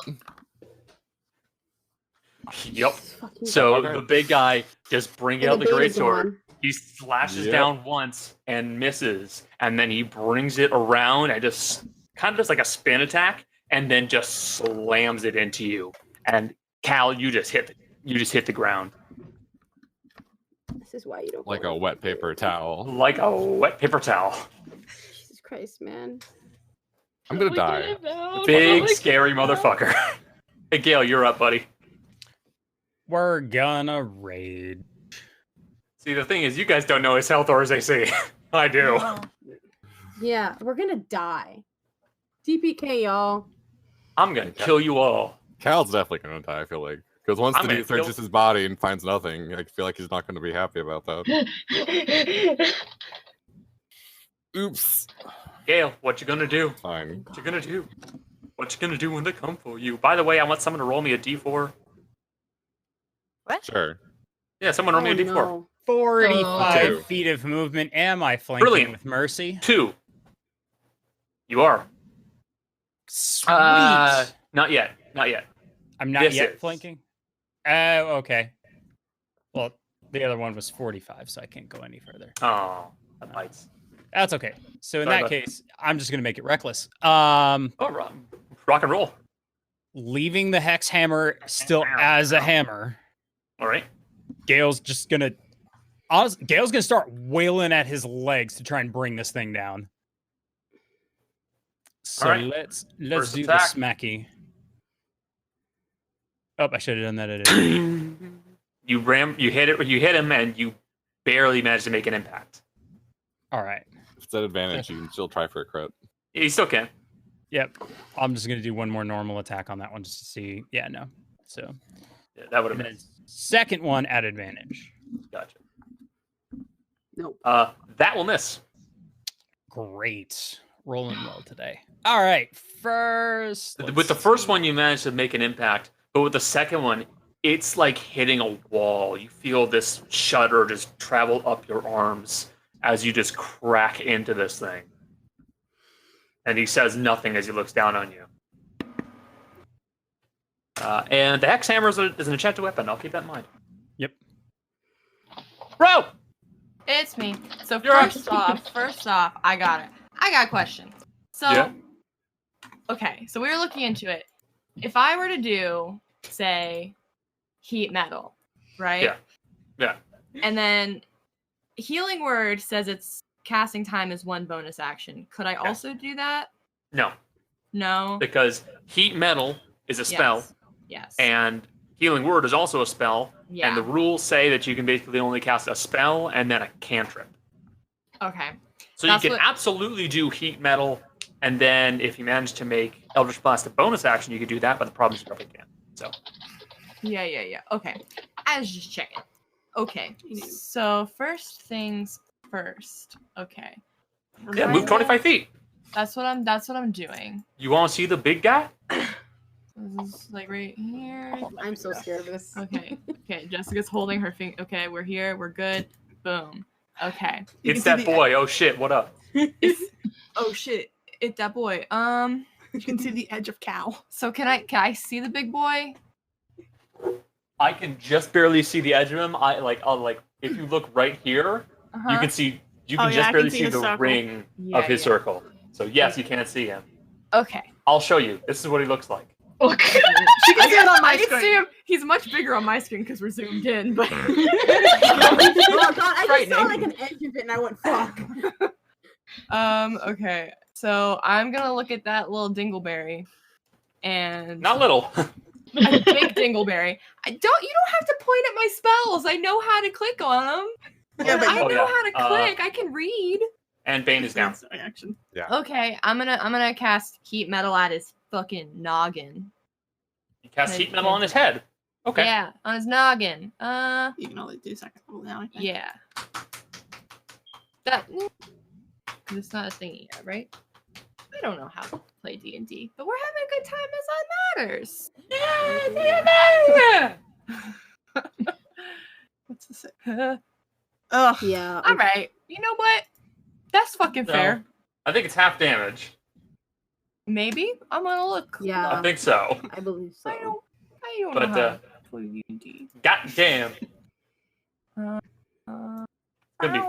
C: Yep.
E: fucking
C: So
G: Okay.
C: the big guy just brings
E: And
C: out the
E: bait is
C: greatsword.
E: on.
C: He slashes
G: Yep.
C: down once and misses, and then he brings it around and just kind of does like a spin attack, and then just slams it into you. And Cal, you just hit the ground
E: This is why you don't.
G: Like
E: go
G: a
E: with
G: wet
E: me.
G: paper towel.
C: like a wet paper towel.
E: Jesus Christ, man.
G: I'm gonna
J: We
G: die.
J: live out.
C: Big
J: Oh my
C: scary
J: God.
C: motherfucker. Hey Gale, you're up, buddy.
A: We're gonna raid.
C: See, the thing is, you guys don't know his health or his AC. I do.
E: Yeah, we're gonna die. TPK, y'all.
C: I'm gonna kill you all.
G: Cal's definitely gonna die, I feel like. Because once
C: I'm
G: the
C: gonna
G: dude searches
C: kill-
G: his body and finds nothing, I feel like he's not gonna be happy about that. Oops.
C: Gale, what you gonna do?
G: Fine.
C: What you gonna do? What you gonna do when they come for you? By the way, I want someone to roll me a d4.
G: Sure.
C: Yeah, someone roll me a d4.
E: no.
A: 45
G: Two.
A: feet of movement. Am I flanking
C: Brilliant.
A: with Mercy?
C: 2. You are.
A: Sweet.
C: Not yet. Not yet.
A: I'm not
C: this
A: yet
C: is.
A: flanking. Oh, okay. Well, the other one was 45, so I can't go any further.
C: Oh, that bites.
A: That's okay. So in
C: Sorry
A: that
C: about-
A: case, I'm just gonna make it reckless.
C: Oh, rock and roll.
A: Leaving the hex hammer still as a hammer.
C: All right.
A: Gale's just gonna start wailing at his legs to try and bring this thing down. So
C: All right.
A: let's
C: First
A: do
C: attack.
A: the smacky. Oh, I should have done that at it.
C: You hit him, and you barely managed to make an impact.
A: All right.
G: If it's at advantage, you can still try for a crit.
C: You still can.
A: Yep. I'm just gonna do one more normal attack on that one just to see. Yeah, no. So
C: Yeah, that would have
A: and
C: been.
A: then second one at advantage.
C: Gotcha.
H: Nope.
C: That will miss.
A: Great. Rolling well today. All right. First.
C: With the first one, you managed to make an impact, but with the second one, it's like hitting a wall. You feel this shudder just travel up your arms as you just crack into this thing. And he says nothing as he looks down on you. And the hex hammer is an enchanted weapon. I'll keep that in mind.
A: Yep.
C: Bro!
I: It's me. So
C: You're up.
I: first off, I got it. I got a question. So,
C: Yeah.
I: okay, so we were looking into it. If I were to do, say, heat metal, right?
C: Yeah. Yeah.
I: And then healing word says its casting time is 1 bonus action. Could I also do that?
C: No,
I: No.
C: because heat metal is a spell,
I: Yes.
C: and healing word is also a spell,
I: Yeah.
C: and the rules say that you can basically only cast a spell and then a cantrip.
I: Okay.
C: So
I: That's
C: you can
I: what-
C: absolutely do heat metal, and then if you manage to make Eldritch Blast a bonus action, you could do that, but the problem is you probably can't. So
I: Yeah. Okay. I was just checking. Okay. So first things first. Okay.
C: yeah, move 25 feet.
I: That's what I'm doing.
C: You want to see the big guy?
I: This is like right here.
E: I'm so scared of this.
I: Okay. Okay. Jessica's holding her finger. Okay, we're here. We're good. Boom. Okay.
C: It's that boy. Oh shit! What up?
I: Oh shit! It's that boy.
D: You can see the edge of cow.
I: So can I see the big boy?
C: I can just barely see the edge of him. I'll if you look right here,
I: Uh-huh.
C: you can see. You
D: Oh,
C: can
D: yeah,
C: just
D: I
C: barely
D: can see
C: see
D: his
C: the
D: circle.
C: ring
I: Yeah,
C: of his
I: yeah.
C: circle. So yes, you can't see him.
I: Okay.
C: I'll show you. This is what he looks like.
D: She can see it on my
I: I can
D: screen.
I: see him. He's much bigger on my screen because we're zoomed in. But
E: Oh god, I just saw
I: Frightening.
E: like an edge of it and I went, fuck.
I: okay. So I'm gonna look at that little dingleberry, and
C: Not little.
I: a big dingleberry. You don't have to point at my spells. I know how to click on them.
D: Yeah, but
I: I
C: Oh,
I: know
C: yeah.
I: how to click. I can read.
C: And Bane is down.
D: Action.
I: Okay, I'm gonna cast heat metal at his fucking noggin.
C: He casts heat metal on his head. Okay.
I: Yeah, on his noggin.
D: You can only do second level now, I think.
I: Yeah. That. It's not a thingy yet, right? I don't know how to play D&D, but we're having a good time as that matters.
D: What's this? Ugh.
E: Yeah.
I: All right. You know what? That's fucking
C: No.
I: fair.
C: I think it's half damage.
I: Maybe I'm gonna look.
E: Yeah.
C: I think so.
E: I believe so.
I: I don't
C: But,
I: know how to play D&D.
C: Goddamn.
I: Uh,
C: Gonna be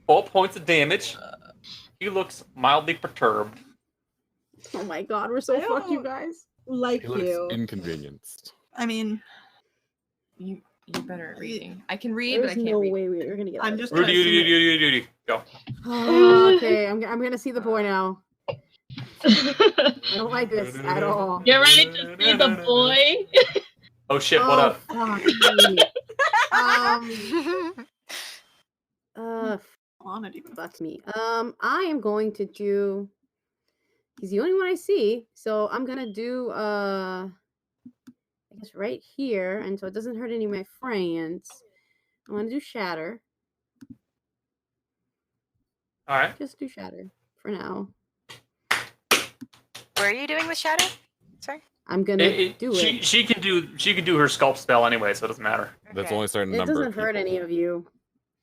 C: 4 points of damage. He looks mildly perturbed.
E: Oh my god, we're so
H: I
E: fucked, you
H: don't-
E: guys.
H: Like
G: He looks
H: you.
G: inconvenienced.
D: I mean,
I: you're better at reading. I can read, but
E: There's
I: I can't
E: no
I: read.
E: way we're gonna get
D: I'm
E: out
D: just
E: of
D: gonna
E: this.
C: Rudy. Go.
E: Oh, okay, I'm gonna see the boy now. I don't like this at all.
J: Get ready to see the boy.
C: Oh shit, what up?
E: Fuck me.
D: on it even.
E: Fuck me. I am going to do. He's the only one I see, so I'm gonna do. I guess right here, and so it doesn't hurt any of my friends. I'm gonna do shatter.
C: Alright.
E: Just do shatter for now.
B: Where are you doing the shadow? Sorry.
E: I'm gonna do it.
C: She can do her sculpt spell anyway, so it doesn't matter.
G: That's
B: Okay.
G: only a certain
E: It
G: number.
E: doesn't
G: of
E: hurt
G: people.
E: any of you.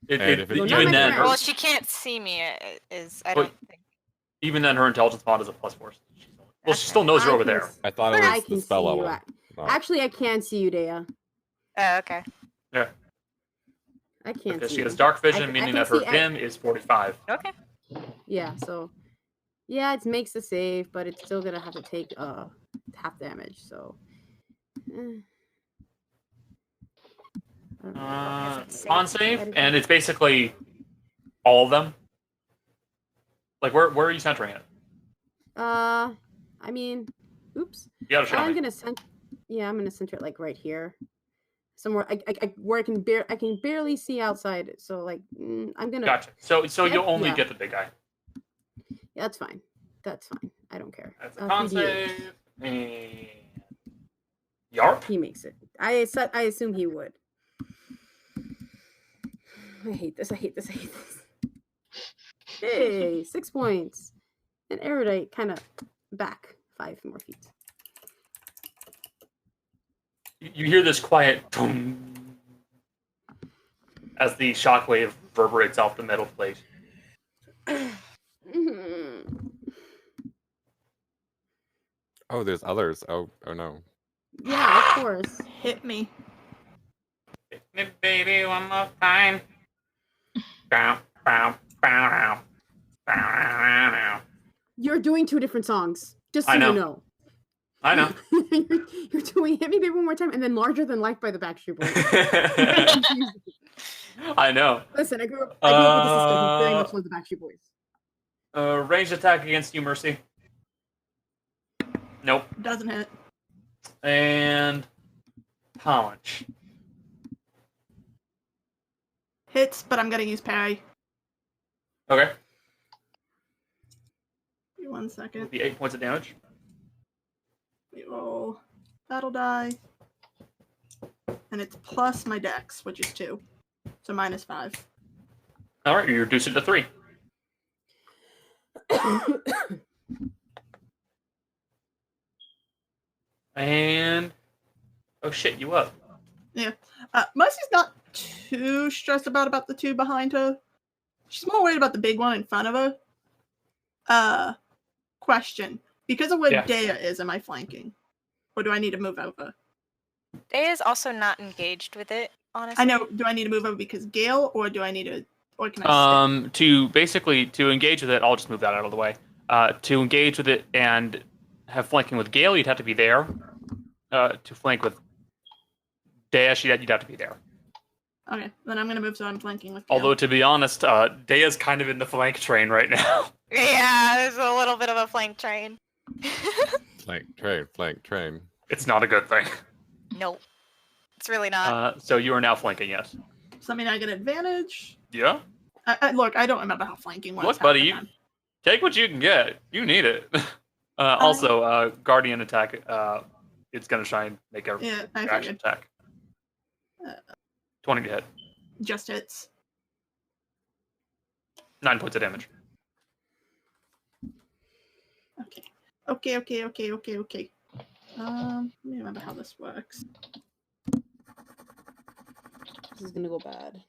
G: And if it-
E: Well, not
C: Even
E: my
C: then,
E: friends.
B: Well, she can't see me. I
C: But-
B: don't think.
C: even then, her intelligence mod is a +4. Well, she
B: Okay.
C: still knows you're
E: I
C: over
E: can
C: there.
E: s-
G: I thought it
E: I
G: was
E: can
G: the spell
E: see you.
G: level. No.
E: Actually, I can see you, Dea.
B: Oh, okay.
C: Yeah,
E: I can't
C: because
E: see
C: she
E: you.
C: has dark vision,
E: I
C: meaning
E: can
C: that her
E: see-
C: dim is 45.
B: Okay.
E: Yeah, so yeah, it makes the save, but it's still gonna have to take half damage. So. I don't know.
C: Con save, and it's basically all of them. Like, where are you centering it?
E: I mean, oops.
C: You gotta show
E: I'm
C: me.
E: gonna center. Yeah, I'm gonna center it like right here, somewhere where I can barely see outside. So like, I'm gonna.
C: Gotcha. So
E: Yep,
C: you'll only
E: yeah.
C: get the big guy.
E: Yeah, that's fine. That's fine. I don't care.
C: That's a con
E: 3d8.
C: save. And... Yarp.
E: He makes it. I assume he would. I hate this. Hey, 6 points. And erudite kind of back 5 more feet.
C: You hear this quiet boom as the shockwave reverberates off the metal plate.
G: Oh, there's others. Oh no.
E: Yeah, of course.
D: Hit me.
C: Hit me, baby, one more time. Bow, bow, bow, bow.
E: You're doing two different songs. Just so
C: I know.
E: you know.
C: I know.
E: You're doing Hit Me Baby One More Time and then Larger Than Life by the Backstreet Boys.
C: I know.
E: Listen, I grew up with a sister who very much loved the Backstreet Boys.
C: Ranged attack against you, Mercy. Nope.
D: Doesn't hit.
C: And punch.
D: Hits, but I'm gonna use parry.
C: Okay.
D: Give me 1 second.
C: It'll be 8 points of damage.
D: We roll battle die. And it's plus my dex, which is 2. So -5.
C: All right, you reduce it to 3. And oh shit, you up?
D: Yeah. Mercy's not too stressed about the 2 behind her. She's more worried about the big one in front of her. Question. Because of where
C: Yeah.
D: Dea is, am I flanking? Or do I need to move over?
B: Dea is also not engaged with it, honestly.
D: I know. Do I need to move over because Gale, or do I need to, or can I
C: To engage with it, I'll just move that out of the way. To engage with it and have flanking with Gale, you'd have to be there. To flank with Dea, you'd have to be there.
D: Okay, then I'm gonna move so I'm flanking with Gale.
C: Although, to be honest, Dea's kind of in the flank train right now.
B: Yeah, there's a little bit of a flank train.
G: Flank train.
C: It's not a good thing.
B: Nope. It's really not.
C: So you are now flanking, yes.
D: Does that mean I get advantage?
C: Yeah.
D: Look, I don't remember how flanking works.
C: Look, buddy, take what you can get. You need it. Also, Guardian attack. It's gonna try and make a reaction attack. 20 to hit.
D: Just hits.
C: 9 points of damage.
D: Okay. Let me remember how this works.
E: This is gonna go bad.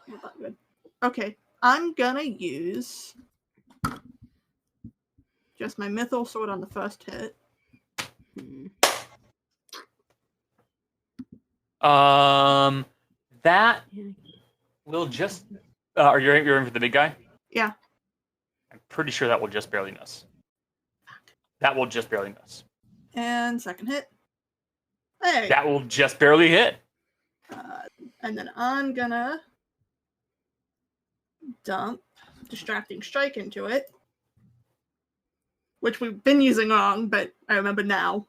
D: Not good. Okay, I'm gonna use just my mythal sword on the first hit.
C: That will just. Are you aiming for the big guy?
D: Yeah.
C: I'm pretty sure that will just barely miss. That will just barely miss.
D: And second hit. Hey.
C: That will just barely hit.
D: And then I'm gonna dump Distracting Strike into it, which we've been using wrong, but I remember now.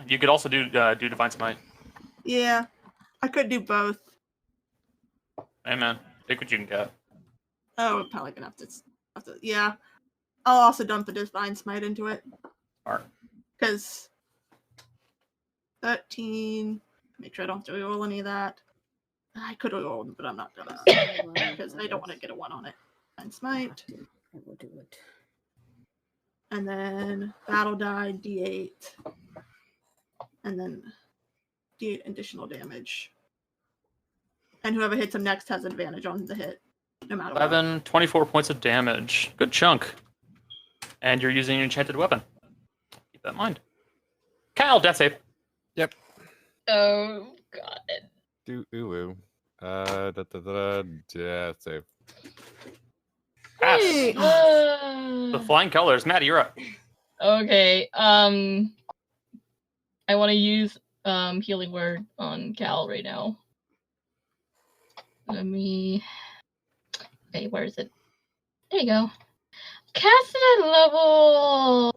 C: You could also do Divine Smite.
D: Yeah, I could do both.
C: Hey man, take what you can get.
D: Oh, we're probably gonna have to. Yeah, I'll also dump a Divine Smite into it.
C: Alright.
D: Because 13. Make sure I don't have to reroll any of that. I could reroll, but I'm not gonna because I don't want to get a 1 on it. Divine Smite.
E: I will do it.
D: And then battle die D8. And then D8 additional damage. And whoever hits him next has advantage on the hit, no matter
C: 11, 24 points of damage. Good chunk. And you're using an enchanted weapon. Keep that in mind. Kyle, death save.
G: Yep.
J: Oh god.
G: Death save.
C: Pass.
J: Hey,
C: The flying colors. Maddie, you're up.
J: okay. I want to use healing word on Cal right now. Let me. Okay, where is it? There you go. Cast it at level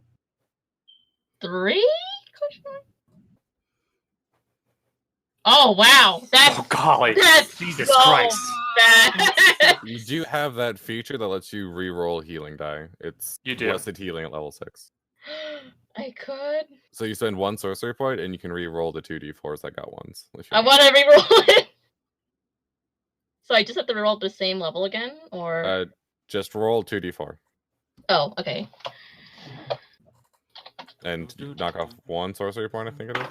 J: 3? Oh wow, that's
C: Oh golly.
J: that's
C: Jesus
J: so
C: Christ.
J: bad.
G: You do have that feature that lets you re-roll healing die. It's
C: You do.
G: blessed healing at level 6.
J: I could.
G: So you spend 1 sorcery point and you can re-roll the 2d4s that got ones.
J: I want to reroll it. So I just have to reroll the same level again, or
G: Just roll 2d4
J: oh, okay.
G: and knock off 1 sorcery point. I think it is.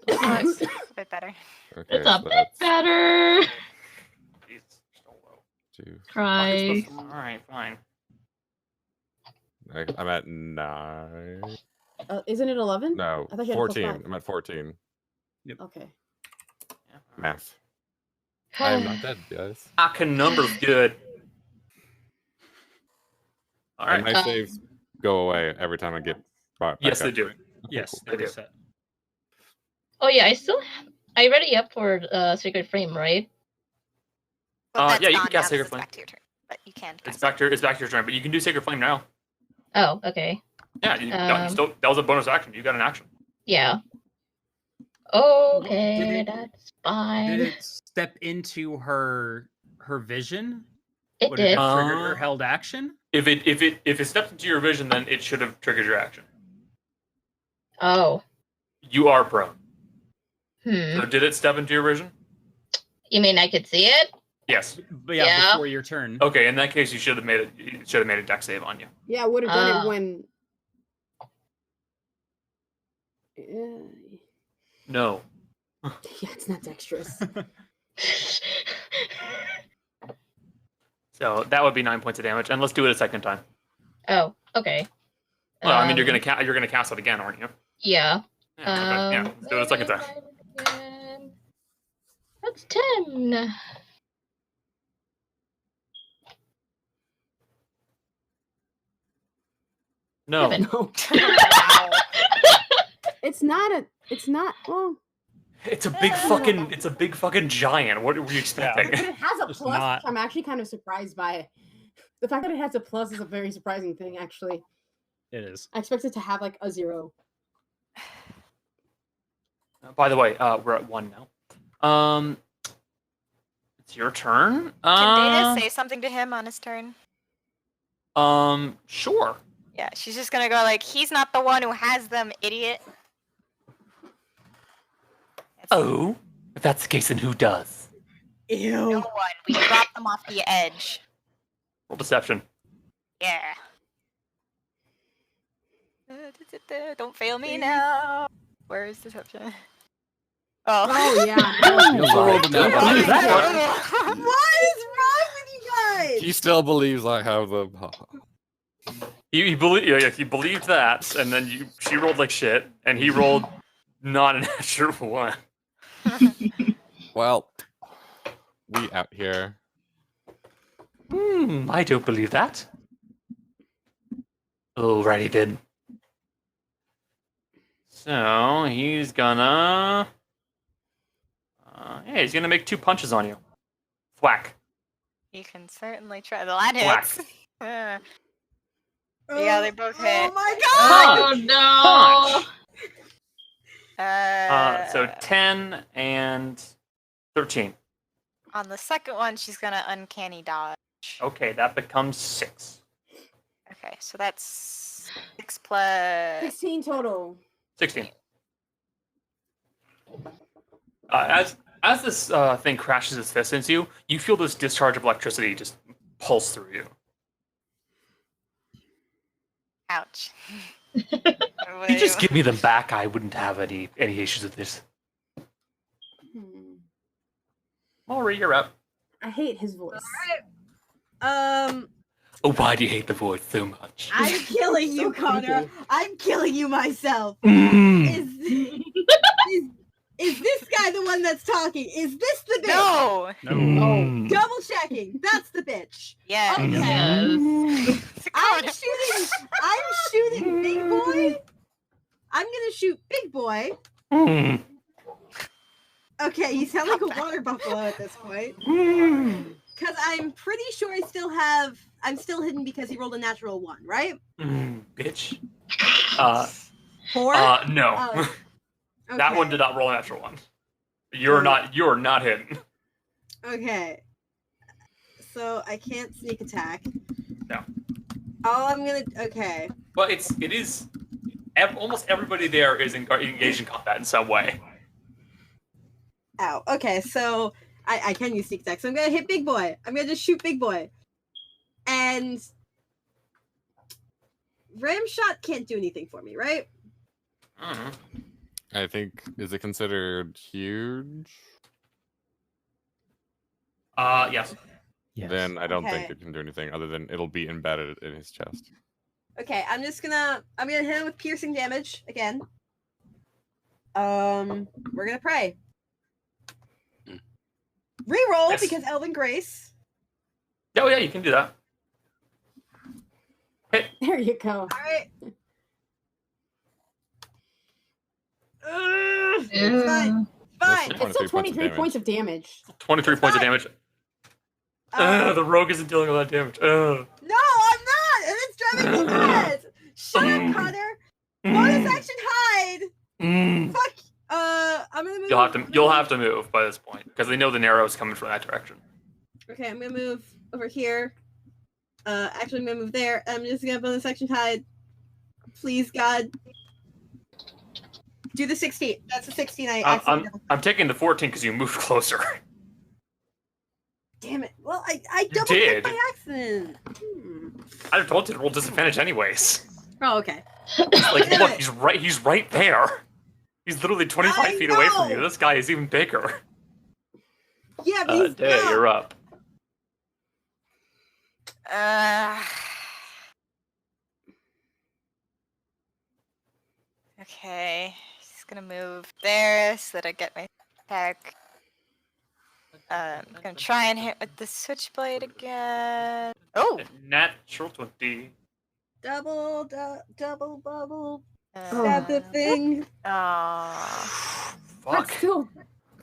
B: It's a bit better.
G: Okay,
J: It's a
G: so
J: bit
G: that's
J: better.
C: Jesus, so low.
G: 2.
J: Cry.
C: Alright, fine.
G: I'm at 9.
E: Isn't it 11?
G: No,
E: I thought you had a plus
G: 14.
E: 5.
G: I'm at 14.
E: Okay.
G: Math. I am not dead, guys.
C: Akin number's good. All
G: And
C: right.
G: my saves go away every time I get brought back
C: Yes, they
G: up.
C: do.
G: Okay,
A: Yes,
G: cool.
A: they
C: do.
A: reset.
J: Oh yeah, I ready up for Sacred Flame, right?
B: Well, that's
C: Yeah, you
B: gone
C: can cast
B: now 'cause
C: Sacred
B: it's
C: Flame.
B: back to your turn. But you can cast
C: It's back to your turn, but you can do Sacred Flame now.
J: Oh, okay.
C: Yeah, that was a bonus action. You got an action.
J: Yeah. Okay,
A: Did it-
J: that's fine.
A: Did it step into her vision?
J: It
A: Would it
J: did.
A: have triggered her held action?
C: If it stepped into your vision, then it should have triggered your action.
J: Oh.
C: You are prone.
J: Hmm.
C: So did it step into your vision?
J: You mean I could see it?
C: Yes.
A: But yeah,
J: Yeah.
A: before your turn.
C: Okay, in that case, you should have made it. You should have made a dex save on you.
E: Yeah, I would have done
J: Oh.
E: it when.
C: No.
E: Yeah, it's not dexterous.
C: So that would be 9 points of damage, and let's do it a second time.
J: Oh, okay.
C: Well, I mean, you're gonna cast it again, aren't you?
J: Yeah.
C: Yeah. Okay. Yeah. Let's do it a second time.
J: That's 10.
C: No.
J: 7.
E: No. It's not. Well,
C: It's a big fucking giant. What were you expecting?
E: but it has a
A: It's
E: plus,
A: not.
E: which I'm actually kind of surprised by. The fact that it has a plus is a very surprising thing, actually.
A: It is.
E: I expect it to have like a 0.
C: By the way, we're at 1 now. It's your turn.
B: Can Data say something to him on his turn?
C: Sure.
B: Yeah, she's just gonna go like, he's not the one who has them, idiot.
C: Oh, if that's the case, then who does?
E: Ew.
B: No one. We dropped them off the edge.
C: Roll deception.
B: Yeah. Don't fail me now. Where is deception? Oh.
E: Oh yeah.
H: What is wrong with you guys?
G: He still believes I have the.
C: He believed that, and then she rolled like shit, and he rolled not an natural one.
G: Well, we out here.
C: I don't believe that. Alrighty then. So he's gonna, he's gonna make 2 punches on you. Thwack.
B: You can certainly try. The line
C: Whack.
B: hits. Yeah, they both hit.
H: Oh my god!
J: Oh no!
C: So 10 and 13.
B: On the second one, she's gonna uncanny dodge.
C: Okay, that becomes 6.
B: Okay, so that's 6 plus.
E: 16 total.
C: 16. As this thing crashes its fist into you, you feel this discharge of electricity just pulse through you.
B: Ouch.
C: If you just give me them back, I wouldn't have any issues with this. Maury, you're up.
E: I hate his voice.
C: Oh, why do you hate the voice so much?
H: I'm killing you,
E: So
H: Connor.
E: creepy.
H: I'm killing you myself.
C: Mm.
H: Is this guy the one that's talking? Is this the bitch?
B: No.
C: Mm.
H: Double checking. That's the bitch.
B: Yeah.
H: Okay.
J: Yes.
H: I'm shooting big boy. I'm gonna shoot big boy.
C: Mm.
H: Okay, you sound like a water buffalo at this point.
C: Mm.
H: Because I'm pretty sure I'm still hidden because he rolled a natural 1, right?
C: Bitch.
H: 4?
C: No.
H: Oh,
C: That one
H: okay.
C: did not roll a natural one. You're not hidden.
H: Okay. So I can't sneak attack.
C: No.
H: Okay.
C: But it is almost everybody there is engaged in combat in some way.
H: Ow. Okay, so I can use sneak attack. So I'm gonna hit big boy. I'm gonna just shoot big boy. And ram shot can't do anything for me, right?
C: Mhm.
G: I think, is it considered huge?
C: Yes.
A: Yes.
G: Then I don't think
H: Okay.
G: it can do anything other than it'll be embedded in his chest.
H: Okay, I'm gonna hit him with piercing damage again. We're gonna pray. Reroll
C: Yes.
H: because Elven Grace.
C: Oh, yeah, you can do that.
E: There you go.
H: All right. It's
J: Ew.
H: fine.
G: That's
H: Fine.
G: the
E: It's still 23 points of damage.
C: 23 points of
H: fine.
C: damage. The rogue isn't dealing with that damage.
H: No, I'm not, and it's driving me nuts. Shut up, Connor. Bonus action hide. Fuck. I'm gonna move.
C: You'll have to move by this point because they know the narrow is coming from that direction.
H: Okay, I'm gonna move over here. Actually, I'm gonna move there. I'm just gonna bonus action hide. Please, God. Do the 16. That's a 16.
C: I'm taking the 14 because you moved closer.
H: Damn it. Well, I double
C: did.
H: clicked by accident.
C: I told you to roll disadvantage anyways.
H: Oh, okay.
C: Like,
H: Damn
C: look,
H: it.
C: he's right there. He's literally 25
H: I
C: feet away from you.
H: know.
C: This guy is even bigger.
H: Yeah, but he's
C: Day,
H: not.
C: you're up.
B: Okay, just gonna move there so that I get my attack. I'm gonna try and hit with the switchblade again. Oh!
C: Natural 20.
H: Double bubble.
B: Uh,
H: Stab the thing.
B: aw.
E: That's
C: Fuck.
E: still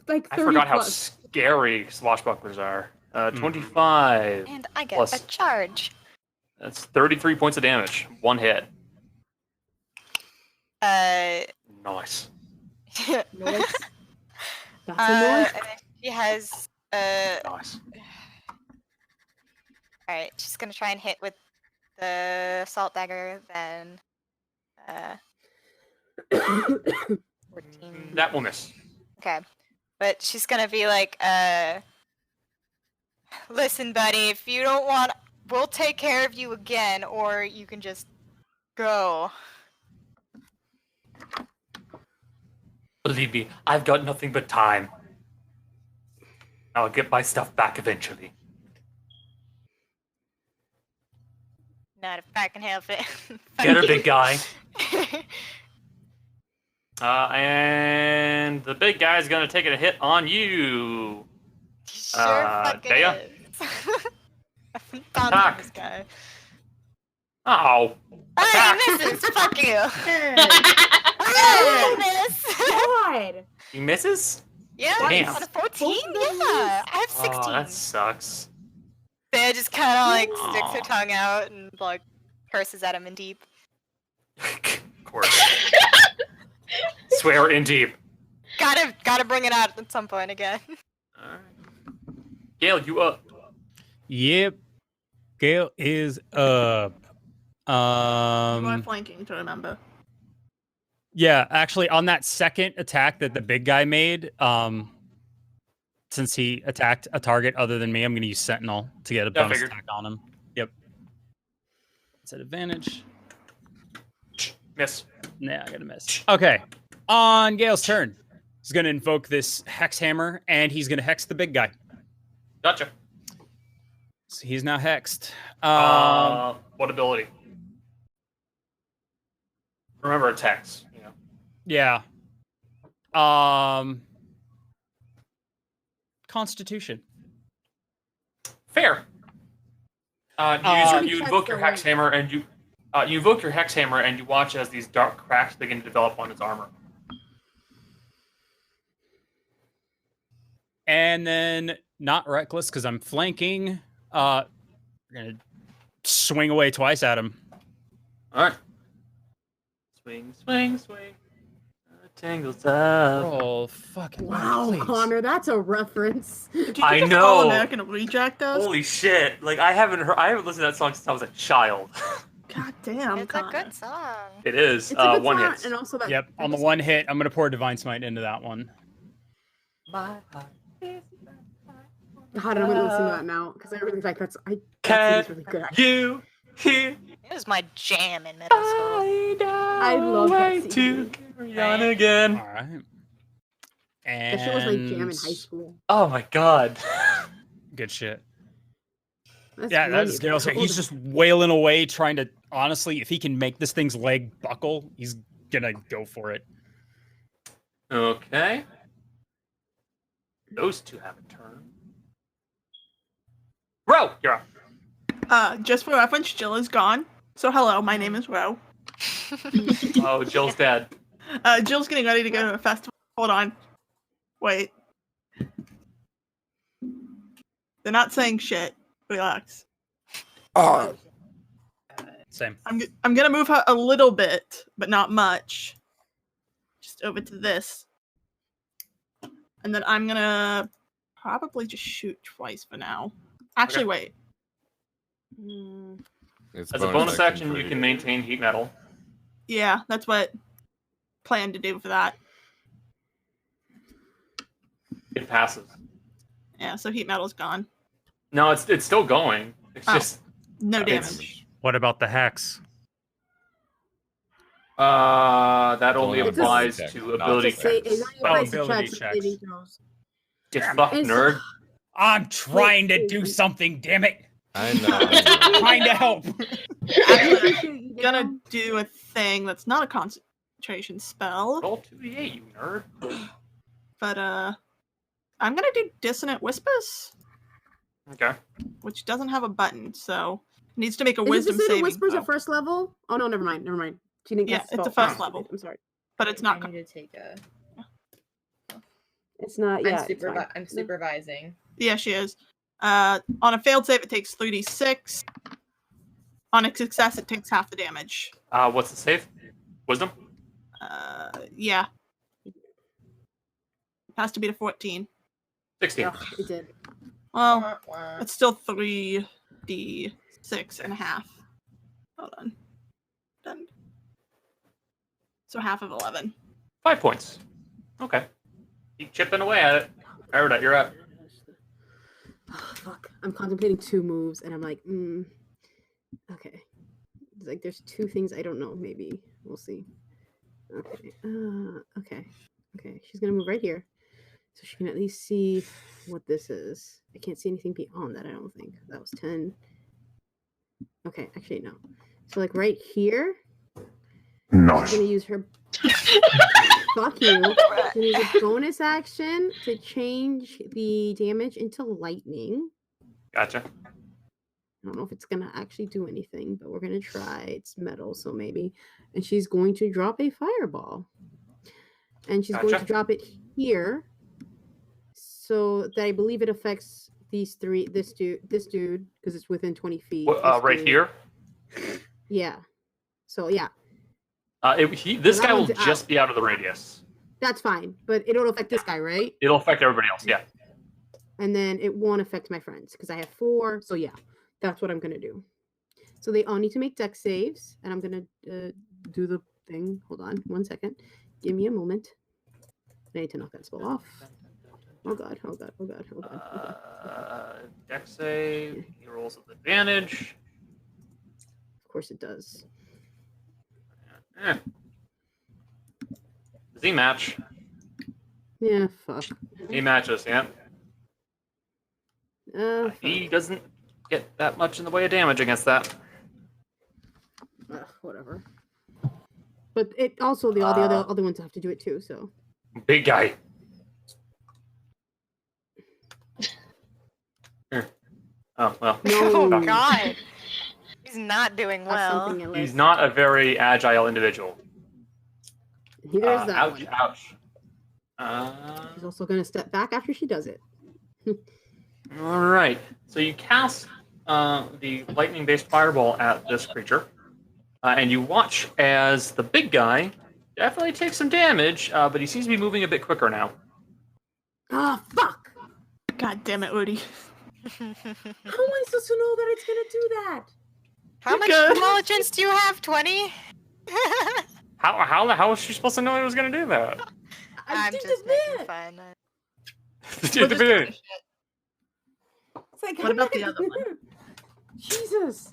E: like 30
C: I forgot how
E: plus.
C: scary swashbucklers are. 25.
B: And I get
C: Plus-
B: a charge.
C: That's 33 points of damage. One hit.
B: Uh,
C: Nice.
E: Noise. That's a
B: and
E: noise.
B: then she has
C: Nice.
B: alright, she's gonna try and hit with the assault dagger, then 14.
C: That will miss.
B: Okay. But she's gonna be like, listen, buddy, if you don't want, we'll take care of you again, or you can just go.
C: Believe me, I've got nothing but time. I'll get my stuff back eventually.
B: Not if I can help it.
C: Get her, big guy. And the big guy's gonna take a hit on you.
B: Sure fucking
C: Dea?
B: is. I found
C: Attack.
B: this guy.
C: Oh.
B: Hey, misses! Fuck you! Oh, miss!
E: God.
C: He misses?
B: Yeah,
C: Damn.
B: on a 14? Yeah, I have 16.
C: Oh, that sucks.
B: Thea just kind of like sticks her
C: Aw.
B: tongue out and like curses at him in deep.
C: Of course. Swear in deep.
B: Gotta bring it out at some point again.
C: Alright. Gale, you up.
A: Yep. Gale is up.
D: You are
A: Um,
D: flanking, to remember.
A: yeah, actually, on that second attack that the big guy made, since he attacked a target other than me, I'm going to use Sentinel to get a
C: Yeah,
A: bonus
C: figured.
A: attack on him. Yep. It's at advantage.
C: Miss.
A: Nah, I got to miss. Okay. On Gale's turn, he's going to invoke this Hex Hammer, and he's going to hex the big guy.
C: Gotcha.
A: So he's now hexed.
C: What ability? Remember, it's hex. You know.
A: Yeah. Constitution.
C: Fair. You invoke your
E: Check the
C: hex hammer and you invoke your hex hammer and you watch as these dark cracks begin to develop on its armor.
A: And then not reckless because I'm flanking. We're gonna swing away twice at him.
C: All right. Swing, swing, swing. Tangles up.
A: Roll fucking
E: Wow,
A: please.
E: Connor, that's a reference.
D: Did you
C: I
D: just
C: know.
D: call American Reject us?
C: Holy shit! Like I haven't listened to that song since I was a child.
D: God damn,
B: It's
D: Connor.
B: a good song.
C: It is.
E: It's a good
C: One
E: song,
C: hit.
E: and also that.
A: Yep, on the one hit, I'm gonna pour Divine Smite into that one.
E: God, I'm gonna listen to that now because I really like that. That
C: Can
E: seems really good.
C: you hear?
B: It was my jam in middle school.
E: I love that
C: Way
E: scene.
C: to carry on again.
A: All right.
E: That
A: And
E: shit was my jam in high school.
C: Oh my god.
A: good shit.
E: That's
A: Yeah,
E: really
A: that's Gale's.
E: cool.
A: He's just wailing away, trying to. Honestly, if he can make this thing's leg buckle, he's gonna go for it.
C: Okay. Those two have a turn. Ro, you're up.
D: Just for reference, Jill is gone. So hello, my name is Ro.
C: Oh, Jill's dead.
D: Jill's getting ready to go to a festival. Hold on. Wait. They're not saying shit. Relax.
A: Same.
D: I'm gonna move her a little bit, but not much. Just over to this. And then I'm gonna probably just shoot twice for now. Actually,
C: Okay.
D: wait.
G: It's
C: As a bonus action,
G: for
C: you can maintain heat metal.
D: Yeah, that's what I planned to do for that.
C: It passes.
D: Yeah, so heat metal's gone.
C: No, it's still going. It's
D: Oh.
C: just
D: No
C: It's-
D: damage.
A: What about the hex?
C: that only
G: It's a-
C: applies
G: It's
C: to
G: a-
C: ability
G: it's a-
C: checks.
A: ability checks.
C: Get fucked,
E: It's-
C: nerd.
A: I'm trying to do something, damn it.
G: I know.
A: Trying to help.
D: Actually, I'm gonna do a thing that's not a concentration spell,
C: Roll 2d8, you nerd.
D: but I'm gonna do Dissonant Whispers,
C: Okay.
D: which doesn't have a button, so it needs to make a
E: Is it
D: wisdom
E: just
D: saving
E: whispers
D: throw.
E: at first level? Oh no, never mind. She didn't
D: Yeah,
E: cast
D: it's
E: spell.
D: a first
E: Oh,
D: level.
E: I'm sorry.
D: But it's not.
I: I need to take a.
E: It's not. Yeah, it's fine.
I: I'm supervising.
D: Yeah, she is. On a failed save, it takes 3d6. On a success, it takes half the damage.
C: What's the save? Wisdom?
D: Yeah. Has to be to 14.
C: 16.
E: Oh, it did.
D: Well, it's still 3d6 and a half. Hold on. Done. So half of 11.
C: 5 points. Okay. Keep chipping away at it. Erudite, you're up.
E: Oh, fuck. I'm contemplating 2 moves, and I'm like, okay. It's like there's 2 things I don't know. Maybe we'll see. Okay. Okay. She's gonna move right here, so she can at least see what this is. I can't see anything beyond that. I don't think that was 10. Okay, actually no. So like right here, she's
F: Nice.
E: gonna use her. Fuck you. She's gonna use a bonus action to change the damage into lightning.
C: Gotcha.
E: I don't know if it's gonna actually do anything, but we're gonna try. It's metal, so maybe. And she's going to drop a fireball. And she's going to
C: Gotcha.
E: drop it here. So that I believe it affects these 3, this dude, because it's within 20 feet. this
C: Right
E: dude.
C: here?
E: Yeah. So yeah,
C: This
E: So
C: guy
E: that
C: will
E: one's
C: just
E: out.
C: be out of the radius.
E: that's fine. But it'll affect this guy, right?
C: It'll affect everybody else, yeah.
E: And then it won't affect my friends because I have 4. So yeah, that's what I'm gonna do. So they all need to make dex saves, and I'm gonna do the thing. Hold on, 1 second. Give me a moment. I need to knock that spell off. Oh god! Oh god! Oh god! Oh god! Okay.
C: Dex save. He rolls with advantage.
E: Of course it does.
C: Eh. Does he match?
E: Yeah. Fuck.
C: He matches, yeah. He
E: Fuck.
C: doesn't get that much in the way of damage against that.
E: Whatever. But it also all the other ones have to do it too. So.
C: Big guy. Here. Oh, well.
B: Oh
E: No.
B: god. He's not doing
E: That's
B: well.
E: something else.
C: He's not a very agile individual.
E: Neither is that
C: Ouch,
E: one.
C: ouch.
E: She's also gonna step back after she does it.
C: All right. So you cast the lightning-based fireball at this creature, and you watch as the big guy definitely takes some damage, but he seems to be moving a bit quicker now.
E: Ah, fuck!
D: God damn it, Woody.
E: How am I supposed to know that it's gonna do that?
B: How much
D: Good.
B: intelligence do you have? 20?
C: How was she supposed to know he was going to do that?
B: I'm
E: did
B: just
E: this
B: making
E: bit.
B: fun.
E: It's like,
D: What about the other one?
E: Jesus!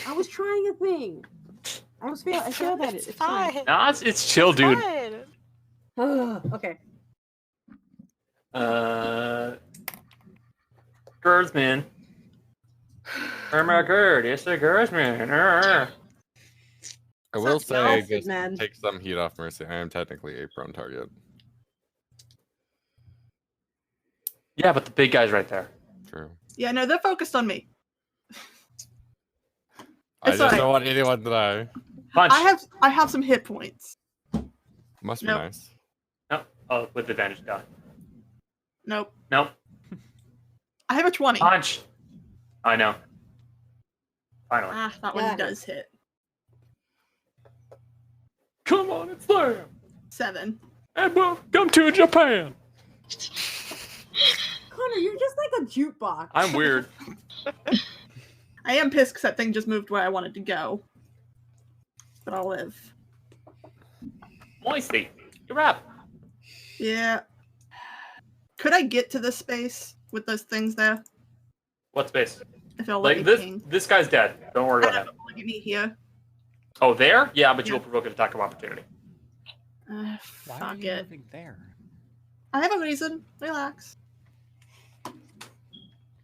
E: I was trying a thing. I failed at it.
B: It's fine.
C: Nah, it's chill, dude.
B: Fine.
E: Okay.
C: Girdsman. Gerd, it's a Girdsman.
G: I will
H: Such
G: say,
H: an
G: just
H: man.
G: take some heat off Mercy. I am technically a prone target.
C: Yeah, but the big guy's right there.
G: True.
D: Yeah, no, they're focused on me.
G: I
D: It's
G: just
D: alright.
G: don't want anyone to die.
C: Punch.
D: I have some hit points.
G: Must be
D: Nope.
G: nice.
C: No. Oh, with advantage. Die.
D: Nope.
C: Nope.
D: I have a 20.
C: Punch. I know. Finally.
D: Ah, that
H: Yeah.
D: one does hit.
C: Come on, it's there.
D: 7.
C: And welcome to Japan.
E: Connor, you're just like a jukebox.
C: I'm weird.
D: I am pissed because that thing just moved where I wanted to go. But I'll live.
C: Moisty. You're up.
D: Yeah. Could I get to this space with those things there?
C: What space?
D: If it'll let
C: Like
D: me
C: this.
D: ping.
C: This guy's dead. Don't worry about that.
D: Look at me here.
C: Oh, there? Yeah, but you
D: Yeah.
C: will provoke an attack of opportunity.
A: Why are
D: Fuck
A: you
D: it.
A: moving there?
D: I have a reason. Relax.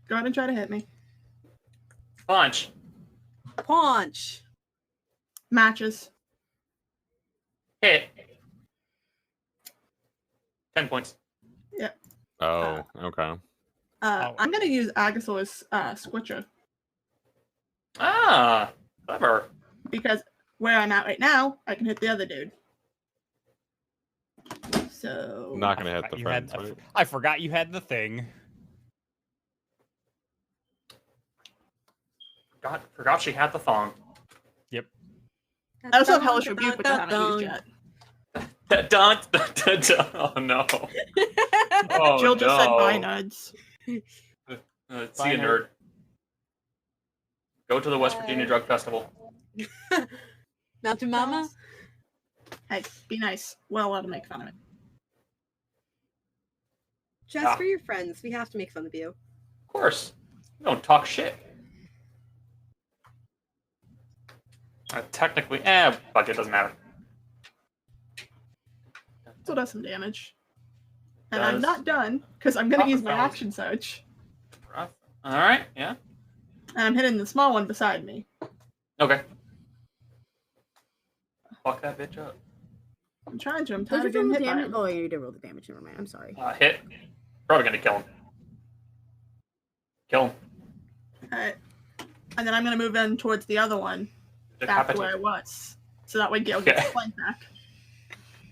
D: Go ahead and try to hit me.
C: Punch.
H: Punch.
D: Matches.
C: Hit. 10 points.
G: Oh, okay.
D: I'm gonna use Agathor's Squitcher
C: Ah, clever.
D: because where I'm at right now, I can hit the other dude. So
G: Not gonna hit
A: forgot
G: the
A: you had
G: friends.
A: the- I forgot you had the thing.
C: Forgot she had the thong.
D: I also have Hellish Rebuke, which I haven't used yet.
C: Dun. Oh no. Oh,
D: Jill just said
C: no.
D: bye, nerds.
C: See
A: Bye,
C: you, nerd. Go to the West Virginia Drug Festival.
H: Mountain Mama.
D: Hey, be nice. We're allowed to make fun of it.
H: Just
C: Ah.
H: for your friends, we have to make fun of you.
C: Of course. You don't talk shit. Technically, fuck it, doesn't matter.
D: Still does some damage. And I'm
C: Does.
D: not done, because I'm gonna
C: Papa
D: use my
C: sounds-
D: action search.
C: Rough. Alright, yeah.
D: And I'm hitting the small one beside me.
C: Okay. Fuck that bitch up.
D: I'm trying to. I'm
E: Did
D: tired
E: you
D: of getting
E: roll the
D: hit by
E: damage?
D: him.
E: Oh, yeah, you did roll the damage. Never mind. I'm sorry.
C: Hit. Probably gonna kill him. Kill him.
D: Alright. And then I'm gonna move in towards the other one, back to where I
C: Decapitate.
D: was. So that way Gale gets
C: Okay.
D: the flank back.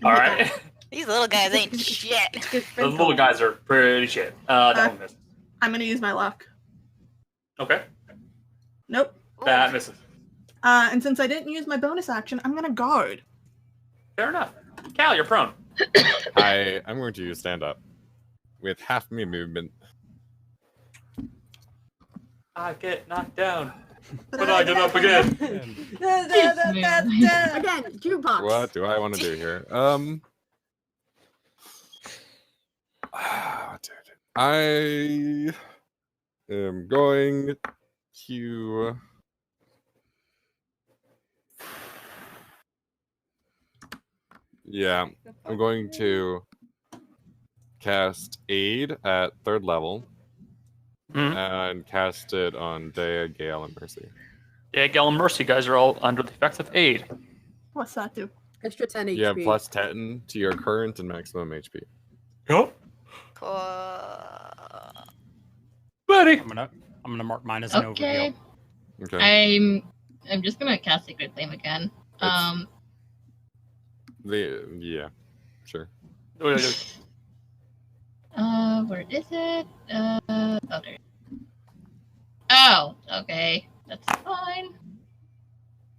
D: And hit
C: Alright.
B: These little guys ain't shit.
H: Good
C: Those
H: friend
C: little
H: call.
C: guys are pretty shit. That one misses.
D: I'm gonna use my luck.
C: Okay.
D: Nope.
C: That misses.
D: And since I didn't use my bonus action, I'm gonna guard.
C: Fair enough. Cal, you're prone.
G: I'm going to use stand up with half me movement.
C: I get knocked down, but I get up again.
E: Again, jukebox.
G: What do I want to do here? Dude. I am going to. Yeah, I'm going to cast Aid at 3rd level
C: Mhm.
G: and cast it on Dea, Gale, and Mercy.
C: Yeah, Gale and Mercy guys are all under the effects of aid.
D: What's that do?
E: Extra 10 HP.
G: You have plus 10 to your current and maximum HP.
C: Yep.
B: Cool.
C: Buddy.
A: I'm gonna mark mine as an
J: Okay.
A: overheal.
G: Okay.
J: I'm just gonna cast Sacred Flame again.
G: Yeah, sure.
J: Where is it? Oh, there. Oh, okay. That's fine.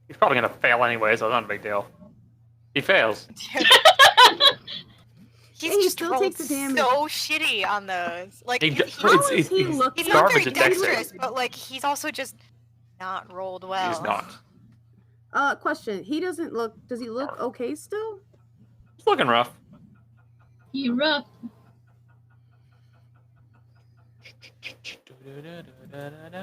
C: He's probably gonna fail anyway, so it's not a big deal. He fails.
B: He's
E: He
B: just
E: still
B: rolled
E: takes the damage.
B: so shitty on those. Like
C: He,
B: he-
C: it's,
E: How is
C: it's,
E: he
C: it's
E: looking?
B: he's not very
C: garbage at Dex
B: dexterous,
C: save.
B: but like he's also just not rolled well.
C: He's not.
E: Question. He doesn't look. Does he look okay still?
C: He's looking rough.
J: You rough.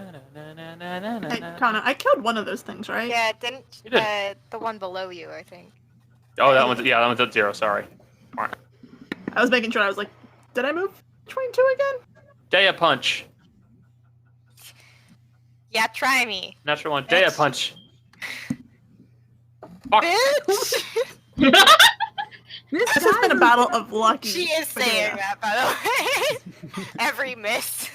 D: Hey, Connor, I killed one of those things, right?
B: Yeah, didn't
C: You did.
B: the one below you, I think.
C: Oh, that one's at 0. Sorry.
D: I was making sure. I was like, did I move 22 again?
C: Dea punch.
B: Yeah, try me,
C: Natural one. Dea punch. Fuck.
B: bitch.
D: This has been a battle of lucky.
B: She is
D: for
B: saying
D: Dea.
B: that, by the way. Every miss.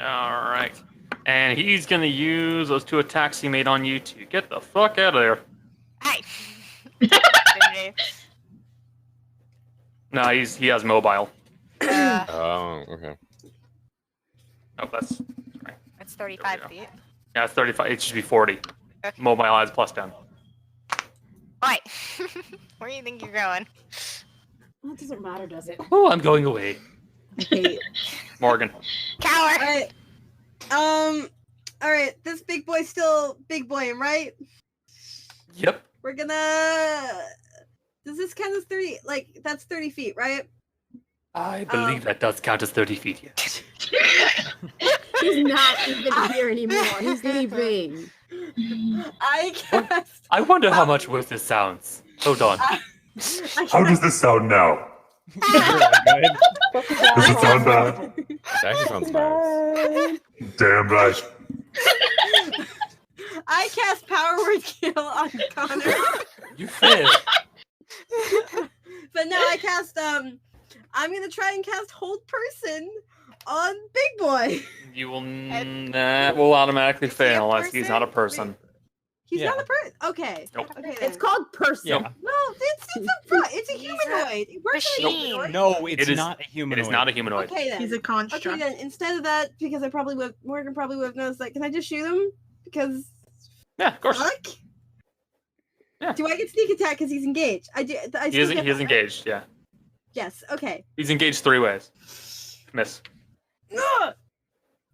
C: Alright. And he's gonna use those 2 attacks he made on you to get the fuck out of there.
B: Hi.
C: No, he has mobile.
G: Oh, okay.
C: Oh, that's
B: It's 35
C: go.
B: feet.
C: yeah, it's 35. It should be 40.
B: Okay.
C: Mobile has +10.
B: Right. Where do you think you're going?
E: Well, it doesn't matter, does it?
C: Oh, I'm going away.
H: Okay.
C: Morgan.
B: Coward!
H: Alright. Alright, this big boy's still big boying, right?
C: Yep.
H: We're gonna... Does this count as 30? Like, that's 30 feet, right?
C: I believe that does count as 30 feet, yes.
E: He's not even here anymore. He's leaving.
H: I cast...
C: I wonder how much worse this sounds. Hold on.
F: How does this sound now?
A: Really good.
F: Does it sound bad?
G: It actually sounds nice.
F: Damn right.
H: I cast Power Word Kill on Connor.
C: You failed.
H: But now I cast, I'm gonna try and cast Hold Person on Big Boy.
C: You will will automatically
H: Is he a
C: fail unless he's not a
H: person?
C: person.
H: He's
A: Yeah.
H: not a person. Okay.
C: Nope.
H: Okay.
E: It's
H: Then.
E: called person.
A: Yeah.
H: No, it's a humanoid. It works like a
B: machine.
H: humanoid.
A: No, it's
C: It is-
A: not a humanoid.
C: It is not a humanoid.
H: Okay then.
D: He's a
H: Okay
D: construct.
H: then. Instead of that, because Morgan probably would have noticed that. Can I just shoot him? Because
C: Yeah, of course.
H: fuck.
C: Yeah.
H: Do I get sneak attack because he's engaged? I do. I
C: He is,
H: still get
C: he is
H: that, right?
C: engaged, yeah.
H: Yes. Okay.
C: He's engaged 3 ways. Miss.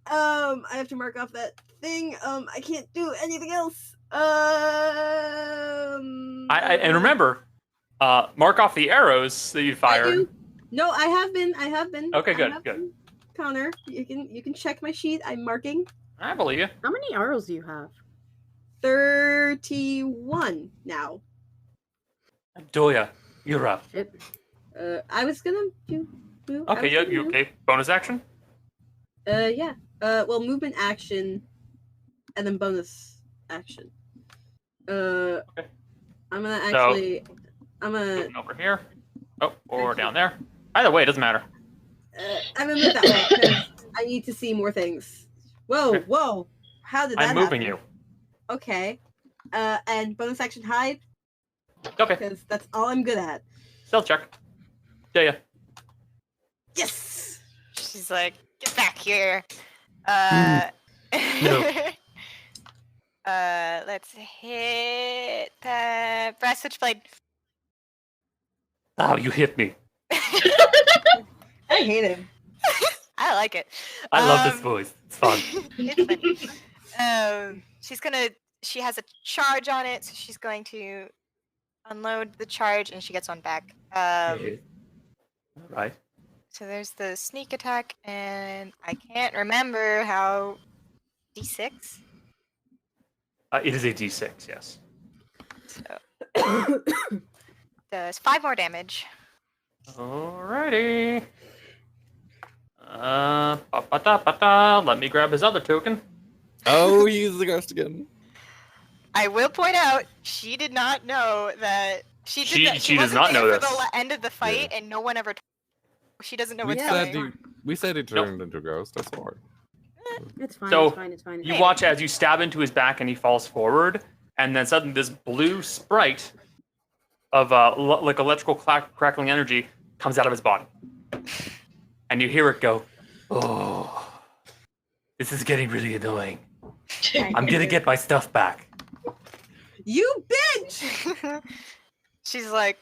H: I have to mark off that thing. I can't do anything else.
C: And remember, mark off the arrows that you
H: I
C: fired.
H: do. No, I have been.
C: Okay,
H: I
C: good,
H: have
C: good.
H: been. Connor, you can check my sheet. I'm marking
C: I believe you.
E: How many arrows do you have?
H: 31 now.
C: Doya, you're up.
H: I was gonna do.
C: Okay, yeah, you okay? Bonus action?
H: Yeah. Well, movement action, and then bonus action. I'm gonna actually. I'm gonna.
C: Moving over here. Oh, or down there. Either way, it doesn't matter.
H: I'm gonna move that way because I need to see more things. Whoa,
C: Okay.
H: whoa! How did that
C: I'm moving
H: happen?
C: you.
H: Okay. And bonus action hide
C: Okay,
H: because that's all I'm good at.
C: stealth check. Doya.
H: Yes.
B: She's like, get back here.
C: No.
B: Let's hit the brass switchblade.
C: Oh, you hit me.
H: I hate him.
B: I like it.
C: I love this voice. It's fun.
B: It's fun. She has a charge on it, so she's going to unload the charge and she gets one back.
C: Right.
B: So there's the sneak attack, and I can't remember how. D6?
C: It is a d6, yes.
B: So. Does 5 more damage.
C: Alrighty. Let me grab his other token.
G: Oh, he's the ghost again.
B: I will point out, she did not know that. She
C: She does
B: wasn't
C: not
B: there
C: know
B: for
C: this.
B: the end of the fight, and no one ever. She doesn't know
G: We
B: what's
G: said
B: coming.
G: we said he turned into a ghost. That's all right.
E: It's fine.
C: So,
E: it's fine. It's fine. It's
C: You
E: fine.
C: watch as you stab into his back and he falls forward, and then suddenly this blue sprite of like electrical crackling energy comes out of his body. And you hear it go, oh, this is getting really annoying. I'm gonna get my stuff back.
H: You bitch!
B: She's like,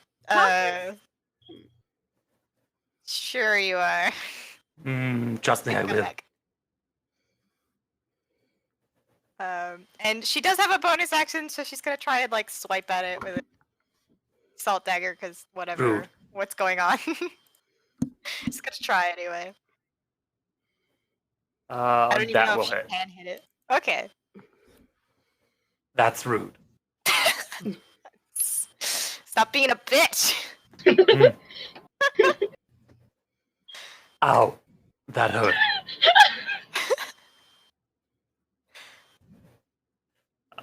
B: sure you are.
C: Trust me, I
B: Come
C: will.
B: back. And she does have a bonus action, so she's gonna try and like swipe at it with a salt dagger, because whatever,
C: Rude.
B: what's going on. Just gonna try anyway. I don't even
C: That
B: know
C: will
B: if she
C: hit.
B: can hit it. Okay.
C: That's rude.
B: Stop being a bitch.
C: Ow, that hurt.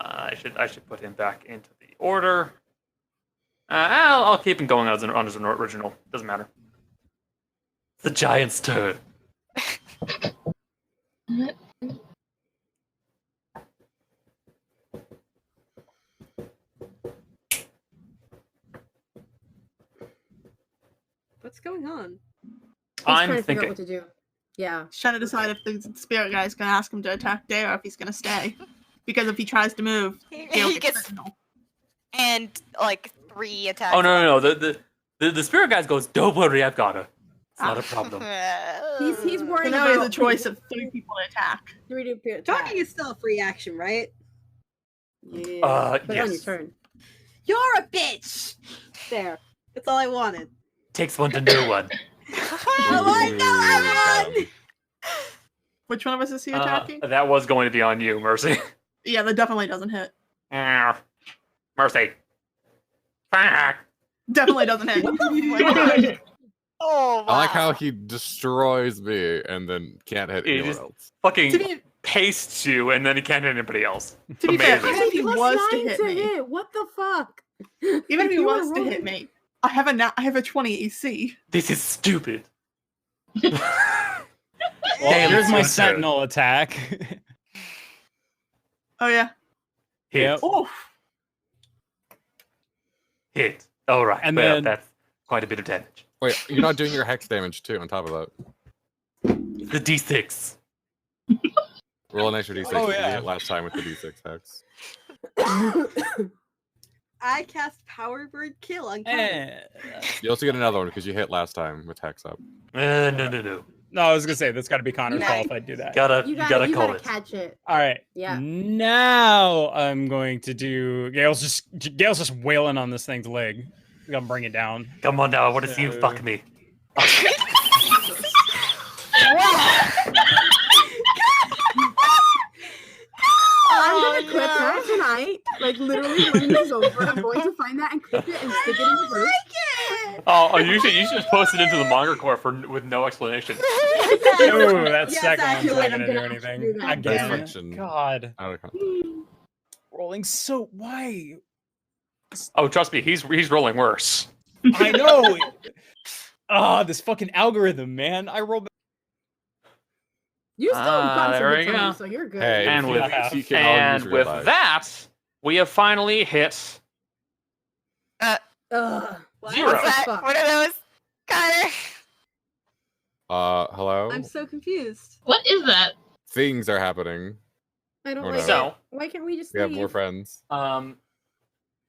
C: I should put him back into the order. I'll keep him going as an original. Doesn't matter. The giant's turn.
J: What?
H: What's going on?
E: He's trying
C: I'm
E: to figure out
C: thinking.
E: what to do. Yeah.
D: He's trying to decide if the spirit guy's gonna ask him to attack Day or if he's gonna stay. Because if he tries to move, Gale
B: He gets
D: Sentinel.
B: and like 3 attacks.
C: Oh no. The spirit guy goes, "Don't worry, I've got her. It's not a problem."
E: He's
D: So
E: worried
D: now he has a
E: about
D: choice of 3 people to attack.
E: 3 to attack.
H: Talking is still a free action, right?
E: Yeah. But on your
C: Yes.
E: turn.
H: You're a bitch! There. That's all I wanted.
C: Takes one to know one.
H: Oh, I know everyone!
D: Which one of us is he attacking?
C: That was going to be on you, Mercy.
D: Yeah, that definitely doesn't hit.
C: Mercy. Fuck.
D: Definitely doesn't hit.
B: Oh wow.
G: I like how he destroys me and then can't hit
C: He
G: anyone
C: just-
G: else.
C: Fucking
D: To be,
C: pastes you, and then he can't hit anybody else.
D: to be fair,
C: Amazing.
D: even if he
E: Plus
D: was to
E: 9
D: hit me,
E: What the fuck?
D: even if he
E: You were
D: was to hit
E: rolling-
D: me, I have a 20 AC.
C: This is stupid.
A: Well,
C: Damn,
A: here's my
C: it's so good.
A: sentinel attack.
D: Oh yeah.
C: Hit.
A: Yep.
D: Oh,
C: Hit. All right.
A: And
C: Well,
A: then-
C: that's quite a bit of damage.
G: Wait, you're not doing your hex damage too on top of that.
C: The D6.
G: Roll an extra d6
A: Oh,
G: because
A: yeah.
G: you hit last time with the d6 hex.
H: I cast Power Bird Kill on Connor.
A: Eh.
G: You also get another one because you hit last time with hex up.
C: No.
A: No, I was gonna say that's got to be Connor's
B: No.
A: fault if I do that.
C: You gotta call it.
E: catch it.
A: All right.
E: Yeah.
A: Now I'm going to do. Gale's just wailing on this thing's leg. I'm gonna bring it down.
C: Come on now, I want to see you
A: So-
C: fuck me.
E: I'm gonna clip that tonight. Like literally when this is over, I'm going to find that and clip it and stick it in the group.
C: Oh, you should just post it into the manga core with no explanation.
A: Ooh, that
H: Yes,
A: second one's
H: actually,
A: not
E: I'm
A: gonna do
E: gonna
A: anything.
E: do that.
A: Again.
G: Dicefunction.
A: God.
G: Out of con-
A: Rolling so why?
C: Oh, trust me, he's rolling worse.
A: I know. This fucking algorithm, man. I roll.
E: You still got some
C: there we
E: good time,
C: go.
E: so you're good.
G: Hey,
C: And
G: if
C: with,
G: you- if you can all
C: and
G: use real
C: with
G: dice.
C: that, we have finally hit
E: Ugh.
C: Zero.
B: What's that?
E: Fuck.
B: What are those? Connor.
G: hello?
H: I'm so confused.
J: What is that?
G: Things are happening.
E: I don't
G: Oh,
E: like
G: no.
C: So-
E: it. Why can't we just
G: We have
E: leave?
G: more friends.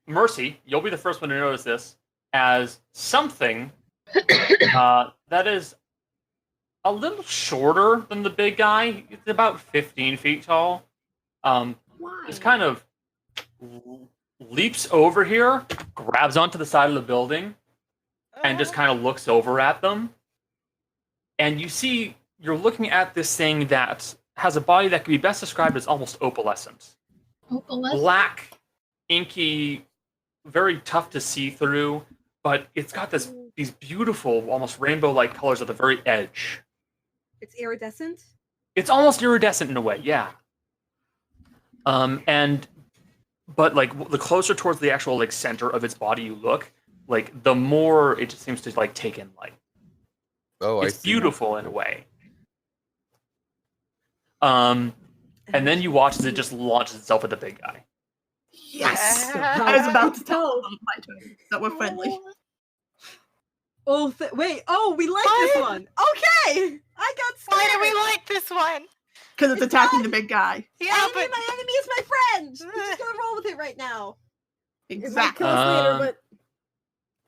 C: Mercy. You'll be the first one to notice this as something that is a little shorter than the big guy. It's about 15 feet tall.
E: Why?
C: Just kind of leaps over here, grabs onto the side of the building, and just kind of looks over at them. And you see, you're looking at this thing that has a body that can be best described as almost opalescent. Black, inky, very tough to see through, but it's got these beautiful, almost rainbow-like colors at the very edge.
H: It's iridescent.
C: It's almost iridescent in a way, yeah. But like the closer towards the actual like center of its body you look, like the more it just seems to like take in light.
G: Oh,
C: It's
G: I see.
C: beautiful in a way. And then you watch as it just launches itself at the big guy.
D: yes! I was about to tell them my turn that we're friendly.
H: Oh, wait. Oh, we like this one. Okay. I got scared.
B: Why do we like this one?
D: Because it's attacking the big guy.
B: Yeah,
H: Enemy,
B: but
H: my enemy is my friend. We're just gonna roll with it right now.
E: It might
D: Exactly.
E: kill us later,
C: Um,
E: but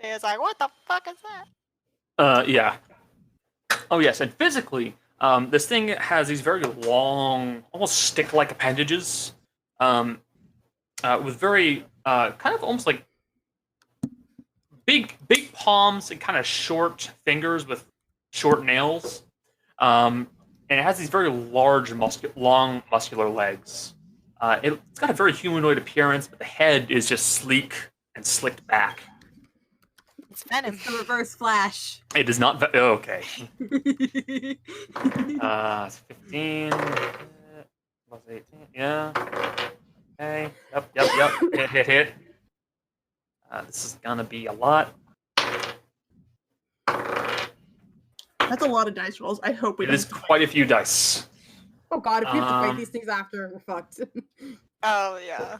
B: it's like, what the fuck is that?
C: Yeah. Oh yes, and physically, this thing has these very long, almost stick-like appendages, with very kind of almost like big palms and kind of short fingers with short nails. And it has these very large, long, muscular legs. It's got a very humanoid appearance, but the head is just sleek and slicked back.
B: It's venom.
H: It's the reverse flash.
C: It is not. Okay. 15. Was 18. Yeah. Okay. Yep. Hit. This is gonna be a lot.
D: That's a lot of dice rolls. I hope we
C: It
D: don't.
C: is quite a few dice.
E: Oh god, if we have to fight
C: Um,
E: these things after, we're fucked.
B: Oh yeah.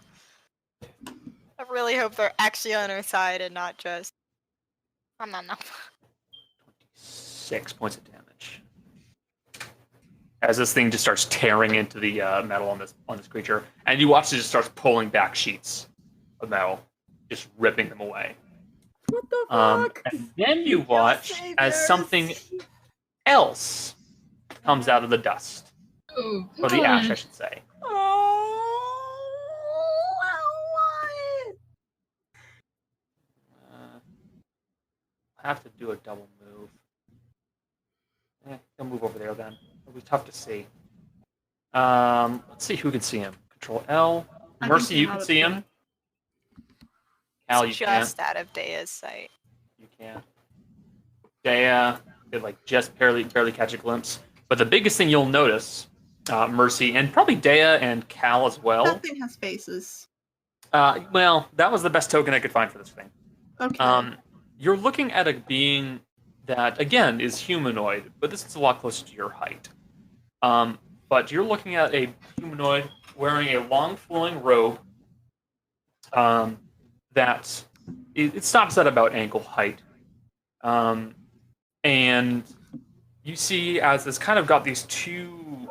B: I really hope they're actually on our side and not just. No.
C: 6 points of damage. As this thing just starts tearing into the metal on this creature, and you watch it just starts pulling back sheets of metal, just ripping them away.
E: What the fuck?
C: And then you watch as something else comes out of the dust,
J: Oh,
C: or the ash, I should say. I have to do a double move. He'll move over there then. It'll be tough to see. Let's see who can see him. Control L. Mercy, you can see him. Cal, you can't.
B: Just out of Daya's sight.
C: You can't. Daya could like just barely catch a glimpse. But the biggest thing you'll notice, Mercy, and probably Daya and Cal as well.
D: That thing has faces.
C: Well, that was the best token I could find for this thing.
D: Okay.
C: You're looking at a being that, again, is humanoid, but this is a lot closer to your height. But you're looking at a humanoid wearing a long flowing robe that it stops at about ankle height. And you see as it's kind of got these two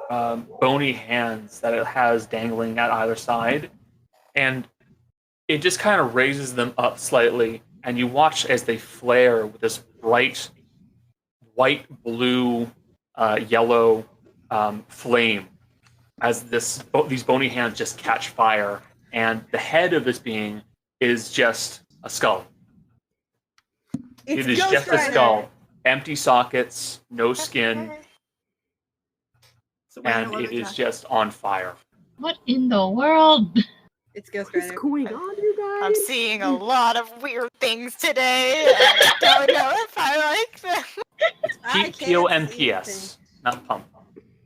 C: bony hands that it has dangling at either side. And it just kind of raises them up slightly. And you watch as they flare with this bright white, blue, yellow flame as these bony hands just catch fire. And the head of this being is just a skull. It is just a skull. Empty sockets, no skin, and it is just on fire.
J: What in the world?
H: It's Ghost
E: What's
H: Rider.
E: going on, you guys?
B: I'm seeing a lot of weird things today. And I don't know if I like them.
H: I can't see
C: P-O-M-P-S, not pump.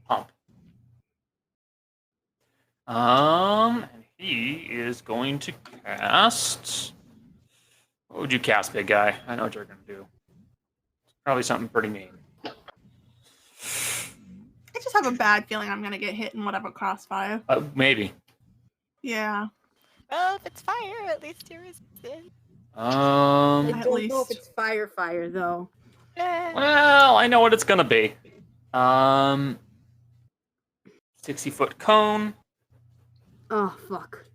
C: Pump. And he is going to cast. What would you cast, big guy? I know what you're going to do. Probably something pretty mean.
D: I just have a bad feeling I'm gonna get hit in whatever crossfire.
C: Maybe.
D: Yeah.
B: Well, if it's fire, at least you're resistant.
E: I
D: At
E: don't know if
D: least.
E: it's fire though.
C: Well, I know what it's gonna be. 60-foot cone.
E: Oh fuck.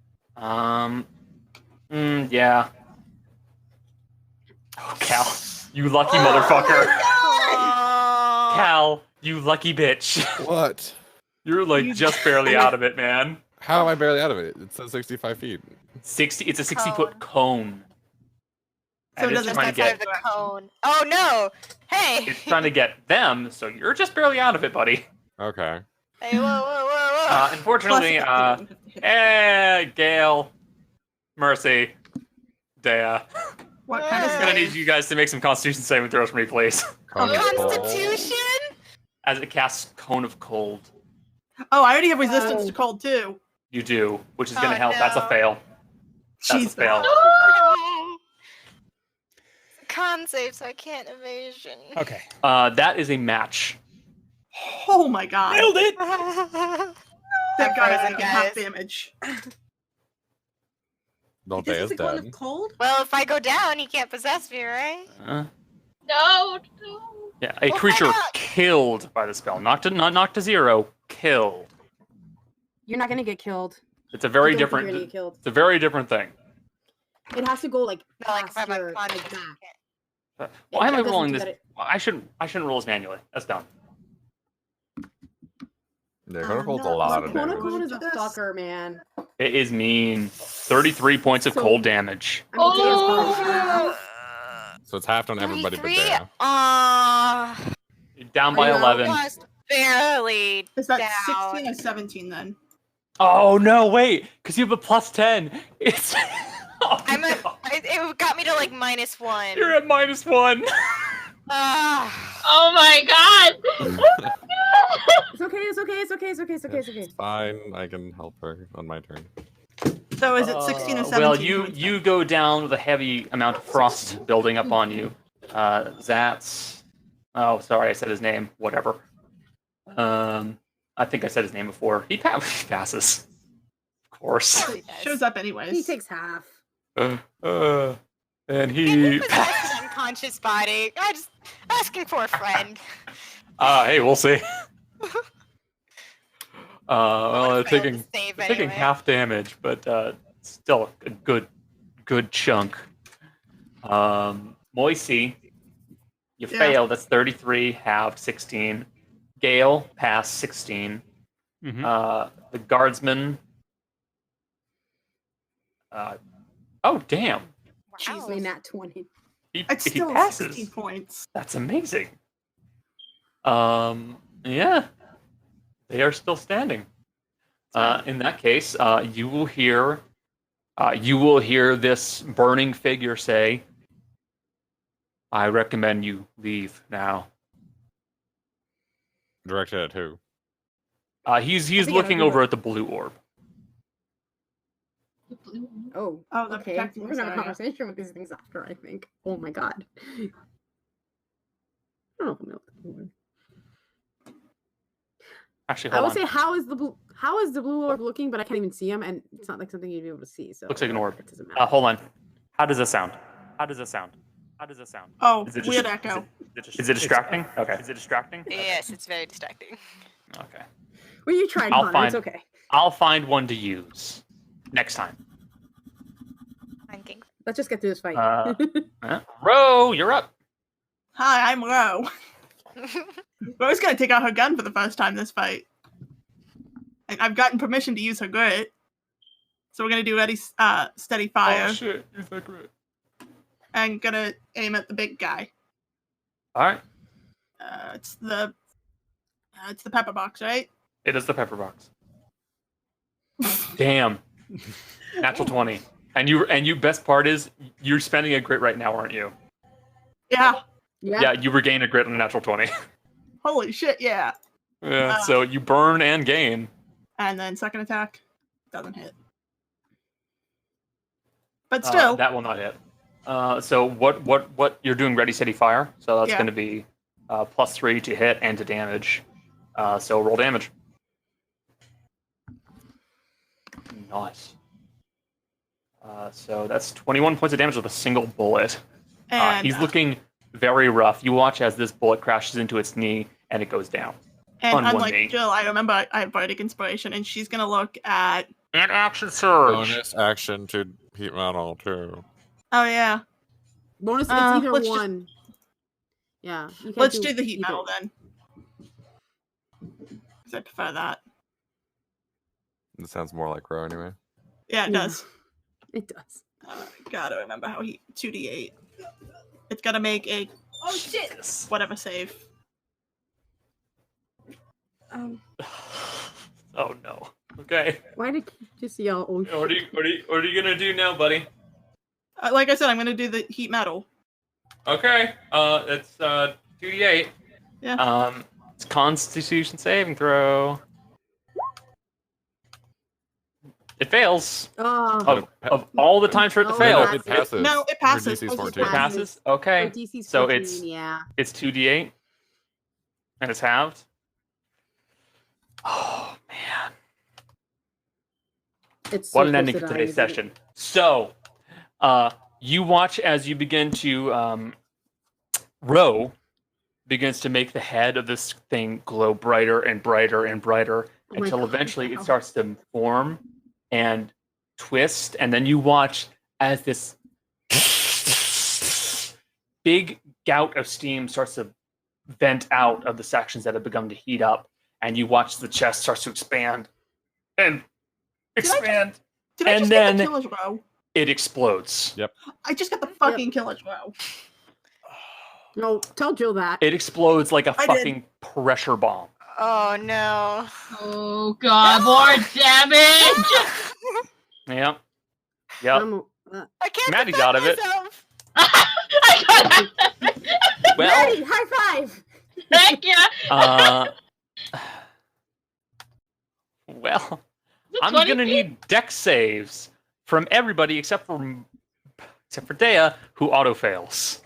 C: Yeah. Oh, Cal, you lucky motherfucker. Cal, you lucky bitch.
G: What?
C: You're like just barely out of it, man.
G: How am I barely out of it? It says 65 feet.
C: 60. It's a 60-foot cone.
D: So
C: And
D: it
C: it's
D: doesn't
C: trying to
B: Outside of
C: get.
B: the cone. Oh no! Hey!
C: It's trying to get them, so you're just barely out of it, buddy.
G: Okay.
B: Hey, whoa.
C: Unfortunately, Gale, Mercy, Daya.
D: What kind of
C: I'm gonna need you guys to make some Constitution saving throws for me, please.
G: Cone of cold.
B: Constitution?
C: As it casts Cone of Cold.
D: Oh, I already have resistance to cold too.
C: You do, which is gonna
B: Oh,
C: help. That's a
B: no.
C: fail. That's a
D: Jeez.
C: fail.
B: Con save, so I can't evasion.
A: Okay.
C: That is a match.
D: Oh my god.
A: Nailed it!
D: That guy
B: Frozen,
D: is half
B: guys.
D: damage.
G: No,
H: This
G: Day
H: is
G: is
H: the cone
G: dead.
H: of cold?
B: Well, if I go down, he can't possess me, right?
J: No.
C: Yeah, a
B: Well,
C: creature
B: why not?
C: killed by the spell, not knocked to zero, killed.
E: You're not gonna get killed.
C: It's a very
E: I don't think
C: different.
E: You're gonna get killed.
C: It's a very different thing.
E: It has to go like
B: No, like if I'm
E: faster,
B: a con,
E: like that.
C: Why am I
E: That doesn't
C: rolling
E: do
C: this?
E: that.
C: I shouldn't roll this manually. That's dumb.
G: Yeah, Cone of Cold's a
D: no,
G: lot of
E: Cone of
G: damage.
E: Cold is a
D: This-
E: fucker, man.
C: It is mean. 33 points of
E: So-
C: cold damage.
E: I mean, Daya's
J: Oh.
E: fine.
G: So it's half on everybody but
B: 23?
G: Daya.
C: You're down by
E: I know.
C: 11.
B: Just barely
D: Is that
B: down.
D: 16 or 17 then?
C: Oh no! Wait, because you have a plus 10. It's. Oh,
B: I'm a,
C: no.
B: it got me to like -1.
C: You're at -1.
B: Ah.
J: Oh my god.
E: It's okay. It's okay. It's okay. It's okay. It's okay. It's okay.
G: It's fine. I can help her on my turn.
D: So is it 16 or 17?
C: Well, you go down with a heavy amount of frost building up on you. Zatz. Oh, sorry, I said his name. Whatever. I think I said his name before. He passes. Of course.
B: He does.
D: Shows up anyways.
E: He takes half.
C: And
B: Can
C: he
B: he possess an unconscious body? I'm just asking for a friend.
C: hey, we'll see. Well, they're
B: Failed to
C: taking
B: save
C: they're taking
B: anyway.
C: half damage, but still a good chunk. Moisey, you
D: Yeah.
C: failed. That's 33, halved 16. Gale passed 16.
A: Mhm.
C: The guardsman. Oh damn!
E: Jeez,
B: Wow.
E: nat 20.
D: It's
C: If he
D: still
C: passes,
D: 16 points.
C: that's amazing. Yeah, they are still standing. In that case, you will hear this burning figure say, "I recommend you leave now."
G: Directed at who?
C: He's
E: think I
C: looking
E: know who
C: over
E: it-
C: at the blue orb.
E: Oh,
D: Oh, the
E: okay.
D: protecting
E: We're gonna have a
D: area.
E: conversation with these things after, I think. Oh my god. I don't know if I know what the word.
C: Actually,
E: I
C: hold
E: would
C: on.
E: say how is the blue orb looking, but I can't even see him, and it's not like something you'd be able to see. So
C: Looks like an orb.
E: It doesn't matter.
C: Hold on. How does this sound? How does this sound? How does this sound?
D: Oh,
C: Is it
D: weird
C: just-
D: echo.
C: Is it distracting? Okay. Is it distracting?
B: Yes, it's very distracting.
C: Okay.
E: Well, you tried,
C: I'll
E: Connor.
C: find-
E: It's okay.
C: I'll find one to use next time.
B: Thinking.
E: Let's just get through this fight.
C: Ro, you're up.
D: Hi, I'm Ro. Ro's gonna take out her gun for the first time this fight. And I've gotten permission to use her grit. So we're gonna do ready, steady fire.
C: Oh shit! Use that grit.
D: And gonna aim at the big guy.
C: All right.
D: It's the pepper box, right?
C: It is the pepper box. Damn. Natural 20. And you best part is you're spending a grit right now, aren't you?
D: Yeah.
C: Yeah, you regain a grit on a natural 20.
D: Holy shit, yeah.
C: Yeah, so you burn and gain.
D: And then second attack doesn't hit. But still,
C: That will not hit. So what you're doing ready steady fire. So that's
D: Yeah.
C: going to be +3 to hit and to damage. So roll damage. Nice. So that's 21 points of damage with a single bullet.
D: and
C: He's looking very rough. You watch as this bullet crashes into its knee and it goes down.
D: and
C: on one
D: unlike
C: knee.
D: Jill, I remember I have bardic inspiration, and she's gonna look at.
C: And action surge.
G: Bonus action to heat metal too.
D: Oh yeah,
E: Bonus, it's either
D: let's just-
E: one. Yeah. You can't
D: let's do the heat
E: either.
D: metal then, because I prefer that.
G: It sounds more like Ro anyway.
D: Yeah, it
E: Yeah.
D: does.
E: It does.
D: Gotta remember how he 2d8. It's gotta make a
H: Oh shit!
D: whatever save.
C: Oh no. Okay.
E: Why did you just yell? Oh,
C: What are you gonna do now, buddy?
D: Like I said, I'm gonna do the heat metal.
C: Okay. It's 2d8.
D: Yeah.
C: It's Constitution saving throw. It fails.
E: Oh,
C: Of all the times for it to
E: Oh,
C: fail,
E: yeah.
G: It passes.
D: No, it
G: Her
D: passes.
G: DC's
D: It
G: 14.
C: it passes. Okay.
E: oh, DC's
C: So
E: 14,
C: it's
E: yeah.
C: it's 2d8, and it's halved. Oh man.
E: It's
C: What
E: so
C: an
E: close
C: ending
E: to
C: to
E: dying,
C: today's
E: isn't it?
C: session. So, you watch as you begin to Ro begins to make the head of this thing glow brighter and brighter and brighter
E: Oh my
C: until
E: God,
C: eventually
E: wow.
C: it starts to form and twist, and then you watch as this big gout of steam starts to vent out of the sections that have begun to heat up, and you watch the chest starts to expand and expand.
D: Did I
C: And
D: just get
C: then-
D: the killer's row?
C: It explodes.
D: I just got the fucking killer's row.
E: No, tell Jill that.
C: It explodes like a
D: I did.
C: fucking pressure bomb.
B: Oh no.
J: Oh god, more damage!
C: Yep. Yep.
E: I'm,
B: I can't
C: Maddie's
B: defend
C: out of it.
B: myself.
J: I got it!
C: Well,
E: Maddie, high five!
J: Thank you!
C: Well,
J: Is it
C: I'm
J: 20
C: gonna
J: feet?
C: need dex saves from everybody except for Dea, who auto fails.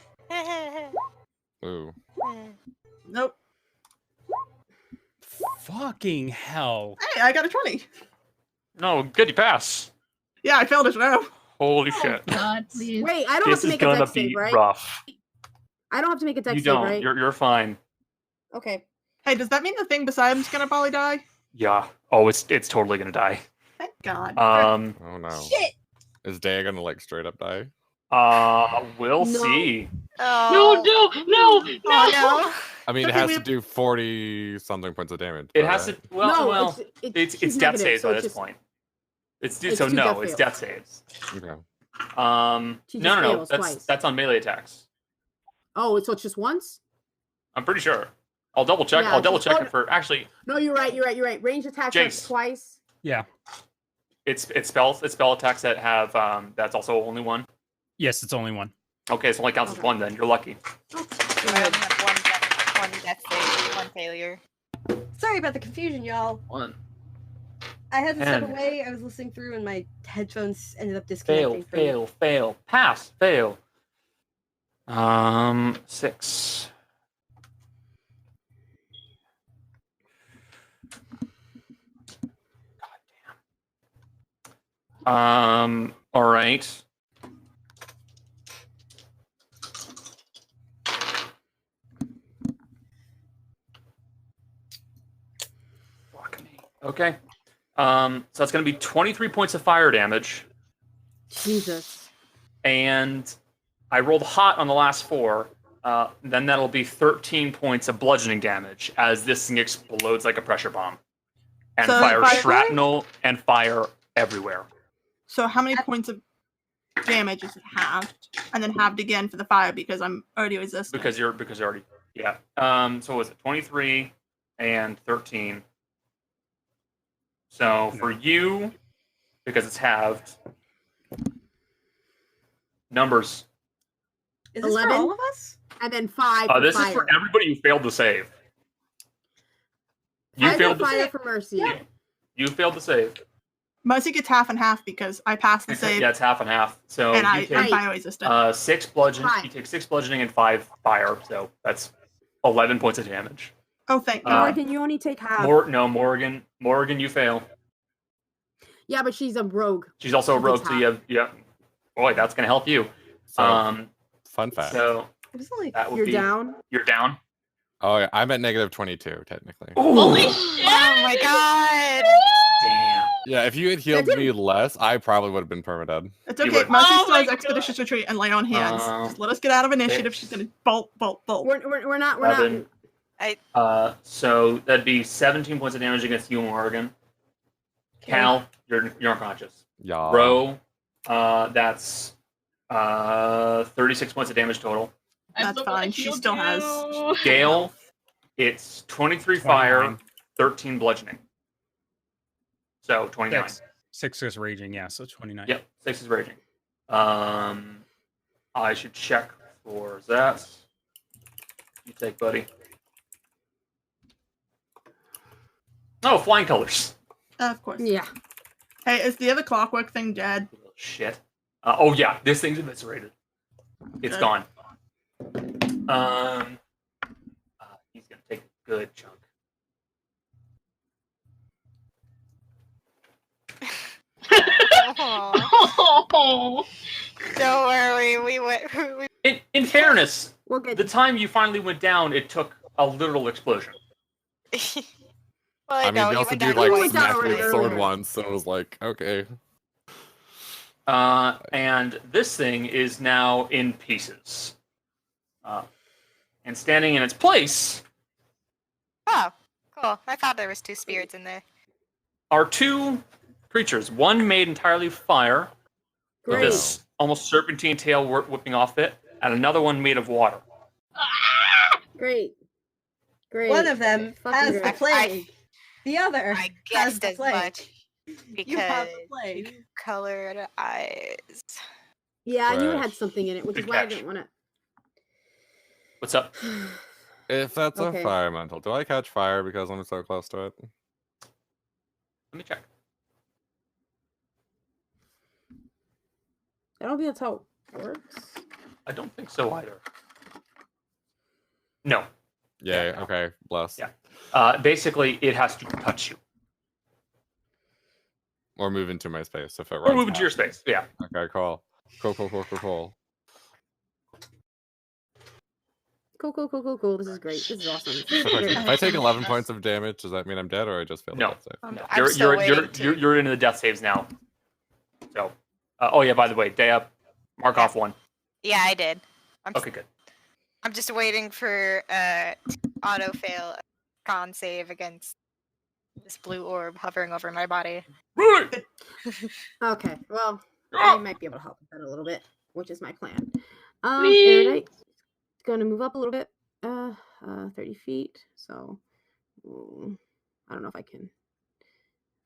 G: Ooh.
D: Nope.
A: Fucking hell.
D: Hey, I got a 20.
C: No, good, you pass.
D: Yeah, I failed as well.
C: Holy
J: Oh,
C: shit.
J: God, please.
E: Wait, I don't have
C: This
E: to
C: is
E: make a
C: gonna
E: dex
C: be
E: save, right?
C: rough.
E: I don't have to make a dex
C: You
E: save,
C: don't.
E: right?
C: You're fine.
E: Okay.
D: Hey, does that mean the thing beside him's gonna probably die?
C: Yeah. Oh, it's totally gonna die.
D: Thank God.
G: Oh no.
H: Shit.
G: Is Daya gonna like straight up die?
C: We'll
E: No.
C: see.
J: No,
B: Oh,
J: no.
B: oh no.
G: I mean, it
D: Okay,
G: has
D: we
G: to
D: have-
G: do 40 something points of damage.
C: It
G: though,
C: has
G: right?
C: to. Well,
E: no,
C: well,
E: it's
C: it's
E: she's
C: death
E: negative,
C: saves
E: so
C: by
E: it's
C: this
E: just-
C: point. It's
E: It's
C: so
E: two
C: no,
E: death
C: it's
E: fails.
C: death saves.
G: Okay.
E: She
C: No,
E: just
C: no.
E: fails
C: That's
E: twice.
C: that's on melee attacks.
E: Oh, so it's just once?
C: I'm pretty sure. I'll double check.
E: Yeah,
C: I'll double
E: just-
C: check
E: oh,
C: it for. Actually,
E: No, you're right. Range attacks are
C: Jace.
E: twice.
A: Yeah.
C: it's spell attacks that have that's also only one.
A: Yes, it's only one.
C: Okay, so it only counts as
E: Okay.
C: one. Then you're lucky.
B: I only have one death save, one failure.
H: Sorry about the confusion, y'all.
C: One.
H: I had to step
C: And-
H: away. I was listening through, and my headphones ended up
C: Fail,
H: disconnecting. from me.
C: fail, pass, fail. 6. All right. Fuck me. Okay. So that's going to be 23 points of fire damage.
E: Jesus.
C: And I rolled hot on the last 4. Then that'll be 13 points of bludgeoning damage as this thing explodes like a pressure bomb. And
D: So
C: fire
D: fire-
C: shrapnel and fire everywhere.
D: So how many points of damage is it halved? And then halved again for the fire because I'm already resistant.
C: Because you're already yeah. So what was it 23 and 13? So for you, because it's halved, numbers.
H: Is this
E: 11?
H: for all of us?
E: And then 5 for
C: This
E: fire.
C: is for everybody who failed to save. You
E: 5
C: failed
E: for
C: to
E: fire
C: save.
E: for mercy.
C: You failed to save.
D: Mercy gets half and half because I passed the save
C: Yeah, it's half and half. So
D: and
C: you
D: I'm
C: take
D: fire resistant.
C: 6 bludgeoning.
E: Five.
C: You take 6 bludgeoning and 5 fire. So that's 11 points of damage.
D: Oh, thank God.
E: Morgan, you only take half.
C: Morgan, you fail.
E: Yeah, but she's a rogue.
C: She's also a
E: She
C: rogue,
E: takes
C: so you have boy, that's gonna help you.
G: So, fun fact.
C: So
H: It was only.
C: that would
E: You're
C: be
E: down.
C: you're down.
G: Oh, yeah, I'm at negative 22 technically.
J: Holy shit!
B: Oh my God.
C: Damn.
G: Yeah, if you had healed me less, I probably would have been permadead.
D: It's
C: You
D: okay.
C: would-
D: Mercy
J: Oh
D: still has
J: my
D: expeditious retreat and lay on hands.
C: Um,
D: Just let us get out of initiative. She's gonna bolt.
E: We're not.
C: 11. So that'd be 17 points of damage against you, Morgan. Cal, you're unconscious.
G: Yeah.
C: Ro, that's 36 points of damage total.
J: I'm
D: That's
J: so glad I
D: fine. She
J: healed
D: still has-
J: you.
C: Gale, it's 23 fire,
A: 29.
C: 13 bludgeoning. So 29.
A: 6 is raging, yeah, so 29.
C: Yep, 6 is raging. I should check for that. You take, buddy. Oh, flying colors.
D: Of course.
E: Yeah.
D: Hey, is the other clockwork thing dead?
C: Little shit. Oh yeah, this thing's eviscerated. It's
D: Good.
C: gone. He's gonna take a good chunk.
B: Aw.
J: Oh.
B: Don't worry, we went.
C: In fairness,
E: We're good.
C: the time you finally went down, it took a literal explosion.
B: Well,
G: I mean,
B: know,
G: we
B: he
G: also
B: went
G: do
B: down
G: like
B: twice
E: down
G: smack
E: already
G: with sword
E: earlier.
G: once, so it was like, okay.
C: And this thing is now in pieces. And standing in its place
B: Oh, cool. I thought there was 2 spirits in there.
C: are 2 creatures. One made entirely of fire, with
E: Great.
C: this almost serpentine tail whipping off it, and another one made of water.
E: Great.
H: One of them
E: Fucking
H: has
E: great.
H: the plague. The other
B: I
H: has
B: guessed
H: the
B: as
H: plague.
B: much.
H: You have
B: Because
H: the plague.
B: colored eyes.
E: Yeah, I knew it had
G: Fresh.
E: something in it, which is
C: Good
E: why I
C: catch.
E: didn't want
C: What's up?
E: to.
G: If that's
E: Okay.
G: a fire elemental, do I catch fire because I'm so close to it?
C: Let me check.
E: I don't think that's how it works.
C: I don't think so either. No.
G: Yay,
C: Yeah.
G: okay, bless.
C: Yeah. Basically, it has to touch you.
G: Or move into my space if it runs.
C: Or move into your space. Yeah.
G: Okay, cool. Cool.
E: Cool. This is great. This is awesome. This is
G: So question,
E: great.
G: if I take 11 points of damage, does that mean I'm dead or I just failed
C: No.
G: a death save?
C: No.
B: I'm still waiting to-
C: You're into the death saves now. So, oh yeah. By the way, Dea, mark off one.
B: Yeah, I did.
C: Okay, good.
B: I'm just waiting for auto fail a con save against this blue orb hovering over my body.
C: Really?
E: Okay, well, I might be able to help with that a little bit, which is my plan. Erudite's gonna move up a little bit, 30 feet. So, I don't know if I can.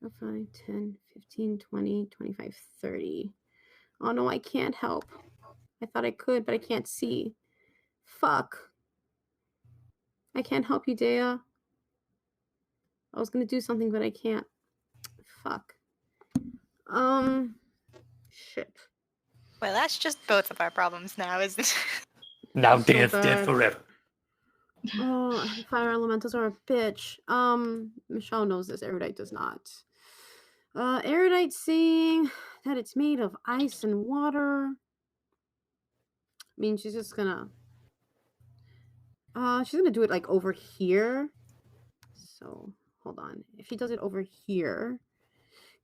E: 5, 10, 15, 20, 25, 30. Oh no, I can't help. I thought I could, but I can't see. Fuck. I can't help you, Dea. I was gonna do something, but I can't. Fuck. Shit.
B: Well, that's just both of our problems now, isn't it?
C: Now
E: So
C: dead
E: bad.
C: forever.
E: Oh, fire elementals are a bitch. Michelle knows this. Erudite does not. Erudite saying that it's made of ice and water. I mean, she's just gonna. She's gonna do it like over here. So hold on. If she does it over here,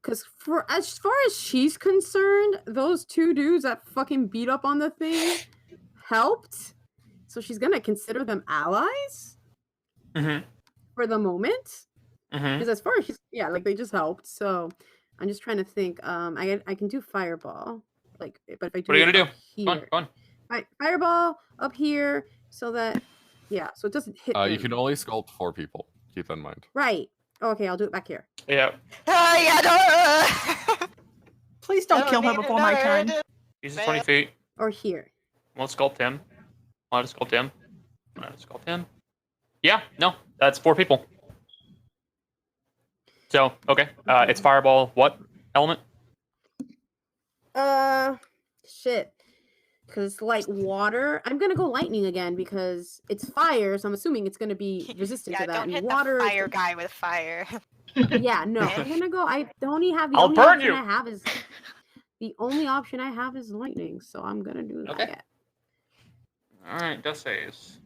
E: because for as far as she's concerned, those two dudes that fucking beat up on the thing helped. So she's gonna consider them allies for the moment. Because as far as she's, yeah, like they just helped. So I'm just trying to think. I can do fireball, like, but if I do,
C: What are you gonna do?
E: Here,
C: Go on.
E: Fireball up here, so that, yeah, so it doesn't hit.
G: You
E: him.
G: can only sculpt 4 people. Keep that in mind.
E: Right. Okay, I'll do it back here.
C: Yeah.
D: Please don't kill her before my turn.
C: He's 20 feet.
E: Or here.
C: Want to sculpt him? Want to sculpt him? Want to sculpt him? Yeah. No. That's 4 people. So okay. It's fireball. What element?
E: Shit. Because like water, I'm gonna go lightning again because it's fire, so I'm assuming it's gonna be resistant to that.
B: Don't
E: And
B: hit
E: water,
B: the fire guy with fire.
E: yeah, no, I'm gonna go. I only have the
C: I'll
E: only
C: burn
E: option
C: you.
E: I have is the only option I have is lightning, so I'm gonna do that.
C: Okay. All right. Death saves.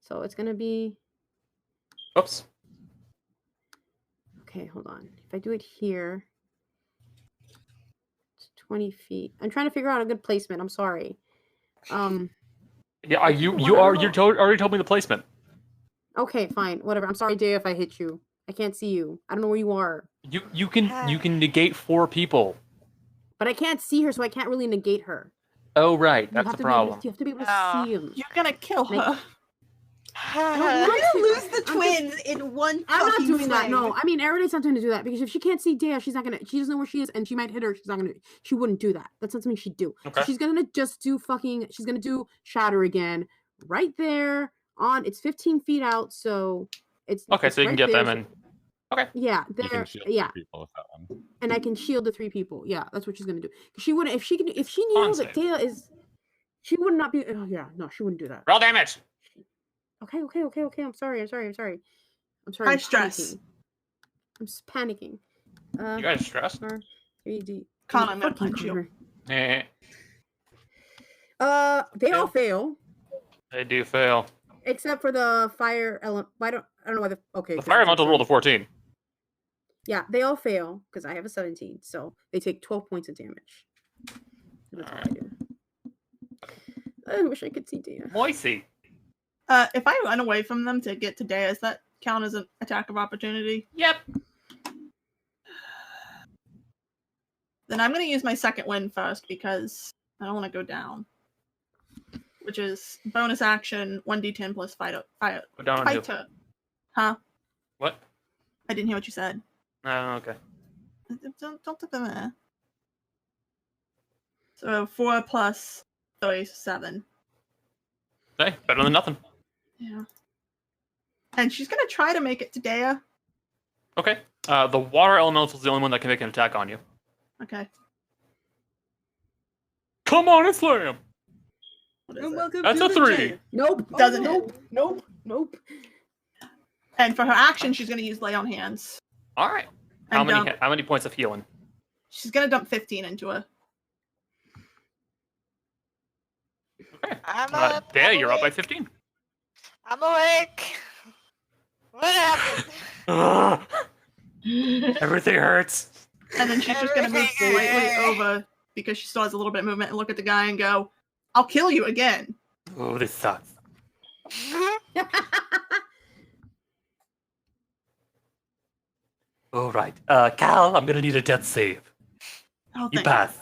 E: So it's gonna be
C: Oops.
E: okay. Hold on. If I do it here, it's 20 feet. I'm trying to figure out a good placement. I'm sorry.
C: Yeah. You already told me the placement.
E: Okay, fine. Whatever. I'm sorry, Jay, if I hit you. I can't see you. I don't know where you are.
C: You can negate 4 people.
E: But I can't see her, so I can't really negate her.
C: Oh right,
E: You
C: that's
E: have
C: the
E: to be able
C: problem.
E: to- you have to be able to
B: Oh.
E: see him.
D: You're gonna kill
E: Like-
D: her.
H: We're gonna lose the twins in one.
E: I'm not
H: fucking
E: doing that.
H: swing.
E: No, I mean, Erudite's not going to do that because if she can't see Dea, she's not gonna. She doesn't know where she is, and she might hit her. She's not gonna. She wouldn't do that. That's not something she'd do.
C: Okay.
E: So she's gonna just do fucking. She's gonna do shatter again, right there on. It's 15 feet out, so it's
C: Okay,
E: it's
C: so you can
E: right
C: get
E: there,
C: them in.
E: Yeah,
G: You
E: there.
G: can shield
E: Yeah,
G: 2 people with that one.
E: and I can shield the 3 people. Yeah, that's what she's gonna do. She wouldn't. If she knew
C: Con
E: that
C: save.
E: Dea is, she would not be. Oh yeah, no, she wouldn't do that.
C: Roll damage.
E: Okay. I'm sorry. I'm
D: High
E: I'm
D: stress.
E: panicking. I'm just panicking.
C: You guys are stressed?
E: 3D.
D: Con, I'm gonna
E: Fucking
D: punch you.
E: Connor.
C: Eh,
E: They all fail
C: they do fail.
E: except for the fire element. I don't know why the. Okay.
C: The
E: 'cause
C: fire
E: it's
C: elemental rolled a 14.
E: Yeah, they all fail because I have a 17, so they take 12 points of damage. That's all I do. I wish I could see Dea.
C: Moisey.
D: If I run away from them to get to Dea, does that count as an attack of opportunity?
C: Yep.
D: Then I'm going to use my second wind first because I don't want to go down. Which is bonus action 1d10 plus fire.
C: Go down on who?
D: Fighter. Huh?
C: What?
D: I didn't hear what you said.
C: Oh, okay.
D: Don't do that. So 4 plus 37.
C: Hey, better than nothing.
D: Yeah. And she's going to try to make it to Dea.
C: Okay. The water elemental is the only one that can make an attack on you.
D: Okay.
C: Come on and slay him.
D: What is
H: And
D: it?
H: welcome
C: That's
H: to
C: a
H: the
C: 3.
H: jail.
E: Nope.
D: Doesn't
E: nope.
D: hit. Nope.
E: Nope.
D: And for her action, she's going to use Lay on Hands.
C: All right.
D: And
C: How many points of healing?
D: she's going to dump 15 into her.
C: Okay.
B: I'm up.
C: There,
B: I'm
C: you're up by
B: awake.
C: 15.
B: I'm awake. What happened?
C: Everything hurts.
D: And then she's just going to move slightly over because she still has a little bit of movement and look at the guy and go, I'll kill you again.
C: Oh, this sucks. All right. Cal, I'm gonna need a death save.
D: Oh,
C: You
D: thank
C: pass.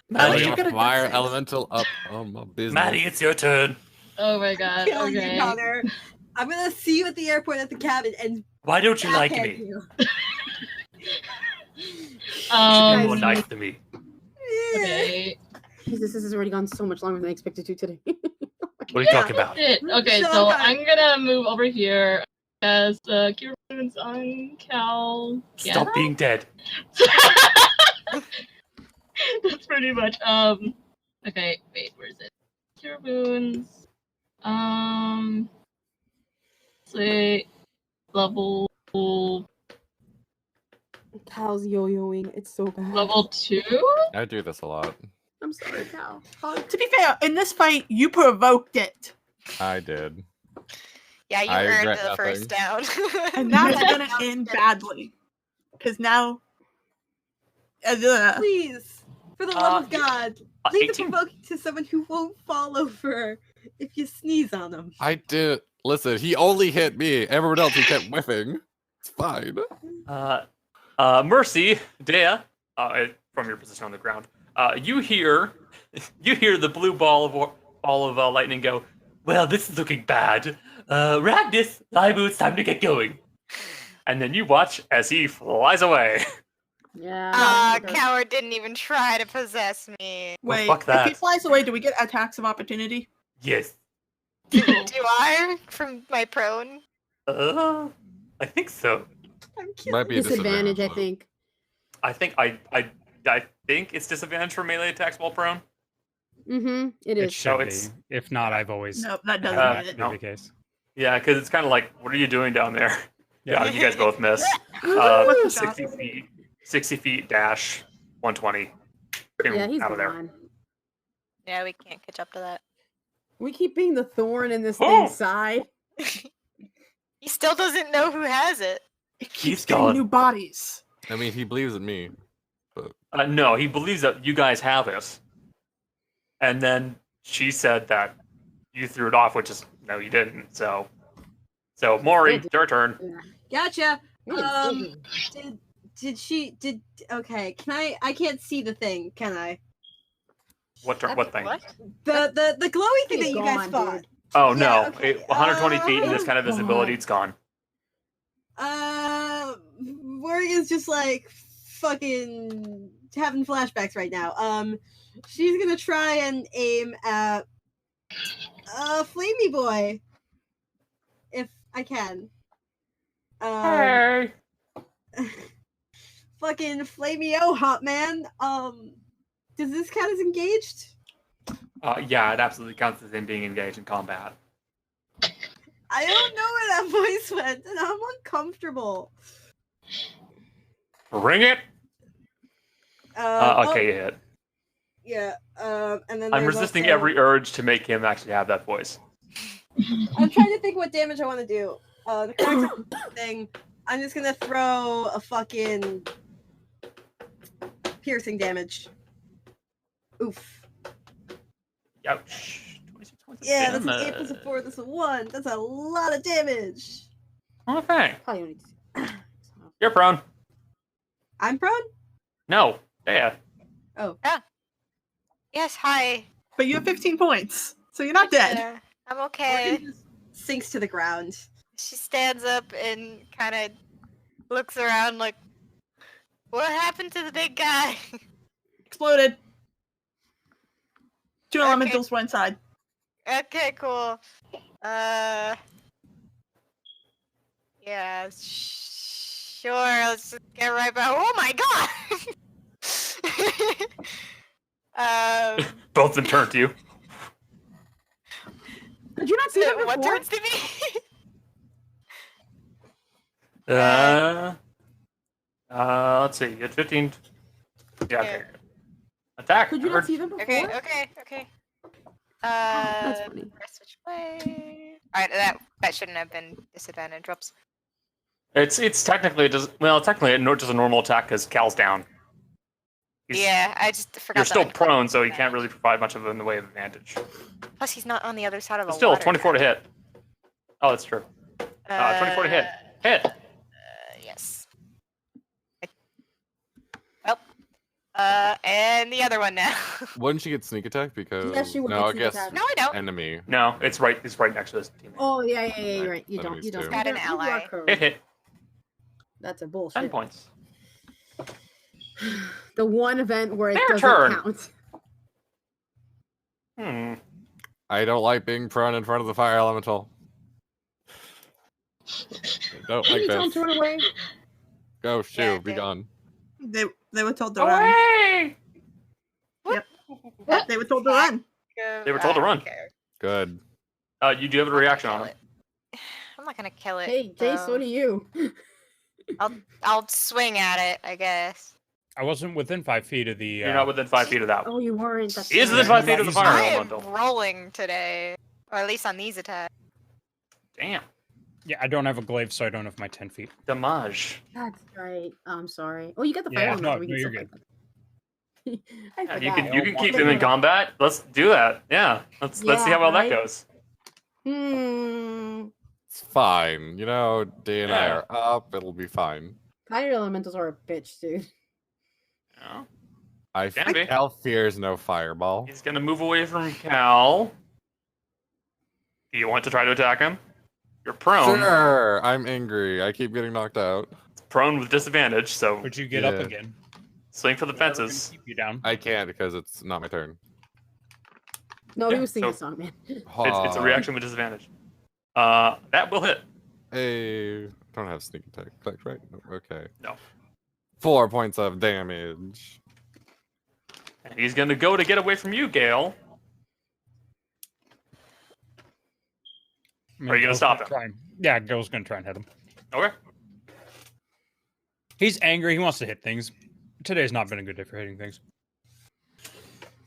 D: Maddie,
C: Maddie,
D: you got a
G: fire
D: death save.
G: elemental up on my business.
C: Maddie, it's your turn.
J: Oh my god.
H: Kill you,
J: Okay.
H: Connor. I'm gonna see you at the airport at the cabin and
C: Why don't you like
H: backhand
C: me?
H: you.
C: You should be more nice to me.
J: Okay.
E: Jesus, this has already gone so much longer than I expected to today.
C: What are you talking about?
J: Shit. Okay,
H: Shut
J: so
H: up.
J: I'm gonna move over here as Cure Wounds on Cal.
C: Stop being dead.
J: That's pretty much. Okay, wait, where is it? Cure Wounds. Say level
E: Cal's yo-yoing. It's so bad.
J: level 2.
G: I do this a lot.
E: I'm sorry, Cal.
D: To be fair, in this fight, you provoked it.
G: I did.
B: Yeah, you
G: I
B: earned
G: regret
B: the first down.
D: And that's going to end badly. Because now...
H: Please, for the love of God, leave the
C: 18.
H: provoking to someone who won't fall over if you sneeze on them.
G: I did. Listen, he only hit me. Everyone else he kept whiffing. It's fine.
C: Mercy, Dea, from your position on the ground, you hear the blue ball of lightning go. Well, this is looking bad. Ragnis, Libu, it's time to get going. And then you watch as he flies away.
E: Yeah.
B: Coward didn't even try to possess me.
C: Well,
D: Wait,
C: fuck
D: if
C: that.
D: he flies away, do we get attacks of opportunity?
C: Yes.
B: Do I? From my prone?
C: I think so.
H: I'm kidding.
G: Might be a
E: Disadvantage, I
G: though.
E: think.
C: I think I think it's disadvantage for melee attacks while prone.
E: Mm-hmm. It
A: It
E: is.
A: should be.
C: it's-
A: If not, I've always
D: No, that doesn't
C: Uh,
D: hit.
C: no.
A: been the case.
C: Yeah, because it's kind of like, what are you doing down there? Yeah, you guys both miss.
D: What's the
C: 60 feet. 60 feet dash. 120.
E: Yeah, he's
C: out of there.
E: gone.
B: Yeah, we can't catch up to that.
E: We keep being the thorn in this
C: Oh!
E: thing's side.
B: He still doesn't know who has it.
D: It
C: He's
D: keeps getting
C: gone.
D: new bodies.
G: I mean, he believes in me.
C: No, he believes that you guys have it. And then she said that you threw it off, which is no, you didn't. So Maury, your turn.
H: Gotcha.
E: We didn't see him.
H: Okay, I can't see the thing, can I?
C: What thing?
B: What?
H: The glowy thing that
E: He's
H: you guys
E: gone,
H: fought.
E: dude.
C: Oh
H: Yeah,
C: no,
H: okay,
C: 120 feet in this kind of
E: God.
C: visibility, it's gone.
H: Morgan's just like fucking having flashbacks right now. She's gonna try and aim at Flamey Boy. If I can.
C: Hey.
H: Fucking Flamey hot man. Does this count as engaged?
C: Yeah, it absolutely counts as him being engaged in combat.
H: I don't know where that voice went, and I'm uncomfortable.
C: Bring it.
H: Oh,
C: Okay, you hit.
H: yeah. And then
C: I'm
H: there's
C: resisting
H: also-
C: every urge to make him actually have that voice.
H: I'm trying to think what damage I want to do. The character thing. I'm just gonna throw a fucking piercing damage. Oof.
C: Ouch. 26 points of
H: Yeah, that's an 8
C: damage.
H: plus a 4. That's a 1. That's a lot of damage.
C: Okay.
E: Probably only.
C: You're prone.
H: I'm prone.
C: No. Yeah.
H: Oh,
B: Yes, hi.
D: But you have 15 points, so you're not dead.
B: Yeah, I'm okay.
H: Morgan just sinks to the ground.
B: She stands up and kind of looks around like, what happened to the big guy?
D: Exploded. Two
B: Okay.
D: elementals were inside.
B: Okay, cool. Yeah, sure. Let's just get right back. Oh my god!
C: Both of them turn to you.
E: Did you not see them
B: what
E: before?
B: turns to me?
C: Let's see. You had 15. Yeah, okay. Attack.
E: Could you not see them before?
B: Okay.
E: That's funny.
B: Press which way? Alright, that shouldn't have been disadvantage. Whoops.
C: It's technically just technically just a normal attack because Cal's down.
B: Yeah, I just forgot.
C: You're still prone, so he can't really provide much of it in the way of advantage.
B: Plus, he's not on the other side of the
C: Still,
B: water.
C: 24 to hit. Oh, that's true. 24 to hit. Hit.
B: Yes. Well, and the other one now.
G: Wouldn't you get sneak attack? Because
E: Yes, you would
G: no, I
E: get sneak
G: guess
E: attack.
B: No, I don't.
G: enemy.
C: No, it's right next to this teammate.
E: Oh yeah, you're right. You
G: Enemies
E: don't.
G: too.
B: Got an
E: You
B: ally.
E: are correct.
C: Hit.
E: That's a
C: 10
E: bullshit.
C: points.
E: The one event where it
C: Their
E: doesn't
C: turn.
E: count.
G: I don't like being prone in front of the fire elemental. Don't
E: Can
G: like
E: you tell him
G: this.
E: to run away?
G: Go, shoo,
B: Yeah,
G: be
B: okay.
G: gone.
D: They were told to run.
C: Away!
D: They were told to run.
C: They were told to run.
B: Okay.
G: Good.
C: You do have a reaction on him.
B: I'm not gonna kill it.
E: Hey, Jace,
B: though.
E: what are you?
B: I'll swing at it, I guess.
A: I wasn't within 5 feet of the.
C: You're not within 5 feet of that.
E: Oh, you weren't. That's
C: He is
E: right.
C: within 5 feet of the fire
B: I am
C: elemental.
B: rolling today, or at least on these attacks.
C: Damn.
A: Yeah, I don't have a glaive, so I don't have my 10 feet.
C: Damage.
E: That's right. I'm sorry. Oh, you got the
A: Yeah,
E: fire elemental.
A: no,
E: we can
A: you're
E: still
A: good.
E: fight them. I
C: Yeah,
E: forgot.
C: you can keep them in combat. Let's do that. Yeah. Let's see how well
E: right?
C: that goes.
G: It's fine. You know, D and I
C: Yeah.
G: are up. It'll be fine.
E: Fire elementals are a bitch, dude.
C: Yeah.
G: I
C: Can
G: think
C: be.
G: Cal fears no fireball.
C: He's gonna move away from Cal. Do you want to try to attack him? You're prone.
G: Sure, I'm angry. I keep getting knocked out.
C: Prone with disadvantage, so
A: Would you get up
G: Yeah.
A: again?
C: swing for the
A: Yeah, we're gonna
C: fences.
A: Keep you down.
G: I can't because it's not my turn.
E: No,
C: Yeah,
E: he was singing
C: so-
E: a song, man.
C: It's a reaction with disadvantage. That will hit.
G: Hey, don't have sneak attack clicked, right? No, okay.
C: No.
G: 4 points of damage.
C: And he's gonna go to get away from you, Gale.
A: I mean,
C: Are you gonna
A: Gil's
C: stop him?
A: try and- Yeah, Gil's gonna try and hit him.
C: Okay.
A: He's angry. He wants to hit things. Today's not been a good day for hitting things.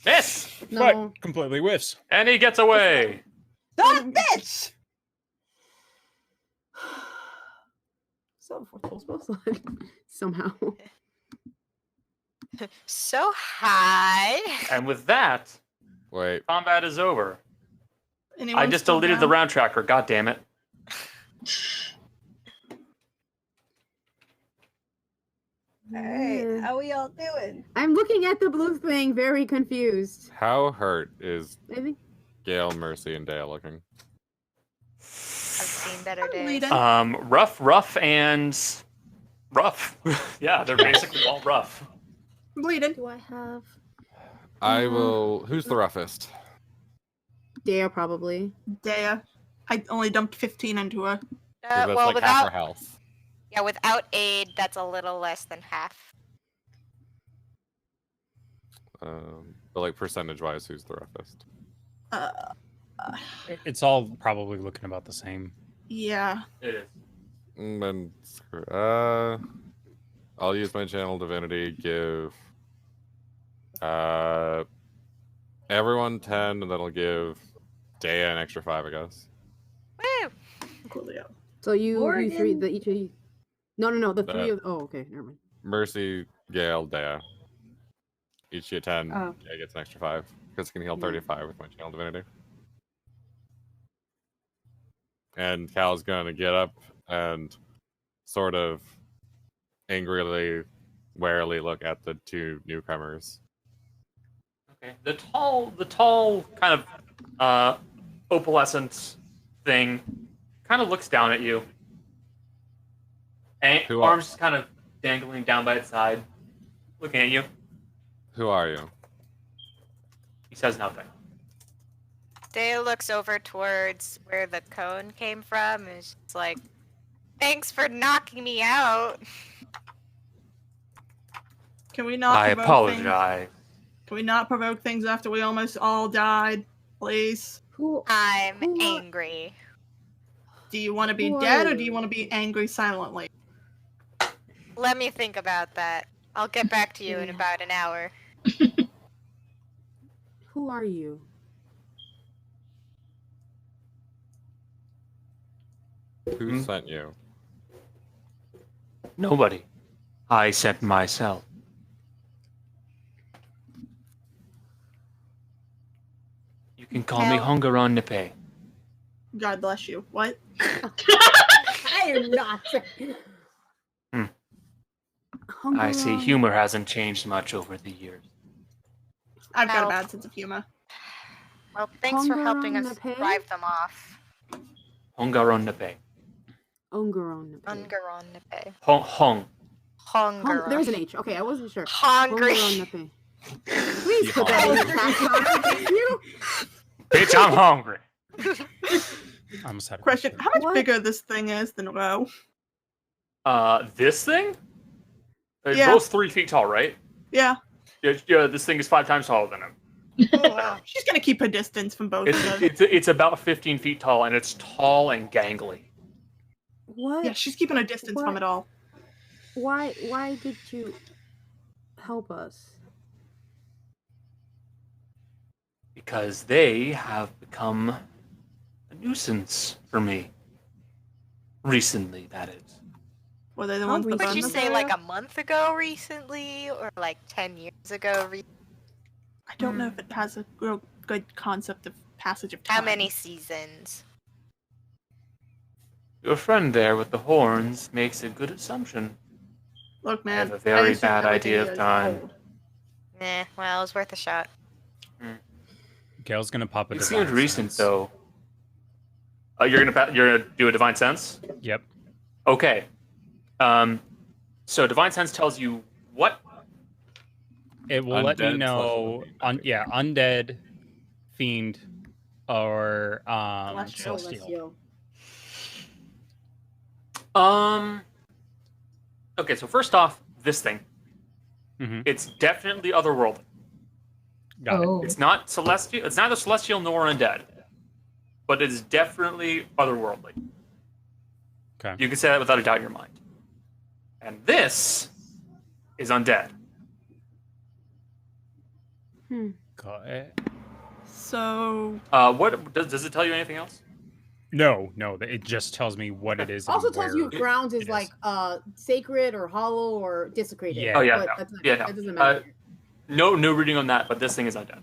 C: Miss!
E: No.
A: But completely whiffs.
C: And he gets away.
D: That bitch!
E: So before full spell somehow.
B: So high.
C: And with that,
G: Wait,
C: combat is over.
D: Anyone
C: I just
D: still
C: deleted the
D: down?
C: round tracker. God damn it.
H: Alright, how we all doing?
E: I'm looking at the blue thing, very confused.
G: how hurt is
E: Maybe.
G: Gale, Mercy, and Dale looking?
B: I've seen better
D: I'm
B: days.
D: bleeding.
C: Rough, and rough. Yeah, they're basically all rough.
D: I'm bleeding.
E: Do I have
G: I will. Who's the roughest?
E: Dare probably?
D: Dea. I only dumped 15 into her.
G: 'Cause that's
B: Well,
G: like half her
B: without
G: health.
B: without aid, that's a little less than half.
G: But like percentage-wise, who's the roughest?
A: It's all probably looking about the same.
D: Yeah.
C: It is.
G: Then I'll use my channel divinity. Give everyone 10, and then I'll give Dea an extra 5, I guess.
B: Woo!
D: Coolio.
E: So you three,
H: Morgan.
E: the each of you. No, the
G: That-
E: three of. Oh, okay, never mind.
G: Mercy, Gale, Dea. Each get 10.
E: Oh.
G: Dea gets an extra 5 because I can heal 35 with my channel divinity. And Cal's gonna get up and sort of angrily, warily look at the two newcomers.
C: Okay. The tall kind of opalescent thing kind of looks down at you. And
G: Who are-
C: arms kind of dangling down by its side, looking at you.
G: Who are you?
C: He says nothing.
B: Dea looks over towards where the cone came from and is just like, "Thanks for knocking me out."
D: Can we not?
C: I
D: promote
C: apologize.
D: Can we not provoke things after we almost all died, please?
B: I'm
E: Who are-
B: angry.
D: Do you want to be
E: Who are
D: dead or do
E: you?
D: you want to be angry silently?
B: Let me think about that. I'll get back to you in
E: Yeah.
B: about an hour.
E: Who are you?
G: Who sent you?
C: Nobody. I sent myself. You can call me
B: Hell.
C: Hongaron Nipe.
D: God bless you. What?
E: I am not.
C: I see humor hasn't changed much over the years.
D: I've got a
B: Hell.
D: bad sense of humor.
B: Well, thanks for helping us
E: Hongaron
B: drive them off.
C: Hongaron Nipe.
E: Ungaron.
B: Ungaron Nipe.
C: Hong.
B: Hongaron.
E: There's an H. Okay, I wasn't sure.
B: Hungry.
E: Ungaron. Please put that in the chat, Connor. Thank you.
C: Bitch, I'm hungry.
A: I almost had a
D: Question: how much
E: What?
D: bigger this thing is than Ro?
C: This thing?
D: Yeah.
C: Both 3 feet tall, right?
D: Yeah.
C: Yeah, this thing is 5 times taller than him.
B: Oh, wow.
D: She's gonna keep her distance from both of them.
C: It's about 15 feet tall, and it's tall and gangly.
E: What?
D: Yeah, she's keeping her distance from
E: What?
D: it all.
E: Why did you help us?
C: Because they have become a nuisance for me. Recently, that is.
D: Were they the
E: How
D: ones that
B: Would
D: burned
B: you
D: them?
B: say like a month ago recently, or like 10 years ago?
D: I don't know if it has a real good concept of passage of time.
B: How many seasons?
C: Your friend there with the horns makes a good assumption.
D: Look,
C: I
D: man.
C: have a very
D: assume
C: bad
D: everything
C: idea of
D: is
C: time.
D: old.
B: Nah, well, it was worth a shot.
A: Gail's gonna pop a
C: It
A: divine
C: seemed recent,
A: sense.
C: though. You're gonna do a divine sense?
A: Yep.
C: Okay. So divine sense tells you what?
A: It will let me
G: Undead
A: know.
G: slash
A: Undead, fiend, or
D: Celestial.
A: celestial.
C: Okay, so first off, this thing.
A: Mhm.
C: It's definitely otherworldly.
A: Got it.
J: Oh.
C: It's not celestial. It's neither celestial nor undead, but it is definitely otherworldly.
A: Okay.
C: You can say that without a doubt in your mind. And this is undead.
A: Got it.
D: So
C: What does it tell you anything else?
A: No, it just tells me what it is. and
E: Also tells you
A: where
E: if grounds
A: it
E: is like sacred or hollow or desecrated.
A: Yeah. Oh,
C: yeah,
E: but
C: no.
E: that's not,
C: Yeah, no.
E: that doesn't matter.
C: No reading on that, but this thing is undead.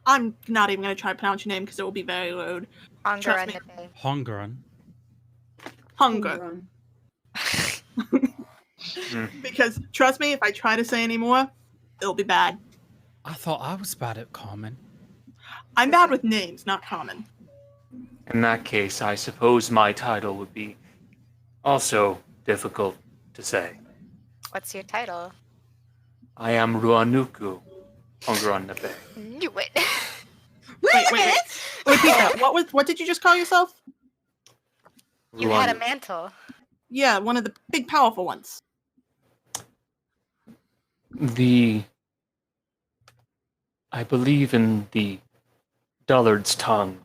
D: I'm not even gonna try to pronounce your name because it will be very rude.
B: Hunger
D: Trust
B: and
D: me.
B: Nipe.
A: Hongaron.
D: Hunger. Because trust me, if I try to say any more, it'll be bad.
A: I thought I was bad at common.
D: I'm bad with names, not common.
C: In that case, I suppose my title would be also difficult to say.
B: What's your title?
C: I am Ruanuku Hongaron-Nabe.
B: Knew it.
D: Wait. Repeat that. What did you just call yourself?
B: You had a mantle.
D: Yeah, one of the big powerful ones.
C: I believe in the Dullard's tongue.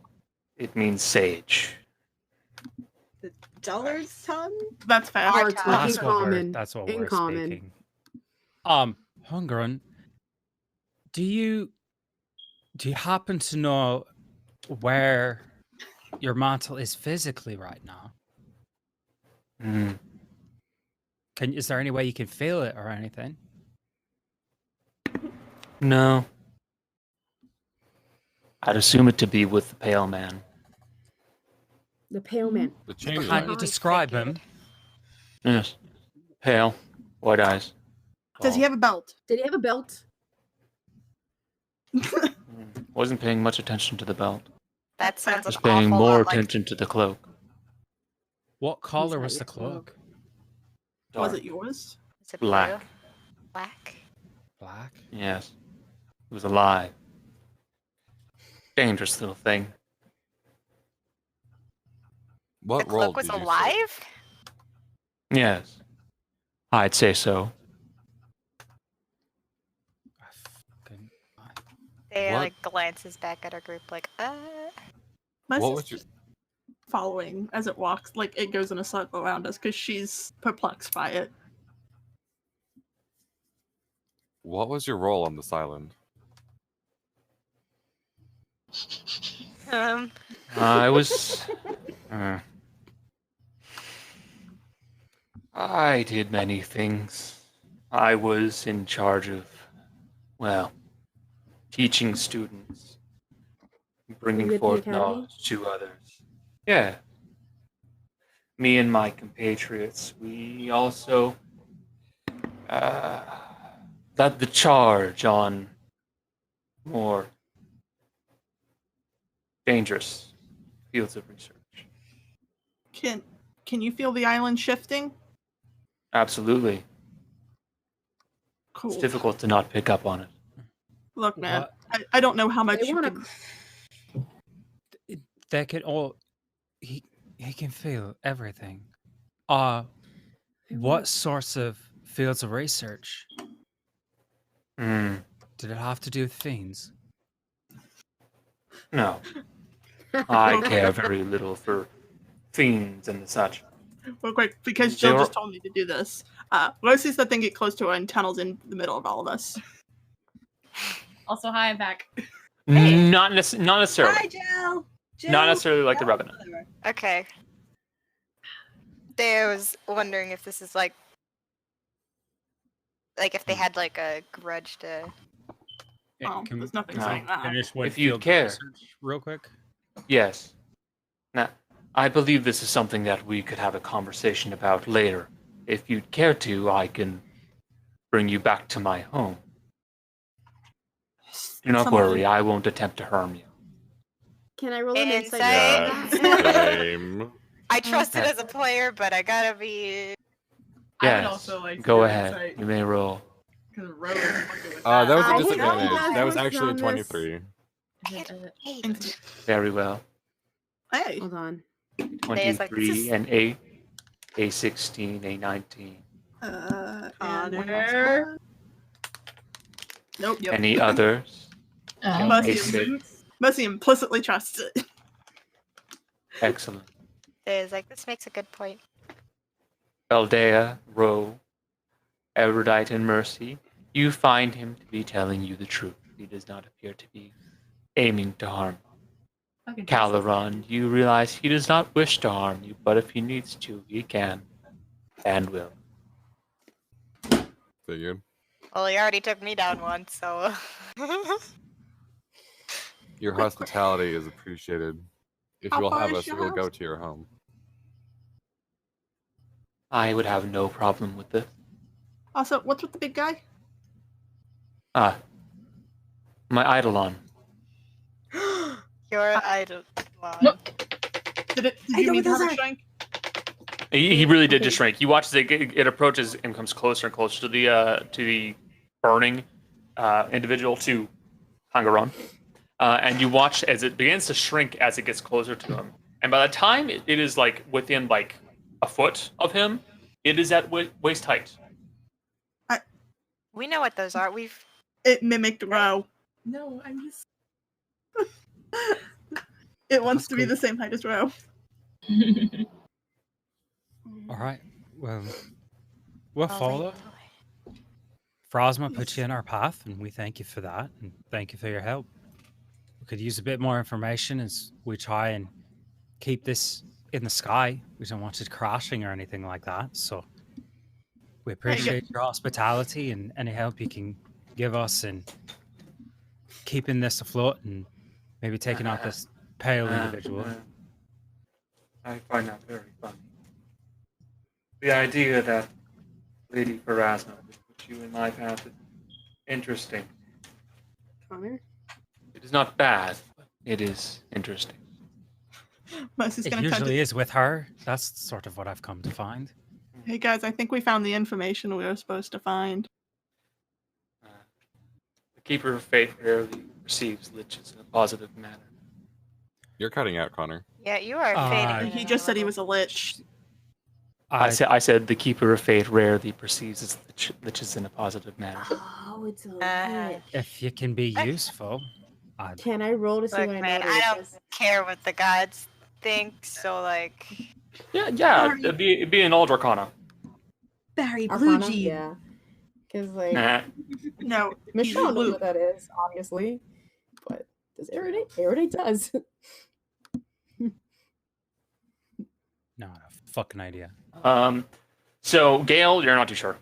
C: It means sage.
H: The Dullard's tongue?
D: That's fair.
B: Our
E: Arts
B: tongue.
E: like
A: That's
E: in
A: what we're.
E: common.
A: That's what
E: In
A: we're
E: common.
A: speaking. Hongaron, do you happen to know where your mantle is physically right now?
C: Hmm.
A: Is there any way you can feel it or anything?
C: No. I'd assume it to be with the pale man.
E: The pale man.
G: The change.
A: Can't you describe him?
C: Yes. Pale. White eyes.
D: Does he have a belt?
E: Did he have a belt?
C: Wasn't paying much attention to the belt.
B: That sounds an
C: Just paying
B: awful
C: more
B: lot like
C: attention to the cloak.
A: What color
E: that
A: was
E: your
A: the cloak?
D: Was
C: Dark.
D: it yours?
B: Is it
C: Black.
B: blue? Black.
A: Black.
C: Yes. It was alive. Dangerous little thing.
G: What
B: The
G: role
B: cloak was
G: did you say?
B: alive?
C: Yes. I'd say so.
B: They
G: What?
B: like glances back at our group like,
G: What
D: Mercy's
G: was your-
D: just following as it walks, like it goes in a circle around us because she's perplexed by it.
G: What was your role on this island?
C: I was. I did many things. I was in charge of, well, teaching students, bringing
E: You at the
C: forth
E: academy?
C: knowledge to others. Yeah. Me and my compatriots, we also led the charge on more dangerous fields of research.
D: Can you feel the island shifting?
C: Absolutely.
D: Cool.
C: It's difficult to not pick up on it.
D: Look, man,
A: What?
D: I don't know how much
E: They
D: you
E: wanna
D: can.
A: They can all. He can feel everything. What sorts of fields of research?
C: Hmm.
A: Did it have to do with fiends?
C: No. I care very little for fiends and such.
D: Real quick, because Jill
C: They're-
D: just told me to do this. Rosie's the thing get close to her and tunnels in the middle of all of us.
I: Also, hi, I'm back.
C: Not necessarily.
H: Hi, Jill.
C: Not necessarily like the
H: No,
C: Revenant.
H: whatever.
B: okay. I was wondering if this is like if they had like a grudge to.
D: Oh,
A: Can
D: there's nothing
C: No.
D: saying that.
A: finish what
C: If you
A: field
C: care.
A: research real quick?
C: Yes. Now, I believe this is something that we could have a conversation about later. If you'd care to, I can bring you back to my home. Do not
D: Someone-
C: worry, I won't attempt to harm you.
E: Can I roll an insight?
B: Insight.
G: Yeah, same.
B: I trust it as a player, but I gotta be.
I: I would
C: Yes.
I: also like to
C: Go
I: do
C: ahead.
I: insight,
C: You may roll.
I: 'cause Rose is fucking with
G: That was
E: I
G: a
E: think
G: disadvantage.
E: all
G: That was
E: those
G: actually a
E: on this-
G: 23.
C: Very well.
D: Hey,
E: Hold on.
B: There's, like, this
C: 23
B: is-
C: and 8. A16, A19.
D: and
I: Connor.
D: nope.
C: Any others?
D: Mercy,
C: A6.
D: Mercy implicitly trusts it.
C: Excellent.
B: There's this makes a good point.
C: Aldea, Roe, Erudite, and Mercy, you find him to be telling you the truth. He does not appear to be aiming to harm you.
I: Fucking
C: Caloron, you realize he does not wish to harm you, but if he needs to, he can and will.
G: Figured.
B: Well, he already took me down once, so.
G: Your hospitality is appreciated. If
D: How
G: you will
D: far
G: have
D: is
G: us, we
D: your
G: will
D: house?
G: go to your home.
C: I would have no problem with this.
D: Also, what's with the big guy?
C: My Eidolon.
B: Your idol.
D: Did
H: I
D: you
H: know
D: mean
H: what those
D: have a
H: are.
D: shrink?
C: He really did just shrink. You watch as it approaches and comes closer and closer to the burning individual, to Hangaron. And you watch as it begins to shrink as it gets closer to him. And by the time it is within a foot of him, it is at waist height.
B: We know what those are.
D: It mimicked Row.
I: No, I'm just.
D: It wants
A: That's
D: to be
A: cool.
D: the same height as Row.
A: All right. Well, we'll
B: Oh,
A: follow. Frosma put you in our path, and we thank you for that, and thank you for your help. We could use a bit more information as we try and keep this in the sky. We don't want it crashing or anything like that. So we appreciate your hospitality and any help you can give us in keeping this afloat and maybe taking out this pale individual.
C: I find that very funny. The idea that Lady Pharasma would put you in my path is interesting.
E: Connor?
C: It is not bad, but it is interesting.
D: Mercy's
A: It
D: gonna turn to
A: usually is with her. That's sort of what I've come to find.
D: Hey guys, I think we found the information we were supposed to find.
C: The Keeper of Faith rarely receives liches in a positive manner.
G: You're cutting out, Connor.
B: Yeah, you are
A: Uh,
B: fading. in
D: He
B: and
D: just
B: out
D: said he
B: a
D: was a lich.
C: I said the keeper of fate rarely perceives its liches in a positive manner.
E: Oh, it's a
B: Uh,
E: lich.
A: If you can be
B: I-
A: useful.
E: Can I roll to see
B: Look,
E: what I
B: man,
E: know?
B: I don't care what the gods think. So like,
C: Yeah. It'd be an old Arcana.
H: Barry Blue
E: Arcana?
H: Jean.
E: Yeah. Because, like,
C: Nah.
D: No,
E: Michelle knows
D: blue.
E: what that is, obviously. But does Erudite? Erudite does.
A: Not a fucking idea.
C: So Gale, you're not too sure.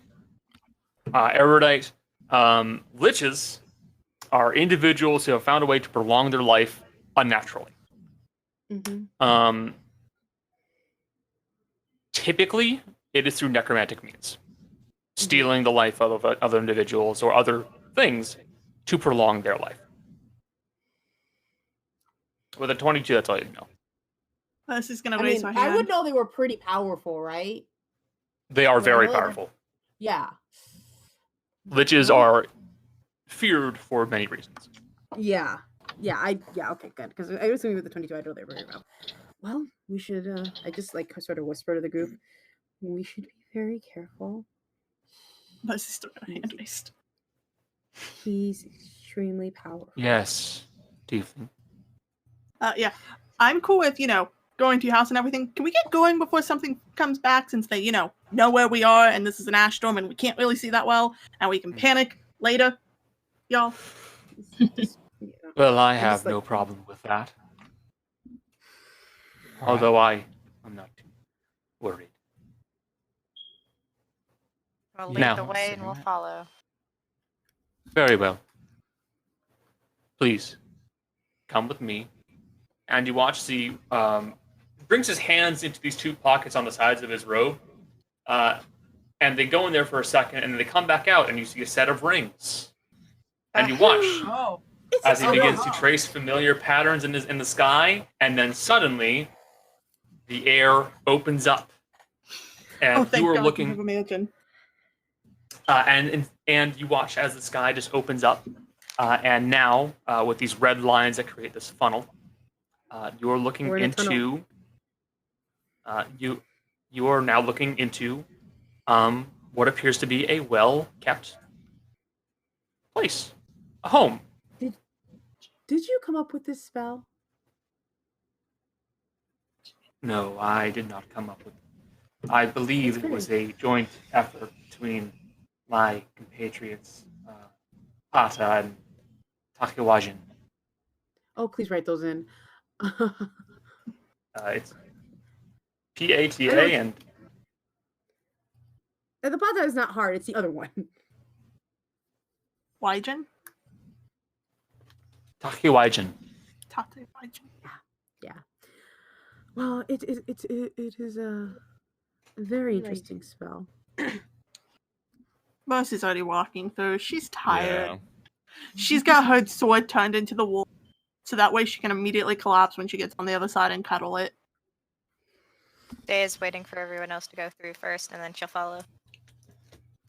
C: Erudite, liches are individuals who have found a way to prolong their life unnaturally.
E: Mm-hmm.
C: Typically, it is through necromantic means, stealing the life of other individuals or other things to prolong their life. With a 22, that's all you know.
D: This is gonna
E: I
D: raise
E: mean,
D: my hand.
E: I would know they were pretty powerful, right?
C: They are
E: Well,
C: very
E: I know they're-
C: powerful.
E: Yeah.
C: Liches are feared for many reasons.
E: Yeah. Yeah, okay, good. Because I was assuming with the 22, I know they were very well. Well, we should, I just, like, sort of whisper to the group, we should be very careful.
D: My sister got a hand raised.
E: He's extremely powerful.
C: Yes. Do you think?
D: Yeah, I'm cool with going to your house and everything. Can we get going before something comes back? Since they know where we are, and this is an ash storm, and we can't really see that well, and we can panic later, y'all.
C: Well, I
E: I'm
C: have
E: just, like-
C: no problem with that.
A: All
C: Although I'm not too worried.
B: we'll
A: Yeah.
B: lead the way and we'll
A: Alright.
B: follow.
C: Very well. Please, come with me. And you watch brings his hands into these two pockets on the sides of his robe. And they go in there for a second, and then they come back out, and you see a set of rings. And you watch
D: Oh,
C: as he begins to trace familiar patterns in the sky, and then suddenly the air opens up. And
D: thank
C: you are
D: God,
C: looking...
D: Never imagine.
C: And you watch as the sky just opens up, and now with these red lines that create this funnel, you're looking
E: We're in a
C: into. You are now looking into what appears to be a well-kept place, a home.
E: Did you come up with this spell?
C: No, I did not come up with. I believe it was a joint effort between my compatriots, Pata and Takiwajin.
E: Oh, please write those in.
C: It's P-A-T-A and
E: And the Pata is not hard, it's the other one.
D: Wyjin?
C: Takiwajin.
D: Tate Wyjin.
E: Yeah. Well, it is a very interesting spell.
D: Mercy's already walking through. She's tired.
G: Yeah.
D: She's got her sword turned into the wall, so that way she can immediately collapse when she gets on the other side and cuddle it.
B: Day is waiting for everyone else to go through first, and then she'll follow.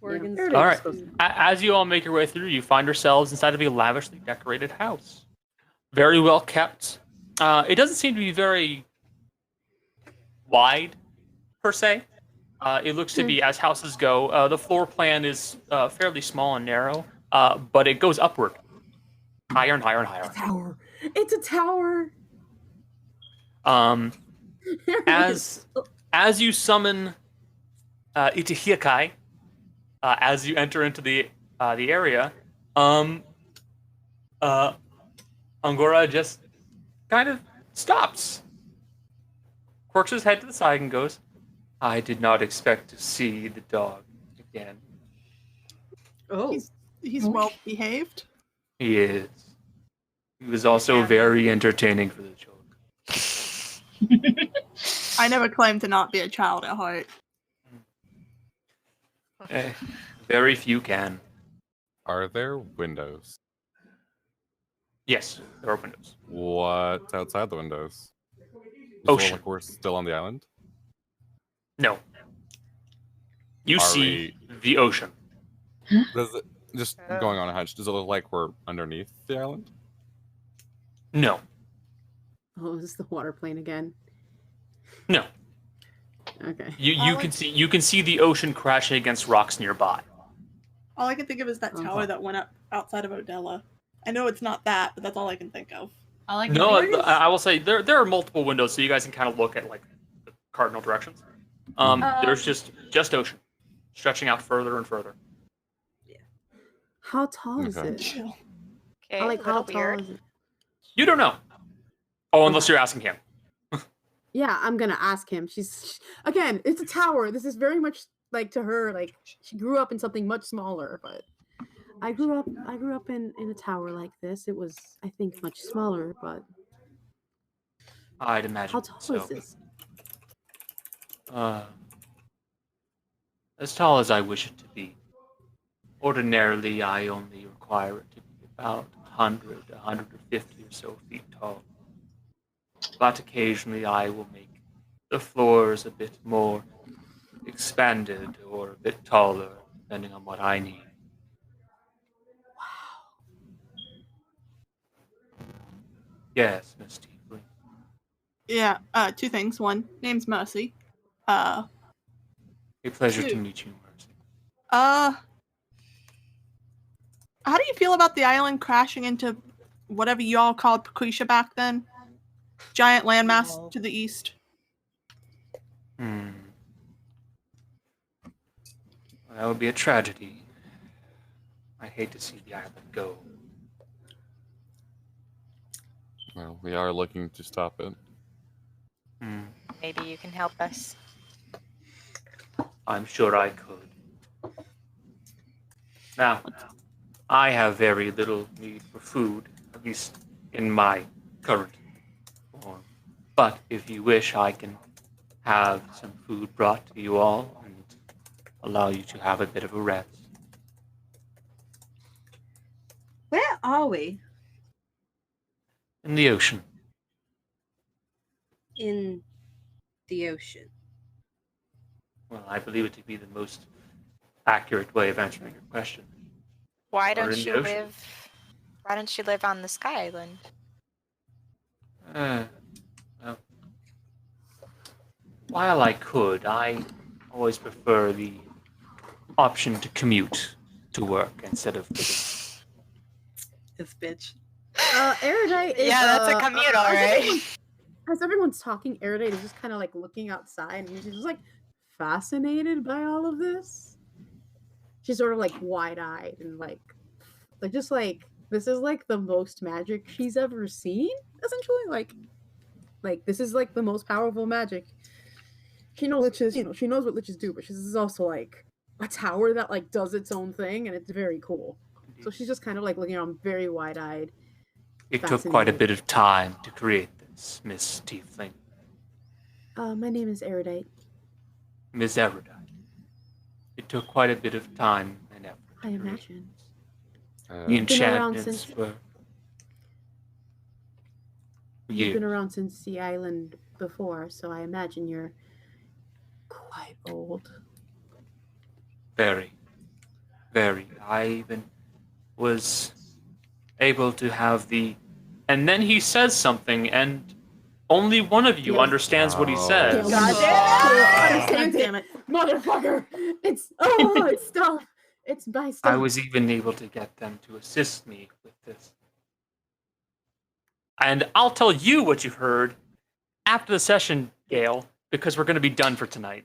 H: Organs.
C: All right. As you all make your way through, you find yourselves inside of a lavishly decorated house. Very well kept. It doesn't seem to be very wide, per se. It looks to be, as houses go, the floor plan is fairly small and narrow, but it goes upward. Higher and higher and higher.
E: Tower. It's a tower.
C: As you summon Itahiakai, as you enter into the area, Angora just kind of stops, quirks his head to the side, and goes, "I did not expect to see the dog again."
H: Oh,
D: He's well behaved.
C: He is. He was also very entertaining for the children.
D: I never claimed to not be a child at heart.
C: Very few can.
G: Are there windows?
C: Yes, there are windows.
G: What's outside the windows? Does it look
C: Ocean.
G: like we're still on the island?
C: No. You
G: Are
C: see the ocean.
G: Does it, just going on a hunch, does it look like we're underneath the island?
C: No.
E: Oh, is this the water plane again?
C: No.
E: Okay.
C: You can see the ocean crashing against rocks nearby.
D: All I can think of is that tower that went up outside of Odella. I know it's not that, but that's all I can think of.
I: I like
C: No, I will say there are multiple windows, so you guys can kind of look at like the cardinal directions. There's just ocean, stretching out further and further.
E: How tall is
G: Okay.
E: it?
D: Chill.
B: Okay,
E: I like how
B: little
E: tall
B: weird.
E: is it?
C: You don't know. Oh, unless you're asking him.
E: Yeah, I'm gonna ask him. Again, it's a tower. This is very much like to her, like she grew up in something much smaller, but I grew up in a tower like this. It was, I think, much smaller, but
C: I'd imagine.
E: how tall is this?
C: As tall as I wish it to be. Ordinarily, I only require it to be about 100, 150 or so feet tall. But occasionally I will make the floors a bit more expanded or a bit taller, depending on what I need. Yes, Miss Tiefling.
D: Yeah, two things. One, name's Mercy.
C: A pleasure to
D: Two.
C: meet you, Mercy.
D: How do you feel about the island crashing into whatever you all called Paquisha back then? Giant landmass to the east.
C: Well, that would be a tragedy. I hate to see the island go.
G: Well, we are looking to stop it.
B: Maybe you can help us.
C: I'm sure I could. Now, I have very little need for food, at least in my current form. But if you wish, I can have some food brought to you all and allow you to have a bit of a rest.
H: Where are we?
C: In the ocean.
H: In the ocean.
C: Well, I believe it to be the most accurate way of answering your question.
B: Why
C: Or
B: don't
C: in the
B: you
C: ocean.
B: live? Why don't you live on the Sky Island?
C: Well, while I could, I always prefer the option to commute to work instead of living.
H: This bitch.
E: Erudite is,
B: Yeah, that's a commute, all right.
E: As everyone's talking, Erudite is just kind of like looking outside, and she's just like fascinated by all of this. She's sort of like wide-eyed and like just like this is like the most magic she's ever seen. Essentially, like this is like the most powerful magic. She knows liches, she knows what liches do, but this is also like a tower that like does its own thing, and it's very cool. So she's just kind of like looking around, very wide-eyed.
C: It took quite a bit of time to create this, Miss Tiefling.
E: My name is Erudite.
C: Miss Erudite. It took quite a bit of time and effort.
E: I imagine.
C: The enchantments were
E: You've been around since the island before, so I imagine you're quite old.
C: Very, very. I even was able to have the... And then he says something, and only one of you understands what he says.
E: God damn it. Motherfucker! It's stuff. It's my stuff.
C: I was even able to get them to assist me with this. And I'll tell you what you've heard after the session, Gale, because we're going to be done for tonight.